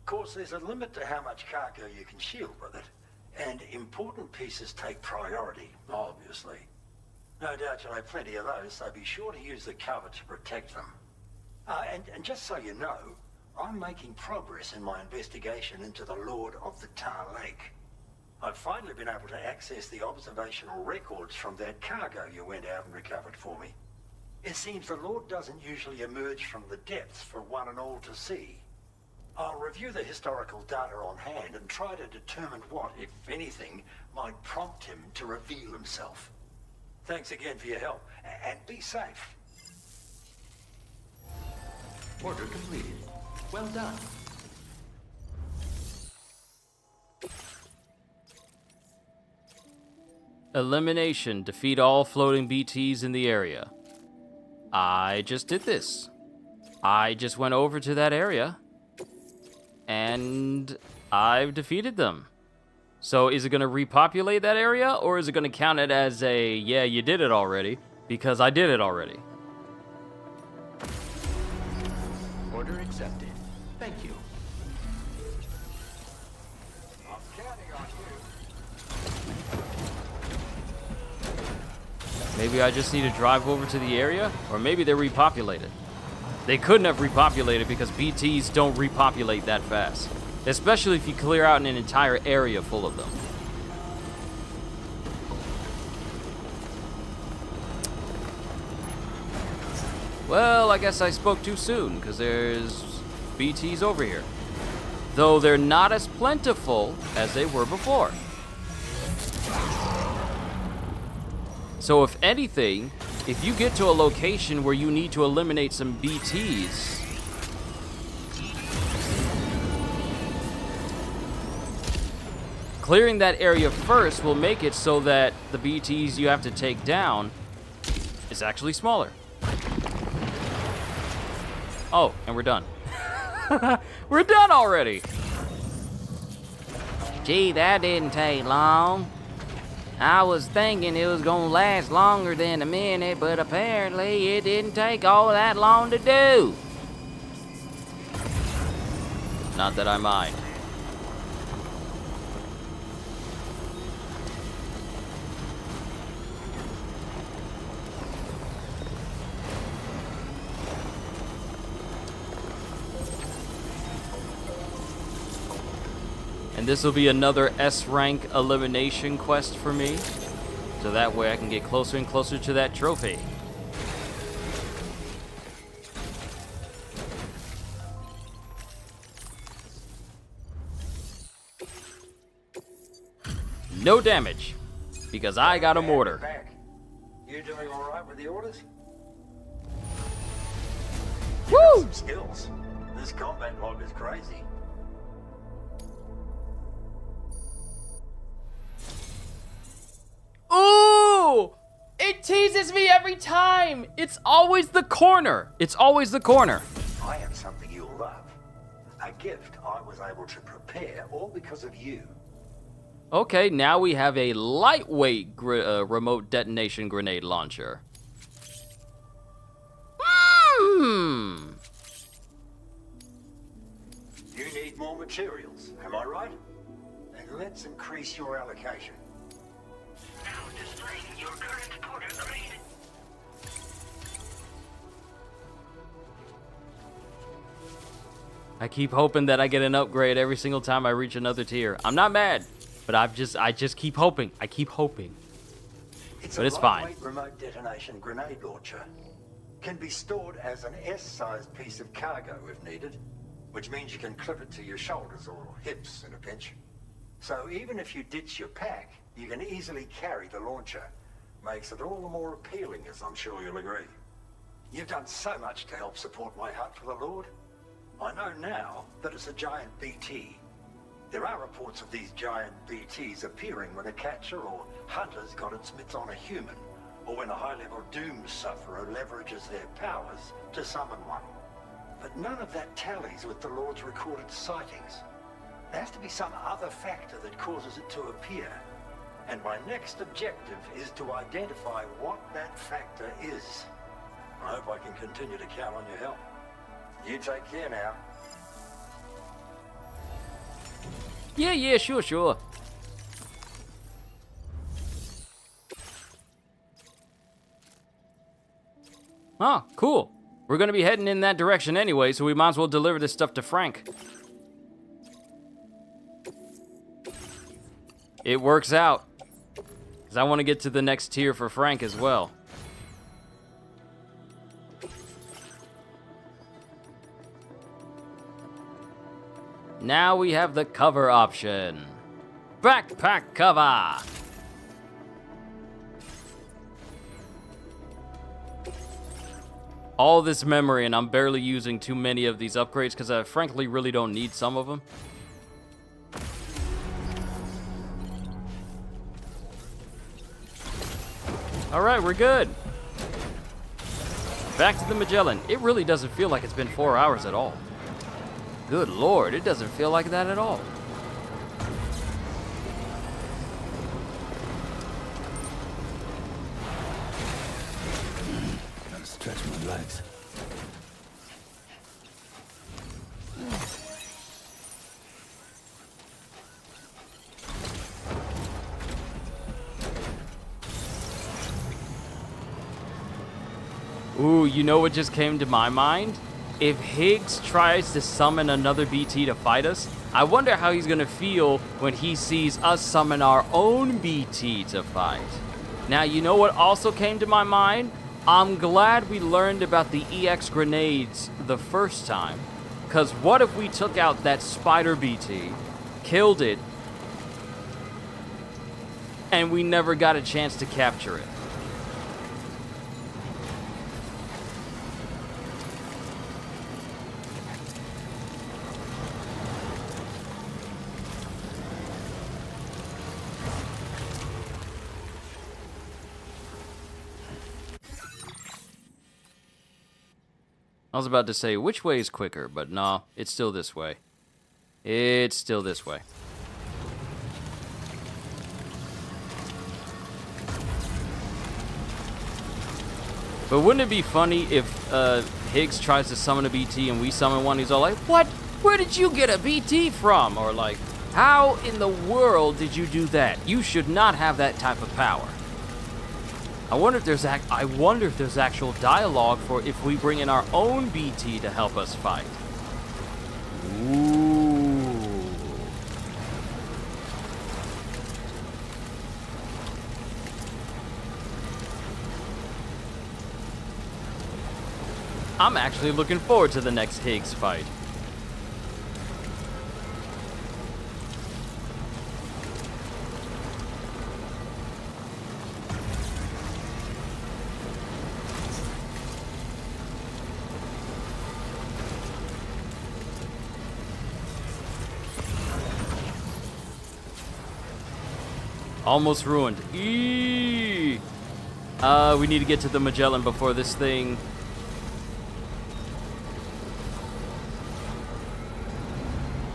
Of course, there's a limit to how much cargo you can shield with it, and important pieces take priority, obviously. No doubt you'll have plenty of those, so be sure to use the cover to protect them. And just so you know, I'm making progress in my investigation into the Lord of the Tar Lake. I've finally been able to access the observational records from that cargo you went out and recovered for me. It seems the Lord doesn't usually emerge from the depths for one and all to see. I'll review the historical data on hand and try to determine what, if anything, might prompt him to reveal himself. Thanks again for your help, and be safe. Order completed. Well done. Elimination. Defeat all floating BTs in the area. I just did this. I just went over to that area, and I've defeated them. So is it going to repopulate that area, or is it going to count it as a, yeah, you did it already, because I did it already? Order accepted. Thank you. I'm counting on you. Maybe I just need to drive over to the area, or maybe they're repopulated. They couldn't have repopulated because BTs don't repopulate that fast, especially if you clear out an entire area full of them. Well, I guess I spoke too soon, because there's BTs over here. though they're not as plentiful as they were before. So if anything, if you get to a location where you need to eliminate some BTs, clearing that area first will make it so that the BTs you have to take down is actually smaller. Oh, and we're done. We're done already. Gee, that didn't take long. I was thinking it was gonna last longer than a minute, but apparently it didn't take all that long to do. Not that I mind. And this will be another S-rank elimination quest for me. So that way I can get closer and closer to that trophy. No damage, because I got a mortar. Back. You doing all right with the orders? Woo! You got some skills. This combat log is crazy. Ooh! It teases me every time! It's always the corner. It's always the corner. I have something you'll love. A gift I was able to prepare all because of you. Okay, now we have a lightweight remote detonation grenade launcher. You need more materials, am I right? Then let's increase your allocation. Now displaying your current porter grade. I keep hoping that I get an upgrade every single time I reach another tier. I'm not mad, but I just keep hoping. I keep hoping. But it's fine. Lightweight remote detonation grenade launcher. Can be stored as an S-sized piece of cargo if needed, which means you can clip it to your shoulders or hips in a pinch. So even if you ditch your pack, you can easily carry the launcher. Makes it all the more appealing, as I'm sure you'll agree. You've done so much to help support my hunt for the Lord. I know now that it's a giant BT. There are reports of these giant BTs appearing when a catcher or hunter's got its mitts on a human, or when a high-level doom sufferer leverages their powers to summon one. But none of that tallies with the Lord's recorded sightings. There has to be some other factor that causes it to appear. And my next objective is to identify what that factor is. I hope I can continue to count on your help. You take care now. Yeah, sure. Oh, cool. We're gonna be heading in that direction anyway, so we might as well deliver this stuff to Frank. It works out, because I want to get to the next tier for Frank as well. Now we have the cover option. Backpack cover! All this memory, and I'm barely using too many of these upgrades because I frankly really don't need some of them. Alright, we're good. Back to the Magellan. It really doesn't feel like it's been 4 hours at all. Good lord, it doesn't feel like that at all. Gotta stretch my legs. Ooh, you know what just came to my mind? If Higgs tries to summon another BT to fight us, I wonder how he's gonna feel when he sees us summon our own BT to fight. Now, you know what also came to my mind? I'm glad we learned about the EX grenades the first time, Because what if we took out that spider BT, killed it, and we never got a chance to capture it? I was about to say, which way is quicker? But no, it's still this way. It's still this way. But wouldn't it be funny if Higgs tries to summon a BT and we summon one? He's all like, what? Where did you get a BT from? Or like, how in the world did you do that? You should not have that type of power. I wonder if there's actual dialogue for if we bring in our own BT to help us fight. Ooh. I'm actually looking forward to the next Higgs fight. Almost ruined. Eee! We need to get to the Magellan before this thing...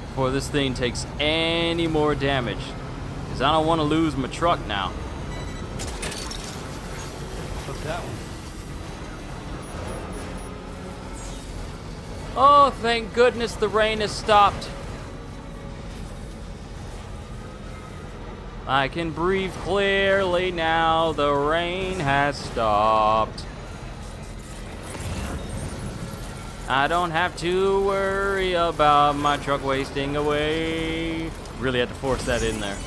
Before this thing takes any more damage. Because I don't want to lose my truck now. What's that one? Oh, thank goodness the rain has stopped. I can breathe clearly now, the rain has stopped. I don't have to worry about my truck wasting away. Really had to force that in there.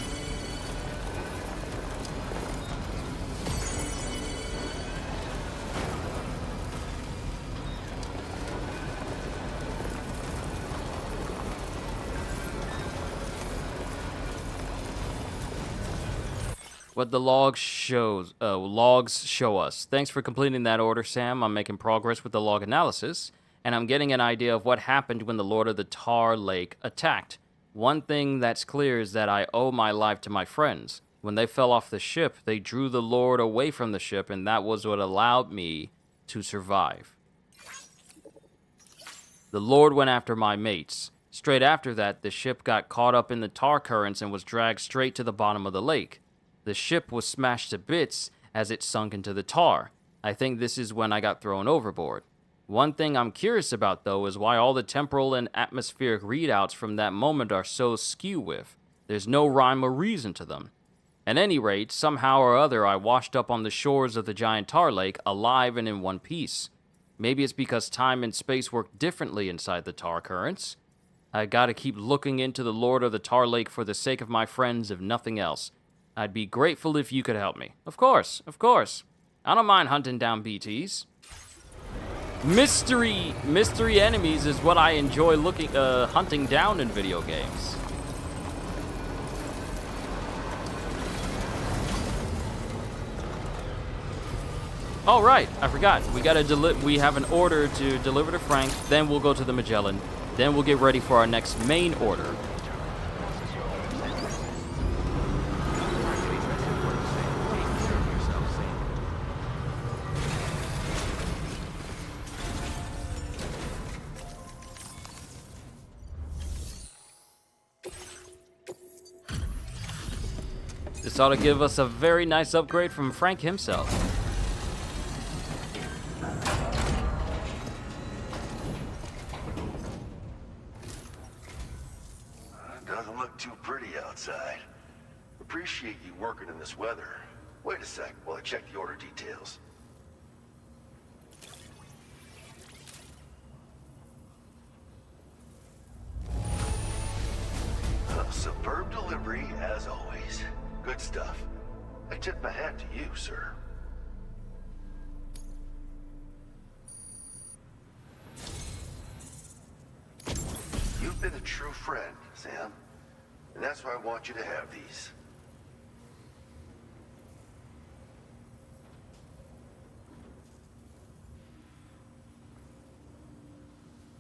What the logs show us. Thanks for completing that order, Sam. I'm making progress with the log analysis, and I'm getting an idea of what happened when the Lord of the Tar Lake attacked. One thing that's clear is that I owe my life to my friends. When they fell off the ship, they drew the Lord away from the ship, and that was what allowed me to survive. The Lord went after my mates. Straight after that, the ship got caught up in the tar currents and was dragged straight to the bottom of the lake. The ship was smashed to bits as it sunk into the tar. I think this is when I got thrown overboard. One thing I'm curious about, though, is why all the temporal and atmospheric readouts from that moment are so skew with. There's no rhyme or reason to them. At any rate, somehow or other, I washed up on the shores of the giant tar lake, alive and in one piece. Maybe it's because time and space work differently inside the tar currents. I gotta keep looking into the Lord of the Tar Lake for the sake of my friends, if nothing else. I'd be grateful if you could help me. Of course, of course. I don't mind hunting down BTs. Mystery enemies is what I enjoy hunting down in video games. Oh right, I forgot. We have an order to deliver to Frank. Then we'll go to the Magellan. Then we'll get ready for our next main order. This ought to give us a very nice upgrade from Frank himself. Doesn't look too pretty outside. Appreciate you working in this weather. Wait a sec while I check the order details. A superb delivery, as always. Good stuff. I tip my hat to you, sir. been a true friend, Sam. And that's why I want you to have these.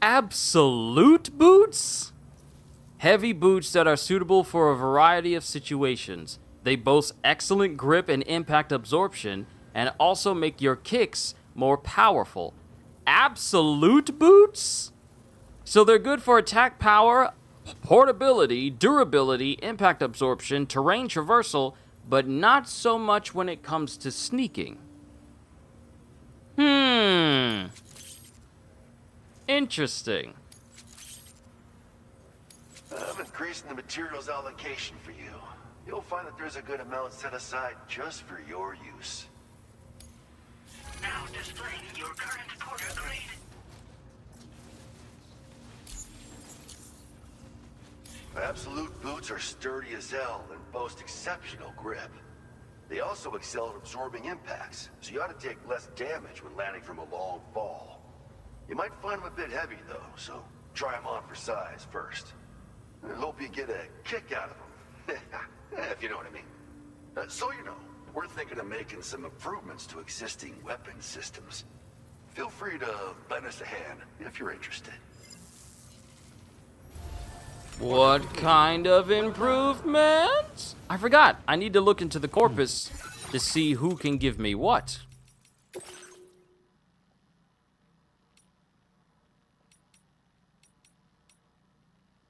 Absolute boots? Heavy boots that are suitable for a variety of situations. They boast excellent grip and impact absorption, and also make your kicks more powerful. Absolute boots? So they're good for attack power, portability, durability, impact absorption, terrain traversal, but not so much when it comes to sneaking. Interesting. I'm increasing the materials allocation for you. You'll find that there's a good amount set aside just for your use. Now displaying your current porter grade. Absolute boots are sturdy as hell and boast exceptional grip. They also excel at absorbing impacts, so you ought to take less damage when landing from a long fall. You might find them a bit heavy though, so try them on for size first. I hope you get a kick out of them, if you know what I mean. So you know, we're thinking of making some improvements to existing weapon systems. Feel free to lend us a hand if you're interested. What kind of improvements? I forgot. I need to look into the corpus to see who can give me what.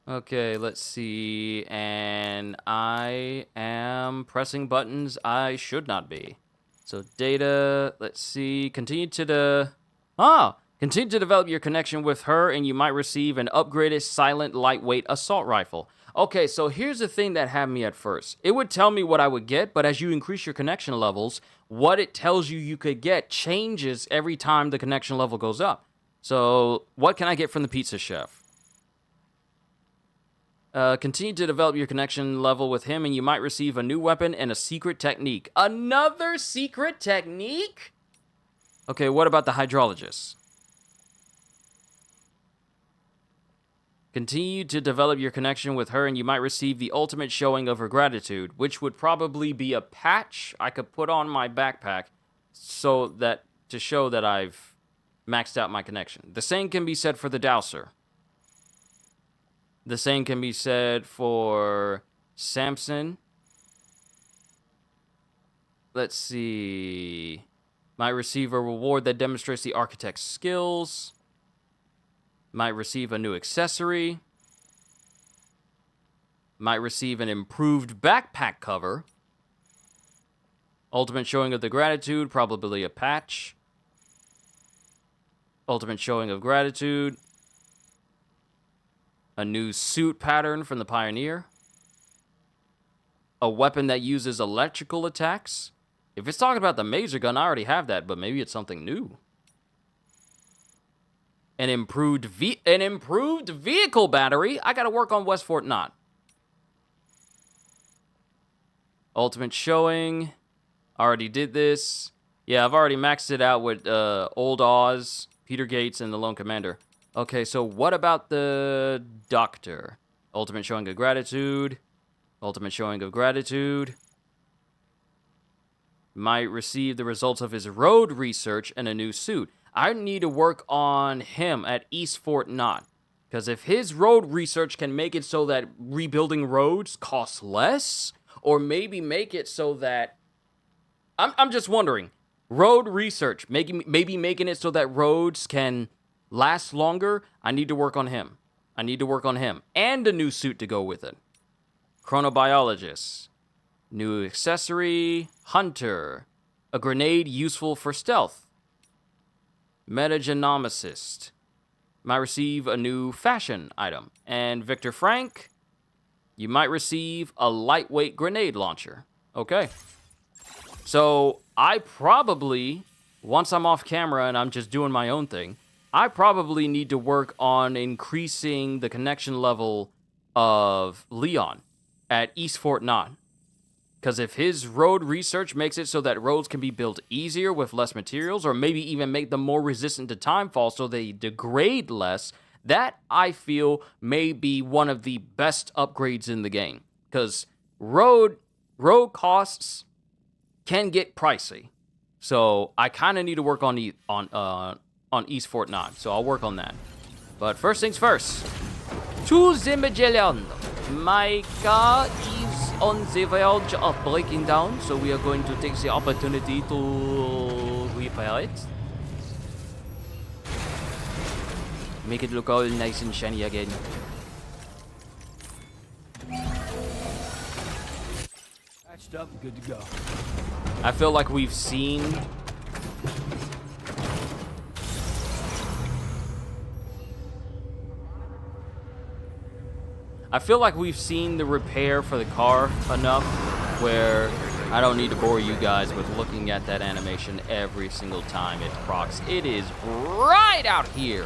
Okay, let's see. And I am pressing buttons I should not be. So data, let's see. Continue to develop your connection with her and you might receive an upgraded silent lightweight assault rifle. Okay, so here's the thing that had me at first. It would tell me what I would get, but as you increase your connection levels, what it tells you could get changes every time the connection level goes up. So what can I get from the pizza chef? Continue to develop your connection level with him and you might receive a new weapon and a secret technique. Another secret technique? Okay, what about the hydrologist? Continue to develop your connection with her and you might receive the ultimate showing of her gratitude, which would probably be a patch I could put on my backpack so that to show that I've maxed out my connection. The same can be said for the dowser. The same can be said for Samson. Let's see. Might receive a reward that demonstrates the architect's skills. Might receive a new accessory. Might receive an improved backpack cover. Ultimate showing of the gratitude, probably a patch. Ultimate showing of gratitude. A new suit pattern from the Pioneer. A weapon that uses electrical attacks. If it's talking about the Maser gun, I already have that, but maybe it's something new. An improved vehicle battery. I gotta work on West Fort Knott. Ultimate showing. Already did this. Yeah, I've already maxed it out with Old Oz, Peter Gates, and the Lone Commander. Okay, so what about the Doctor? Ultimate showing of gratitude. Ultimate showing of gratitude. Might receive the results of his road research and a new suit. I need to work on him at East Fort Knott. Because if his road research can make it so that rebuilding roads costs less, or maybe make it so that... I'm just wondering. Road research, maybe making it so that roads can last longer. I need to work on him. I need to work on him. And a new suit to go with it. Chronobiologist. New accessory. Hunter. A grenade useful for stealth. Metagenomicist. Might receive a new fashion item. And Victor Frank, you might receive a lightweight grenade launcher. Okay. So I probably, once I'm off camera and I'm just doing my own thing, I probably need to work on increasing the connection level of Leon at East Fort Knott. Because if his road research makes it so that roads can be built easier with less materials, or maybe even make them more resistant to timefall so they degrade less, That, I feel, may be one of the best upgrades in the game. Because road costs can get pricey. So I kind of need to work on East Fort Knox. So I'll work on that. But first things first. To the Magellan. My car is on the verge of breaking down. So we are going to take the opportunity to repair it. Make it look all nice and shiny again. Patched up, good to go. I feel like we've seen... the repair for the car enough where I don't need to bore you guys with looking at that animation every single time it procs. It is bright out here.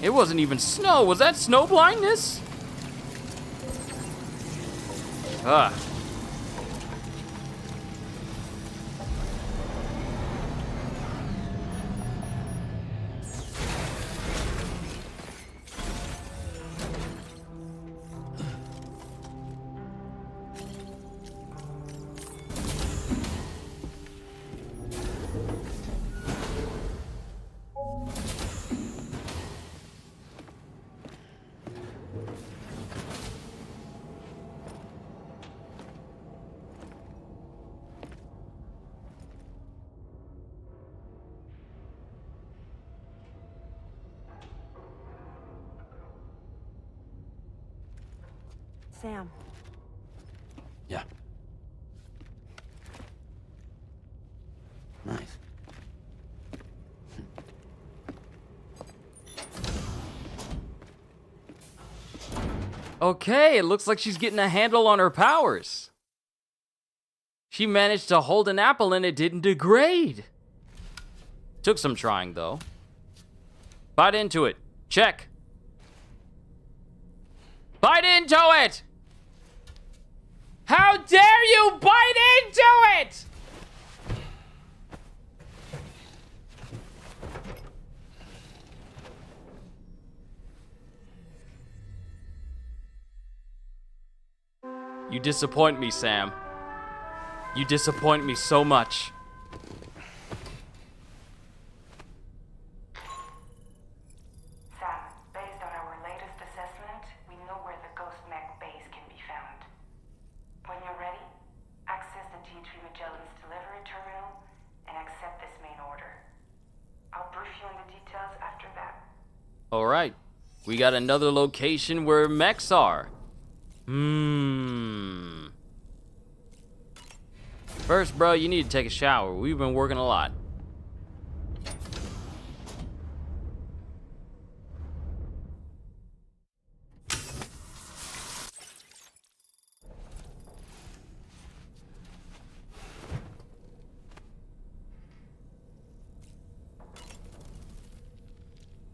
It wasn't even snow. Was that snow blindness? Ugh. Sam. Yeah. Nice. Okay, it looks like she's getting a handle on her powers. She managed to hold an apple and it didn't degrade. Took some trying, though. Bite into it. Check. Bite into it! How dare you bite into it! You disappoint me, Sam. You disappoint me so much. Sam, based on our latest assessment, we know where the Ghost Mech base can be found. When you're ready, access the T3 Magellan's delivery terminal and accept this main order. I'll brief you on the details after that. Alright. We got another location where mechs are. First, bro, you need to take a shower. We've been working a lot.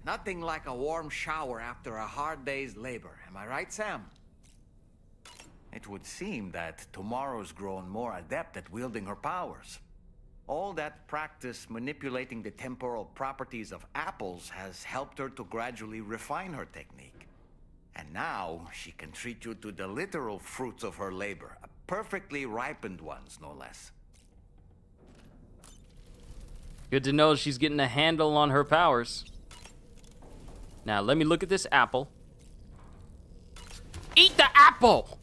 Nothing like a warm shower after a hard day's labor. Am I right, Sam? It would seem that tomorrow's grown more adept at wielding her powers. All that practice manipulating the temporal properties of apples has helped her to gradually refine her technique. And now she can treat you to the literal fruits of her labor, perfectly ripened ones, no less. Good to know she's getting a handle on her powers. Now, let me look at this apple. Eat the apple!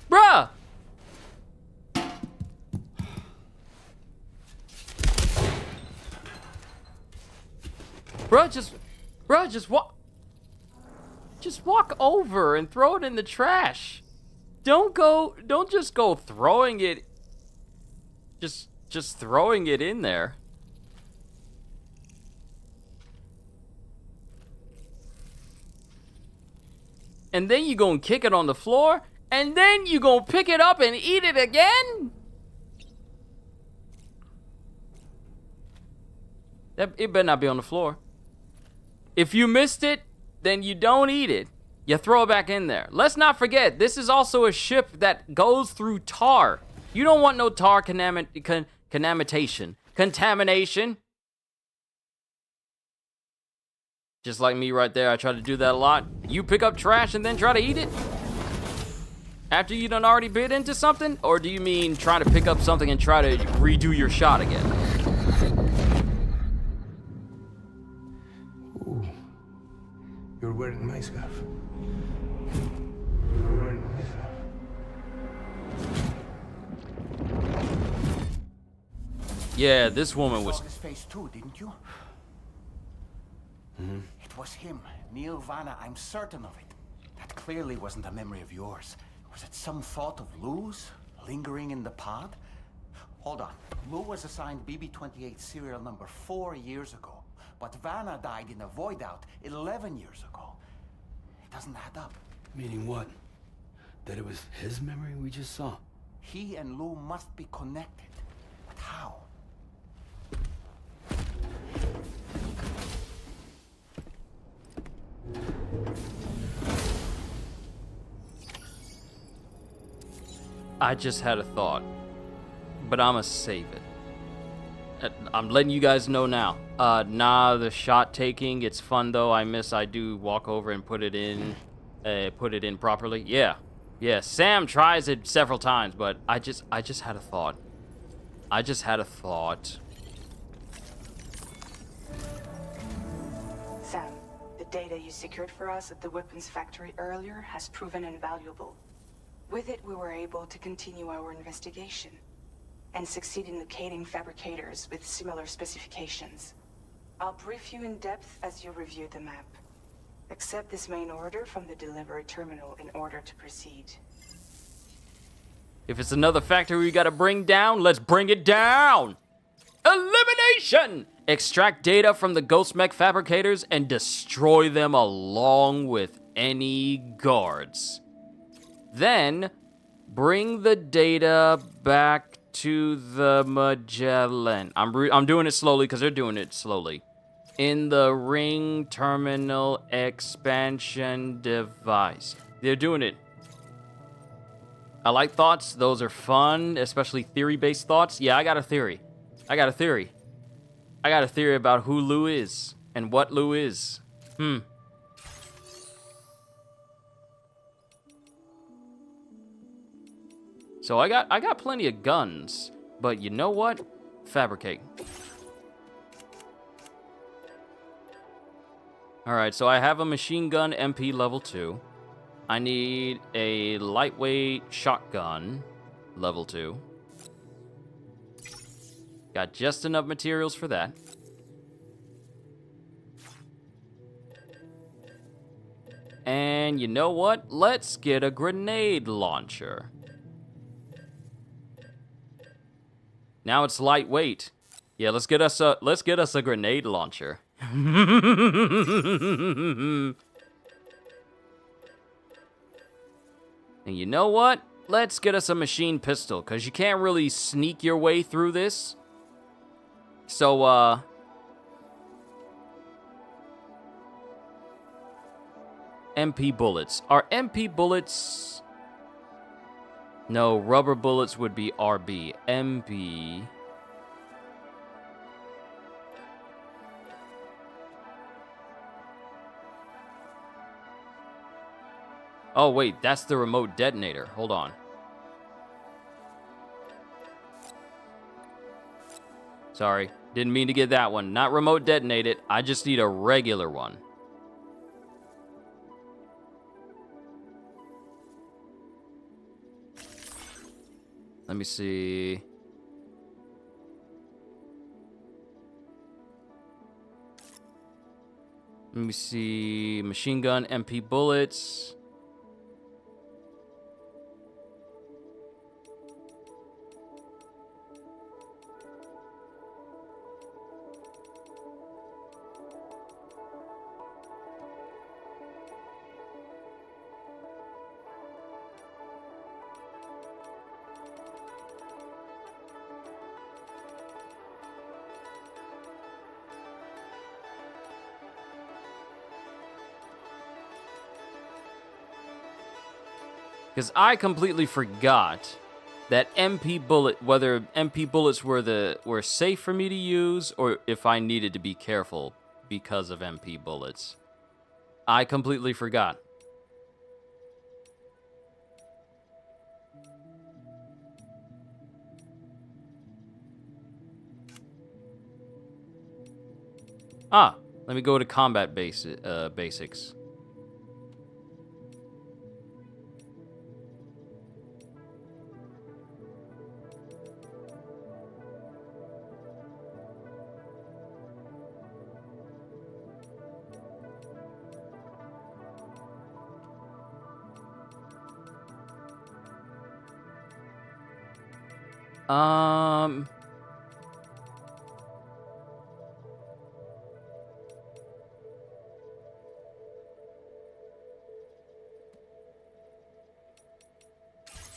Bruh! Just walk over and throw it in the trash. Don't just go throwing it Just throwing it in there. And then you gonna kick it on the floor, and then you gonna pick it up and eat it again? It better not be on the floor. If you missed it, then you don't eat it. You throw it back in there. Let's not forget, this is also a ship that goes through tar. You don't want no tar contamination. Just like me right there, I try to do that a lot. You pick up trash and then try to eat it? After you done already bit into something? Or do you mean try to pick up something and try to redo your shot again? Ooh. You're wearing my scarf. You're wearing my scarf. Yeah, this woman was... You saw his face too, didn't you? Mm-hmm. It was him, Neil Vanna, I'm certain of it. That clearly wasn't a memory of yours. Was it some thought of Lou's, lingering in the pod? Hold on. Lou was assigned BB-28 serial number 4 years ago, but Vanna died in a void out 11 years ago. It doesn't add up. Meaning what? That it was his memory we just saw? He and Lou must be connected. But how? I just had a thought, but I'ma save it. I'm letting you guys know now. Nah, the shot taking, it's fun though. I do walk over and put it in properly. Yeah. Sam tries it several times, but I just had a thought. Sam, the data you secured for us at the weapons factory earlier has proven invaluable. With it, we were able to continue our investigation and succeed in locating fabricators with similar specifications. I'll brief you in depth as you review the map. Accept this main order from the delivery terminal in order to proceed. If it's another factory we gotta bring down, let's bring it down! Elimination! Extract data from the ghost mech fabricators and destroy them along with any guards. Then, bring the data back to the Magellan. I'm doing it slowly because they're doing it slowly. In the ring terminal expansion device. They're doing it. I like thoughts. Those are fun, especially theory-based thoughts. Yeah, I got a theory about who Lou is and what Lou is. So I got plenty of guns, but you know what? Fabricate. Alright, so I have a machine gun MP level 2. I need a lightweight shotgun level 2. Got just enough materials for that. And you know what? Let's get a grenade launcher. Now it's lightweight. Yeah, let's get us a grenade launcher. And you know what? Let's get us a machine pistol, because you can't really sneak your way through this. So, MP bullets. Are MP bullets... No, rubber bullets would be RB. MP... Oh, wait, that's the remote detonator. Hold on. Sorry, didn't mean to get that one. Not remote detonated. I just need a regular one. Let me see. Let me see. Machine gun, MP bullets. Because I completely forgot that whether MP bullets were safe for me to use, or if I needed to be careful because of MP bullets. I completely forgot. Let me go to combat basics.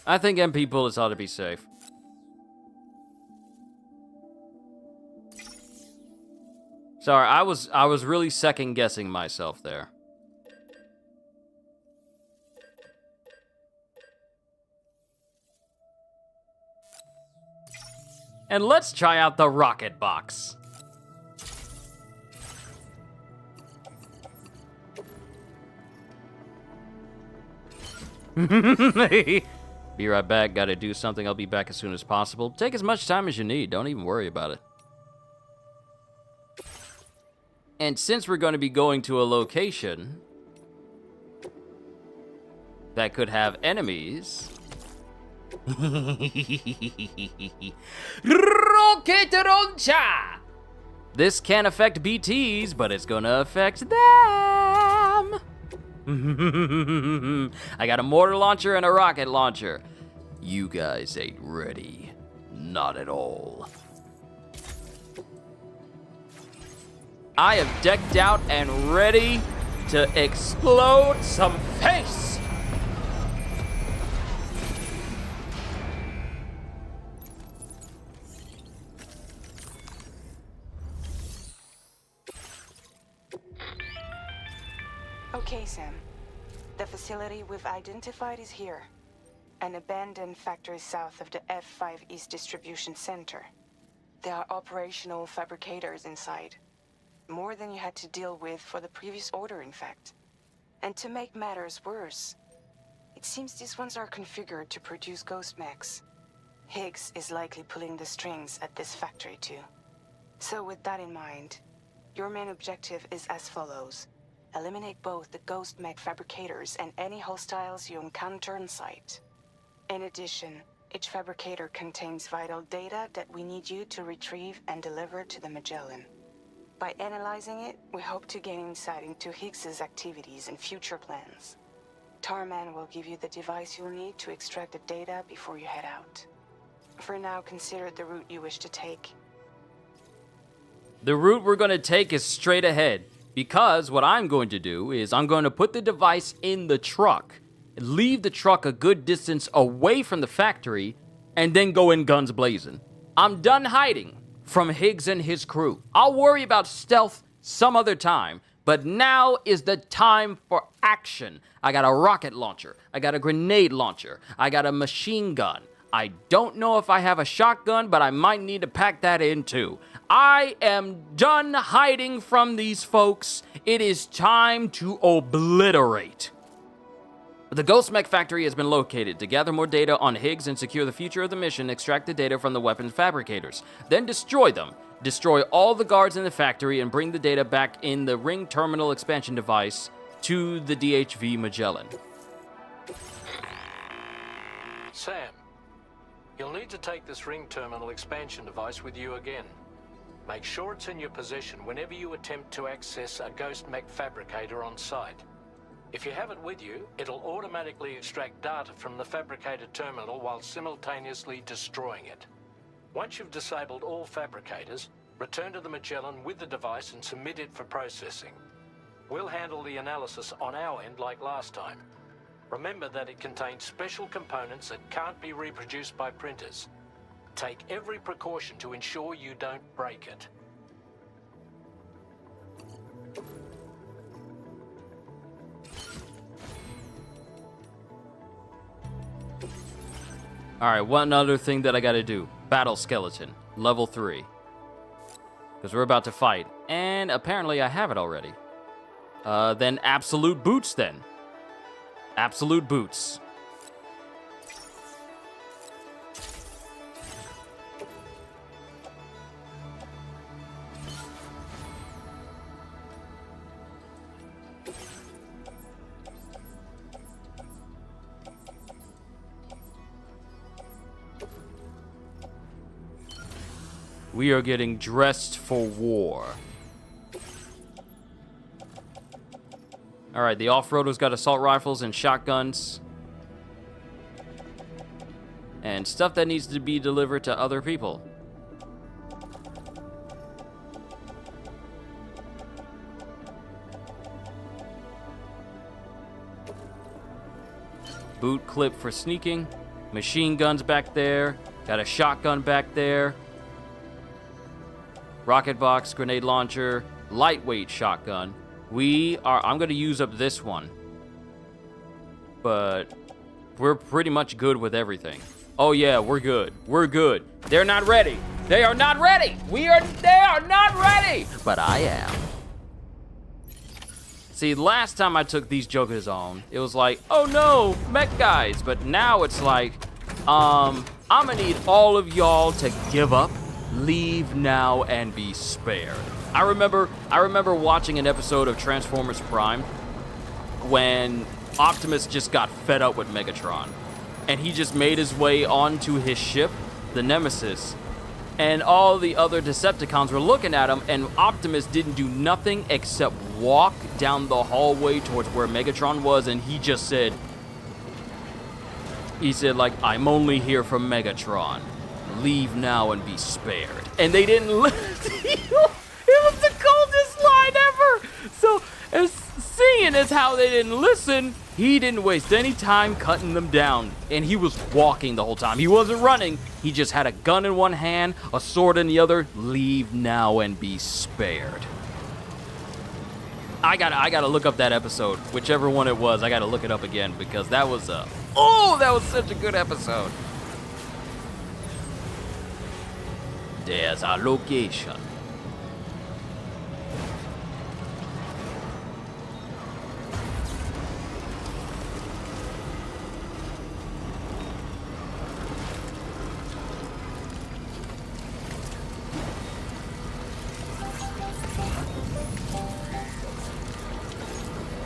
I think MP bullets ought to be safe. Sorry, I was really second guessing myself there. And let's try out the rocket box. Be right back. Gotta do something. I'll be back as soon as possible. Take as much time as you need. Don't even worry about it. And since we're going to be going to a location that could have enemies... Rocket launcher! This can't affect BTs, but it's gonna affect them! I got a mortar launcher and a rocket launcher. You guys ain't ready. Not at all. I have decked out and ready to explode some face! Okay, Sam. The facility we've identified is here. An abandoned factory south of the F5 East Distribution Center. There are operational fabricators inside. More than you had to deal with for the previous order, in fact. And to make matters worse, it seems these ones are configured to produce ghost mechs. Higgs is likely pulling the strings at this factory too. So with that in mind, your main objective is as follows. Eliminate both the ghost mech fabricators and any hostiles you encounter on site. In addition, each fabricator contains vital data that we need you to retrieve and deliver to the Magellan. By analyzing it, we hope to gain insight into Higgs's activities and future plans. Tarman will give you the device you'll need to extract the data before you head out. For now, consider the route you wish to take. The route we're going to take is straight ahead. Because what I'm going to do is I'm going to put the device in the truck, leave the truck a good distance away from the factory, and then go in guns blazing. I'm done hiding from Higgs and his crew. I'll worry about stealth some other time, but now is the time for action. I got a rocket launcher. I got a grenade launcher. I got a machine gun. I don't know if I have a shotgun, but I might need to pack that in too. I am done hiding from these folks. It is time to obliterate. The Ghost Mech factory has been located. To gather more data on Higgs and secure the future of the mission, extract the data from the weapons fabricators. Then destroy them. Destroy all the guards in the factory and bring the data back in the ring terminal expansion device to the DHV Magellan. Sam, you'll need to take this ring terminal expansion device with you again. Make sure it's in your possession whenever you attempt to access a Ghost Mech fabricator on site. If you have it with you, it'll automatically extract data from the fabricator terminal while simultaneously destroying it. Once you've disabled all fabricators, return to the Magellan with the device and submit it for processing. We'll handle the analysis on our end like last time. Remember that it contains special components that can't be reproduced by printers. Take every precaution to ensure you don't break it. Alright, one other thing that I gotta do. Battle skeleton. Level 3. Because we're about to fight. And apparently I have it already. Then absolute boots then. Absolute boots. We are getting dressed for war. Alright, the off-roader's got assault rifles and shotguns. And stuff that needs to be delivered to other people. Boot clip for sneaking. Machine guns back there. Got a shotgun back there. Rocket box, grenade launcher, lightweight shotgun. I'm gonna use up this one. But we're pretty much good with everything. Oh yeah, we're good. We're good. They're not ready. They are not ready. They are not ready. But I am. See, last time I took these jokers on, it was like, oh no, mech guys. But now it's like, I'm gonna need all of y'all to give up. Leave now and be spared. I remember watching an episode of Transformers Prime when Optimus just got fed up with Megatron. And he just made his way onto his ship, the Nemesis. And all the other Decepticons were looking at him, and Optimus didn't do nothing except walk down the hallway towards where Megatron was, and he just said, like, I'm only here for Megatron. Leave now and be spared. And they didn't listen. It was the coldest line ever. So, seeing as how they didn't listen, he didn't waste any time cutting them down. And he was walking the whole time. He wasn't running. He just had a gun in one hand, a sword in the other. Leave now and be spared. I gotta look up that episode. Whichever one it was, I gotta look it up again because that was that was such a good episode. There's our location.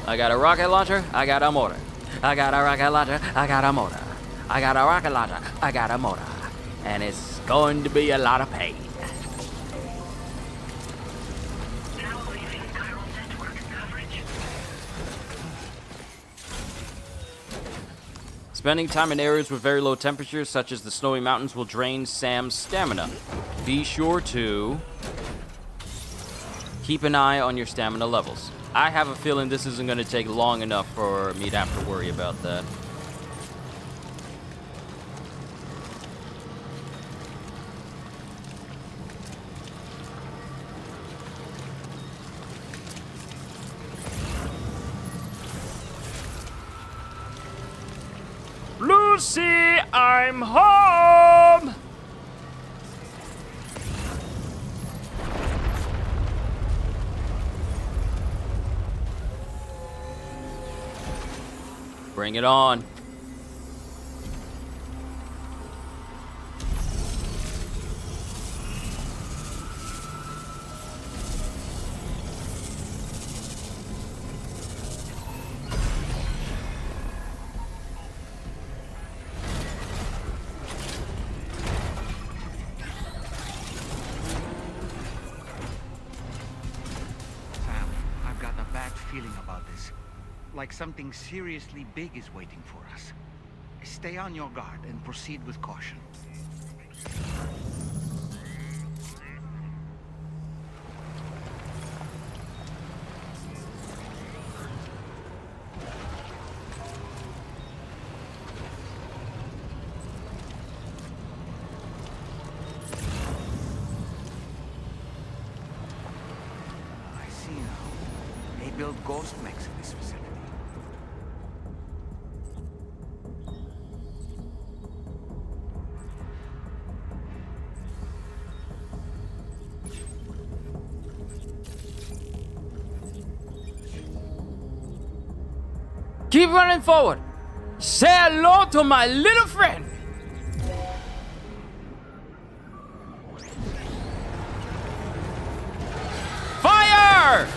I got a rocket launcher, I got a motor. I got a rocket launcher, I got a motor. I got a rocket launcher, I got a motor. And it's going to be a lot of pain. Spending time in areas with very low temperatures, such as the snowy mountains, will drain Sam's stamina. Be sure to keep an eye on your stamina levels. I have a feeling this isn't going to take long enough for me to have to worry about that. Lucy, I'm home! Bring it on. Like something seriously big is waiting for us. Stay on your guard and proceed with caution. I see now. They build ghost mechs in this facility. Keep running forward. Say hello to my little friend. Fire!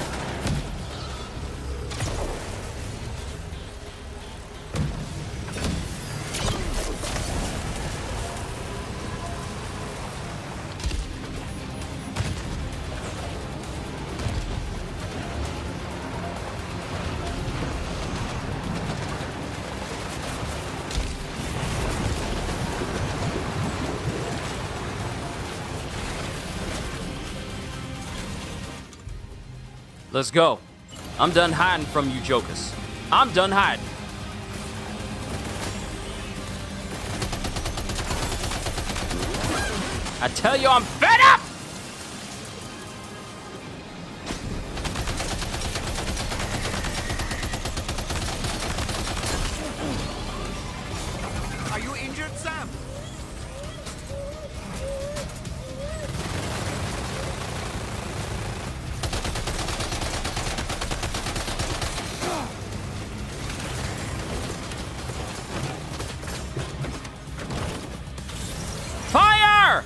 Let's go. I'm done hiding from you jokers. I'm done hiding. I tell you, I'm fed up! Are you injured, Sam? Fire!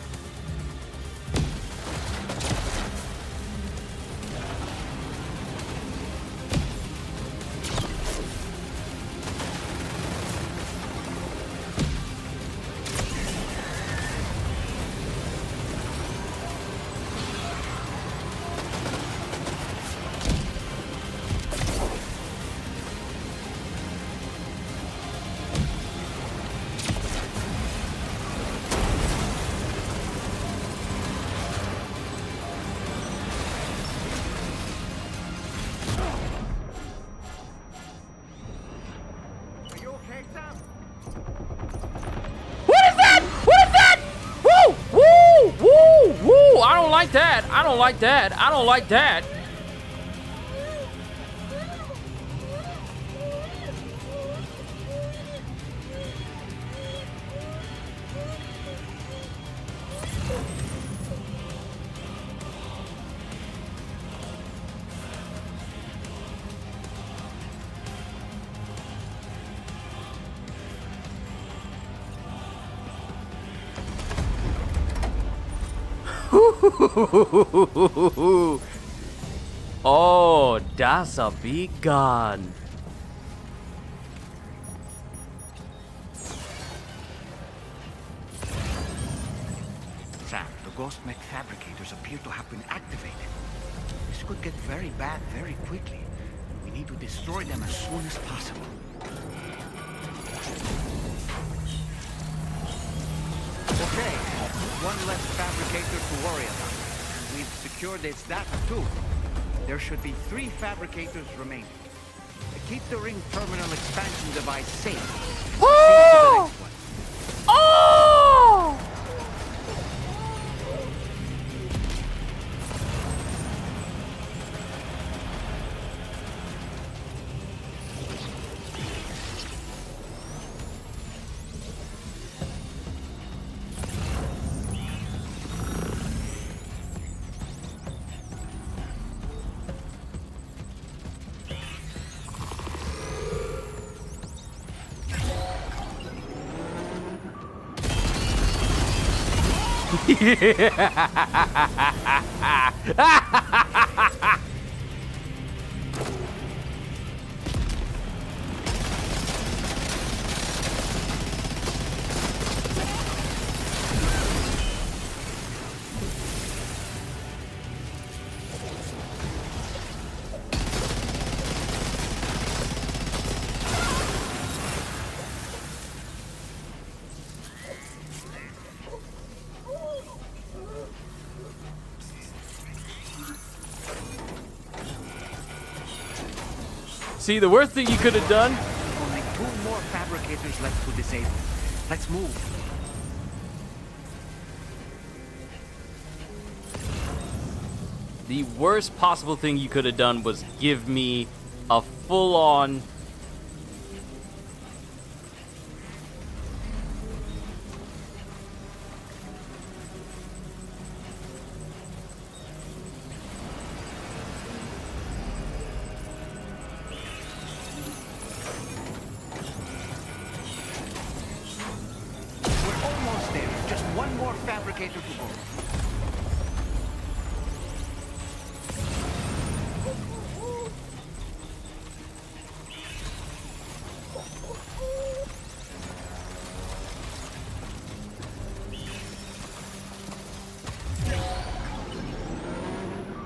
I don't like that. I don't like that. I don't like that. Oh, that's a big gun. Sam, the ghost mech fabricators appear to have been activated. This could get very bad very quickly. We need to destroy them as soon as possible. Okay, one less fabricator to worry about. We've secured its data too. There should be 3 fabricators remaining. Keep the ring terminal expansion device safe. Oh! Oh! See, the worst thing you could have done. Only 2 more fabricators left to disable. Let's move. The worst possible thing you could have done was give me a full-on fabricator to go.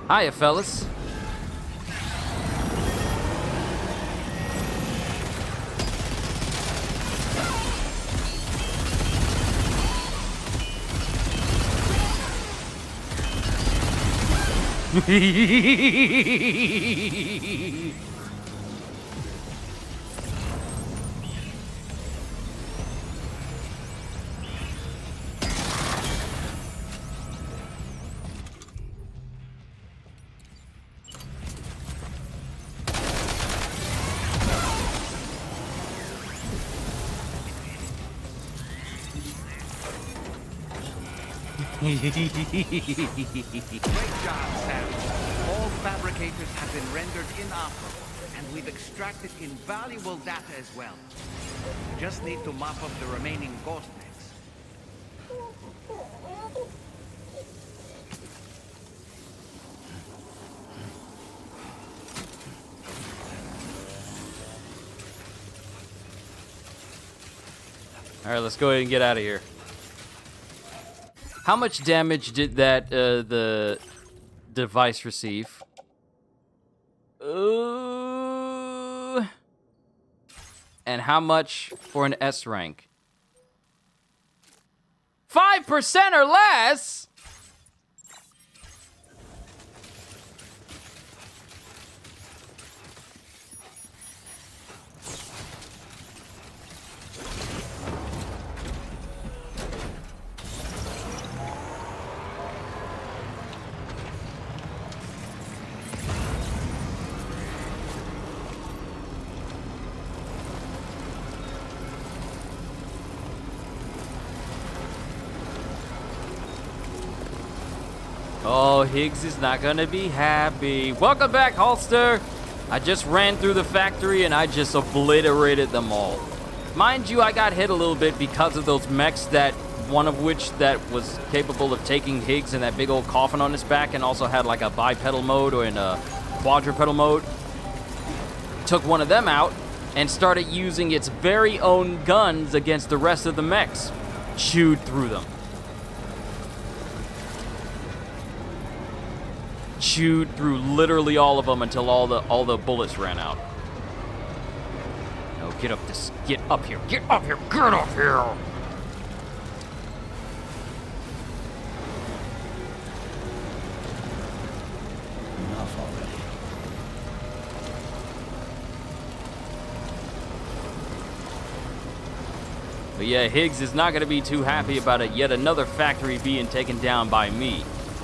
Hiya, fellas. Great job, Sam. All fabricators have been rendered inoperable, and we've extracted invaluable data as well. We just need to mop up the remaining ghost mechs. All right, let's go ahead and get out of here. How much damage did that the device receive? And how much for an S rank? 5% or less? Oh, Higgs is not gonna be happy. Welcome back, Holster. I just ran through the factory and I just obliterated them all. Mind you, I got hit a little bit because of those mechs, that one of which that was capable of taking Higgs in that big old coffin on his back and also had like a bipedal mode or in a quadrupedal mode. Took one of them out and started using its very own guns against the rest of the mechs. Chewed through them. Chewed through literally all of them until all the bullets ran out. No, get up here, get up here, get up here! Enough already. But yeah, Higgs is not gonna be too happy about it. Yet another factory being taken down by me.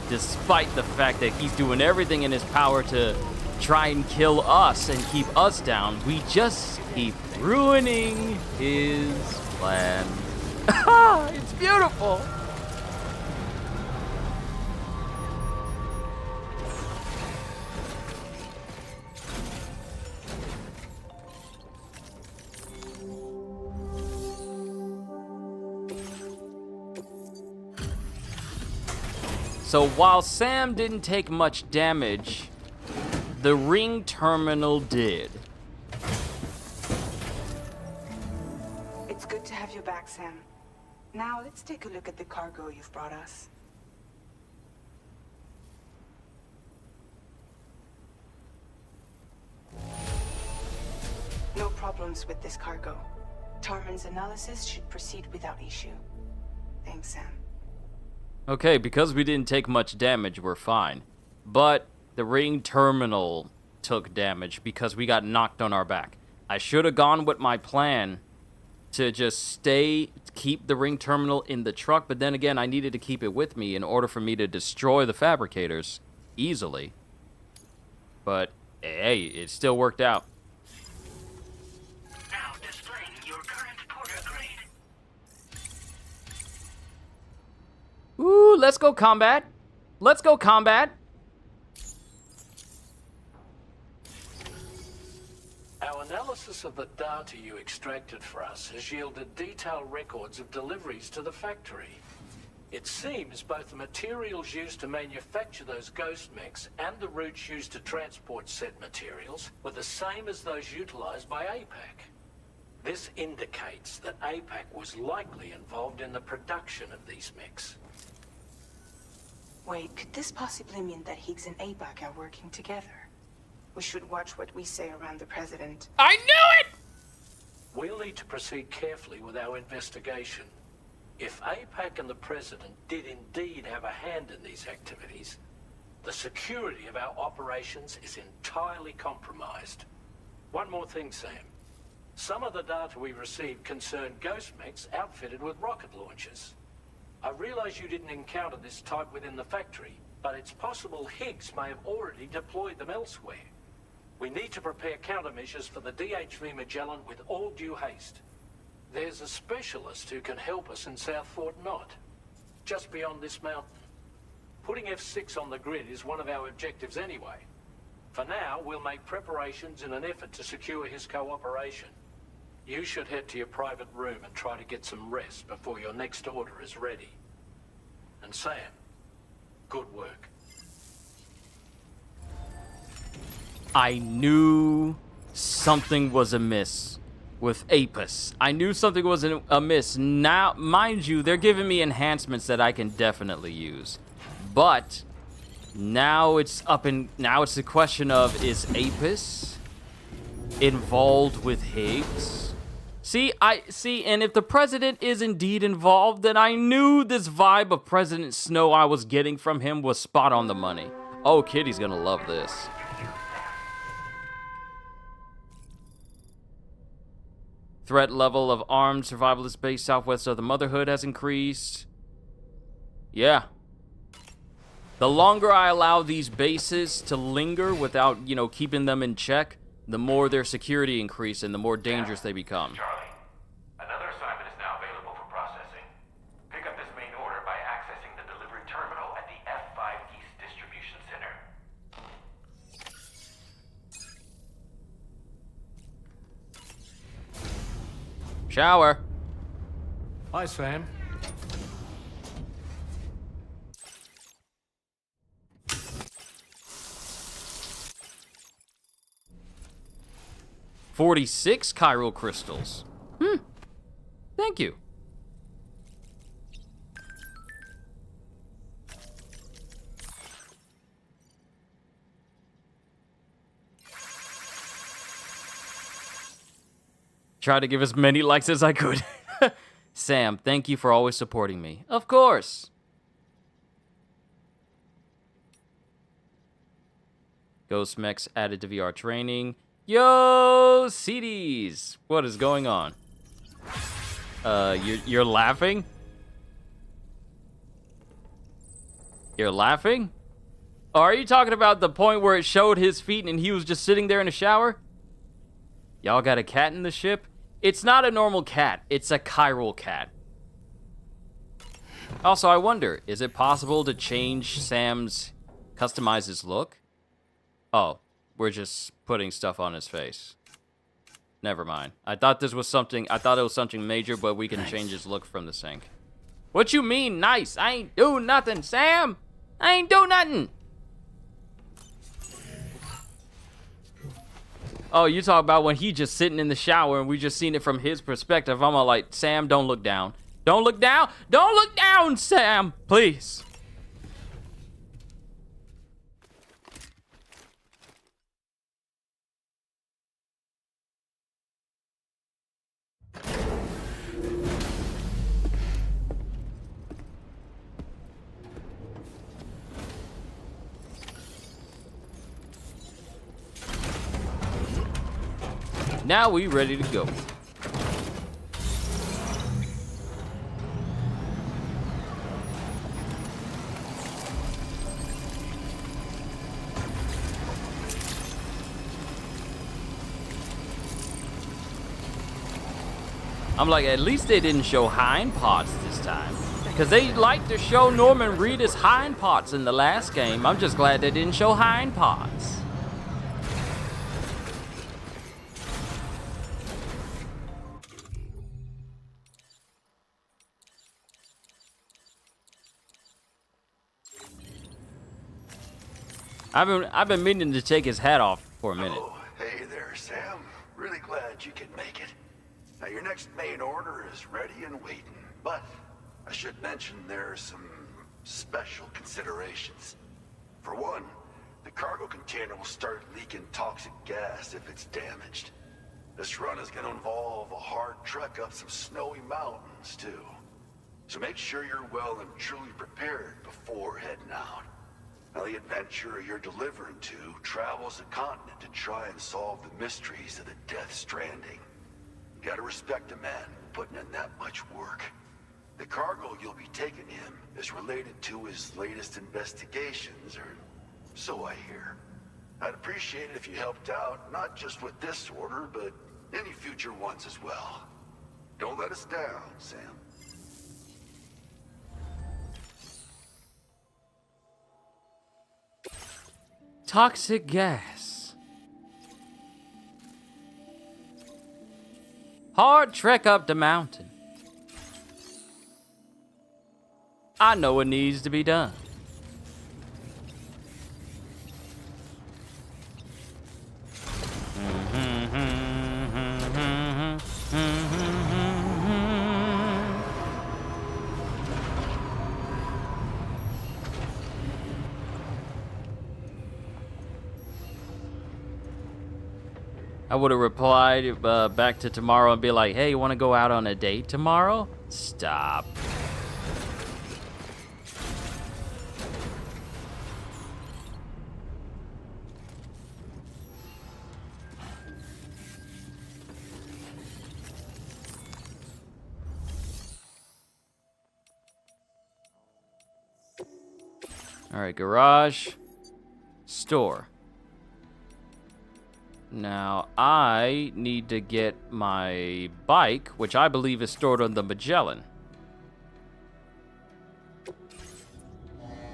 Despite the fact that he's doing everything in his power to try and kill us and keep us down, we just keep ruining his plan. It's beautiful! So while Sam didn't take much damage, the ring terminal did. It's good to have you back, Sam. Now let's take a look at the cargo you've brought us. No problems with this cargo. Tarman's analysis should proceed without issue. Thanks, Sam. Okay, because we didn't take much damage, we're fine. But the ring terminal took damage because we got knocked on our back. I should have gone with my plan to just keep the ring terminal in the truck, but then again, I needed to keep it with me in order for me to destroy the fabricators easily. But hey, it still worked out. Now displaying your current Porter grade. Ooh, let's go combat. Let's go combat. Our analysis of the data you extracted for us has yielded detailed records of deliveries to the factory. It seems both the materials used to manufacture those ghost mechs and the routes used to transport said materials were the same as those utilized by APAC. This indicates that APAC was likely involved in the production of these mechs. Wait, could this possibly mean that Higgs and APAC are working together? We should watch what we say around the President. I knew it! We'll need to proceed carefully with our investigation. If APAC and the President did indeed have a hand in these activities, the security of our operations is entirely compromised. One more thing, Sam. Some of the data we received concerned ghost mechs outfitted with rocket launchers. I realize you didn't encounter this type within the factory, but it's possible Higgs may have already deployed them elsewhere. We need to prepare countermeasures for the DHV Magellan with all due haste. There's a specialist who can help us in South Fort Knott, just beyond this mountain. Putting F6 on the grid is one of our objectives anyway. For now, we'll make preparations in an effort to secure his cooperation. You should head to your private room and try to get some rest before your next order is ready. And Sam, good work. I knew something was amiss with Apis. I knew something was amiss. Now, mind you, they're giving me enhancements that I can definitely use. But now it's the question of, is Apis involved with Higgs? See, and if the President is indeed involved, then I knew this vibe of President Snow I was getting from him was spot on the money. Oh, Kitty's gonna love this. Threat level of armed survivalist base southwest of the Motherhood has increased. Yeah. The longer I allow these bases to linger without, keeping them in check, the more their security increase and the more dangerous they become. Charlie, another assignment is now available for processing. Pick up this main order by accessing the delivery terminal at the F5 East Distribution Center. Shower. Hi, Sam. $46 chiral crystals. Thank you. Try to give as many likes as I could. Sam, thank you for always supporting me. Of course. Ghost mechs added to VR training. Yo, CDs. What is going on? You're laughing? You're laughing? Oh, are you talking about the point where it showed his feet and he was just sitting there in a shower? Y'all got a cat in the ship? It's not a normal cat. It's a chiral cat. Also, I wonder, is it possible to change customize his look? Oh, we're just putting stuff on his face. Never mind. I thought it was something major, but we can change his look from the sink. What you mean, nice? I ain't do nothing, Sam. I ain't do nothing. Oh, you talk about when he just sitting in the shower and we just seen it from his perspective. I'm all like, Sam, don't look down. Don't look down. Don't look down, Sam. Please. Now we ready to go. I'm like, at least they didn't show hind parts this time. Because they like to show Norman Reedus hind parts in the last game. I'm just glad they didn't show hind parts. I've been meaning to take his hat off for a minute. Oh, hey there, Sam. Really glad you could make it. Now, your next main order is ready and waiting, but I should mention there are some special considerations. For one, the cargo container will start leaking toxic gas if it's damaged. This run is going to involve a hard trek up some snowy mountains, too. So make sure you're well and truly prepared before heading out. Now, the adventurer you're delivering to travels the continent to try and solve the mysteries of the Death Stranding. You gotta respect a man putting in that much work. The cargo you'll be taking him is related to his latest investigations, or so I hear. I'd appreciate it if you helped out, not just with this order, but any future ones as well. Don't let us down, Sam. Toxic gas. Hard trek up the mountain. I know what needs to be done. I would have replied back to tomorrow and be like, hey, you want to go out on a date tomorrow? Stop. All right, garage, store. Now, I need to get my bike, which I believe is stored on the Magellan.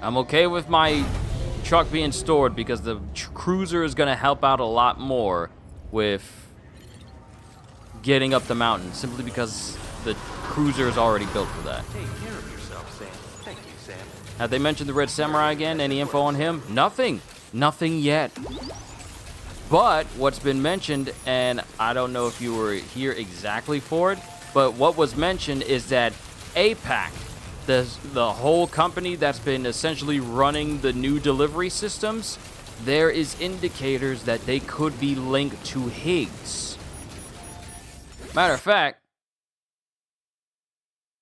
I'm okay with my truck being stored because the cruiser is going to help out a lot more with getting up the mountain, simply because the cruiser is already built for that. Take care of yourself, Sam. Thank you, Sam. Have they mentioned the Red Samurai again? Any info on him? Nothing. Nothing yet. But what's been mentioned, and I don't know if you were here exactly for it, but what was mentioned is that APAC, the whole company that's been essentially running the new delivery systems, there is indicators that they could be linked to Higgs. Matter of fact,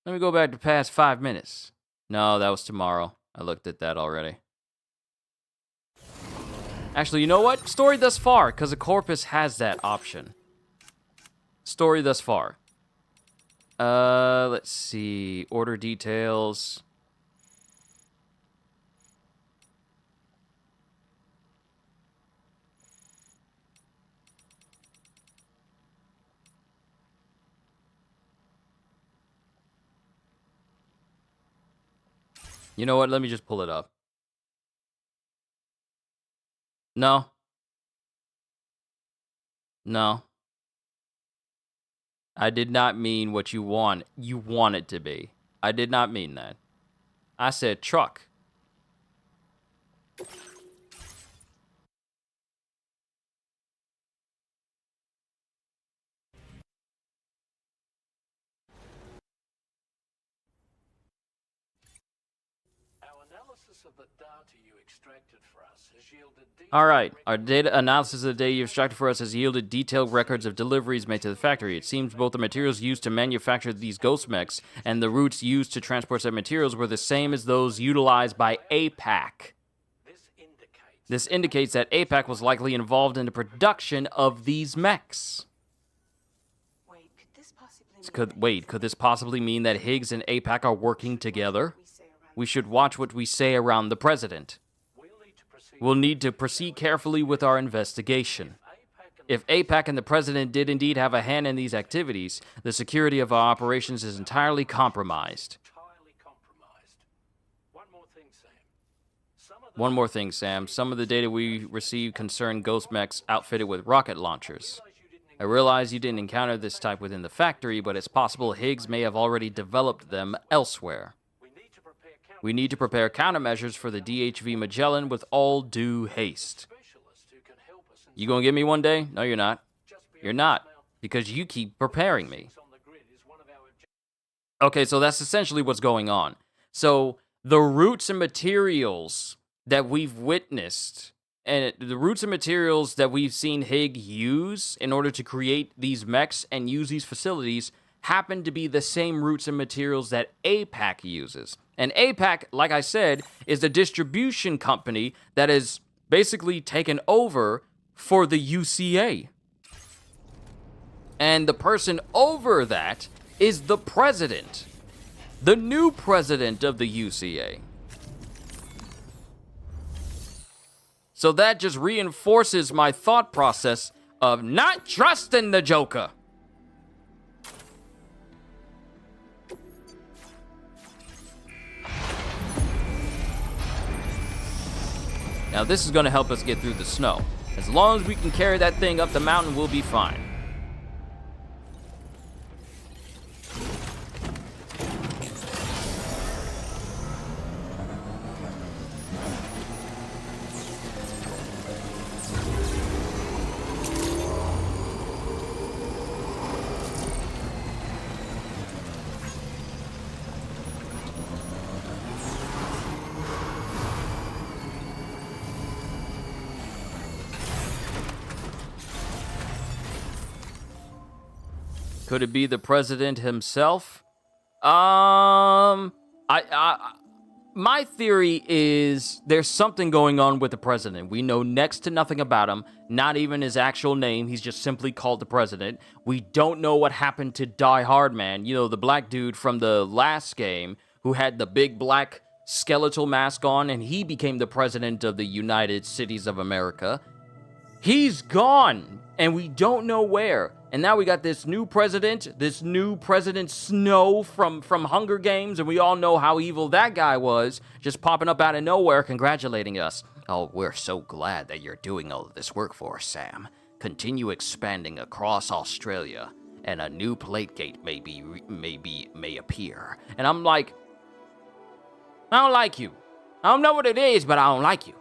let me go back to past 5 minutes. No, that was tomorrow. I looked at that already. Actually, you know what? Story thus far, because the Corpus has that option. Story thus far. Let's see. Order details. You know what? Let me just pull it up. No. No. I did not mean what you want it to be. I did not mean that. I said truck. Of the data you extracted for us has yielded All right, our data analysis of the data you extracted for us has yielded detailed records of deliveries made to the factory. It seems both the materials used to manufacture these ghost mechs and the routes used to transport said materials were the same as those utilized by APAC. This indicates that APAC was likely involved in the production of these mechs. Could this possibly mean that Higgs and APAC are working together? We should watch what we say around the president. We'll need to proceed carefully with our investigation. If APAC and the president did indeed have a hand in these activities, the security of our operations is entirely compromised. One more thing, Sam. Some of the data we received concern ghost mechs outfitted with rocket launchers. I realize you didn't encounter this type within the factory, but it's possible Higgs may have already developed them elsewhere. We need to prepare countermeasures for the DHV Magellan with all due haste. You gonna get me one day? No, you're not. You're not, because you keep preparing me. Okay, so that's essentially what's going on. So the roots and materials that we've witnessed, and the roots and materials that we've seen Higg use in order to create these mechs and use these facilities happen to be the same roots and materials that APAC uses. And APAC, like I said, is the distribution company that is basically taken over for the UCA. And the person over that is the president, the new president of the UCA. So that just reinforces my thought process of not trusting the Joker. Now this is going to help us get through the snow. As long as we can carry that thing up the mountain, we'll be fine. Could it be the president himself? My theory is there's something going on with the president. We know next to nothing about him, not even his actual name. He's just simply called the president. We don't know what happened to Die Hard Man, you know, the black dude from the last game who had the big black skeletal mask on, and he became the president of the United Cities of America. He's gone, and we don't know where. And now we got this new President Snow from Hunger Games, and we all know how evil that guy was, just popping up out of nowhere, congratulating us. Oh, we're so glad that you're doing all of this work for us, Sam. Continue expanding across Australia, and a new plate gate may appear. And I'm like, I don't like you. I don't know what it is, but I don't like you.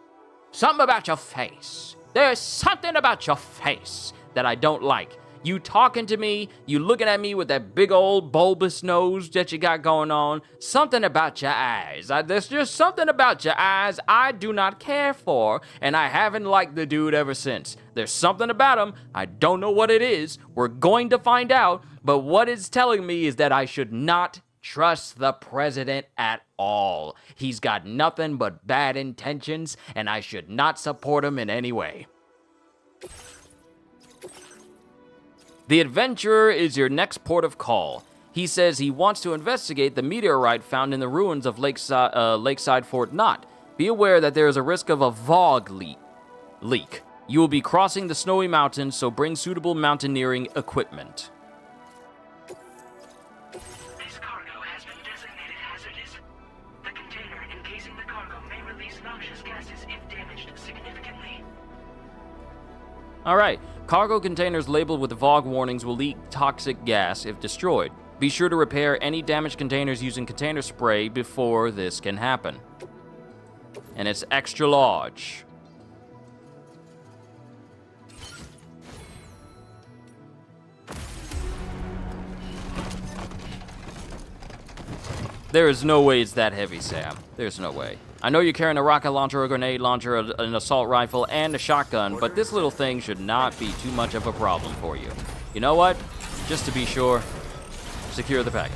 Something about your face. There's something about your face that I don't like. You talking to me, you looking at me with that big old bulbous nose that you got going on. Something about your eyes. There's just something about your eyes I do not care for, and I haven't liked the dude ever since. There's something about him. I don't know what it is. We're going to find out, but what it's telling me is that I should not trust the president at all. He's got nothing but bad intentions, and I should not support him in any way. The Adventurer is your next port of call. He says he wants to investigate the meteorite found in the ruins of Lakeside Fort Knott. Be aware that there is a risk of a VOG leak. You will be crossing the snowy mountains, so bring suitable mountaineering equipment. This cargo has been designated hazardous. The container encasing the cargo may release noxious gases if damaged significantly. All right. Cargo containers labeled with VOG warnings will leak toxic gas if destroyed. Be sure to repair any damaged containers using container spray before this can happen. And it's extra large. There is no way it's that heavy, Sam. There's no way. I know you're carrying a rocket launcher, a grenade launcher, an assault rifle, and a shotgun, but this little thing should not be too much of a problem for you. You know what? Just to be sure, secure the package.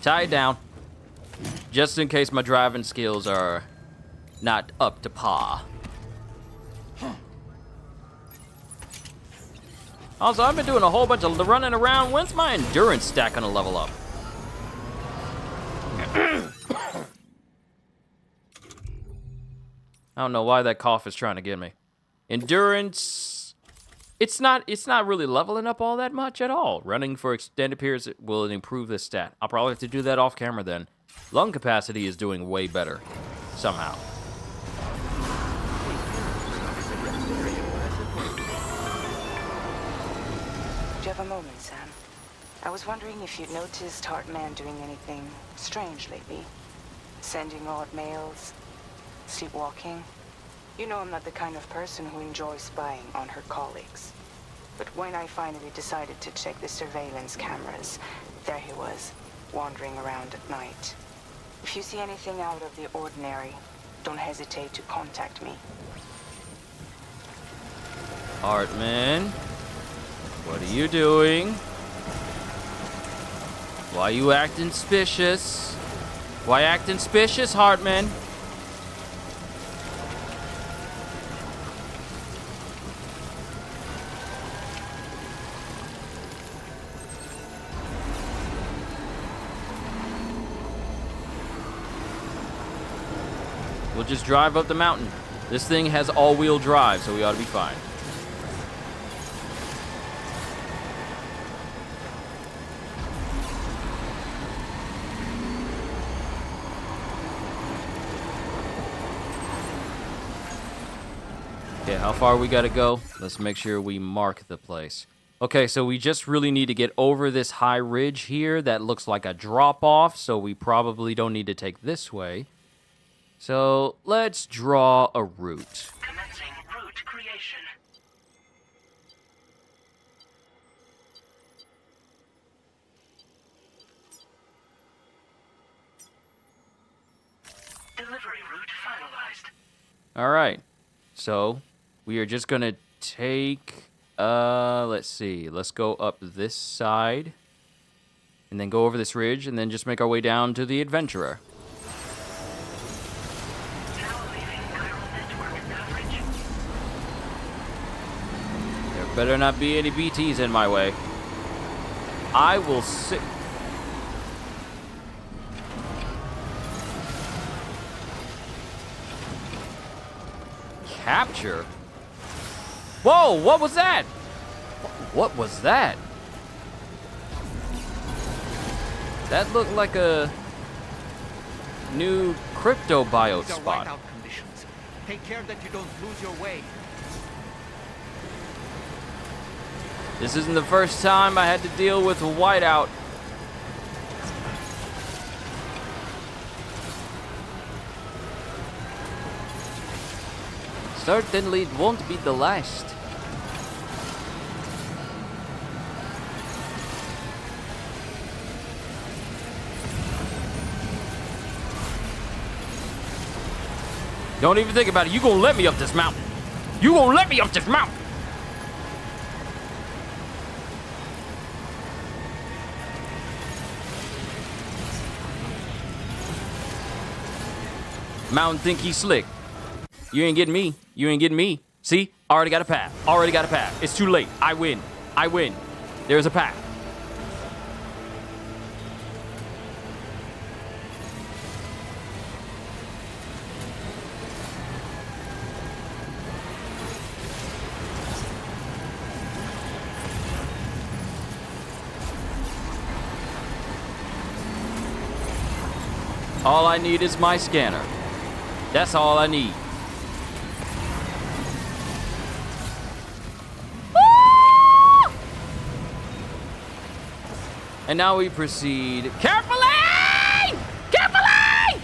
Tie it down, just in case my driving skills are not up to par. Also, I've been doing a whole bunch of running around. When's my endurance stat gonna level up? I don't know why that cough is trying to get me. Endurance, it's not really leveling up all that much at all. Running for extended periods will improve this stat. I'll probably have to do that off camera then. Lung capacity is doing way better. somehow. Do you have a moment, Sam? I was wondering if you'd noticed Hartman doing anything strange lately. Sending odd mails, sleepwalking. You know I'm not the kind of person who enjoys spying on her colleagues. But when I finally decided to check the surveillance cameras, there he was, wandering around at night. If you see anything out of the ordinary, don't hesitate to contact me. Hartman, what are you doing? Why you acting suspicious? Why acting suspicious, Hartman? We'll just drive up the mountain. This thing has all-wheel drive, so we ought to be fine. Okay, how far we gotta go? Let's make sure we mark the place. Okay, so we just really need to get over this high ridge here that looks like a drop-off, so we probably don't need to take this way. So let's draw a route. Commencing route creation. Delivery route finalized. All right, so we are just gonna take, let's see, let's go up this side and then go over this ridge and then just make our way down to the Adventurer. There better not be any BTs in my way. I will sit. Capture? Whoa, what was that? What was that? That looked like a new crypto biome These are spot. whiteout conditions. Take care that you don't lose your way. This isn't the first time I had to deal with a whiteout. Certainly it won't be the last. Don't even think about it. You gonna let me up this mountain. You gonna let me up this mountain. Mountain think he's slick. You ain't getting me. You ain't getting me. See? Already got a path. Already got a path. It's too late. I win. I win. There's a path. All I need is my scanner. That's all I need. And now we proceed. Carefully! Carefully!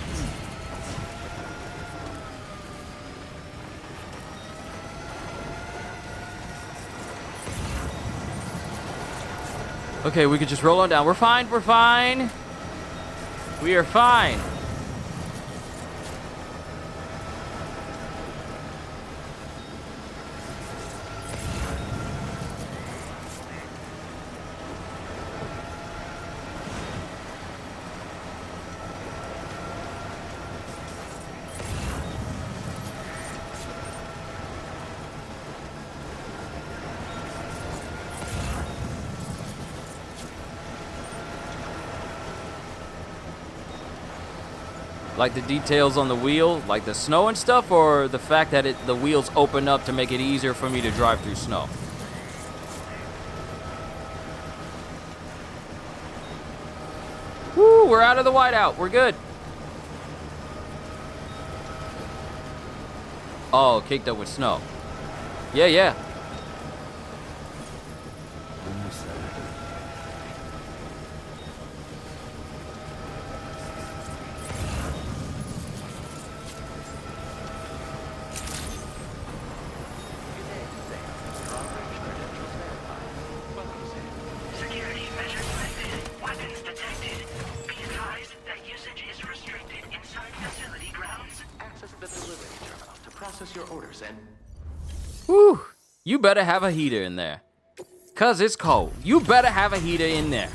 Okay, we could just roll on down. We're fine. We're fine. We are fine. Like the details on the wheel, like the snow and stuff, or the fact that the wheels open up to make it easier for me to drive through snow? Woo, we're out of the whiteout. We're good. Oh, caked up with snow. Yeah, yeah. Security measures lifted. Weapons detected. Be advised that usage is restricted inside facility grounds. Access the delivery terminal to process your orders and... Whew. You better have a heater in there. 'Cause it's cold. You better have a heater in there.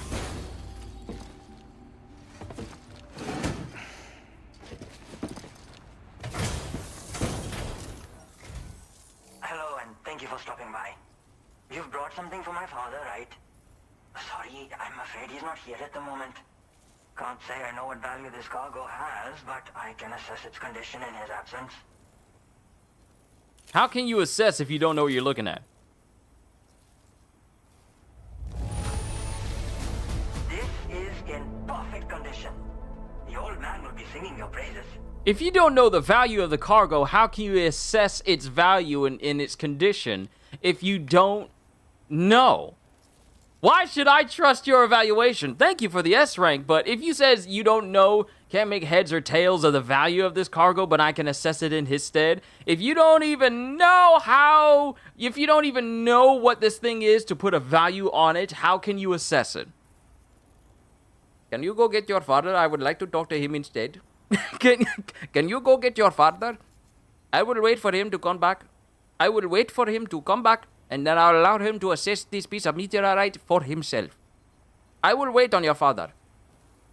Hello, and thank you for stopping by. You've brought something for my father, right? Sorry, I'm afraid he's not here at the moment. Can't say I know what value this cargo has, but I can assess its condition in his absence. How can you assess if you don't know what you're looking at? This is in perfect condition. The old man will be singing your praises. If you don't know the value of the cargo, how can you assess its value in its condition if you don't know? Why should I trust your evaluation? Thank you for the S rank, but if you says you don't know, can't make heads or tails of the value of this cargo, but I can assess it in his stead, if you don't even know if you don't even know what this thing is to put a value on it, how can you assess it? Can you go get your father? I would like to talk to him instead. Can you go get your father? I will wait for him to come back. I will wait for him to come back, and then I'll allow him to assess this piece of meteorite for himself. I will wait on your father.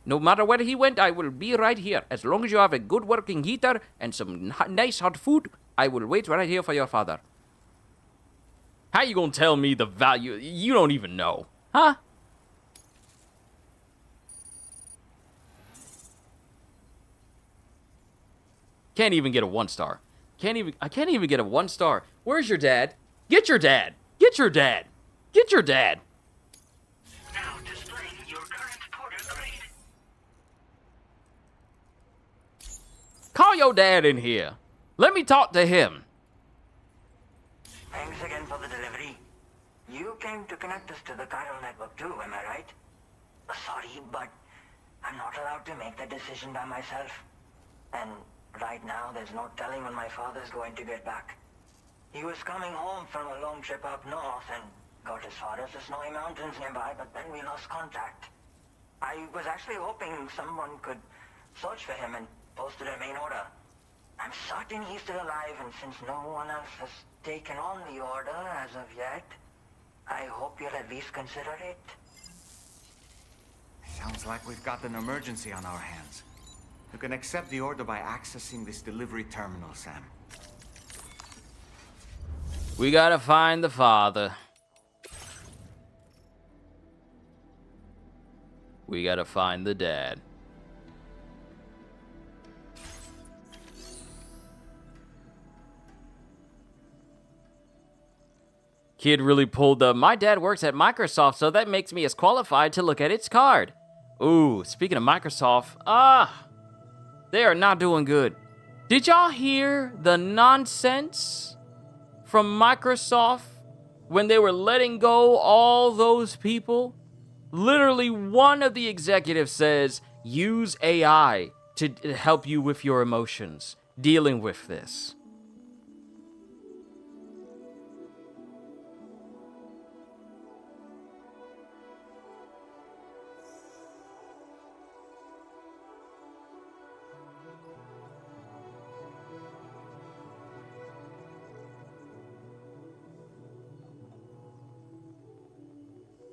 No matter where he went, I will be right here. As long as you have a good working heater and some nice hot food, I will wait right here for your father. How you gonna tell me the value? You don't even know. Huh? Can't even get a 1-star. I can't even get a 1-star. Where's your dad? Get your dad. Get your dad. Get your dad. Now displaying your current porter grade. Call your dad in here. Let me talk to him. Thanks again for the delivery. You came to connect us to the chiral network too, am I right? Sorry, but I'm not allowed to make that decision by myself. And right now, there's no telling when my father's going to get back. He was coming home from a long trip up north and got as far as the snowy mountains nearby, but then we lost contact. I was actually hoping someone could search for him and post a main order. I'm certain he's still alive, and since no one else has taken on the order as of yet, I hope you'll at least consider it. Sounds like we've got an emergency on our hands. You can accept the order by accessing this delivery terminal, Sam. We gotta find the father. We gotta find the dad. Kid really pulled the, my dad works at Microsoft, so that makes me as qualified to look at its card. Ooh, speaking of Microsoft, they are not doing good. Did y'all hear the nonsense from Microsoft when they were letting go all those people? Literally, one of the executives says, use AI to help you with your emotions, dealing with this.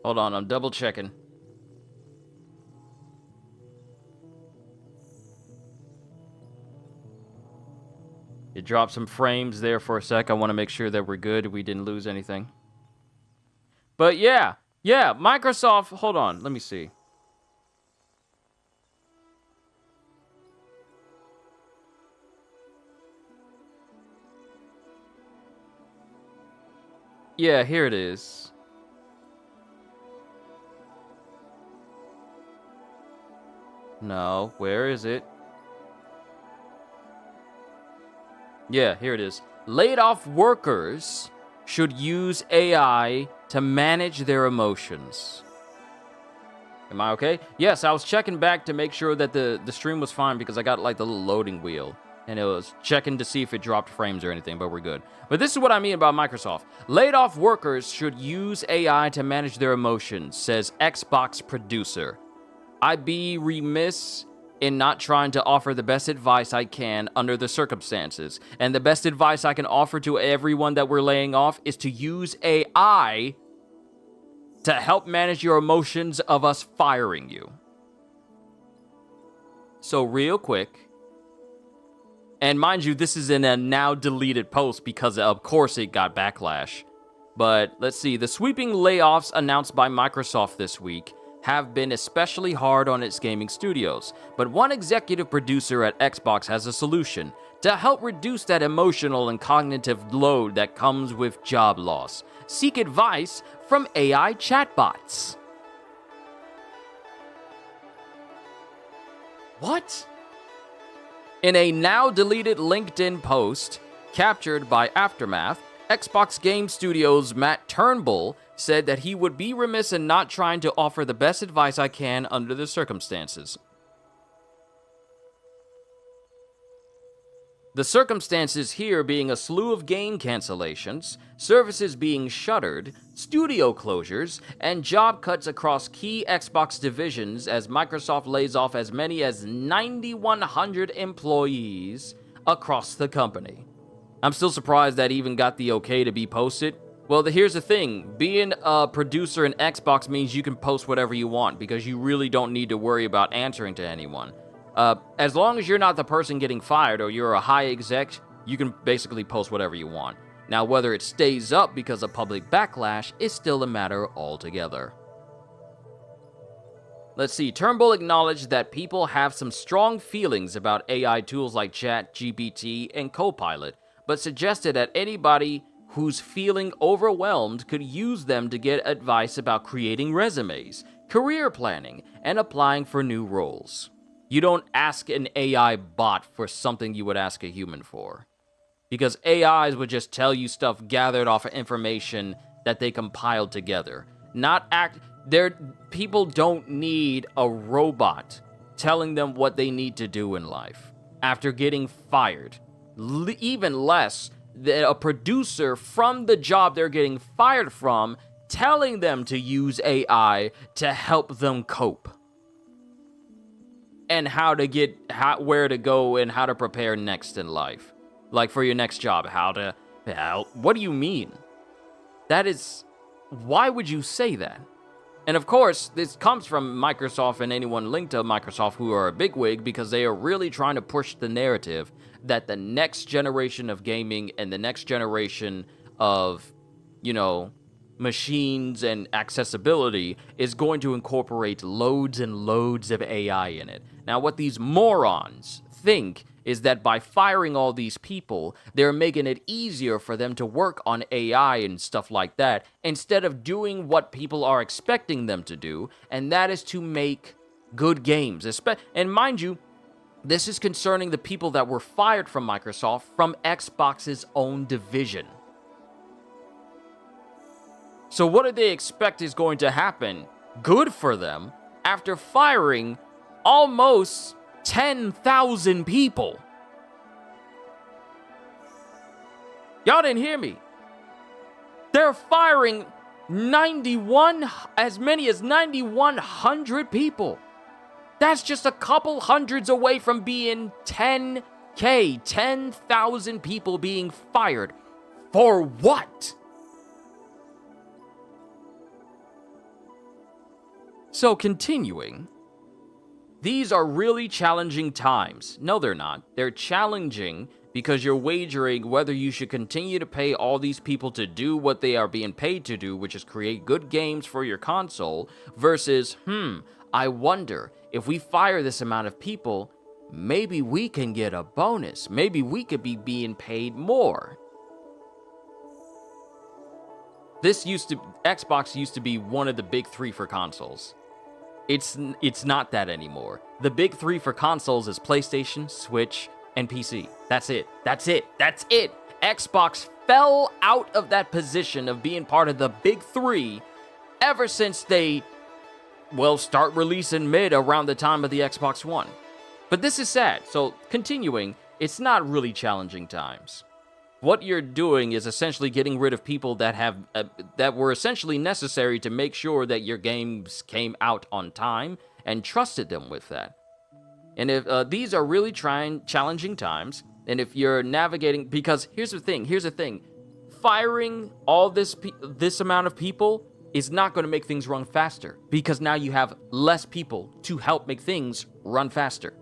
Hold on, I'm double checking. It dropped some frames there for a sec. I want to make sure that we're good. We didn't lose anything. But yeah, Microsoft, hold on, let me see. Yeah, here it is. No, where is it? Yeah, here it is. laid off workers should use AI to manage their emotions. Am I okay? Yes, I was checking back to make sure that the stream was fine because I got like the little loading wheel. And it was checking to see if it dropped frames or anything, but we're good. But this is what I mean about Microsoft. Laid off workers should use AI to manage their emotions, says Xbox producer. I'd be remiss in not trying to offer the best advice I can under the circumstances. And the best advice I can offer to everyone that we're laying off is to use AI to help manage your emotions of us firing you. So real quick, and mind you, this is in a now deleted post because of course it got backlash. But let's see, the sweeping layoffs announced by Microsoft this week have been especially hard on its gaming studios. But one executive producer at Xbox has a solution to help reduce that emotional and cognitive load that comes with job loss. Seek advice from AI chatbots. What? In a now deleted LinkedIn post captured by Aftermath, Xbox Game Studios' Matt Turnbull said that he would be remiss in not trying to offer the best advice I can under the circumstances. The circumstances here being a slew of game cancellations, services being shuttered, studio closures, and job cuts across key Xbox divisions as Microsoft lays off as many as 9,100 employees across the company. I'm still surprised that even got the okay to be posted. Well, here's the thing. Being a producer in Xbox means you can post whatever you want because you really don't need to worry about answering to anyone. As long as you're not the person getting fired or you're a high exec, you can basically post whatever you want. Now, whether it stays up because of public backlash is still a matter altogether. Let's see, Turnbull acknowledged that people have some strong feelings about AI tools like ChatGPT and Copilot, but suggested that anybody who's feeling overwhelmed could use them to get advice about creating resumes, career planning, and applying for new roles. You don't ask an AI bot for something you would ask a human for. Because AIs would just tell you stuff gathered off of information that they compiled together. People don't need a robot telling them what they need to do in life after getting fired. Even less than a producer from the job they're getting fired from telling them to use AI to help them cope. And where to go and how to prepare next in life. Like for your next job, what do you mean? Why would you say that? And of course, this comes from Microsoft and anyone linked to Microsoft who are a bigwig because they are really trying to push the narrative that the next generation of gaming and the next generation of, machines and accessibility is going to incorporate loads and loads of AI in it. Now, what these morons think is that by firing all these people, they're making it easier for them to work on AI and stuff like that, instead of doing what people are expecting them to do, and that is to make good games. And mind you, this is concerning the people that were fired from Microsoft from Xbox's own division. So what do they expect is going to happen? Good for them after firing almost 10,000 people. Y'all didn't hear me. They're firing as many as 9,100 people. That's just a couple hundreds away from being 10K, 10,000 people being fired. For what? So continuing, these are really challenging times. No, they're not. They're challenging because you're wagering whether you should continue to pay all these people to do what they are being paid to do, which is create good games for your console, versus, I wonder, if we fire this amount of people, maybe we can get a bonus. Maybe we could be being paid more. Xbox used to be one of the big three for consoles. It's not that anymore. The big three for consoles is PlayStation, Switch, and PC. That's it. Xbox fell out of that position of being part of the big three ever since they, well, start releasing mid around the time of the Xbox One. But this is sad, so continuing, it's not really challenging times. What you're doing is essentially getting rid of people that have that were essentially necessary to make sure that your games came out on time and trusted them with that. And if these are really challenging times, and if you're navigating, because here's the thing, firing all this amount of people is not going to make things run faster, because now you have less people to help make things run faster.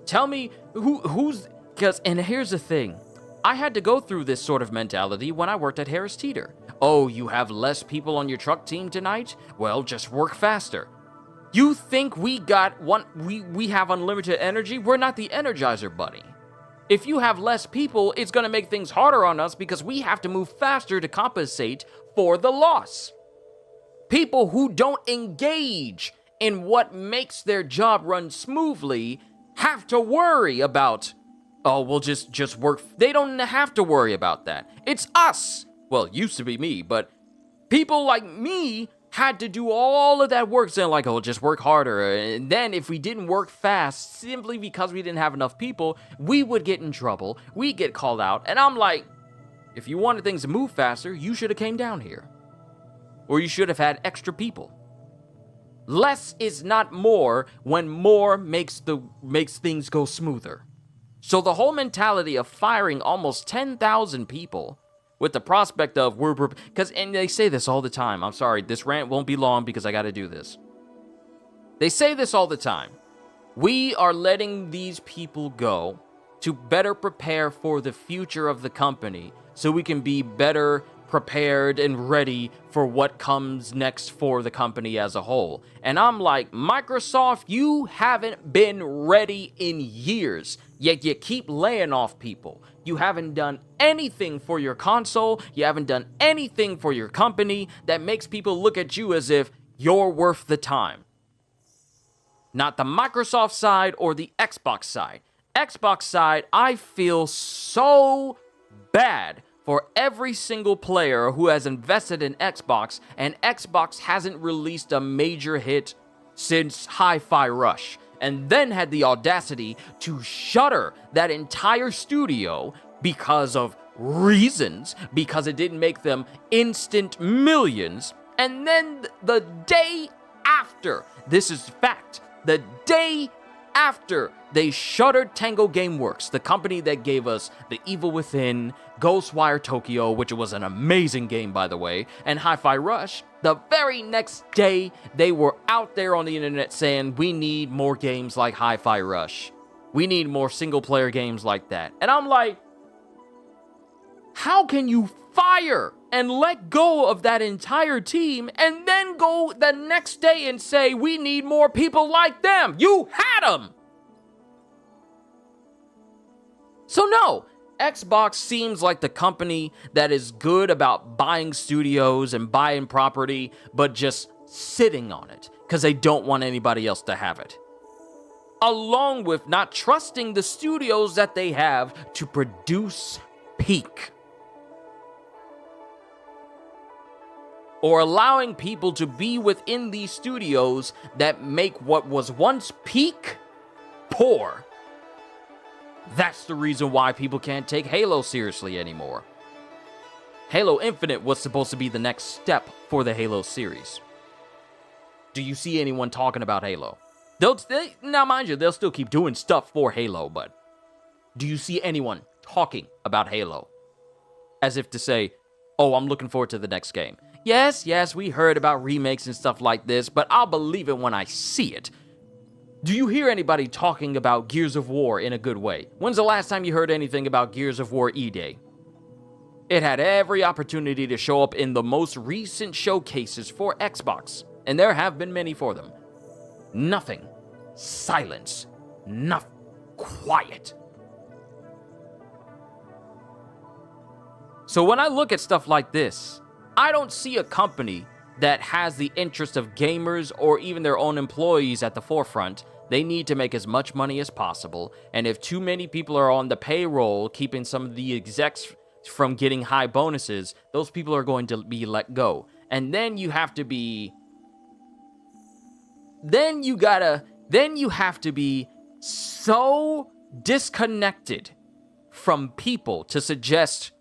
Tell me who's, because, and here's the thing, I had to go through this sort of mentality when I worked at Harris Teeter. Oh, you have less people on your truck team tonight? Well, just work faster. You think we have unlimited energy? We're not the Energizer Bunny. If you have less people, it's going to make things harder on us because we have to move faster to compensate for the loss. People who don't engage in what makes their job run smoothly have to worry about, oh, we'll just work. They don't have to worry about that. It's us. Well, it used to be me, but people like me had to do all of that work, saying like, oh, just work harder. And then if we didn't work fast, simply because we didn't have enough people, we would get in trouble. We'd get called out. And I'm like, if you wanted things to move faster, you should have came down here. Or you should have had extra people. Less is not more when more makes things go smoother. So the whole mentality of firing almost 10,000 people with the prospect of and they say this all the time. I'm sorry, this rant won't be long because I got to do this. They say this all the time. We are letting these people go to better prepare for the future of the company so we can be better prepared and ready for what comes next for the company as a whole. And I'm like, Microsoft, you haven't been ready in years, yet you keep laying off people. You haven't done anything for your console. You haven't done anything for your company that makes people look at you as if you're worth the time. Not the Microsoft side or the Xbox side. Xbox side, I feel so bad for every single player who has invested in Xbox, and Xbox hasn't released a major hit since Hi-Fi Rush, and then had the audacity to shutter that entire studio because of reasons, because it didn't make them instant millions. And then the day after, this is fact, the day after they shuttered Tango Gameworks, the company that gave us The Evil Within, Ghostwire Tokyo, which was an amazing game, by the way, and Hi-Fi Rush, the very next day, they were out there on the internet saying, we need more games like Hi-Fi Rush. We need more single-player games like that. And I'm like, how can you fire and let go of that entire team and then go the next day and say, we need more people like them? You had them! So no, Xbox seems like the company that is good about buying studios and buying property, but just sitting on it because they don't want anybody else to have it. Along with not trusting the studios that they have to produce peak. Or allowing people to be within these studios that make what was once peak poor. That's the reason why people can't take Halo seriously anymore. Halo Infinite was supposed to be the next step for the Halo series. Do you see anyone talking about Halo? Now, mind you, they'll still keep doing stuff for Halo, but do you see anyone talking about Halo? As if to say, oh, I'm looking forward to the next game. Yes, we heard about remakes and stuff like this, but I'll believe it when I see it. Do you hear anybody talking about Gears of War in a good way? When's the last time you heard anything about Gears of War E-Day? It had every opportunity to show up in the most recent showcases for Xbox, and there have been many for them. Nothing. Silence. Nothing. Quiet. So when I look at stuff like this, I don't see a company that has the interest of gamers or even their own employees at the forefront, they need to make as much money as possible. And if too many people are on the payroll, keeping some of the execs from getting high bonuses, those people are going to be let go. And then you have to be... Then you have to be so disconnected from people to suggest,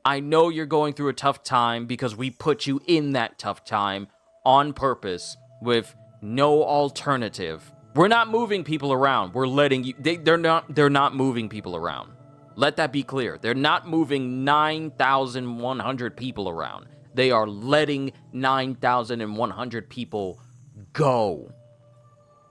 I know you're going through a tough time because we put you in that tough time on purpose with no alternative. We're not moving people around. We're letting you... They're not moving people around. Let that be clear. They're not moving 9,100 people around. They are letting 9,100 people go.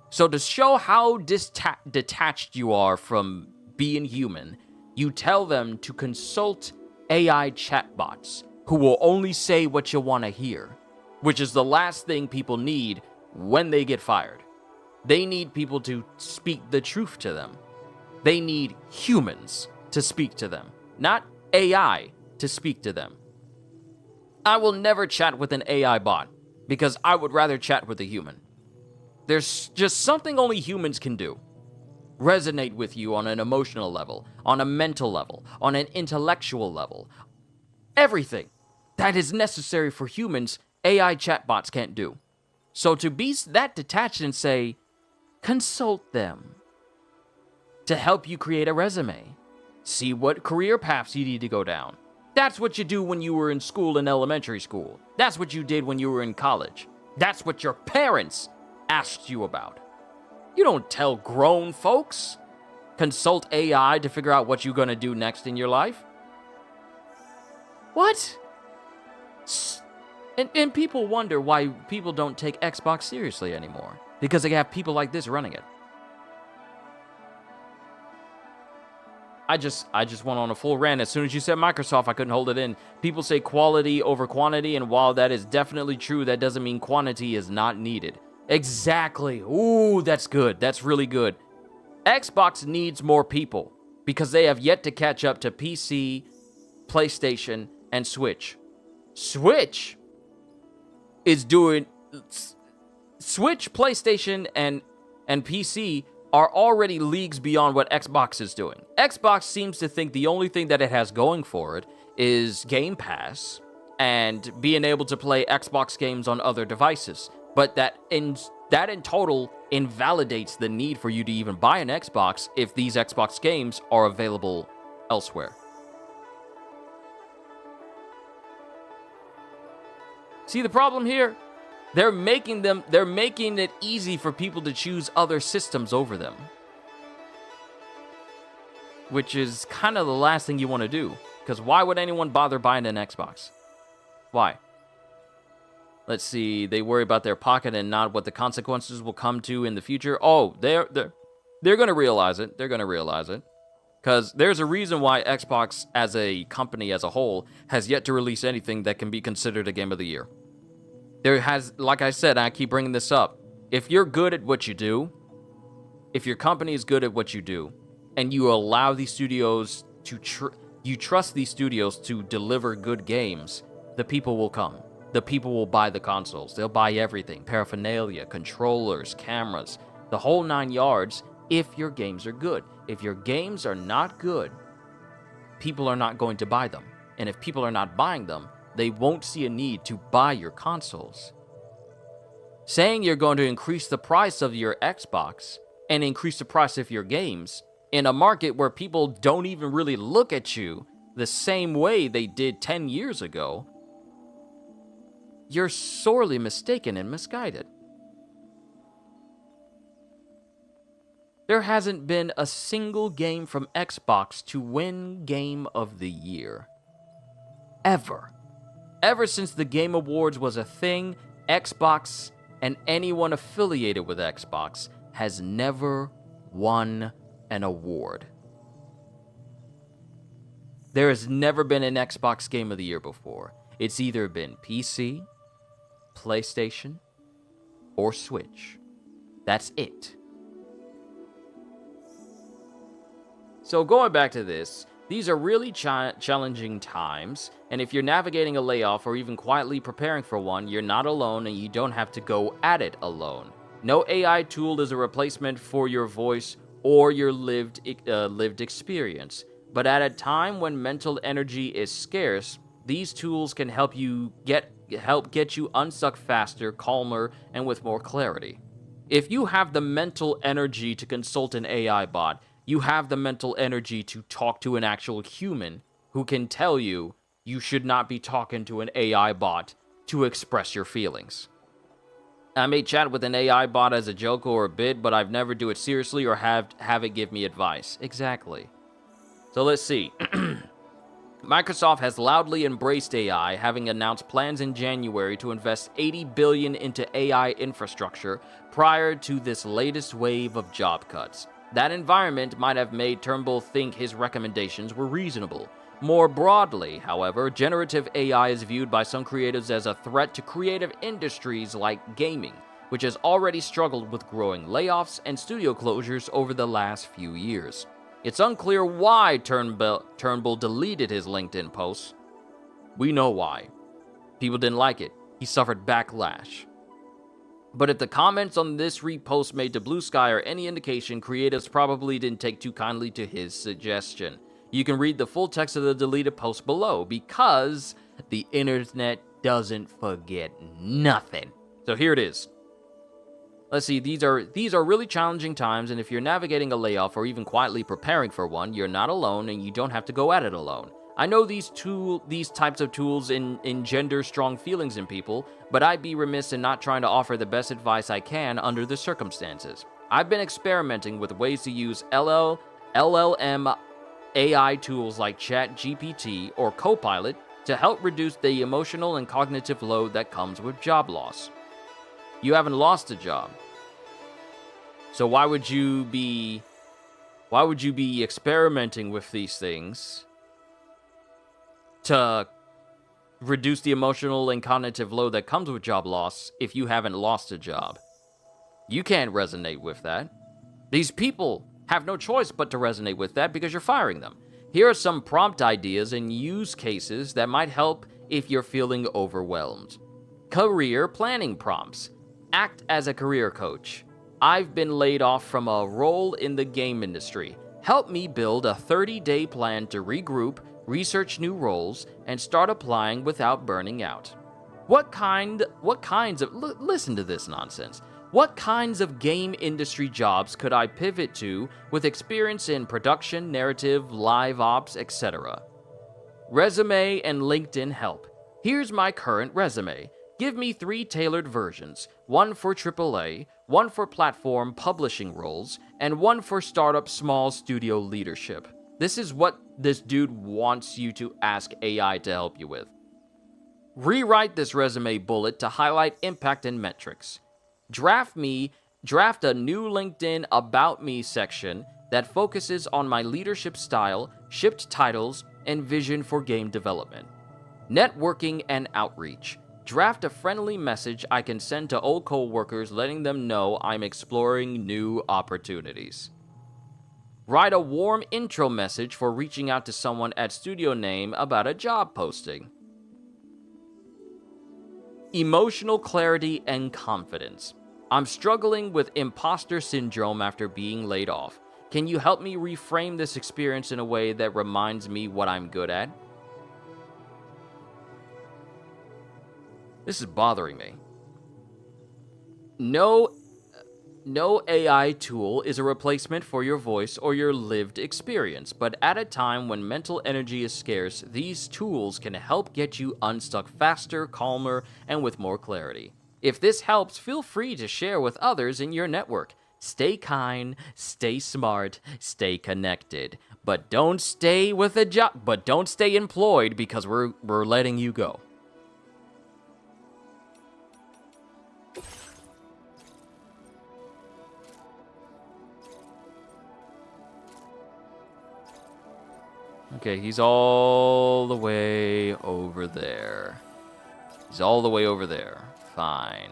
So to show how detached you are from being human, you tell them to consult AI chatbots who will only say what you want to hear, which is the last thing people need when they get fired. They need people to speak the truth to them. They need humans to speak to them, not AI to speak to them. I will never chat with an AI bot because I would rather chat with a human. There's just something only humans can do. Resonate with you on an emotional level, on a mental level, on an intellectual level. Everything that is necessary for humans, AI chatbots can't do. So to be that detached and say, consult them to help you create a resume. See what career paths you need to go down. That's what you do when you were in school in elementary school. That's what you did when you were in college. That's what your parents asked you about. You don't tell grown folks. Consult AI to figure out what you're going to do next in your life. What? And people wonder why people don't take Xbox seriously anymore. Because they have people like this running it. I just went on a full rant. As soon as you said Microsoft, I couldn't hold it in. People say quality over quantity, and while that is definitely true, that doesn't mean quantity is not needed. Exactly. Ooh, that's good. That's really good. Xbox needs more people because they have yet to catch up to PC, PlayStation, and Switch. Switch is doing... Switch, PlayStation, and PC are already leagues beyond what Xbox is doing. Xbox seems to think the only thing that it has going for it is Game Pass and being able to play Xbox games on other devices. But that in total invalidates the need for you to even buy an Xbox if these Xbox games are available elsewhere. See the problem here? They're making it easy for people to choose other systems over them. Which is kind of the last thing you want to do. Because why would anyone bother buying an Xbox? Why? Let's see, they worry about their pocket and not what the consequences will come to in the future. Oh, they're going to realize it. They're going to realize it. Because there's a reason why Xbox as a company as a whole has yet to release anything that can be considered a game of the year. There has, like I said, I keep bringing this up. If you're good at what you do, if your company is good at what you do, and you allow these studios to, you trust these studios to deliver good games, the people will come. The people will buy the consoles. They'll buy everything. Paraphernalia, controllers, cameras, the whole 9 yards if your games are good. If your games are not good, people are not going to buy them. And if people are not buying them, they won't see a need to buy your consoles. Saying you're going to increase the price of your Xbox and increase the price of your games in a market where people don't even really look at you the same way they did 10 years ago, you're sorely mistaken and misguided. There hasn't been a single game from Xbox to win Game of the Year. Ever. Ever since the Game Awards was a thing, Xbox and anyone affiliated with Xbox has never won an award. There has never been an Xbox Game of the Year before. It's either been PC, PlayStation, or Switch. That's it. So going back to this, These are really challenging times, and if you're navigating a layoff or even quietly preparing for one, you're not alone and you don't have to go at it alone. No AI tool is a replacement for your voice or your lived experience, but at a time when mental energy is scarce, these tools can help get you unstuck faster, calmer, and with more clarity. If you have the mental energy to consult an AI bot, you have the mental energy to talk to an actual human who can tell you you should not be talking to an AI bot to express your feelings. I may chat with an AI bot as a joke or a bit, but I've never do it seriously or have it give me advice. Exactly. So let's see. Microsoft has loudly embraced AI, having announced plans in January to invest $80 billion into AI infrastructure prior to this latest wave of job cuts. That environment might have made Turnbull think his recommendations were reasonable. More broadly, however, generative AI is viewed by some creatives as a threat to creative industries like gaming, which has already struggled with growing layoffs and studio closures over the last few years. It's unclear why Turnbull deleted his LinkedIn posts. We know why. People didn't like it. He suffered backlash. But if the comments on this repost made to Blue Sky are any indication, creatives probably didn't take too kindly to his suggestion. You can read the full text of the deleted post below, because the internet doesn't forget nothing. So here it is. Let's see, these are really challenging times, and if you're navigating a layoff or even quietly preparing for one, you're not alone and you don't have to go at it alone. I know these types of tools engender strong feelings in people, but I'd be remiss in not trying to offer the best advice I can under the circumstances. I've been experimenting with ways to use LLM AI tools like ChatGPT or Copilot to help reduce the emotional and cognitive load that comes with job loss. You haven't lost a job, so why would you be experimenting with these things to reduce the emotional and cognitive load that comes with job loss if you haven't lost a job? You can't resonate with that. These people have no choice but to resonate with that because you're firing them. Here are some prompt ideas and use cases that might help if you're feeling overwhelmed. Career planning prompts. Act as a career coach. I've been laid off from a role in the game industry. Help me build a 30-day plan to regroup, research new roles, and start applying without burning out. Listen to this nonsense. What kinds of game industry jobs could I pivot to with experience in production, narrative, live ops, etc.? Resume and LinkedIn help. Here's my current resume. Give me 3 tailored versions, one for AAA, one for platform publishing roles, and one for startup small studio leadership. This is what this dude wants you to ask AI to help you with. Rewrite this resume bullet to highlight impact and metrics. Draft a new LinkedIn About Me section that focuses on my leadership style, shipped titles, and vision for game development. Networking and outreach. Draft a friendly message I can send to old co-workers letting them know I'm exploring new opportunities. Write a warm intro message for reaching out to someone at Studio Name about a job posting. Emotional clarity and confidence. I'm struggling with imposter syndrome after being laid off. Can you help me reframe this experience in a way that reminds me what I'm good at? This is bothering me. No AI tool is a replacement for your voice or your lived experience, but at a time when mental energy is scarce, these tools can help get you unstuck faster, calmer, and with more clarity. If this helps, feel free to share with others in your network. Stay kind, stay smart, stay connected, but don't stay with a job. But don't stay employed because we're letting you go. Okay, he's all the way over there. He's all the way over there. Fine.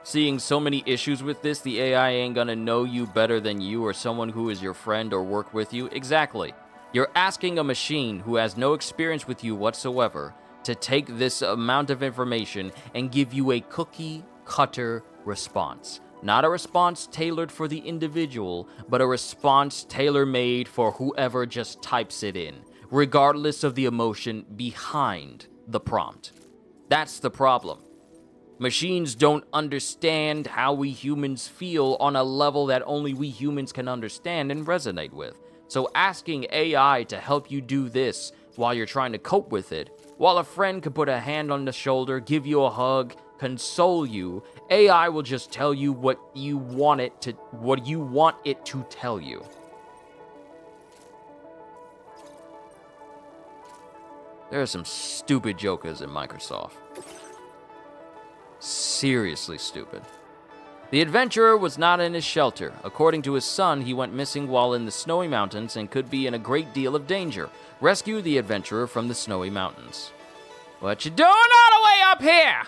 seeing so many issues with this, the AI ain't gonna know you better than you or someone who is your friend or work with you. Exactly. You're asking a machine who has no experience with you whatsoever to take this amount of information and give you a cookie-cutter response. Not a response tailored for the individual, but a response tailor-made for whoever just types it in, regardless of the emotion behind the prompt. That's the problem. Machines don't understand how we humans feel on a level that only we humans can understand and resonate with. So asking AI to help you do this while you're trying to cope with it, while a friend could put a hand on the shoulder, give you a hug, console you, AI will just tell you what you want it to tell you. There are some stupid jokers in Microsoft. Seriously stupid. The adventurer was not in his shelter. According to his son, he went missing while in the snowy mountains and could be in a great deal of danger. Rescue the adventurer from the snowy mountains. What you doing all the way up here?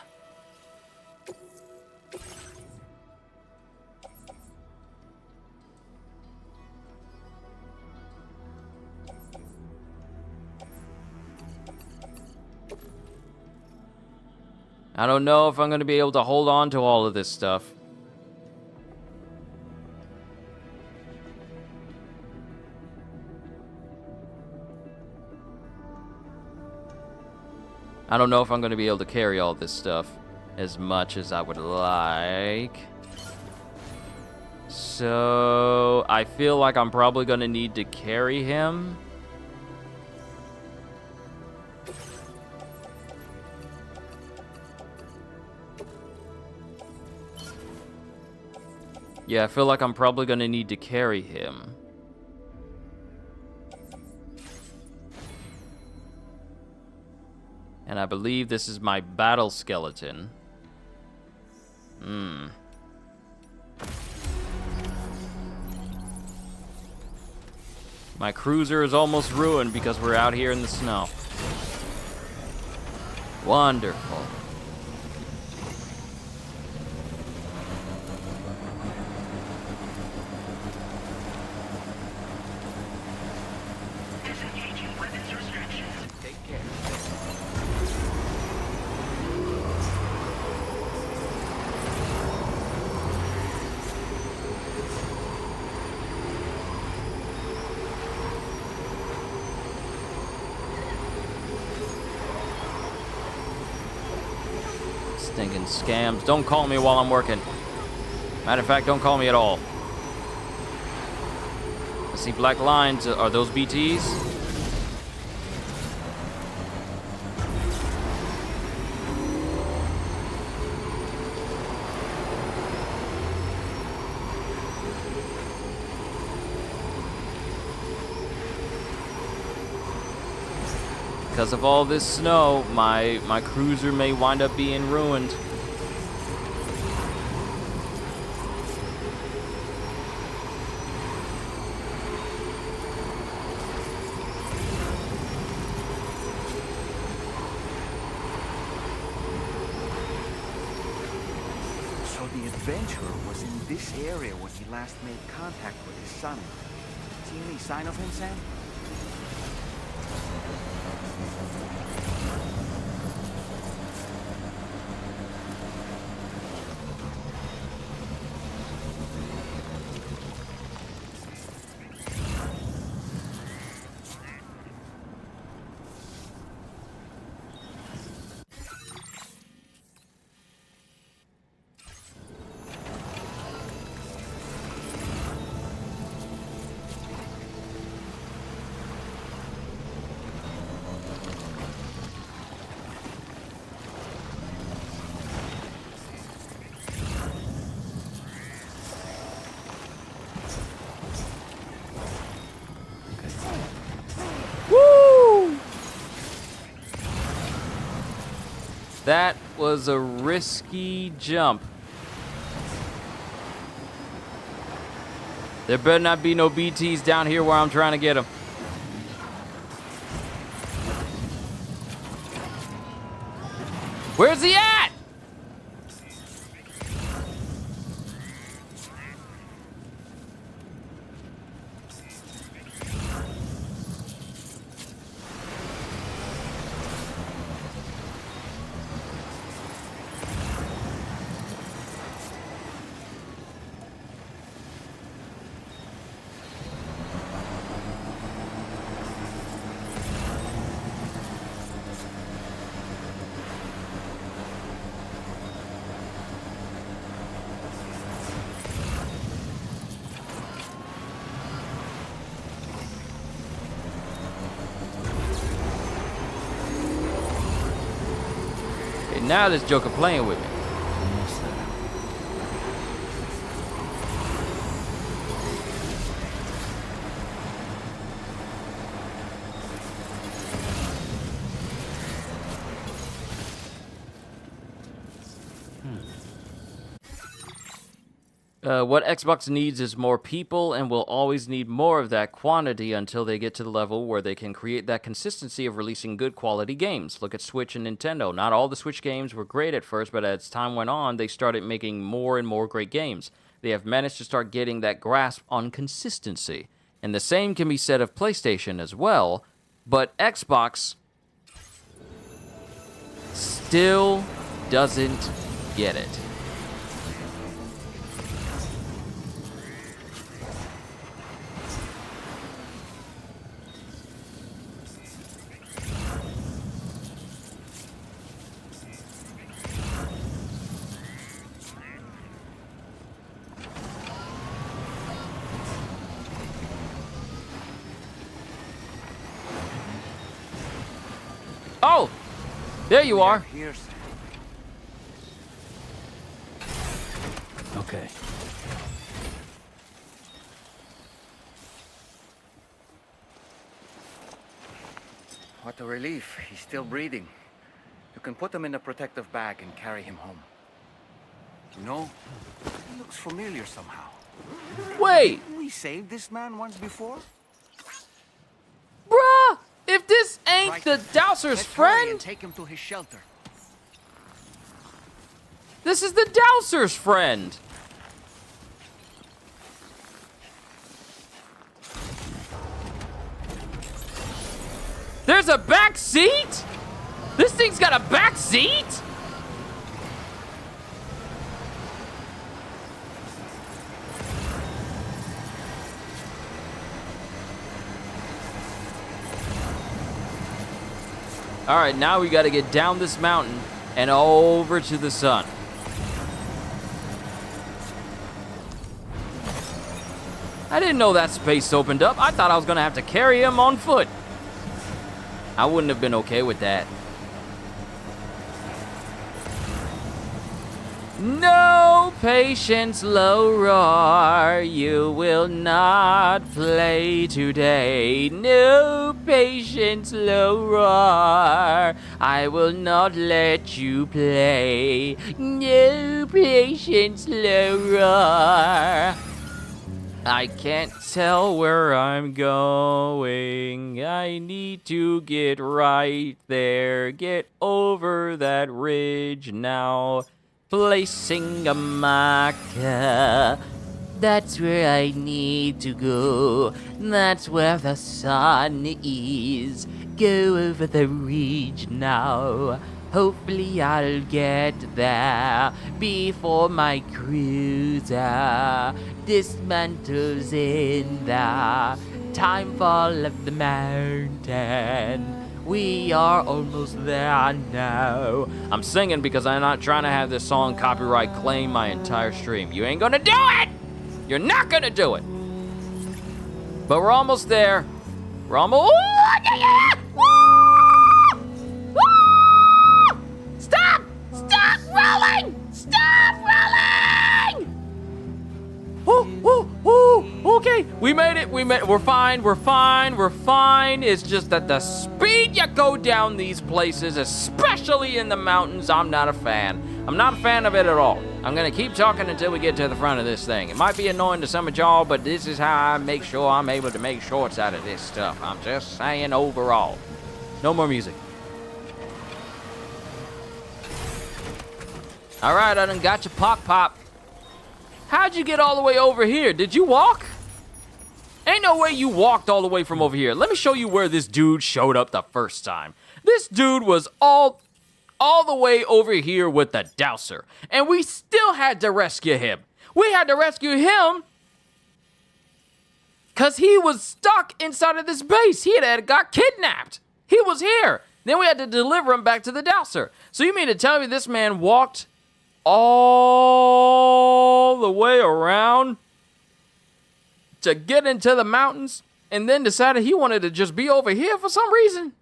I don't know if I'm going to be able to hold on to all of this stuff. I don't know if I'm going to be able to carry all this stuff as much as I would like. So, I feel like I'm probably going to need to carry him. Yeah, I feel like I'm probably going to need to carry him. And I believe this is my battle skeleton. My cruiser is almost ruined because we're out here in the snow. Wonderful. Disengaging weapons restrictions. Take care. Stinking scams. Don't call me while I'm working. Matter of fact, don't call me at all. I see black lines. Are those BTs? Because of all this snow, my cruiser may wind up being ruined. So the adventurer was in this area when he last made contact with his son. See any sign of him, Sam? Woo! That was a risky jump. There better not be no BTs down here where I'm trying to get them. Where's he at? Now this joker playing with me. What Xbox needs is more people, and will always need more of that quantity until they get to the level where they can create that consistency of releasing good quality games. Look at Switch and Nintendo. Not all the Switch games were great at first, but as time went on, they started making more and more great games. They have managed to start getting that grasp on consistency. And the same can be said of PlayStation as well, but Xbox still doesn't get it. Oh! There you are. Okay. What a relief. He's still breathing. You can put him in a protective bag and carry him home. You know, he looks familiar somehow. Wait! Didn't we saved this man once before? Bruh! If this ain't the Dowser's friend... And take him to his shelter. This is the Dowser's friend! There's a back seat? This thing's got a back seat? All right, now we got to get down this mountain and over to the sun. I didn't know that space opened up. I thought I was going to have to carry him on foot. I wouldn't have been okay with that. No patience, low roar, you will not play today. No patience, low roar, I will not let you play. No patience, low roar. I can't tell where I'm going. I need to get right there. Get over that ridge now. Placing a marker. That's where I need to go. That's where the sun is. Go over the ridge now. Hopefully I'll get there before my cruiser dismantles in the timefall of the mountain. We are almost there now. I'm singing because I'm not trying to have this song copyright claim my entire stream. You ain't gonna do it! You're not gonna do it! But we're almost there. We're almost... Stop! Stop rolling! Stop rolling! Okay, we made it, we're fine. It's just that the speed you go down these places, especially in the mountains, I'm not a fan. I'm not a fan of it at all. I'm gonna keep talking until we get to the front of this thing. It might be annoying to some of y'all, but this is how I make sure I'm able to make shorts out of this stuff. I'm just saying overall. No more music. All right, I done got your pop. How'd you get all the way over here? Did you walk? Ain't no way you walked all the way from over here. Let me show you where this dude showed up the first time. This dude was all the way over here with the Dowser, and we still had to rescue him. We had to rescue him because he was stuck inside of this base. He had got kidnapped. He was here. Then we had to deliver him back to the Dowser. So you mean to tell me this man walked all the way around to get into the mountains and then decided he wanted to just be over here for some reason?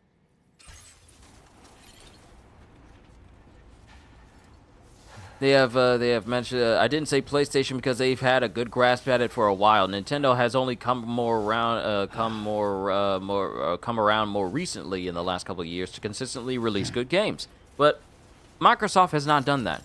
They have mentioned. I didn't say PlayStation because they've had a good grasp at it for a while. Nintendo has only come around more recently in the last couple of years to consistently release good games. But Microsoft has not done that.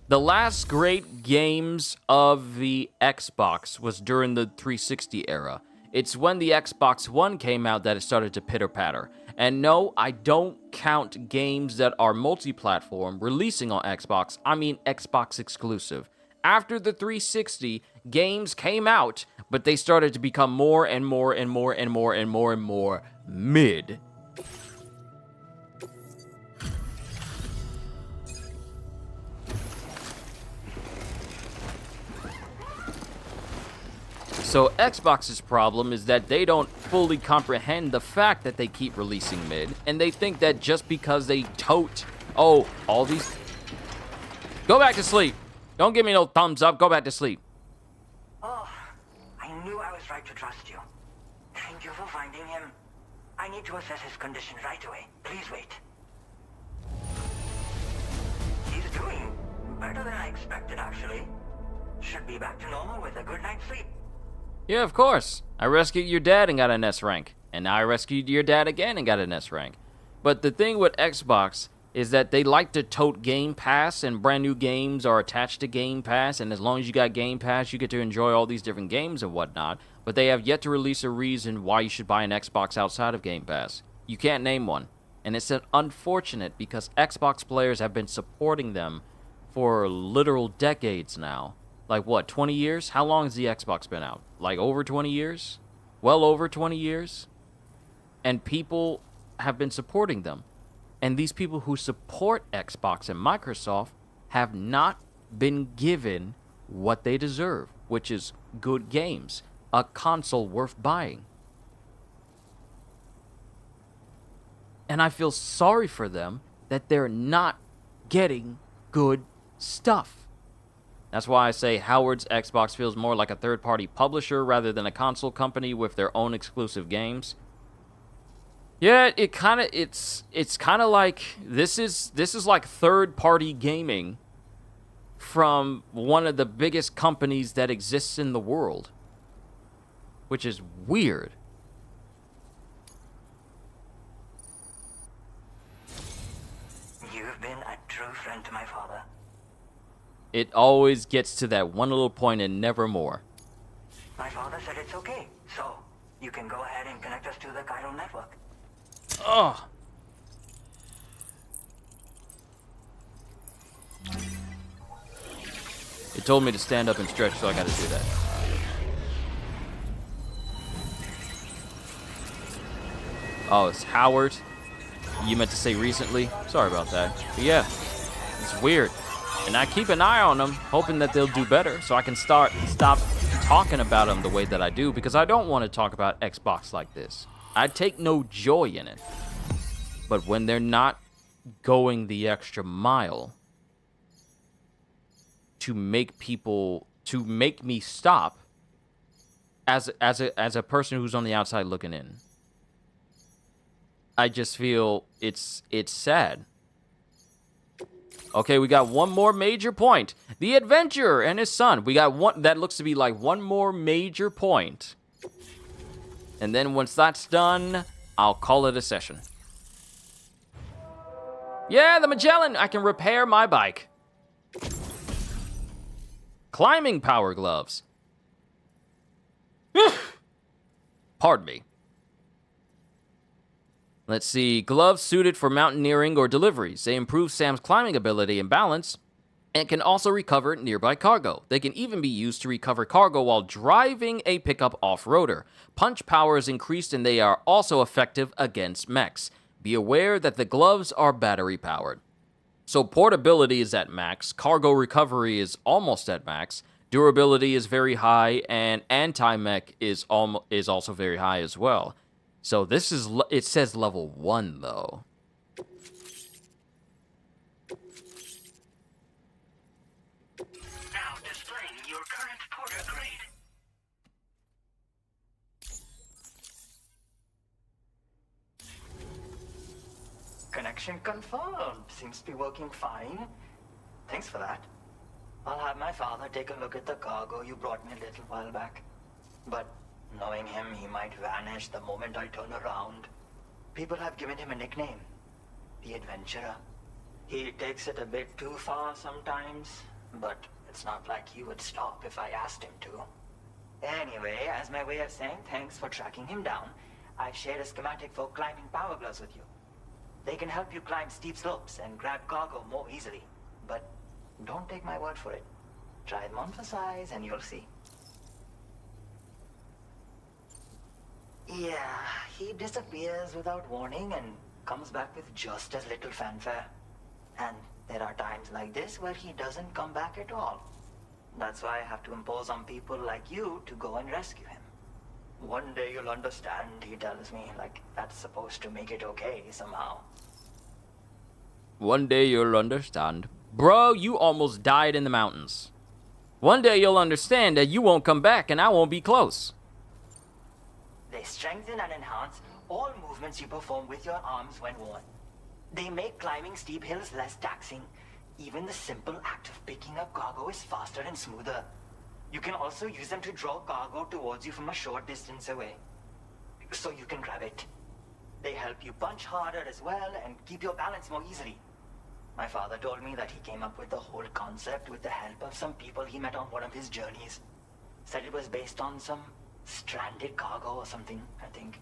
The last great games of the Xbox was during the 360 era. It's when the Xbox One came out that it started to pitter-patter. And no, I don't count games that are multi-platform releasing on Xbox. I mean Xbox exclusive. After the 360, games came out, but they started to become more and more mid. So Xbox's problem is that they don't fully comprehend the fact that they keep releasing mid, and they think that just because they tote, all these... Go back to sleep. Don't give me no thumbs up. Go back to sleep. Oh, I knew I was right to trust you. Thank you for finding him. I need to assess his condition right away. Please wait. He's doing better than I expected, actually. Should be back to normal with a good night's sleep. Yeah, of course. I rescued your dad and got an S rank. And now I rescued your dad again and got an S rank. But the thing with Xbox is that they like to tote Game Pass, and brand new games are attached to Game Pass, and as long as you got Game Pass, you get to enjoy all these different games and whatnot. But they have yet to release a reason why you should buy an Xbox outside of Game Pass. You can't name one. And it's unfortunate because Xbox players have been supporting them for literal decades now. Like what, 20 years? How long has the Xbox been out? Like over 20 years? Well over 20 years? And people have been supporting them. And these people who support Xbox and Microsoft have not been given what they deserve, which is good games, a console worth buying. And I feel sorry for them that they're not getting good stuff. That's why I say Howard's Xbox feels more like a third-party publisher rather than a console company with their own exclusive games. Yeah, it's kind of like this is like third-party gaming from one of the biggest companies that exists in the world, which is weird. You've been a true friend to my father. It always gets to that one little point and never more. My father said it's okay, so you can go ahead and connect us to the chiral network. Ugh. It told me to stand up and stretch, so I gotta do that. Oh, it's Howard. You meant to say recently? Sorry about that. But yeah, it's weird. And I keep an eye on them, hoping that they'll do better, so I can stop talking about them the way that I do, because I don't want to talk about Xbox like this. I take no joy in it. But when they're not going the extra mile to make me stop as a person who's on the outside looking in, I just feel it's sad. Okay, we got one more major point. The adventurer and his son. We got one that looks to be like one more major point. And then once that's done, I'll call it a session. Yeah, the Magellan! I can repair my bike. Climbing power gloves. Pardon me. Let's see. Gloves suited for mountaineering or deliveries. They improve Sam's climbing ability and balance, and can also recover nearby cargo. They can even be used to recover cargo while driving a pickup off-roader. Punch power is increased, and they are also effective against mechs. Be aware that the gloves are battery-powered. So portability is at max, cargo recovery is almost at max, durability is very high, and anti-mech is also very high as well. So this is, it says level 1 though. Now displaying your current porter grade. Connection confirmed. Seems to be working fine. Thanks for that. I'll have my father take a look at the cargo you brought me a little while back. But knowing him, he might vanish the moment I turn around. People have given him a nickname, the Adventurer. He takes it a bit too far sometimes, but it's not like he would stop if I asked him to. Anyway, as my way of saying thanks for tracking him down, I've shared a schematic for climbing power gloves with you. They can help you climb steep slopes and grab cargo more easily. But don't take my word for it. Try them on for size and you'll see. Yeah, he disappears without warning and comes back with just as little fanfare. And there are times like this where he doesn't come back at all. That's why I have to impose on people like you to go and rescue him. One day you'll understand, he tells me, like that's supposed to make it okay somehow. One day you'll understand. Bro, you almost died in the mountains. One day you'll understand that you won't come back and I won't be close. They strengthen and enhance all movements you perform with your arms when worn. They make climbing steep hills less taxing. Even the simple act of picking up cargo is faster and smoother. You can also use them to draw cargo towards you from a short distance away, so you can grab it. They help you punch harder as well and keep your balance more easily. My father told me that he came up with the whole concept with the help of some people he met on one of his journeys. Said it was based on some stranded cargo or something, I think.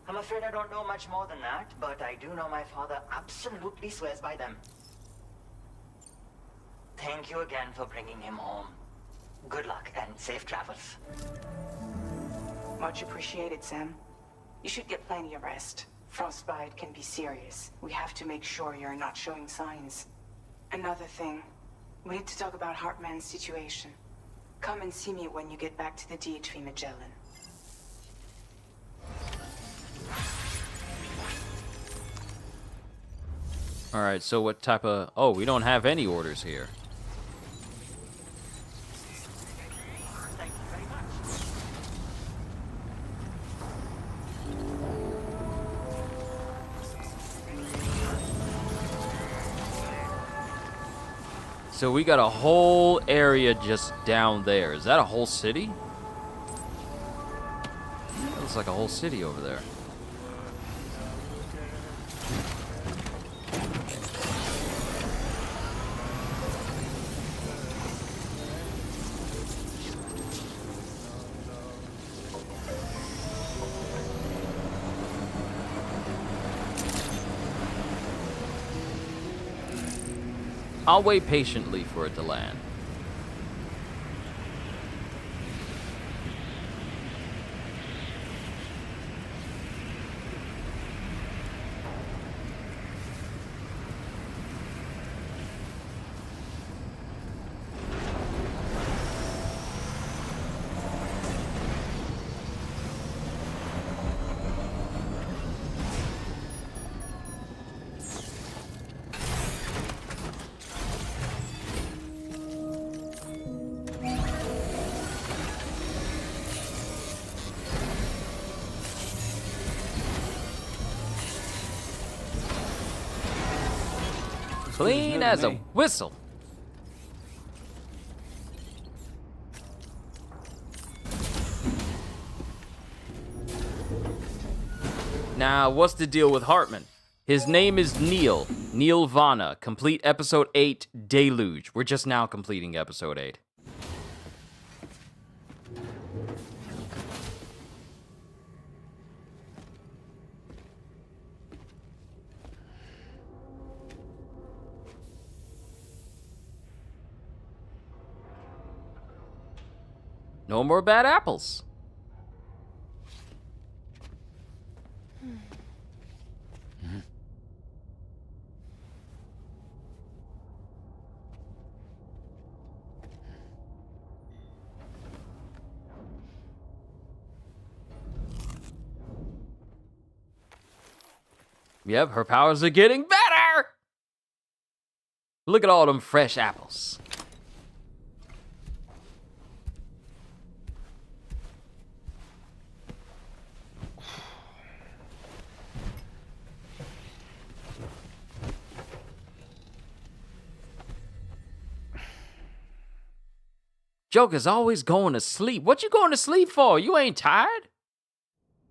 I'm afraid I don't know much more than that, but I do know my father absolutely swears by them. Thank you again for bringing him home. Good luck and safe travels. Much appreciated, Sam. You should get plenty of rest. Frostbite can be serious. We have to make sure you're not showing signs. Another thing, we need to talk about Hartman's situation. Come and see me when you get back to the DHV Magellan. Alright, so what type of... Oh, we don't have any orders here. So we got a whole area just down there. Is that a whole city? That looks like a whole city over there. I'll wait patiently for it to land. Clean as a whistle. Now, what's the deal with Hartman? His name is Neil Vana. Complete episode 8, Deluge. We're just now completing episode 8. No more bad apples. Yep, her powers are getting better! Look at all them fresh apples. Joker's always going to sleep. What you going to sleep for? You ain't tired?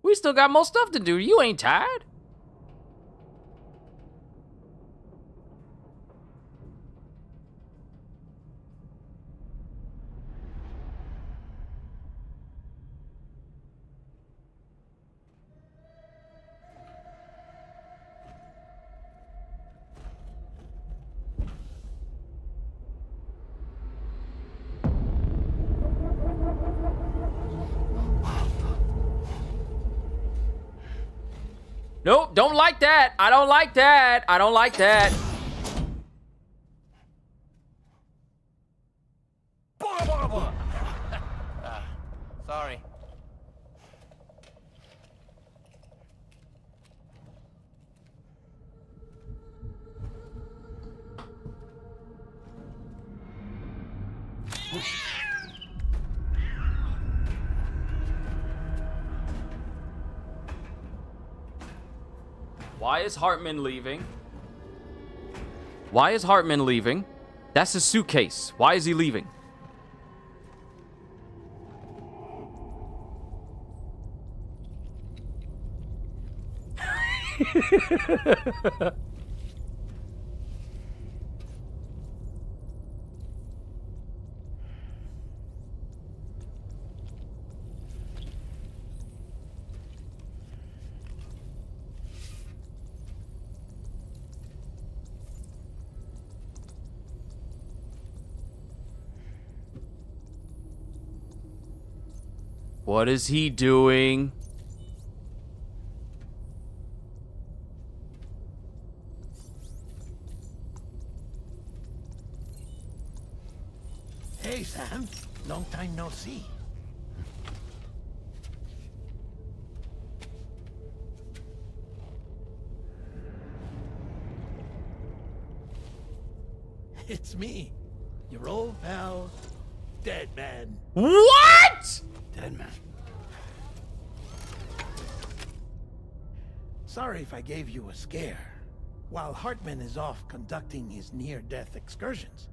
We still got more stuff to do. You ain't tired? Nope, don't like that. I don't like that. I don't like that. Sorry. Why is Hartman leaving? Why is Hartman leaving? That's his suitcase. Why is he leaving? What is he doing? Hey, Sam. Long time no see. It's me, your old pal, Dead Man. What? Dead Man. Sorry if I gave you a scare. While Hartman is off conducting his near-death excursions,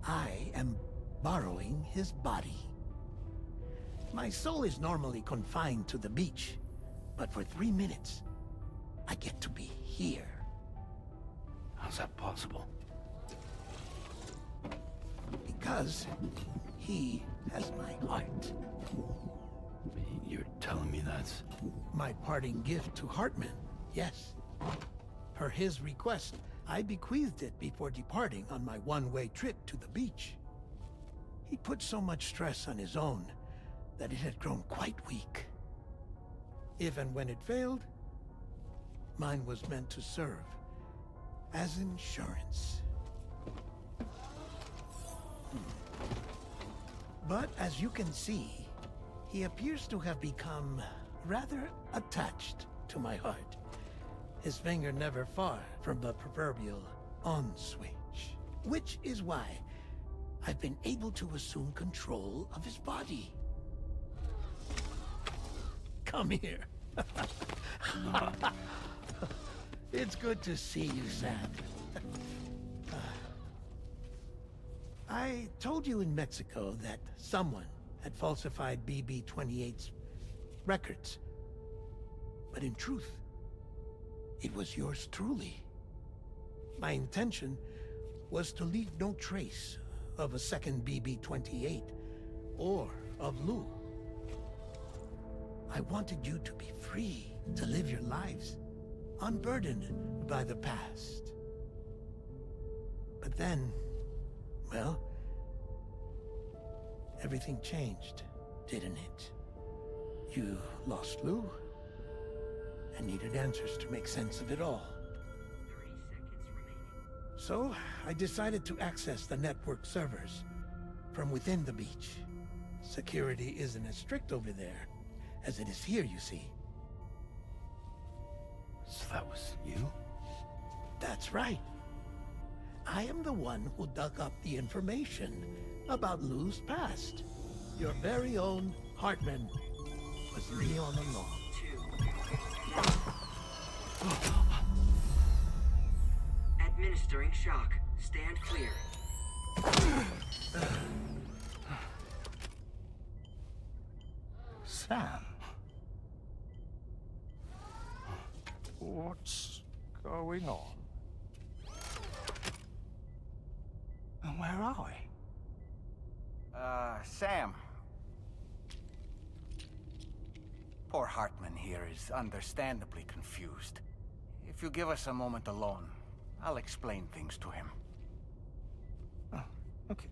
I am borrowing his body. My soul is normally confined to the beach, but for 3 minutes, I get to be here. How's that possible? Because he has my heart. You're telling me that's... My parting gift to Hartman, yes. Per his request, I bequeathed it before departing on my one-way trip to the beach. He put so much stress on his own that it had grown quite weak. If and when it failed, mine was meant to serve as insurance. But as you can see, he appears to have become rather attached to my heart. His finger never far from the proverbial on switch, which is why I've been able to assume control of his body. Come here. It's good to see you, Sam. I told you in Mexico that someone had falsified BB-28's records. But in truth, it was yours truly. My intention was to leave no trace of a second BB-28 or of Lou. I wanted you to be free to live your lives, unburdened by the past. But then, well, everything changed, didn't it? You lost Lou, and needed answers to make sense of it all. So, I decided to access the network servers from within the beach. Security isn't as strict over there as it is here, you see. So that was you? That's right. I am the one who dug up the information about Lou's past. Your very own Hartman was me all along. Administering shock. Stand clear. Sam. What's going on? And where are we? Sam. Poor Hartman here is understandably confused. If you give us a moment alone, I'll explain things to him. Okay.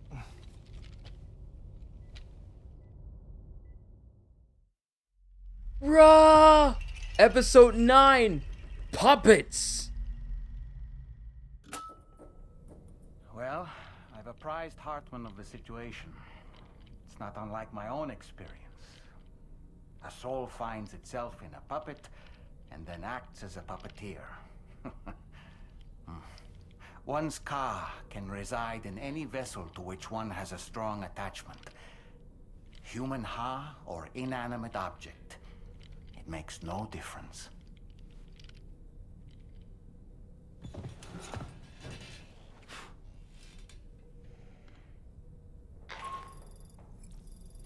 Rah! Episode 9 Puppets! Well, I've apprised Hartman of the situation. It's not unlike my own experience. A soul finds itself in a puppet and then acts as a puppeteer. One's ka can reside in any vessel to which one has a strong attachment. Human ha or inanimate object. It makes no difference.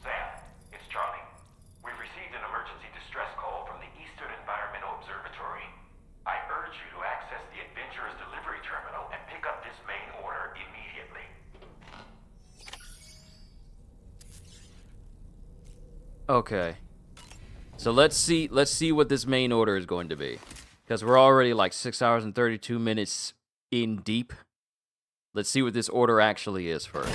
Sam, it's Charlie. We've received an emergency distress call from the Eastern Environmental Observatory. I urge you to access the Adventurer's delivery terminal and pick up this main order immediately. Okay. So let's see what this main order is going to be. Because we're already like 6 hours and 32 minutes in deep. Let's see what this order actually is first.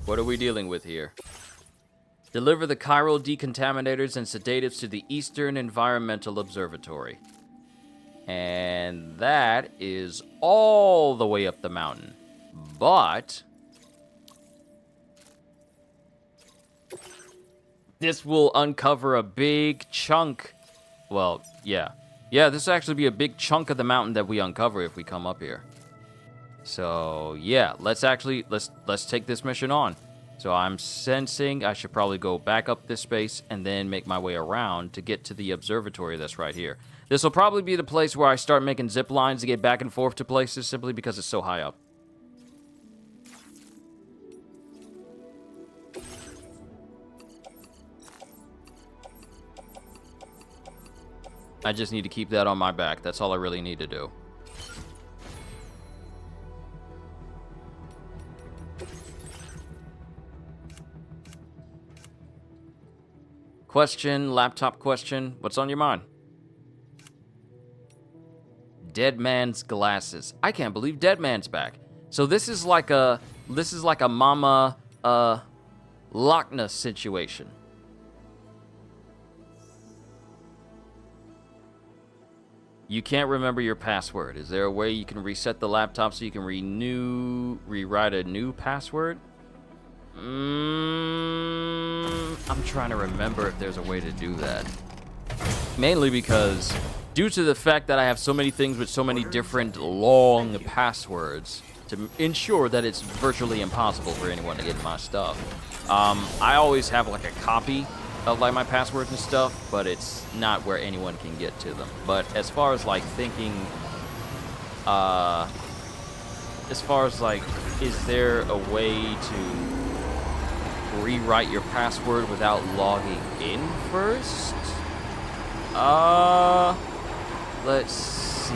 What are we dealing with here? Deliver the chiral decontaminators and sedatives to the Eastern Environmental Observatory. And that is all the way up the mountain. But this will uncover a big chunk. Well, yeah. Yeah, this will actually be a big chunk of the mountain that we uncover if we come up here. So, yeah, let's take this mission on. So I'm sensing I should probably go back up this space and then make my way around to get to the observatory that's right here. This will probably be the place where I start making zip lines to get back and forth to places simply because it's so high up. I just need to keep that on my back. That's all I really need to do. Question, laptop question. What's on your mind? Dead Man's Glasses. I can't believe Dead Man's back. So this is like a Mama Loch Ness situation. You can't remember your password. Is there a way you can reset the laptop so you can rewrite a new password? I'm trying to remember if there's a way to do that. Mainly because, due to the fact that I have so many things with so many different long passwords, to ensure that it's virtually impossible for anyone to get my stuff, I always have like a copy of like my passwords and stuff, but it's not where anyone can get to them. But as far as like thinking, as far as like, is there a way to rewrite your password without logging in first? Let's see.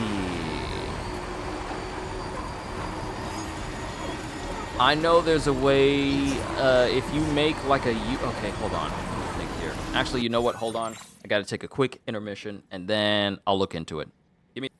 I know there's a way, if you make like a okay, hold on. Let me think here. Actually, you know what? Hold on. I gotta take a quick intermission, and then I'll look into it. Give me.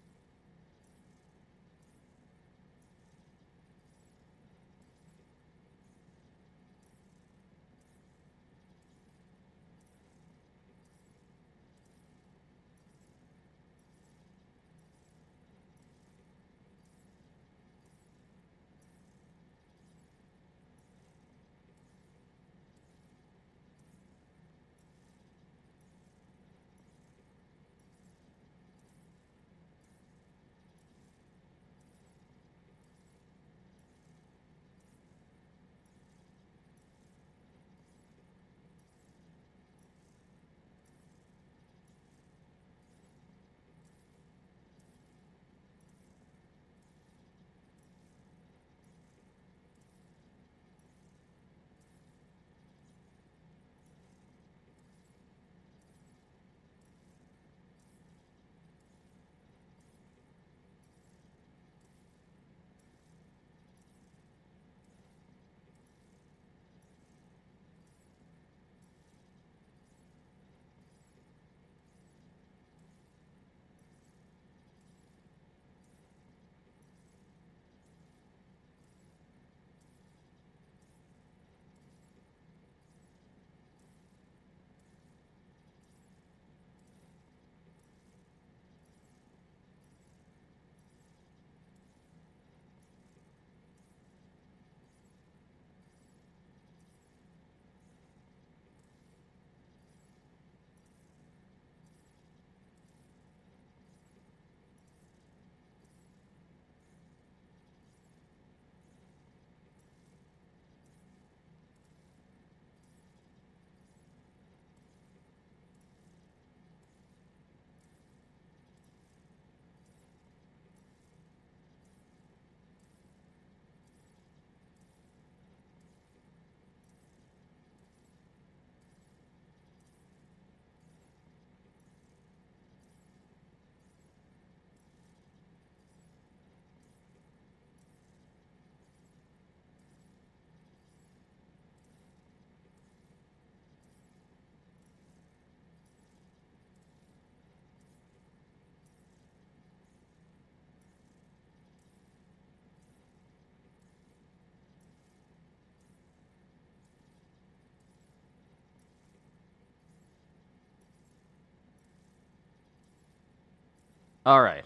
All right.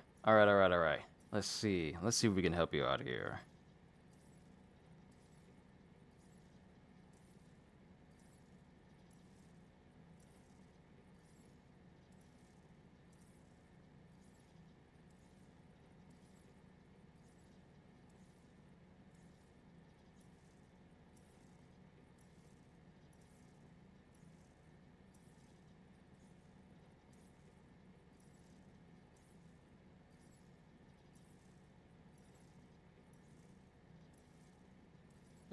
Let's see if we can help you out here.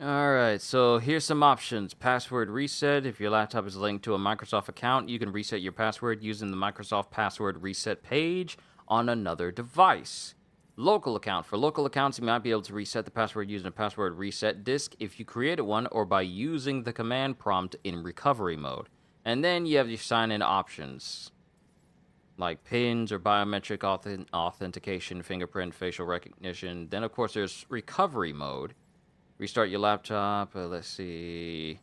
Alright, so here's some options. Password reset. If your laptop is linked to a Microsoft account, you can reset your password using the Microsoft password reset page on another device. Local account. For local accounts, you might be able to reset the password using a password reset disk if you created one, or by using the command prompt in recovery mode. And then you have your sign-in options, like pins or biometric authentication, fingerprint, facial recognition. Then, of course, there's recovery mode. Restart your laptop. Let's see.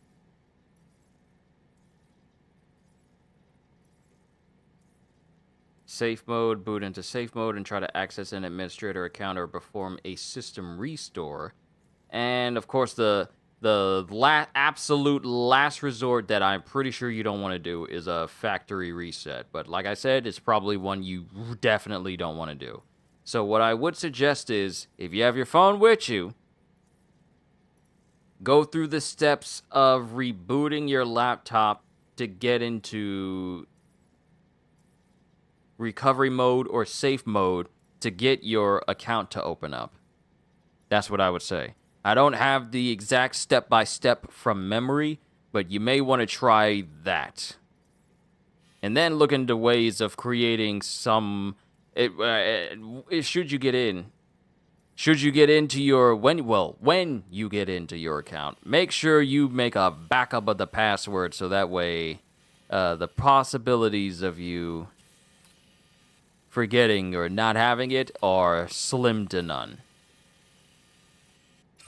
Safe mode. Boot into safe mode and try to access an administrator account or perform a system restore. And of course, the absolute last resort that I'm pretty sure you don't want to do is a factory reset. But like I said, it's probably one you definitely don't want to do. So what I would suggest is, if you have your phone with you, go through the steps of rebooting your laptop to get into recovery mode or safe mode to get your account to open up. That's what I would say. I don't have the exact step-by-step from memory, but you may want to try that. And then look into ways of creating some... should you get in... Should you get into your, when you get into your account, make sure you make a backup of the password so that way the possibilities of you forgetting or not having it are slim to none.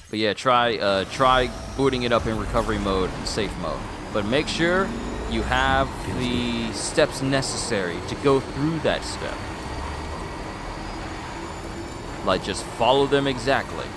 But yeah, try booting it up in recovery mode and safe mode. But make sure you have the steps necessary to go through that step. Like, just follow them exactly.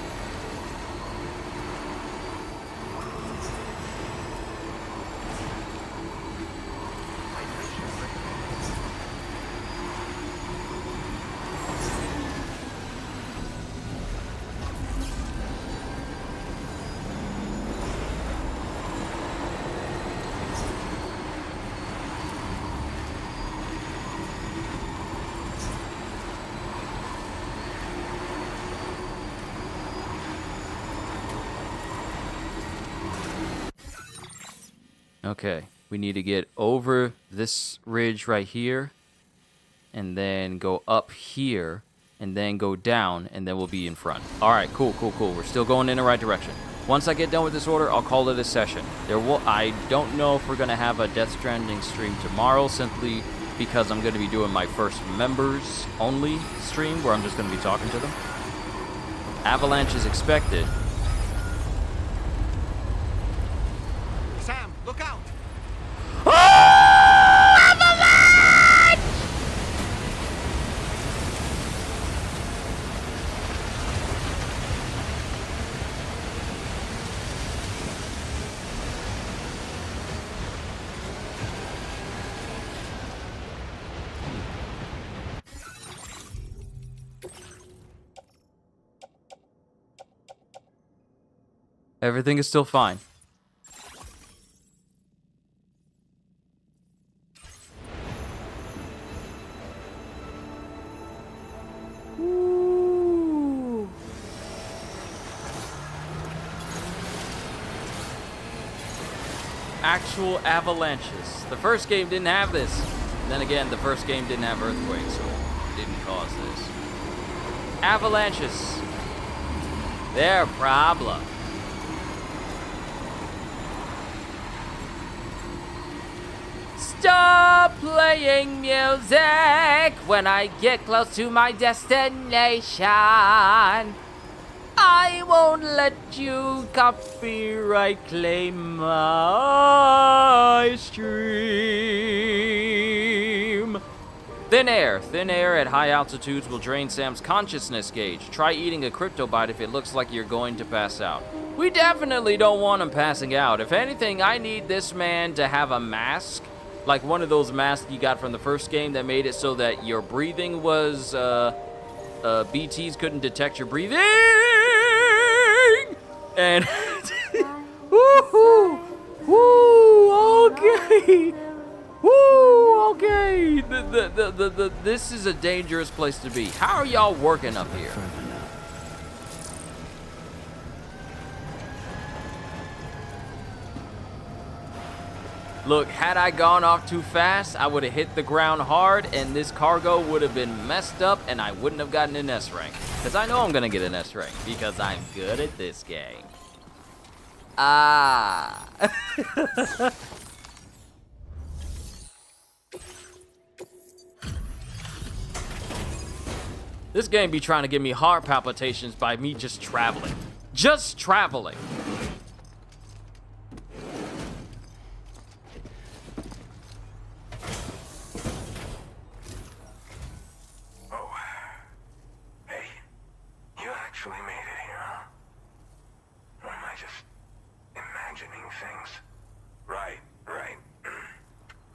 Okay, we need to get over this ridge right here, and then go up here, and then go down, and then we'll be in front. All right, cool. We're still going in the right direction. Once I get done with this order, I'll call it a session. I don't know if we're going to have a Death Stranding stream tomorrow, simply because I'm going to be doing my first members-only stream, where I'm just going to be talking to them. Avalanche is expected. Sam, look out! Everything is still fine. Actual avalanches. The first game didn't have this. And then again, the first game didn't have earthquakes, so it didn't cause this. Avalanches. They're a problem. Stop playing music when I get close to my destination. I won't let you copyright claim my stream. Thin air. Thin air at high altitudes will drain Sam's consciousness gauge. Try eating a cryptobite if it looks like you're going to pass out. We definitely don't want him passing out. If anything, I need this man to have a mask, like one of those masks you got from the first game that made it so that your breathing was, BTs couldn't detect your breathing. And, woohoo, woo, okay. Woo, okay. This is a dangerous place to be. How are y'all working up here? Look, had I gone off too fast, I would have hit the ground hard, and this cargo would have been messed up, and I wouldn't have gotten an S rank. Because I know I'm going to get an S rank, because I'm good at this game. Ah. This game be trying to give me heart palpitations by me just traveling. Just traveling. Oh. Hey, you actually made it here, huh? Or am I just imagining things? Right.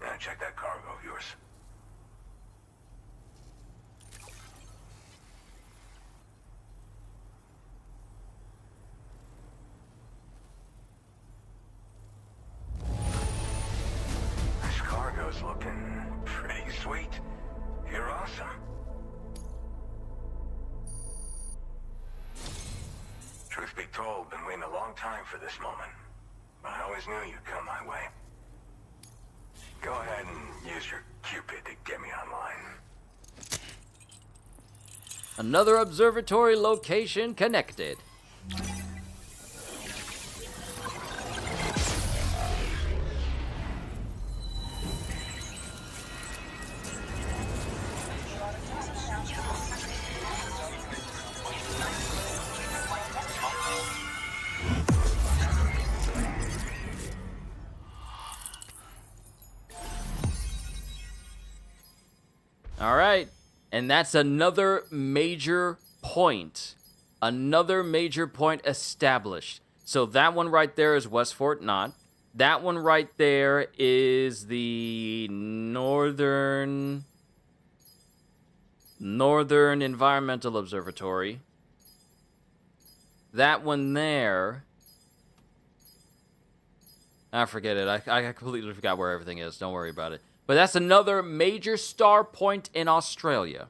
Now check that cargo of yours. This cargo's looking pretty sweet. You're awesome. Truth be told, been waiting a long time for this moment. But I always knew you'd come my way. Go ahead and use your Cupid to get me online. Another observatory location connected. All right, and that's another major point. Another major point established. So that one right there is West Fort Knott. That one right there is the Northern Environmental Observatory. That one there, I forget it. I completely forgot where everything is. Don't worry about it. But that's another major star point in Australia.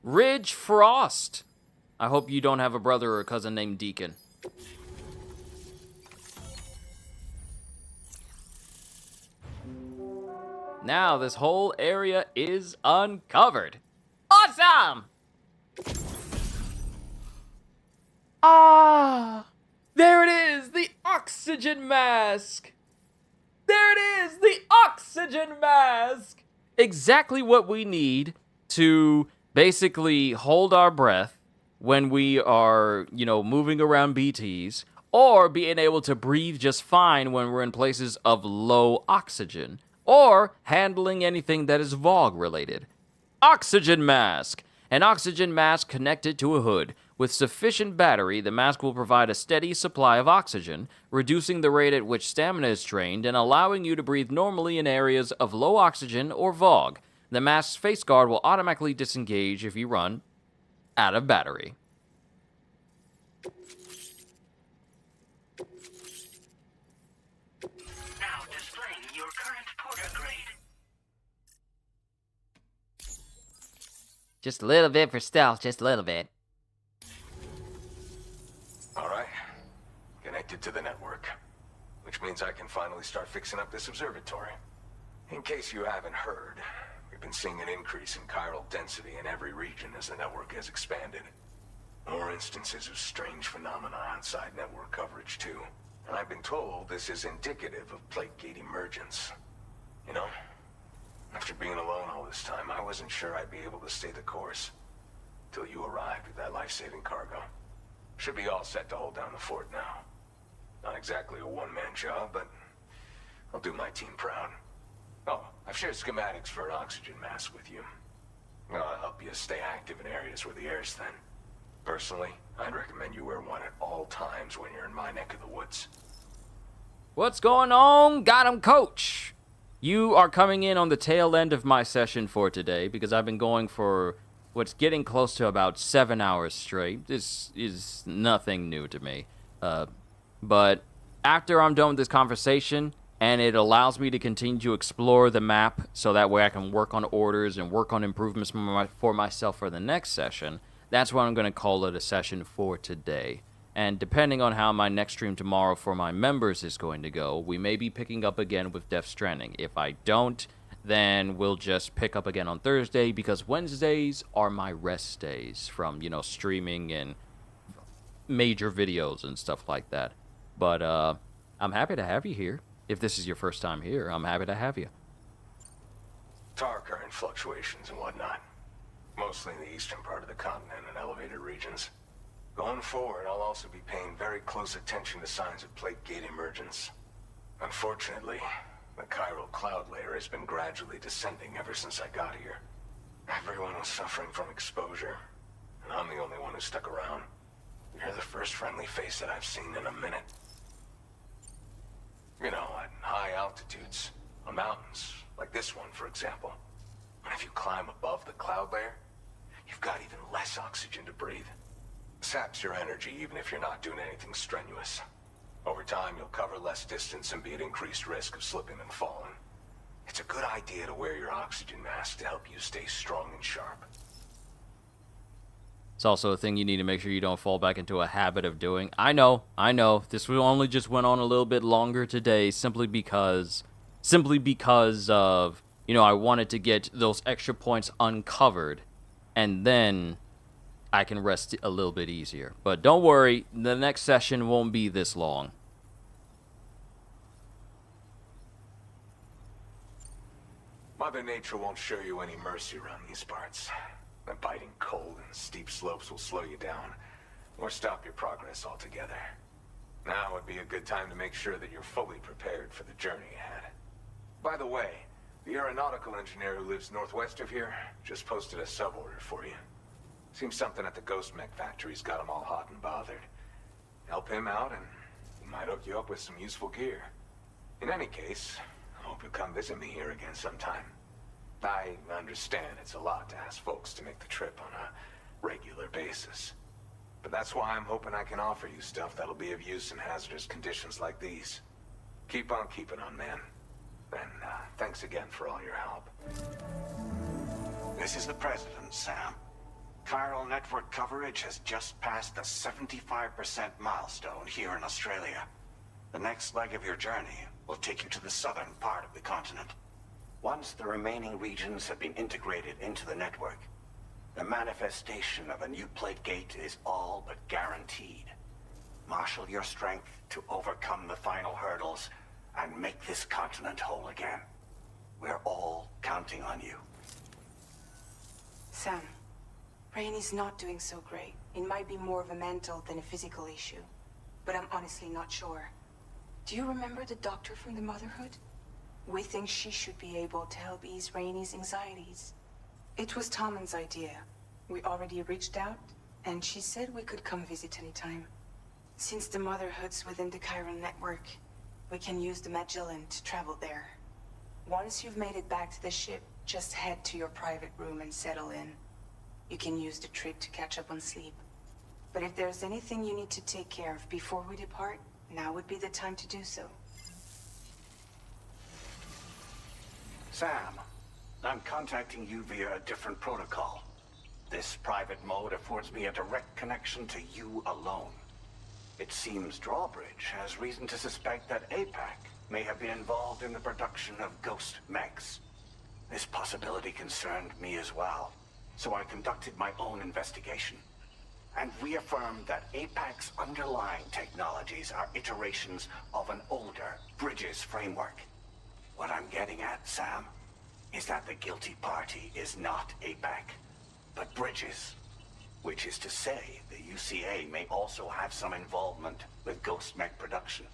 Ridge Frost. I hope you don't have a brother or a cousin named Deacon. Now this whole area is uncovered. Awesome! Ah! There it is, the oxygen mask. There it is, the oxygen mask. Exactly what we need to basically hold our breath when we are, moving around BTs, or being able to breathe just fine when we're in places of low oxygen, or handling anything that is VOG related. Oxygen mask. An oxygen mask connected to a hood. With sufficient battery, the mask will provide a steady supply of oxygen, reducing the rate at which stamina is drained and allowing you to breathe normally in areas of low oxygen or VOG. The mask's face guard will automatically disengage if you run out of battery. Now displaying your current Porter grade. Just a little bit for stealth, just a little bit. All right. Connected to the network. Which means I can finally start fixing up this observatory. In case you haven't heard, we've been seeing an increase in chiral density in every region as the network has expanded. More instances of strange phenomena outside network coverage, too. And I've been told this is indicative of plate gate emergence. You know, after being alone all this time, I wasn't sure I'd be able to stay the course. Till you arrived with that life-saving cargo. Should be all set to hold down the fort now. Not exactly a one-man job, but I'll do my team proud. I've shared schematics for an oxygen mask with you. I'll help you stay active in areas where the air's thin. Personally, I'd recommend you wear one at all times when you're in my neck of the woods. What's going on? Got him, coach. You are coming in on the tail end of my session for today because I've been going for what's getting close to about 7 hours straight. This is nothing new to me. But after I'm done with this conversation, and it allows me to continue to explore the map so that way I can work on orders and work on improvements for myself for the next session, that's what I'm going to call it a session for today. And depending on how my next stream tomorrow for my members is going to go, we may be picking up again with Death Stranding. If I don't, then we'll just pick up again on Thursday, because Wednesdays are my rest days from, streaming and major videos and stuff like that. But I'm happy to have you here. If this is your first time here, I'm happy to have you. Tar current fluctuations and whatnot. Mostly in the eastern part of the continent and elevated regions. Going forward, I'll also be paying very close attention to signs of plate gate emergence. Unfortunately, the chiral cloud layer has been gradually descending ever since I got here. Everyone was suffering from exposure, and I'm the only one who stuck around. You're the first friendly face that I've seen in a minute. At high altitudes, on mountains, like this one, for example. And if you climb above the cloud layer, you've got even less oxygen to breathe. Saps your energy even if you're not doing anything strenuous. Over time, you'll cover less distance and be at increased risk of slipping and falling. It's a good idea to wear your oxygen mask to help you stay strong and sharp. It's also a thing you need to make sure you don't fall back into a habit of doing. I know. This only just went on a little bit longer today simply because of, I wanted to get those extra points uncovered, and then I can rest a little bit easier. But don't worry, the next session won't be this long. Mother Nature won't show you any mercy around these parts. The biting cold and steep slopes will slow you down, or stop your progress altogether. Now would be a good time to make sure that you're fully prepared for the journey ahead. By the way, the aeronautical engineer who lives northwest of here just posted a sub-order for you. Seems something at the Ghost Mech factory's got him all hot and bothered. Help him out and he might hook you up with some useful gear. In any case, I hope you'll come visit me here again sometime. I understand it's a lot to ask folks to make the trip on a regular basis. But that's why I'm hoping I can offer you stuff that'll be of use in hazardous conditions like these. Keep on keeping on, man. And thanks again for all your help. This is the President, Sam. Chiral network coverage has just passed the 75% milestone here in Australia. The next leg of your journey will take you to the southern part of the continent. Once the remaining regions have been integrated into the network, the manifestation of a new plate gate is all but guaranteed. Marshal your strength to overcome the final hurdles and make this continent whole again. We're all counting on you. Sam, Rainey's not doing so great. It might be more of a mental than a physical issue, but I'm honestly not sure. Do you remember the doctor from the Motherhood? We think she should be able to help ease Rainey's anxieties. It was Tommen's idea. We already reached out, and she said we could come visit anytime. Since the Motherhood's within the chiral network, we can use the Magellan to travel there. Once you've made it back to the ship, just head to your private room and settle in. You can use the trip to catch up on sleep. But if there's anything you need to take care of before we depart, now would be the time to do so. Sam, I'm contacting you via a different protocol. This private mode affords me a direct connection to you alone. It seems Drawbridge has reason to suspect that APAC may have been involved in the production of ghost mechs. This possibility concerned me as well, so I conducted my own investigation and reaffirmed that APAC's underlying technologies are iterations of an older Bridges framework. What I'm getting at, Sam, is that the guilty party is not APAC, but Bridges. Which is to say, the UCA may also have some involvement with Ghost Mech production.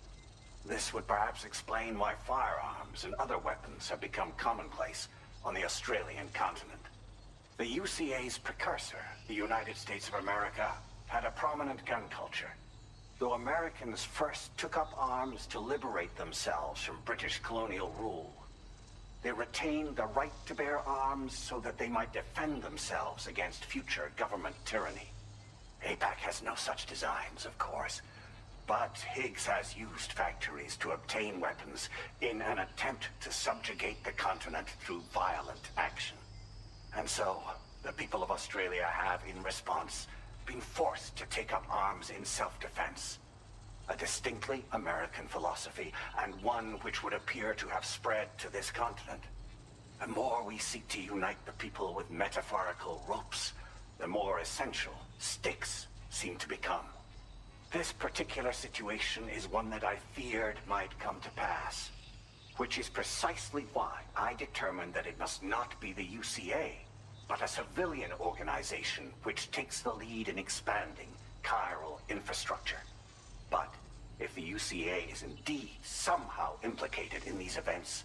This would perhaps explain why firearms and other weapons have become commonplace on the Australian continent. The UCA's precursor, the United States of America, had a prominent gun culture. Though Americans first took up arms to liberate themselves from British colonial rule, they retained the right to bear arms so that they might defend themselves against future government tyranny. APAC has no such designs, of course, but Higgs has used factories to obtain weapons in an attempt to subjugate the continent through violent action. And so, the people of Australia have, in response, been forced to take up arms in self-defense. A distinctly American philosophy, and one which would appear to have spread to this continent. The more we seek to unite the people with metaphorical ropes, the more essential sticks seem to become. This particular situation is one that I feared might come to pass, which is precisely why I determined that it must not be the UCA, but a civilian organization which takes the lead in expanding chiral infrastructure. But if the UCA is indeed somehow implicated in these events,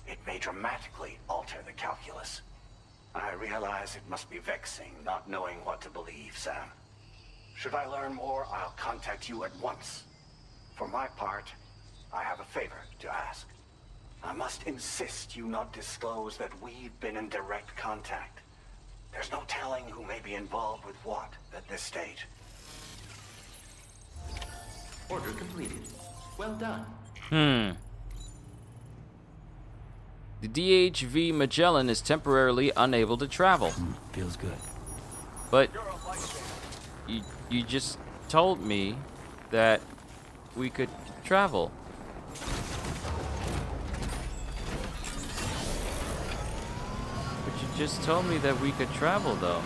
it may dramatically alter the calculus. I realize it must be vexing not knowing what to believe, Sam. Should I learn more, I'll contact you at once. For my part, I have a favor to ask. I must insist you not disclose that we've been in direct contact. There's no telling who may be involved with what at this stage. Order completed. Well done. The DHV Magellan is temporarily unable to travel. Feels good. But you just told me that we could travel. But you just told me that we could travel, though.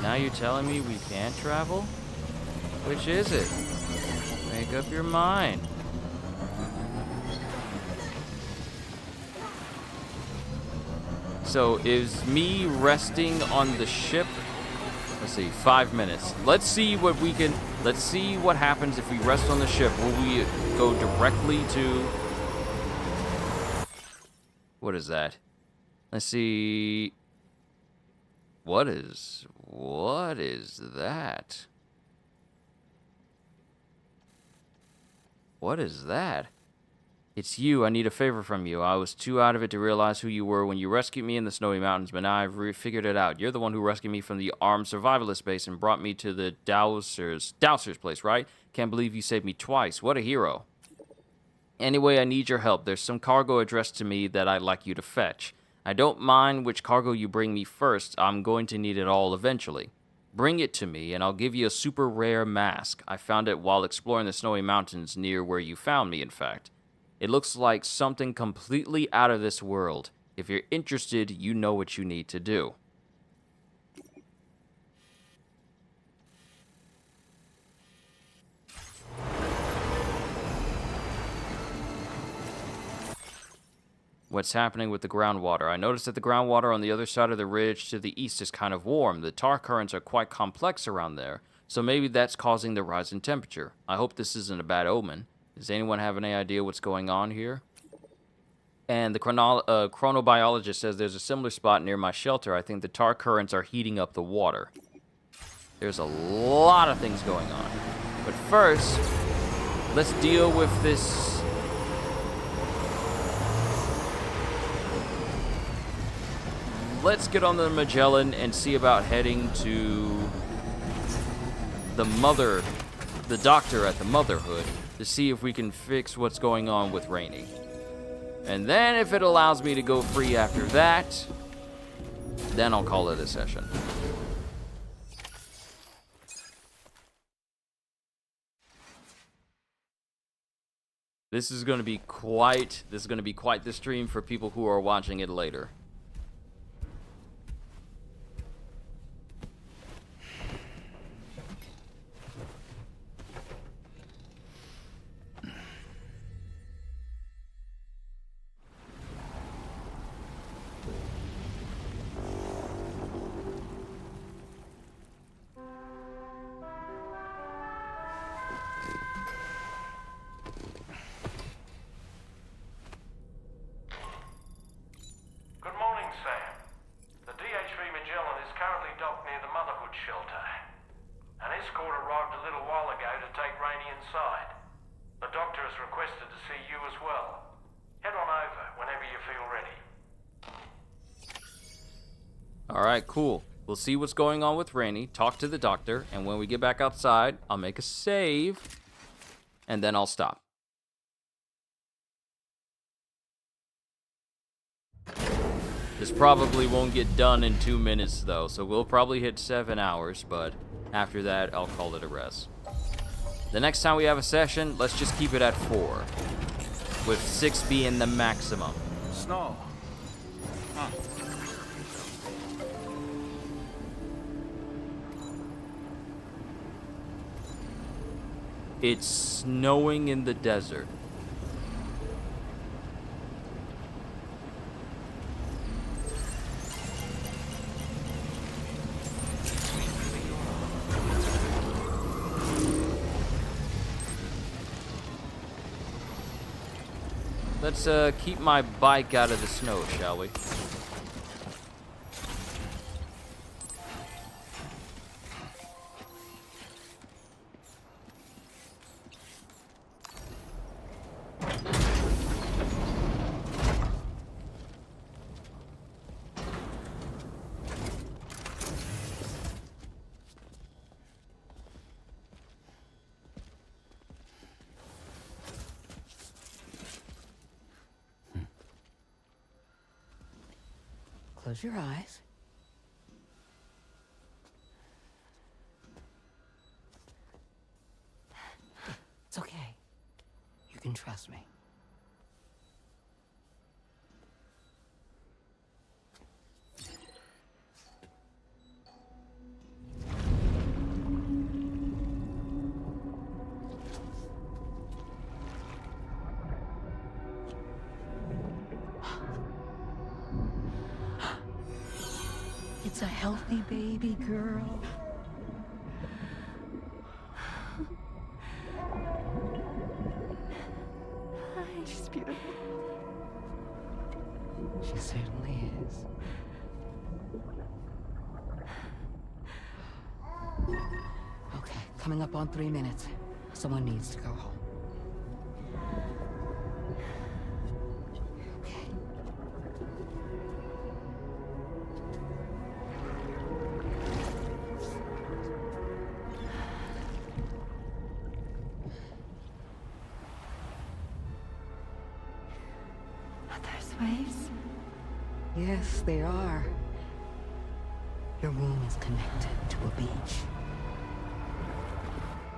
Now you're telling me we can't travel? Which is it? Make up your mind. So is me resting on the ship? Let's see, 5 minutes. Let's see what happens if we rest on the ship. Will we go directly to... What is that? Let's see. What is that? What is that? It's you. I need a favor from you. I was too out of it to realize who you were when you rescued me in the snowy mountains, but now I've figured it out. You're the one who rescued me from the armed survivalist base and brought me to the Dowser's place, right? Can't believe you saved me twice. What a hero. Anyway, I need your help. There's some cargo addressed to me that I'd like you to fetch. I don't mind which cargo you bring me first. I'm going to need it all eventually. Bring it to me, and I'll give you a super rare mask. I found it while exploring the snowy mountains near where you found me, in fact. It looks like something completely out of this world. If you're interested, you know what you need to do. What's happening with the groundwater? I noticed that the groundwater on the other side of the ridge to the east is kind of warm. The tar currents are quite complex around there, so maybe that's causing the rise in temperature. I hope this isn't a bad omen. Does anyone have any idea what's going on here? And the chronobiologist says there's a similar spot near my shelter. I think the tar currents are heating up the water. There's a lot of things going on. But first, let's deal with this. Let's get on the Magellan and see about heading to the doctor at the Motherhood, to see if we can fix what's going on with Rainey. And then if it allows me to go free after that, then I'll call it a session. This is going to be quite the stream for people who are watching it later. Alright, cool. We'll see what's going on with Rainey, talk to the doctor, and when we get back outside, I'll make a save, and then I'll stop. This probably won't get done in 2 minutes, though, so we'll probably hit 7 hours, but after that, I'll call it a rest. The next time we have a session, let's just keep it at 4, with 6 being the maximum. Snow. Huh. It's snowing in the desert. Let's keep my bike out of the snow, shall we? Close your eyes. It's okay. You can trust me. It's a healthy baby girl. She's beautiful. She certainly is. Okay, coming up on 3 minutes. Someone needs to go home. Waves? Yes, they are. Your womb is connected to a beach.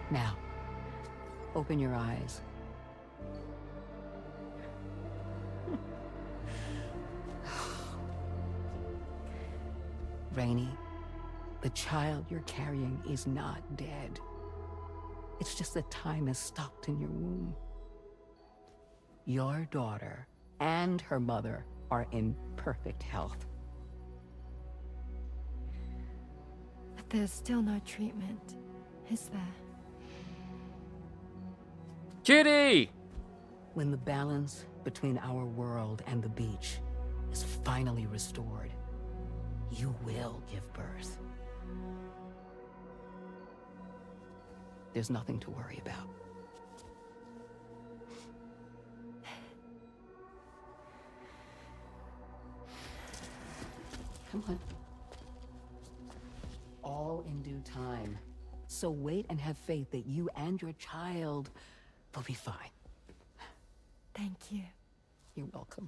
Now, open your eyes. Rainey, the child you're carrying is not dead. It's just that time has stopped in your womb. Your daughter and her mother are in perfect health. But there's still no treatment, is there? Kitty! When the balance between our world and the beach is finally restored, you will give birth. There's nothing to worry about. Come on. All in due time. So wait and have faith that you and your child will be fine. Thank you. You're welcome.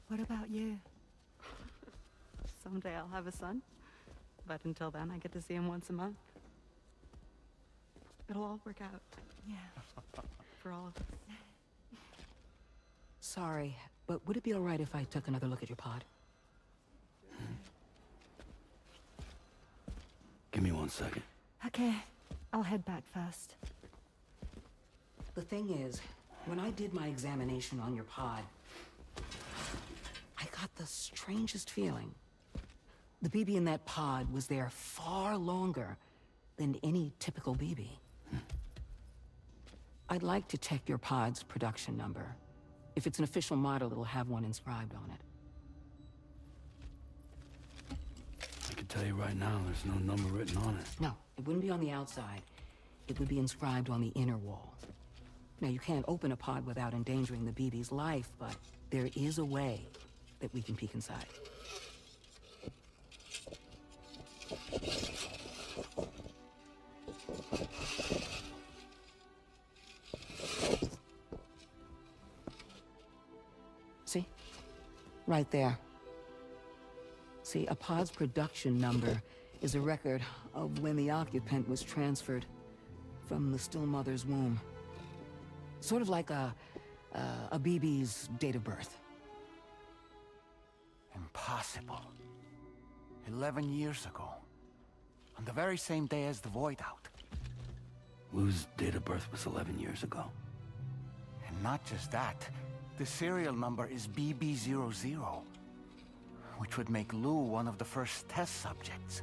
What about you? Someday I'll have a son, but until then I get to see him once a month. It'll all work out. Yeah. For all of us. Sorry, but would it be all right if I took another look at your pod? Give me 1 second. Okay, I'll head back first. The thing is, when I did my examination on your pod, I got the strangest feeling. The BB in that pod was there far longer than any typical BB. I'd like to check your pod's production number. If it's an official model, it'll have one inscribed on it. I can tell you right now, there's no number written on it. No, it wouldn't be on the outside. It would be inscribed on the inner wall. Now, you can't open a pod without endangering the BB's life, but there is a way that we can peek inside. See? Right there. See, a pod's production number is a record of when the occupant was transferred from the still mother's womb. Sort of like a BB's date of birth. Impossible. 11 years ago. On the very same day as the Void Out. Lou's date of birth was 11 years ago. And not just that, the serial number is BB00, which would make Lou one of the first test subjects.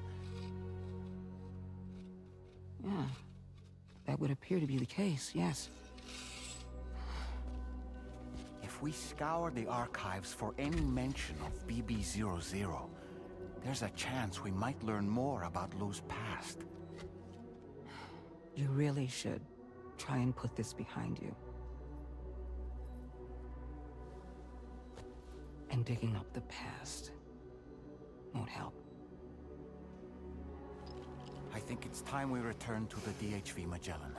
Yeah, that would appear to be the case, yes. If we scour the archives for any mention of BB00, there's a chance we might learn more about Lou's past. You really should try and put this behind you. And digging up the past won't help. I think it's time we return to the DHV Magellan.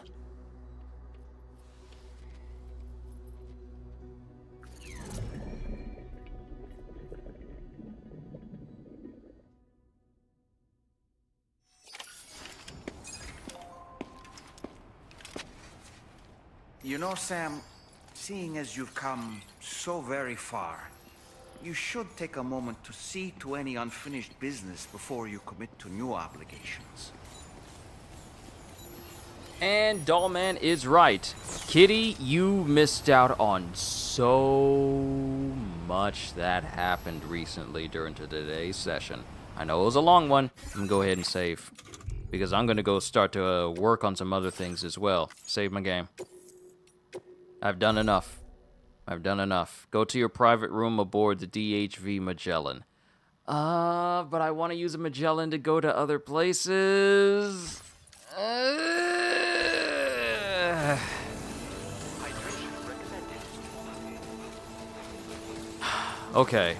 You know, Sam, seeing as you've come so very far, you should take a moment to see to any unfinished business before you commit to new obligations. And Dollman is right. Kitty, you missed out on so much that happened recently during today's session. I know it was a long one. I'm gonna go ahead and save, because I'm gonna go start to work on some other things as well. Save my game. I've done enough. I've done enough. Go to your private room aboard the DHV Magellan. But I want to use a Magellan to go to other places. Okay.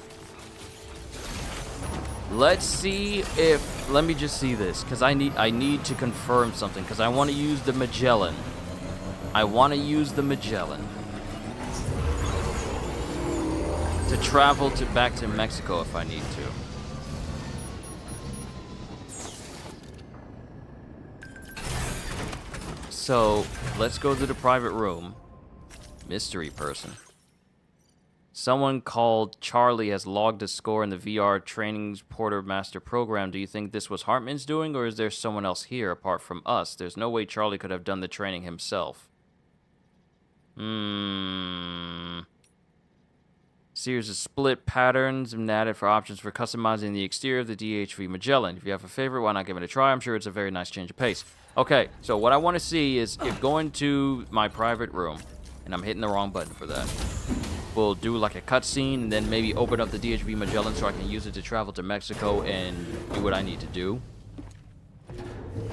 Let's see if... Let me just see this, because I need to confirm something, because I want to use the Magellan. I want to use the Magellan to travel back to Mexico if I need to. So, let's go to the private room. Mystery person. Someone called Charlie has logged a score in the VR Training Porter Master Program. Do you think this was Hartman's doing, or is there someone else here apart from us? There's no way Charlie could have done the training himself. Series of split patterns and added for options for customizing the exterior of the DHV Magellan. If you have a favorite, why not give it a try? I'm sure it's a very nice change of pace. Okay, so what I want to see is if going to my private room, and I'm hitting the wrong button for that, we'll do like a cutscene and then maybe open up the DHV Magellan so I can use it to travel to Mexico and do what I need to do.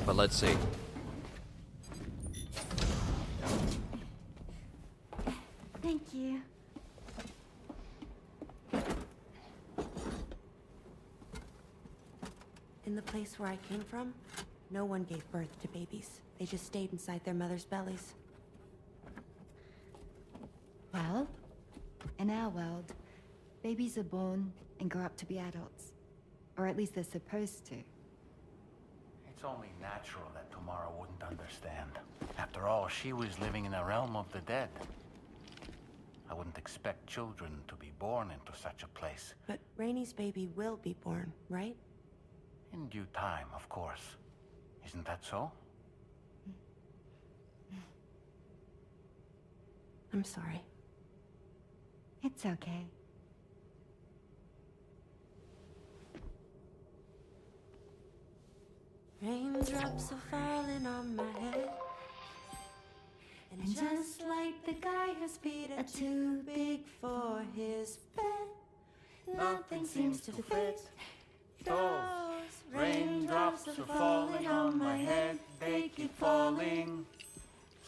But let's see. Thank you. In the place where I came from, no one gave birth to babies. They just stayed inside their mother's bellies. Well, in our world, babies are born and grow up to be adults. Or at least they're supposed to. It's only natural that Tamara wouldn't understand. After all, she was living in a realm of the dead. I wouldn't expect children to be born into such a place. But Rainey's baby will be born, right? In due time, of course. Isn't that so? I'm sorry. It's okay. Raindrops are falling on my head. And just like the guy whose feet are too big for his bed, nothing seems to fit. Those raindrops are falling on my head, they keep falling.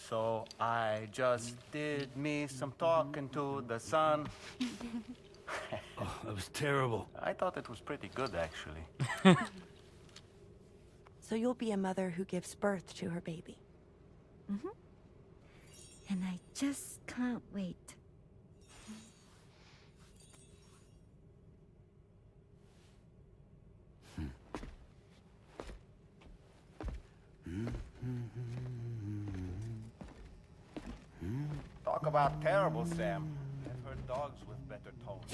So I just did me some talking to the sun. Oh, that was terrible. I thought it was pretty good, actually. So you'll be a mother who gives birth to her baby. Mm-hmm. And I just can't wait. about terrible, Sam. I've heard dogs with better tones.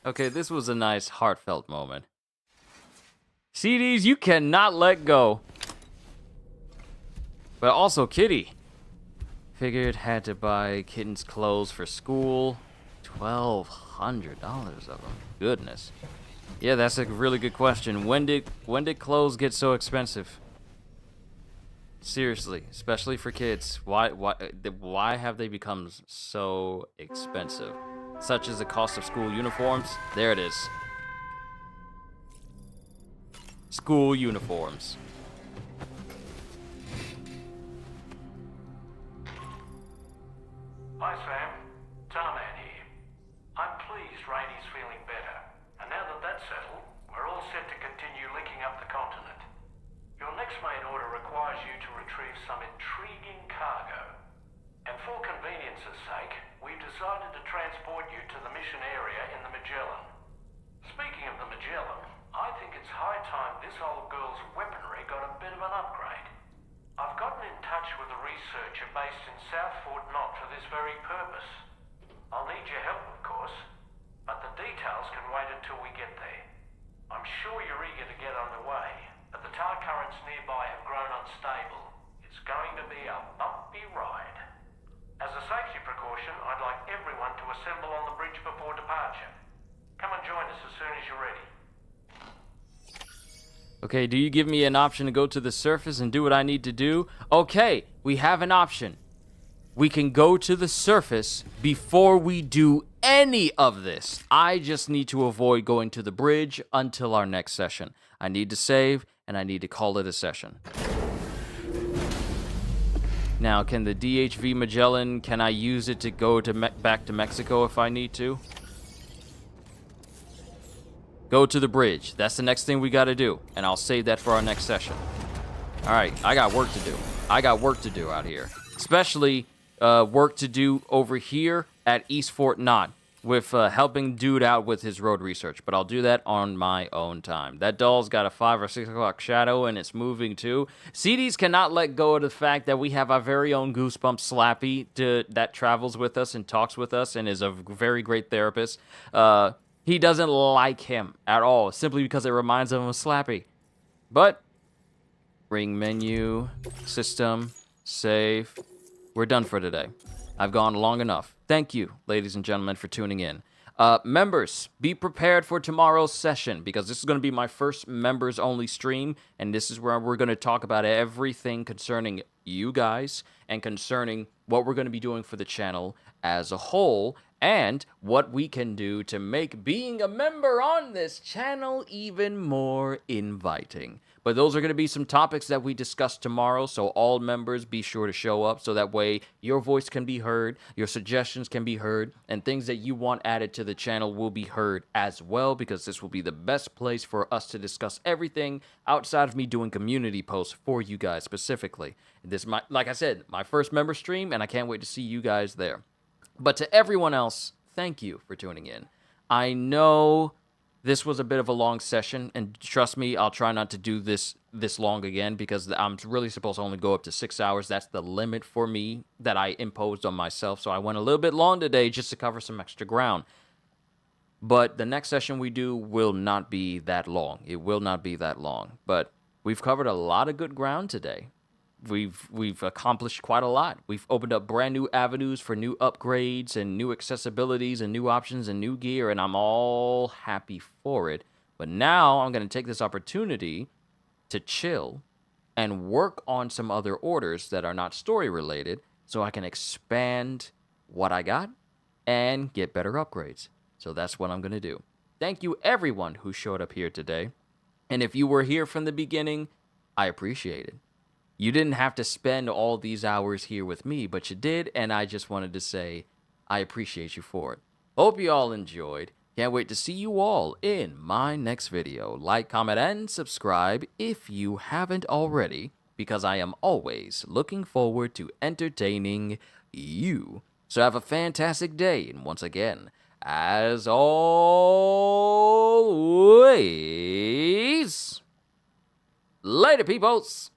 Okay, this was a nice, heartfelt moment. CDs, you cannot let go. But also, Kitty. Figured had to buy Kitten's clothes for school. $1,200 of them. Goodness. Yeah, that's a really good question. When did clothes get so expensive? Seriously, especially for kids. Why have they become so expensive? Such as the cost of school uniforms. There it is. School uniforms. Hi, Sam. Tarman here. I'm pleased Rainey's feeling better. And now that that's settled, we're all set to continue linking up the continent. Your next main order requires you to retrieve some intriguing cargo. And for convenience's sake, we've decided to transport you to the mission area in the Magellan. Speaking of the Magellan, I think it's high time this old girl's weaponry got a bit of an upgrade. I've gotten in touch with a researcher based in South Fort Knott for this very purpose. I'll need your help, of course, but the details can wait until we get there. I'm sure you're eager to get underway, but the tar currents nearby have grown unstable. It's going to be a bumpy ride. As a safety precaution, I'd like everyone to assemble on the bridge before departure. Come and join us as soon as you're ready. Okay, do you give me an option to go to the surface and do what I need to do? Okay, we have an option. We can go to the surface before we do any of this. I just need to avoid going to the bridge until our next session. I need to save, and I need to call it a session. Now, can the DHV Magellan, can I use it to go to back to Mexico if I need to? Go to the bridge. That's the next thing we got to do, and I'll save that for our next session. All right, I got work to do. I got work to do out here, especially work to do over here at East Fort Knott with helping dude out with his road research, but I'll do that on my own time. That doll's got a 5 or 6 o'clock shadow, and it's moving too. CDs cannot let go of the fact that we have our very own Goosebumps Slappy that travels with us and talks with us and is a very great therapist. He doesn't like him at all, simply because it reminds him of Slappy. But, ring menu, system, save. We're done for today. I've gone long enough. Thank you, ladies and gentlemen, for tuning in. Members, be prepared for tomorrow's session, because this is going to be my first members-only stream, and this is where we're going to talk about everything concerning you guys and concerning what we're going to be doing for the channel as a whole, and what we can do to make being a member on this channel even more inviting. But those are going to be some topics that we discuss tomorrow, so all members be sure to show up so that way your voice can be heard, your suggestions can be heard, and things that you want added to the channel will be heard as well, because this will be the best place for us to discuss everything outside of me doing community posts for you guys specifically. This might, like I said, my first member stream, and I can't wait to see you guys there. But to everyone else, thank you for tuning in. I know this was a bit of a long session, and trust me, I'll try not to do this long again, because I'm really supposed to only go up to 6 hours. That's the limit for me that I imposed on myself, so I went a little bit long today just to cover some extra ground. But the next session we do will not be that long. It will not be that long, but we've covered a lot of good ground today. We've accomplished quite a lot. We've opened up brand new avenues for new upgrades and new accessibilities and new options and new gear, and I'm all happy for it. But now I'm going to take this opportunity to chill and work on some other orders that are not story related, so I can expand what I got and get better upgrades. So that's what I'm going to do. Thank you everyone who showed up here today. And if you were here from the beginning, I appreciate it. You didn't have to spend all these hours here with me, but you did, and I just wanted to say I appreciate you for it. Hope you all enjoyed. Can't wait to see you all in my next video. Like, comment, and subscribe if you haven't already, because I am always looking forward to entertaining you. So have a fantastic day, and once again, as always, later, peoples!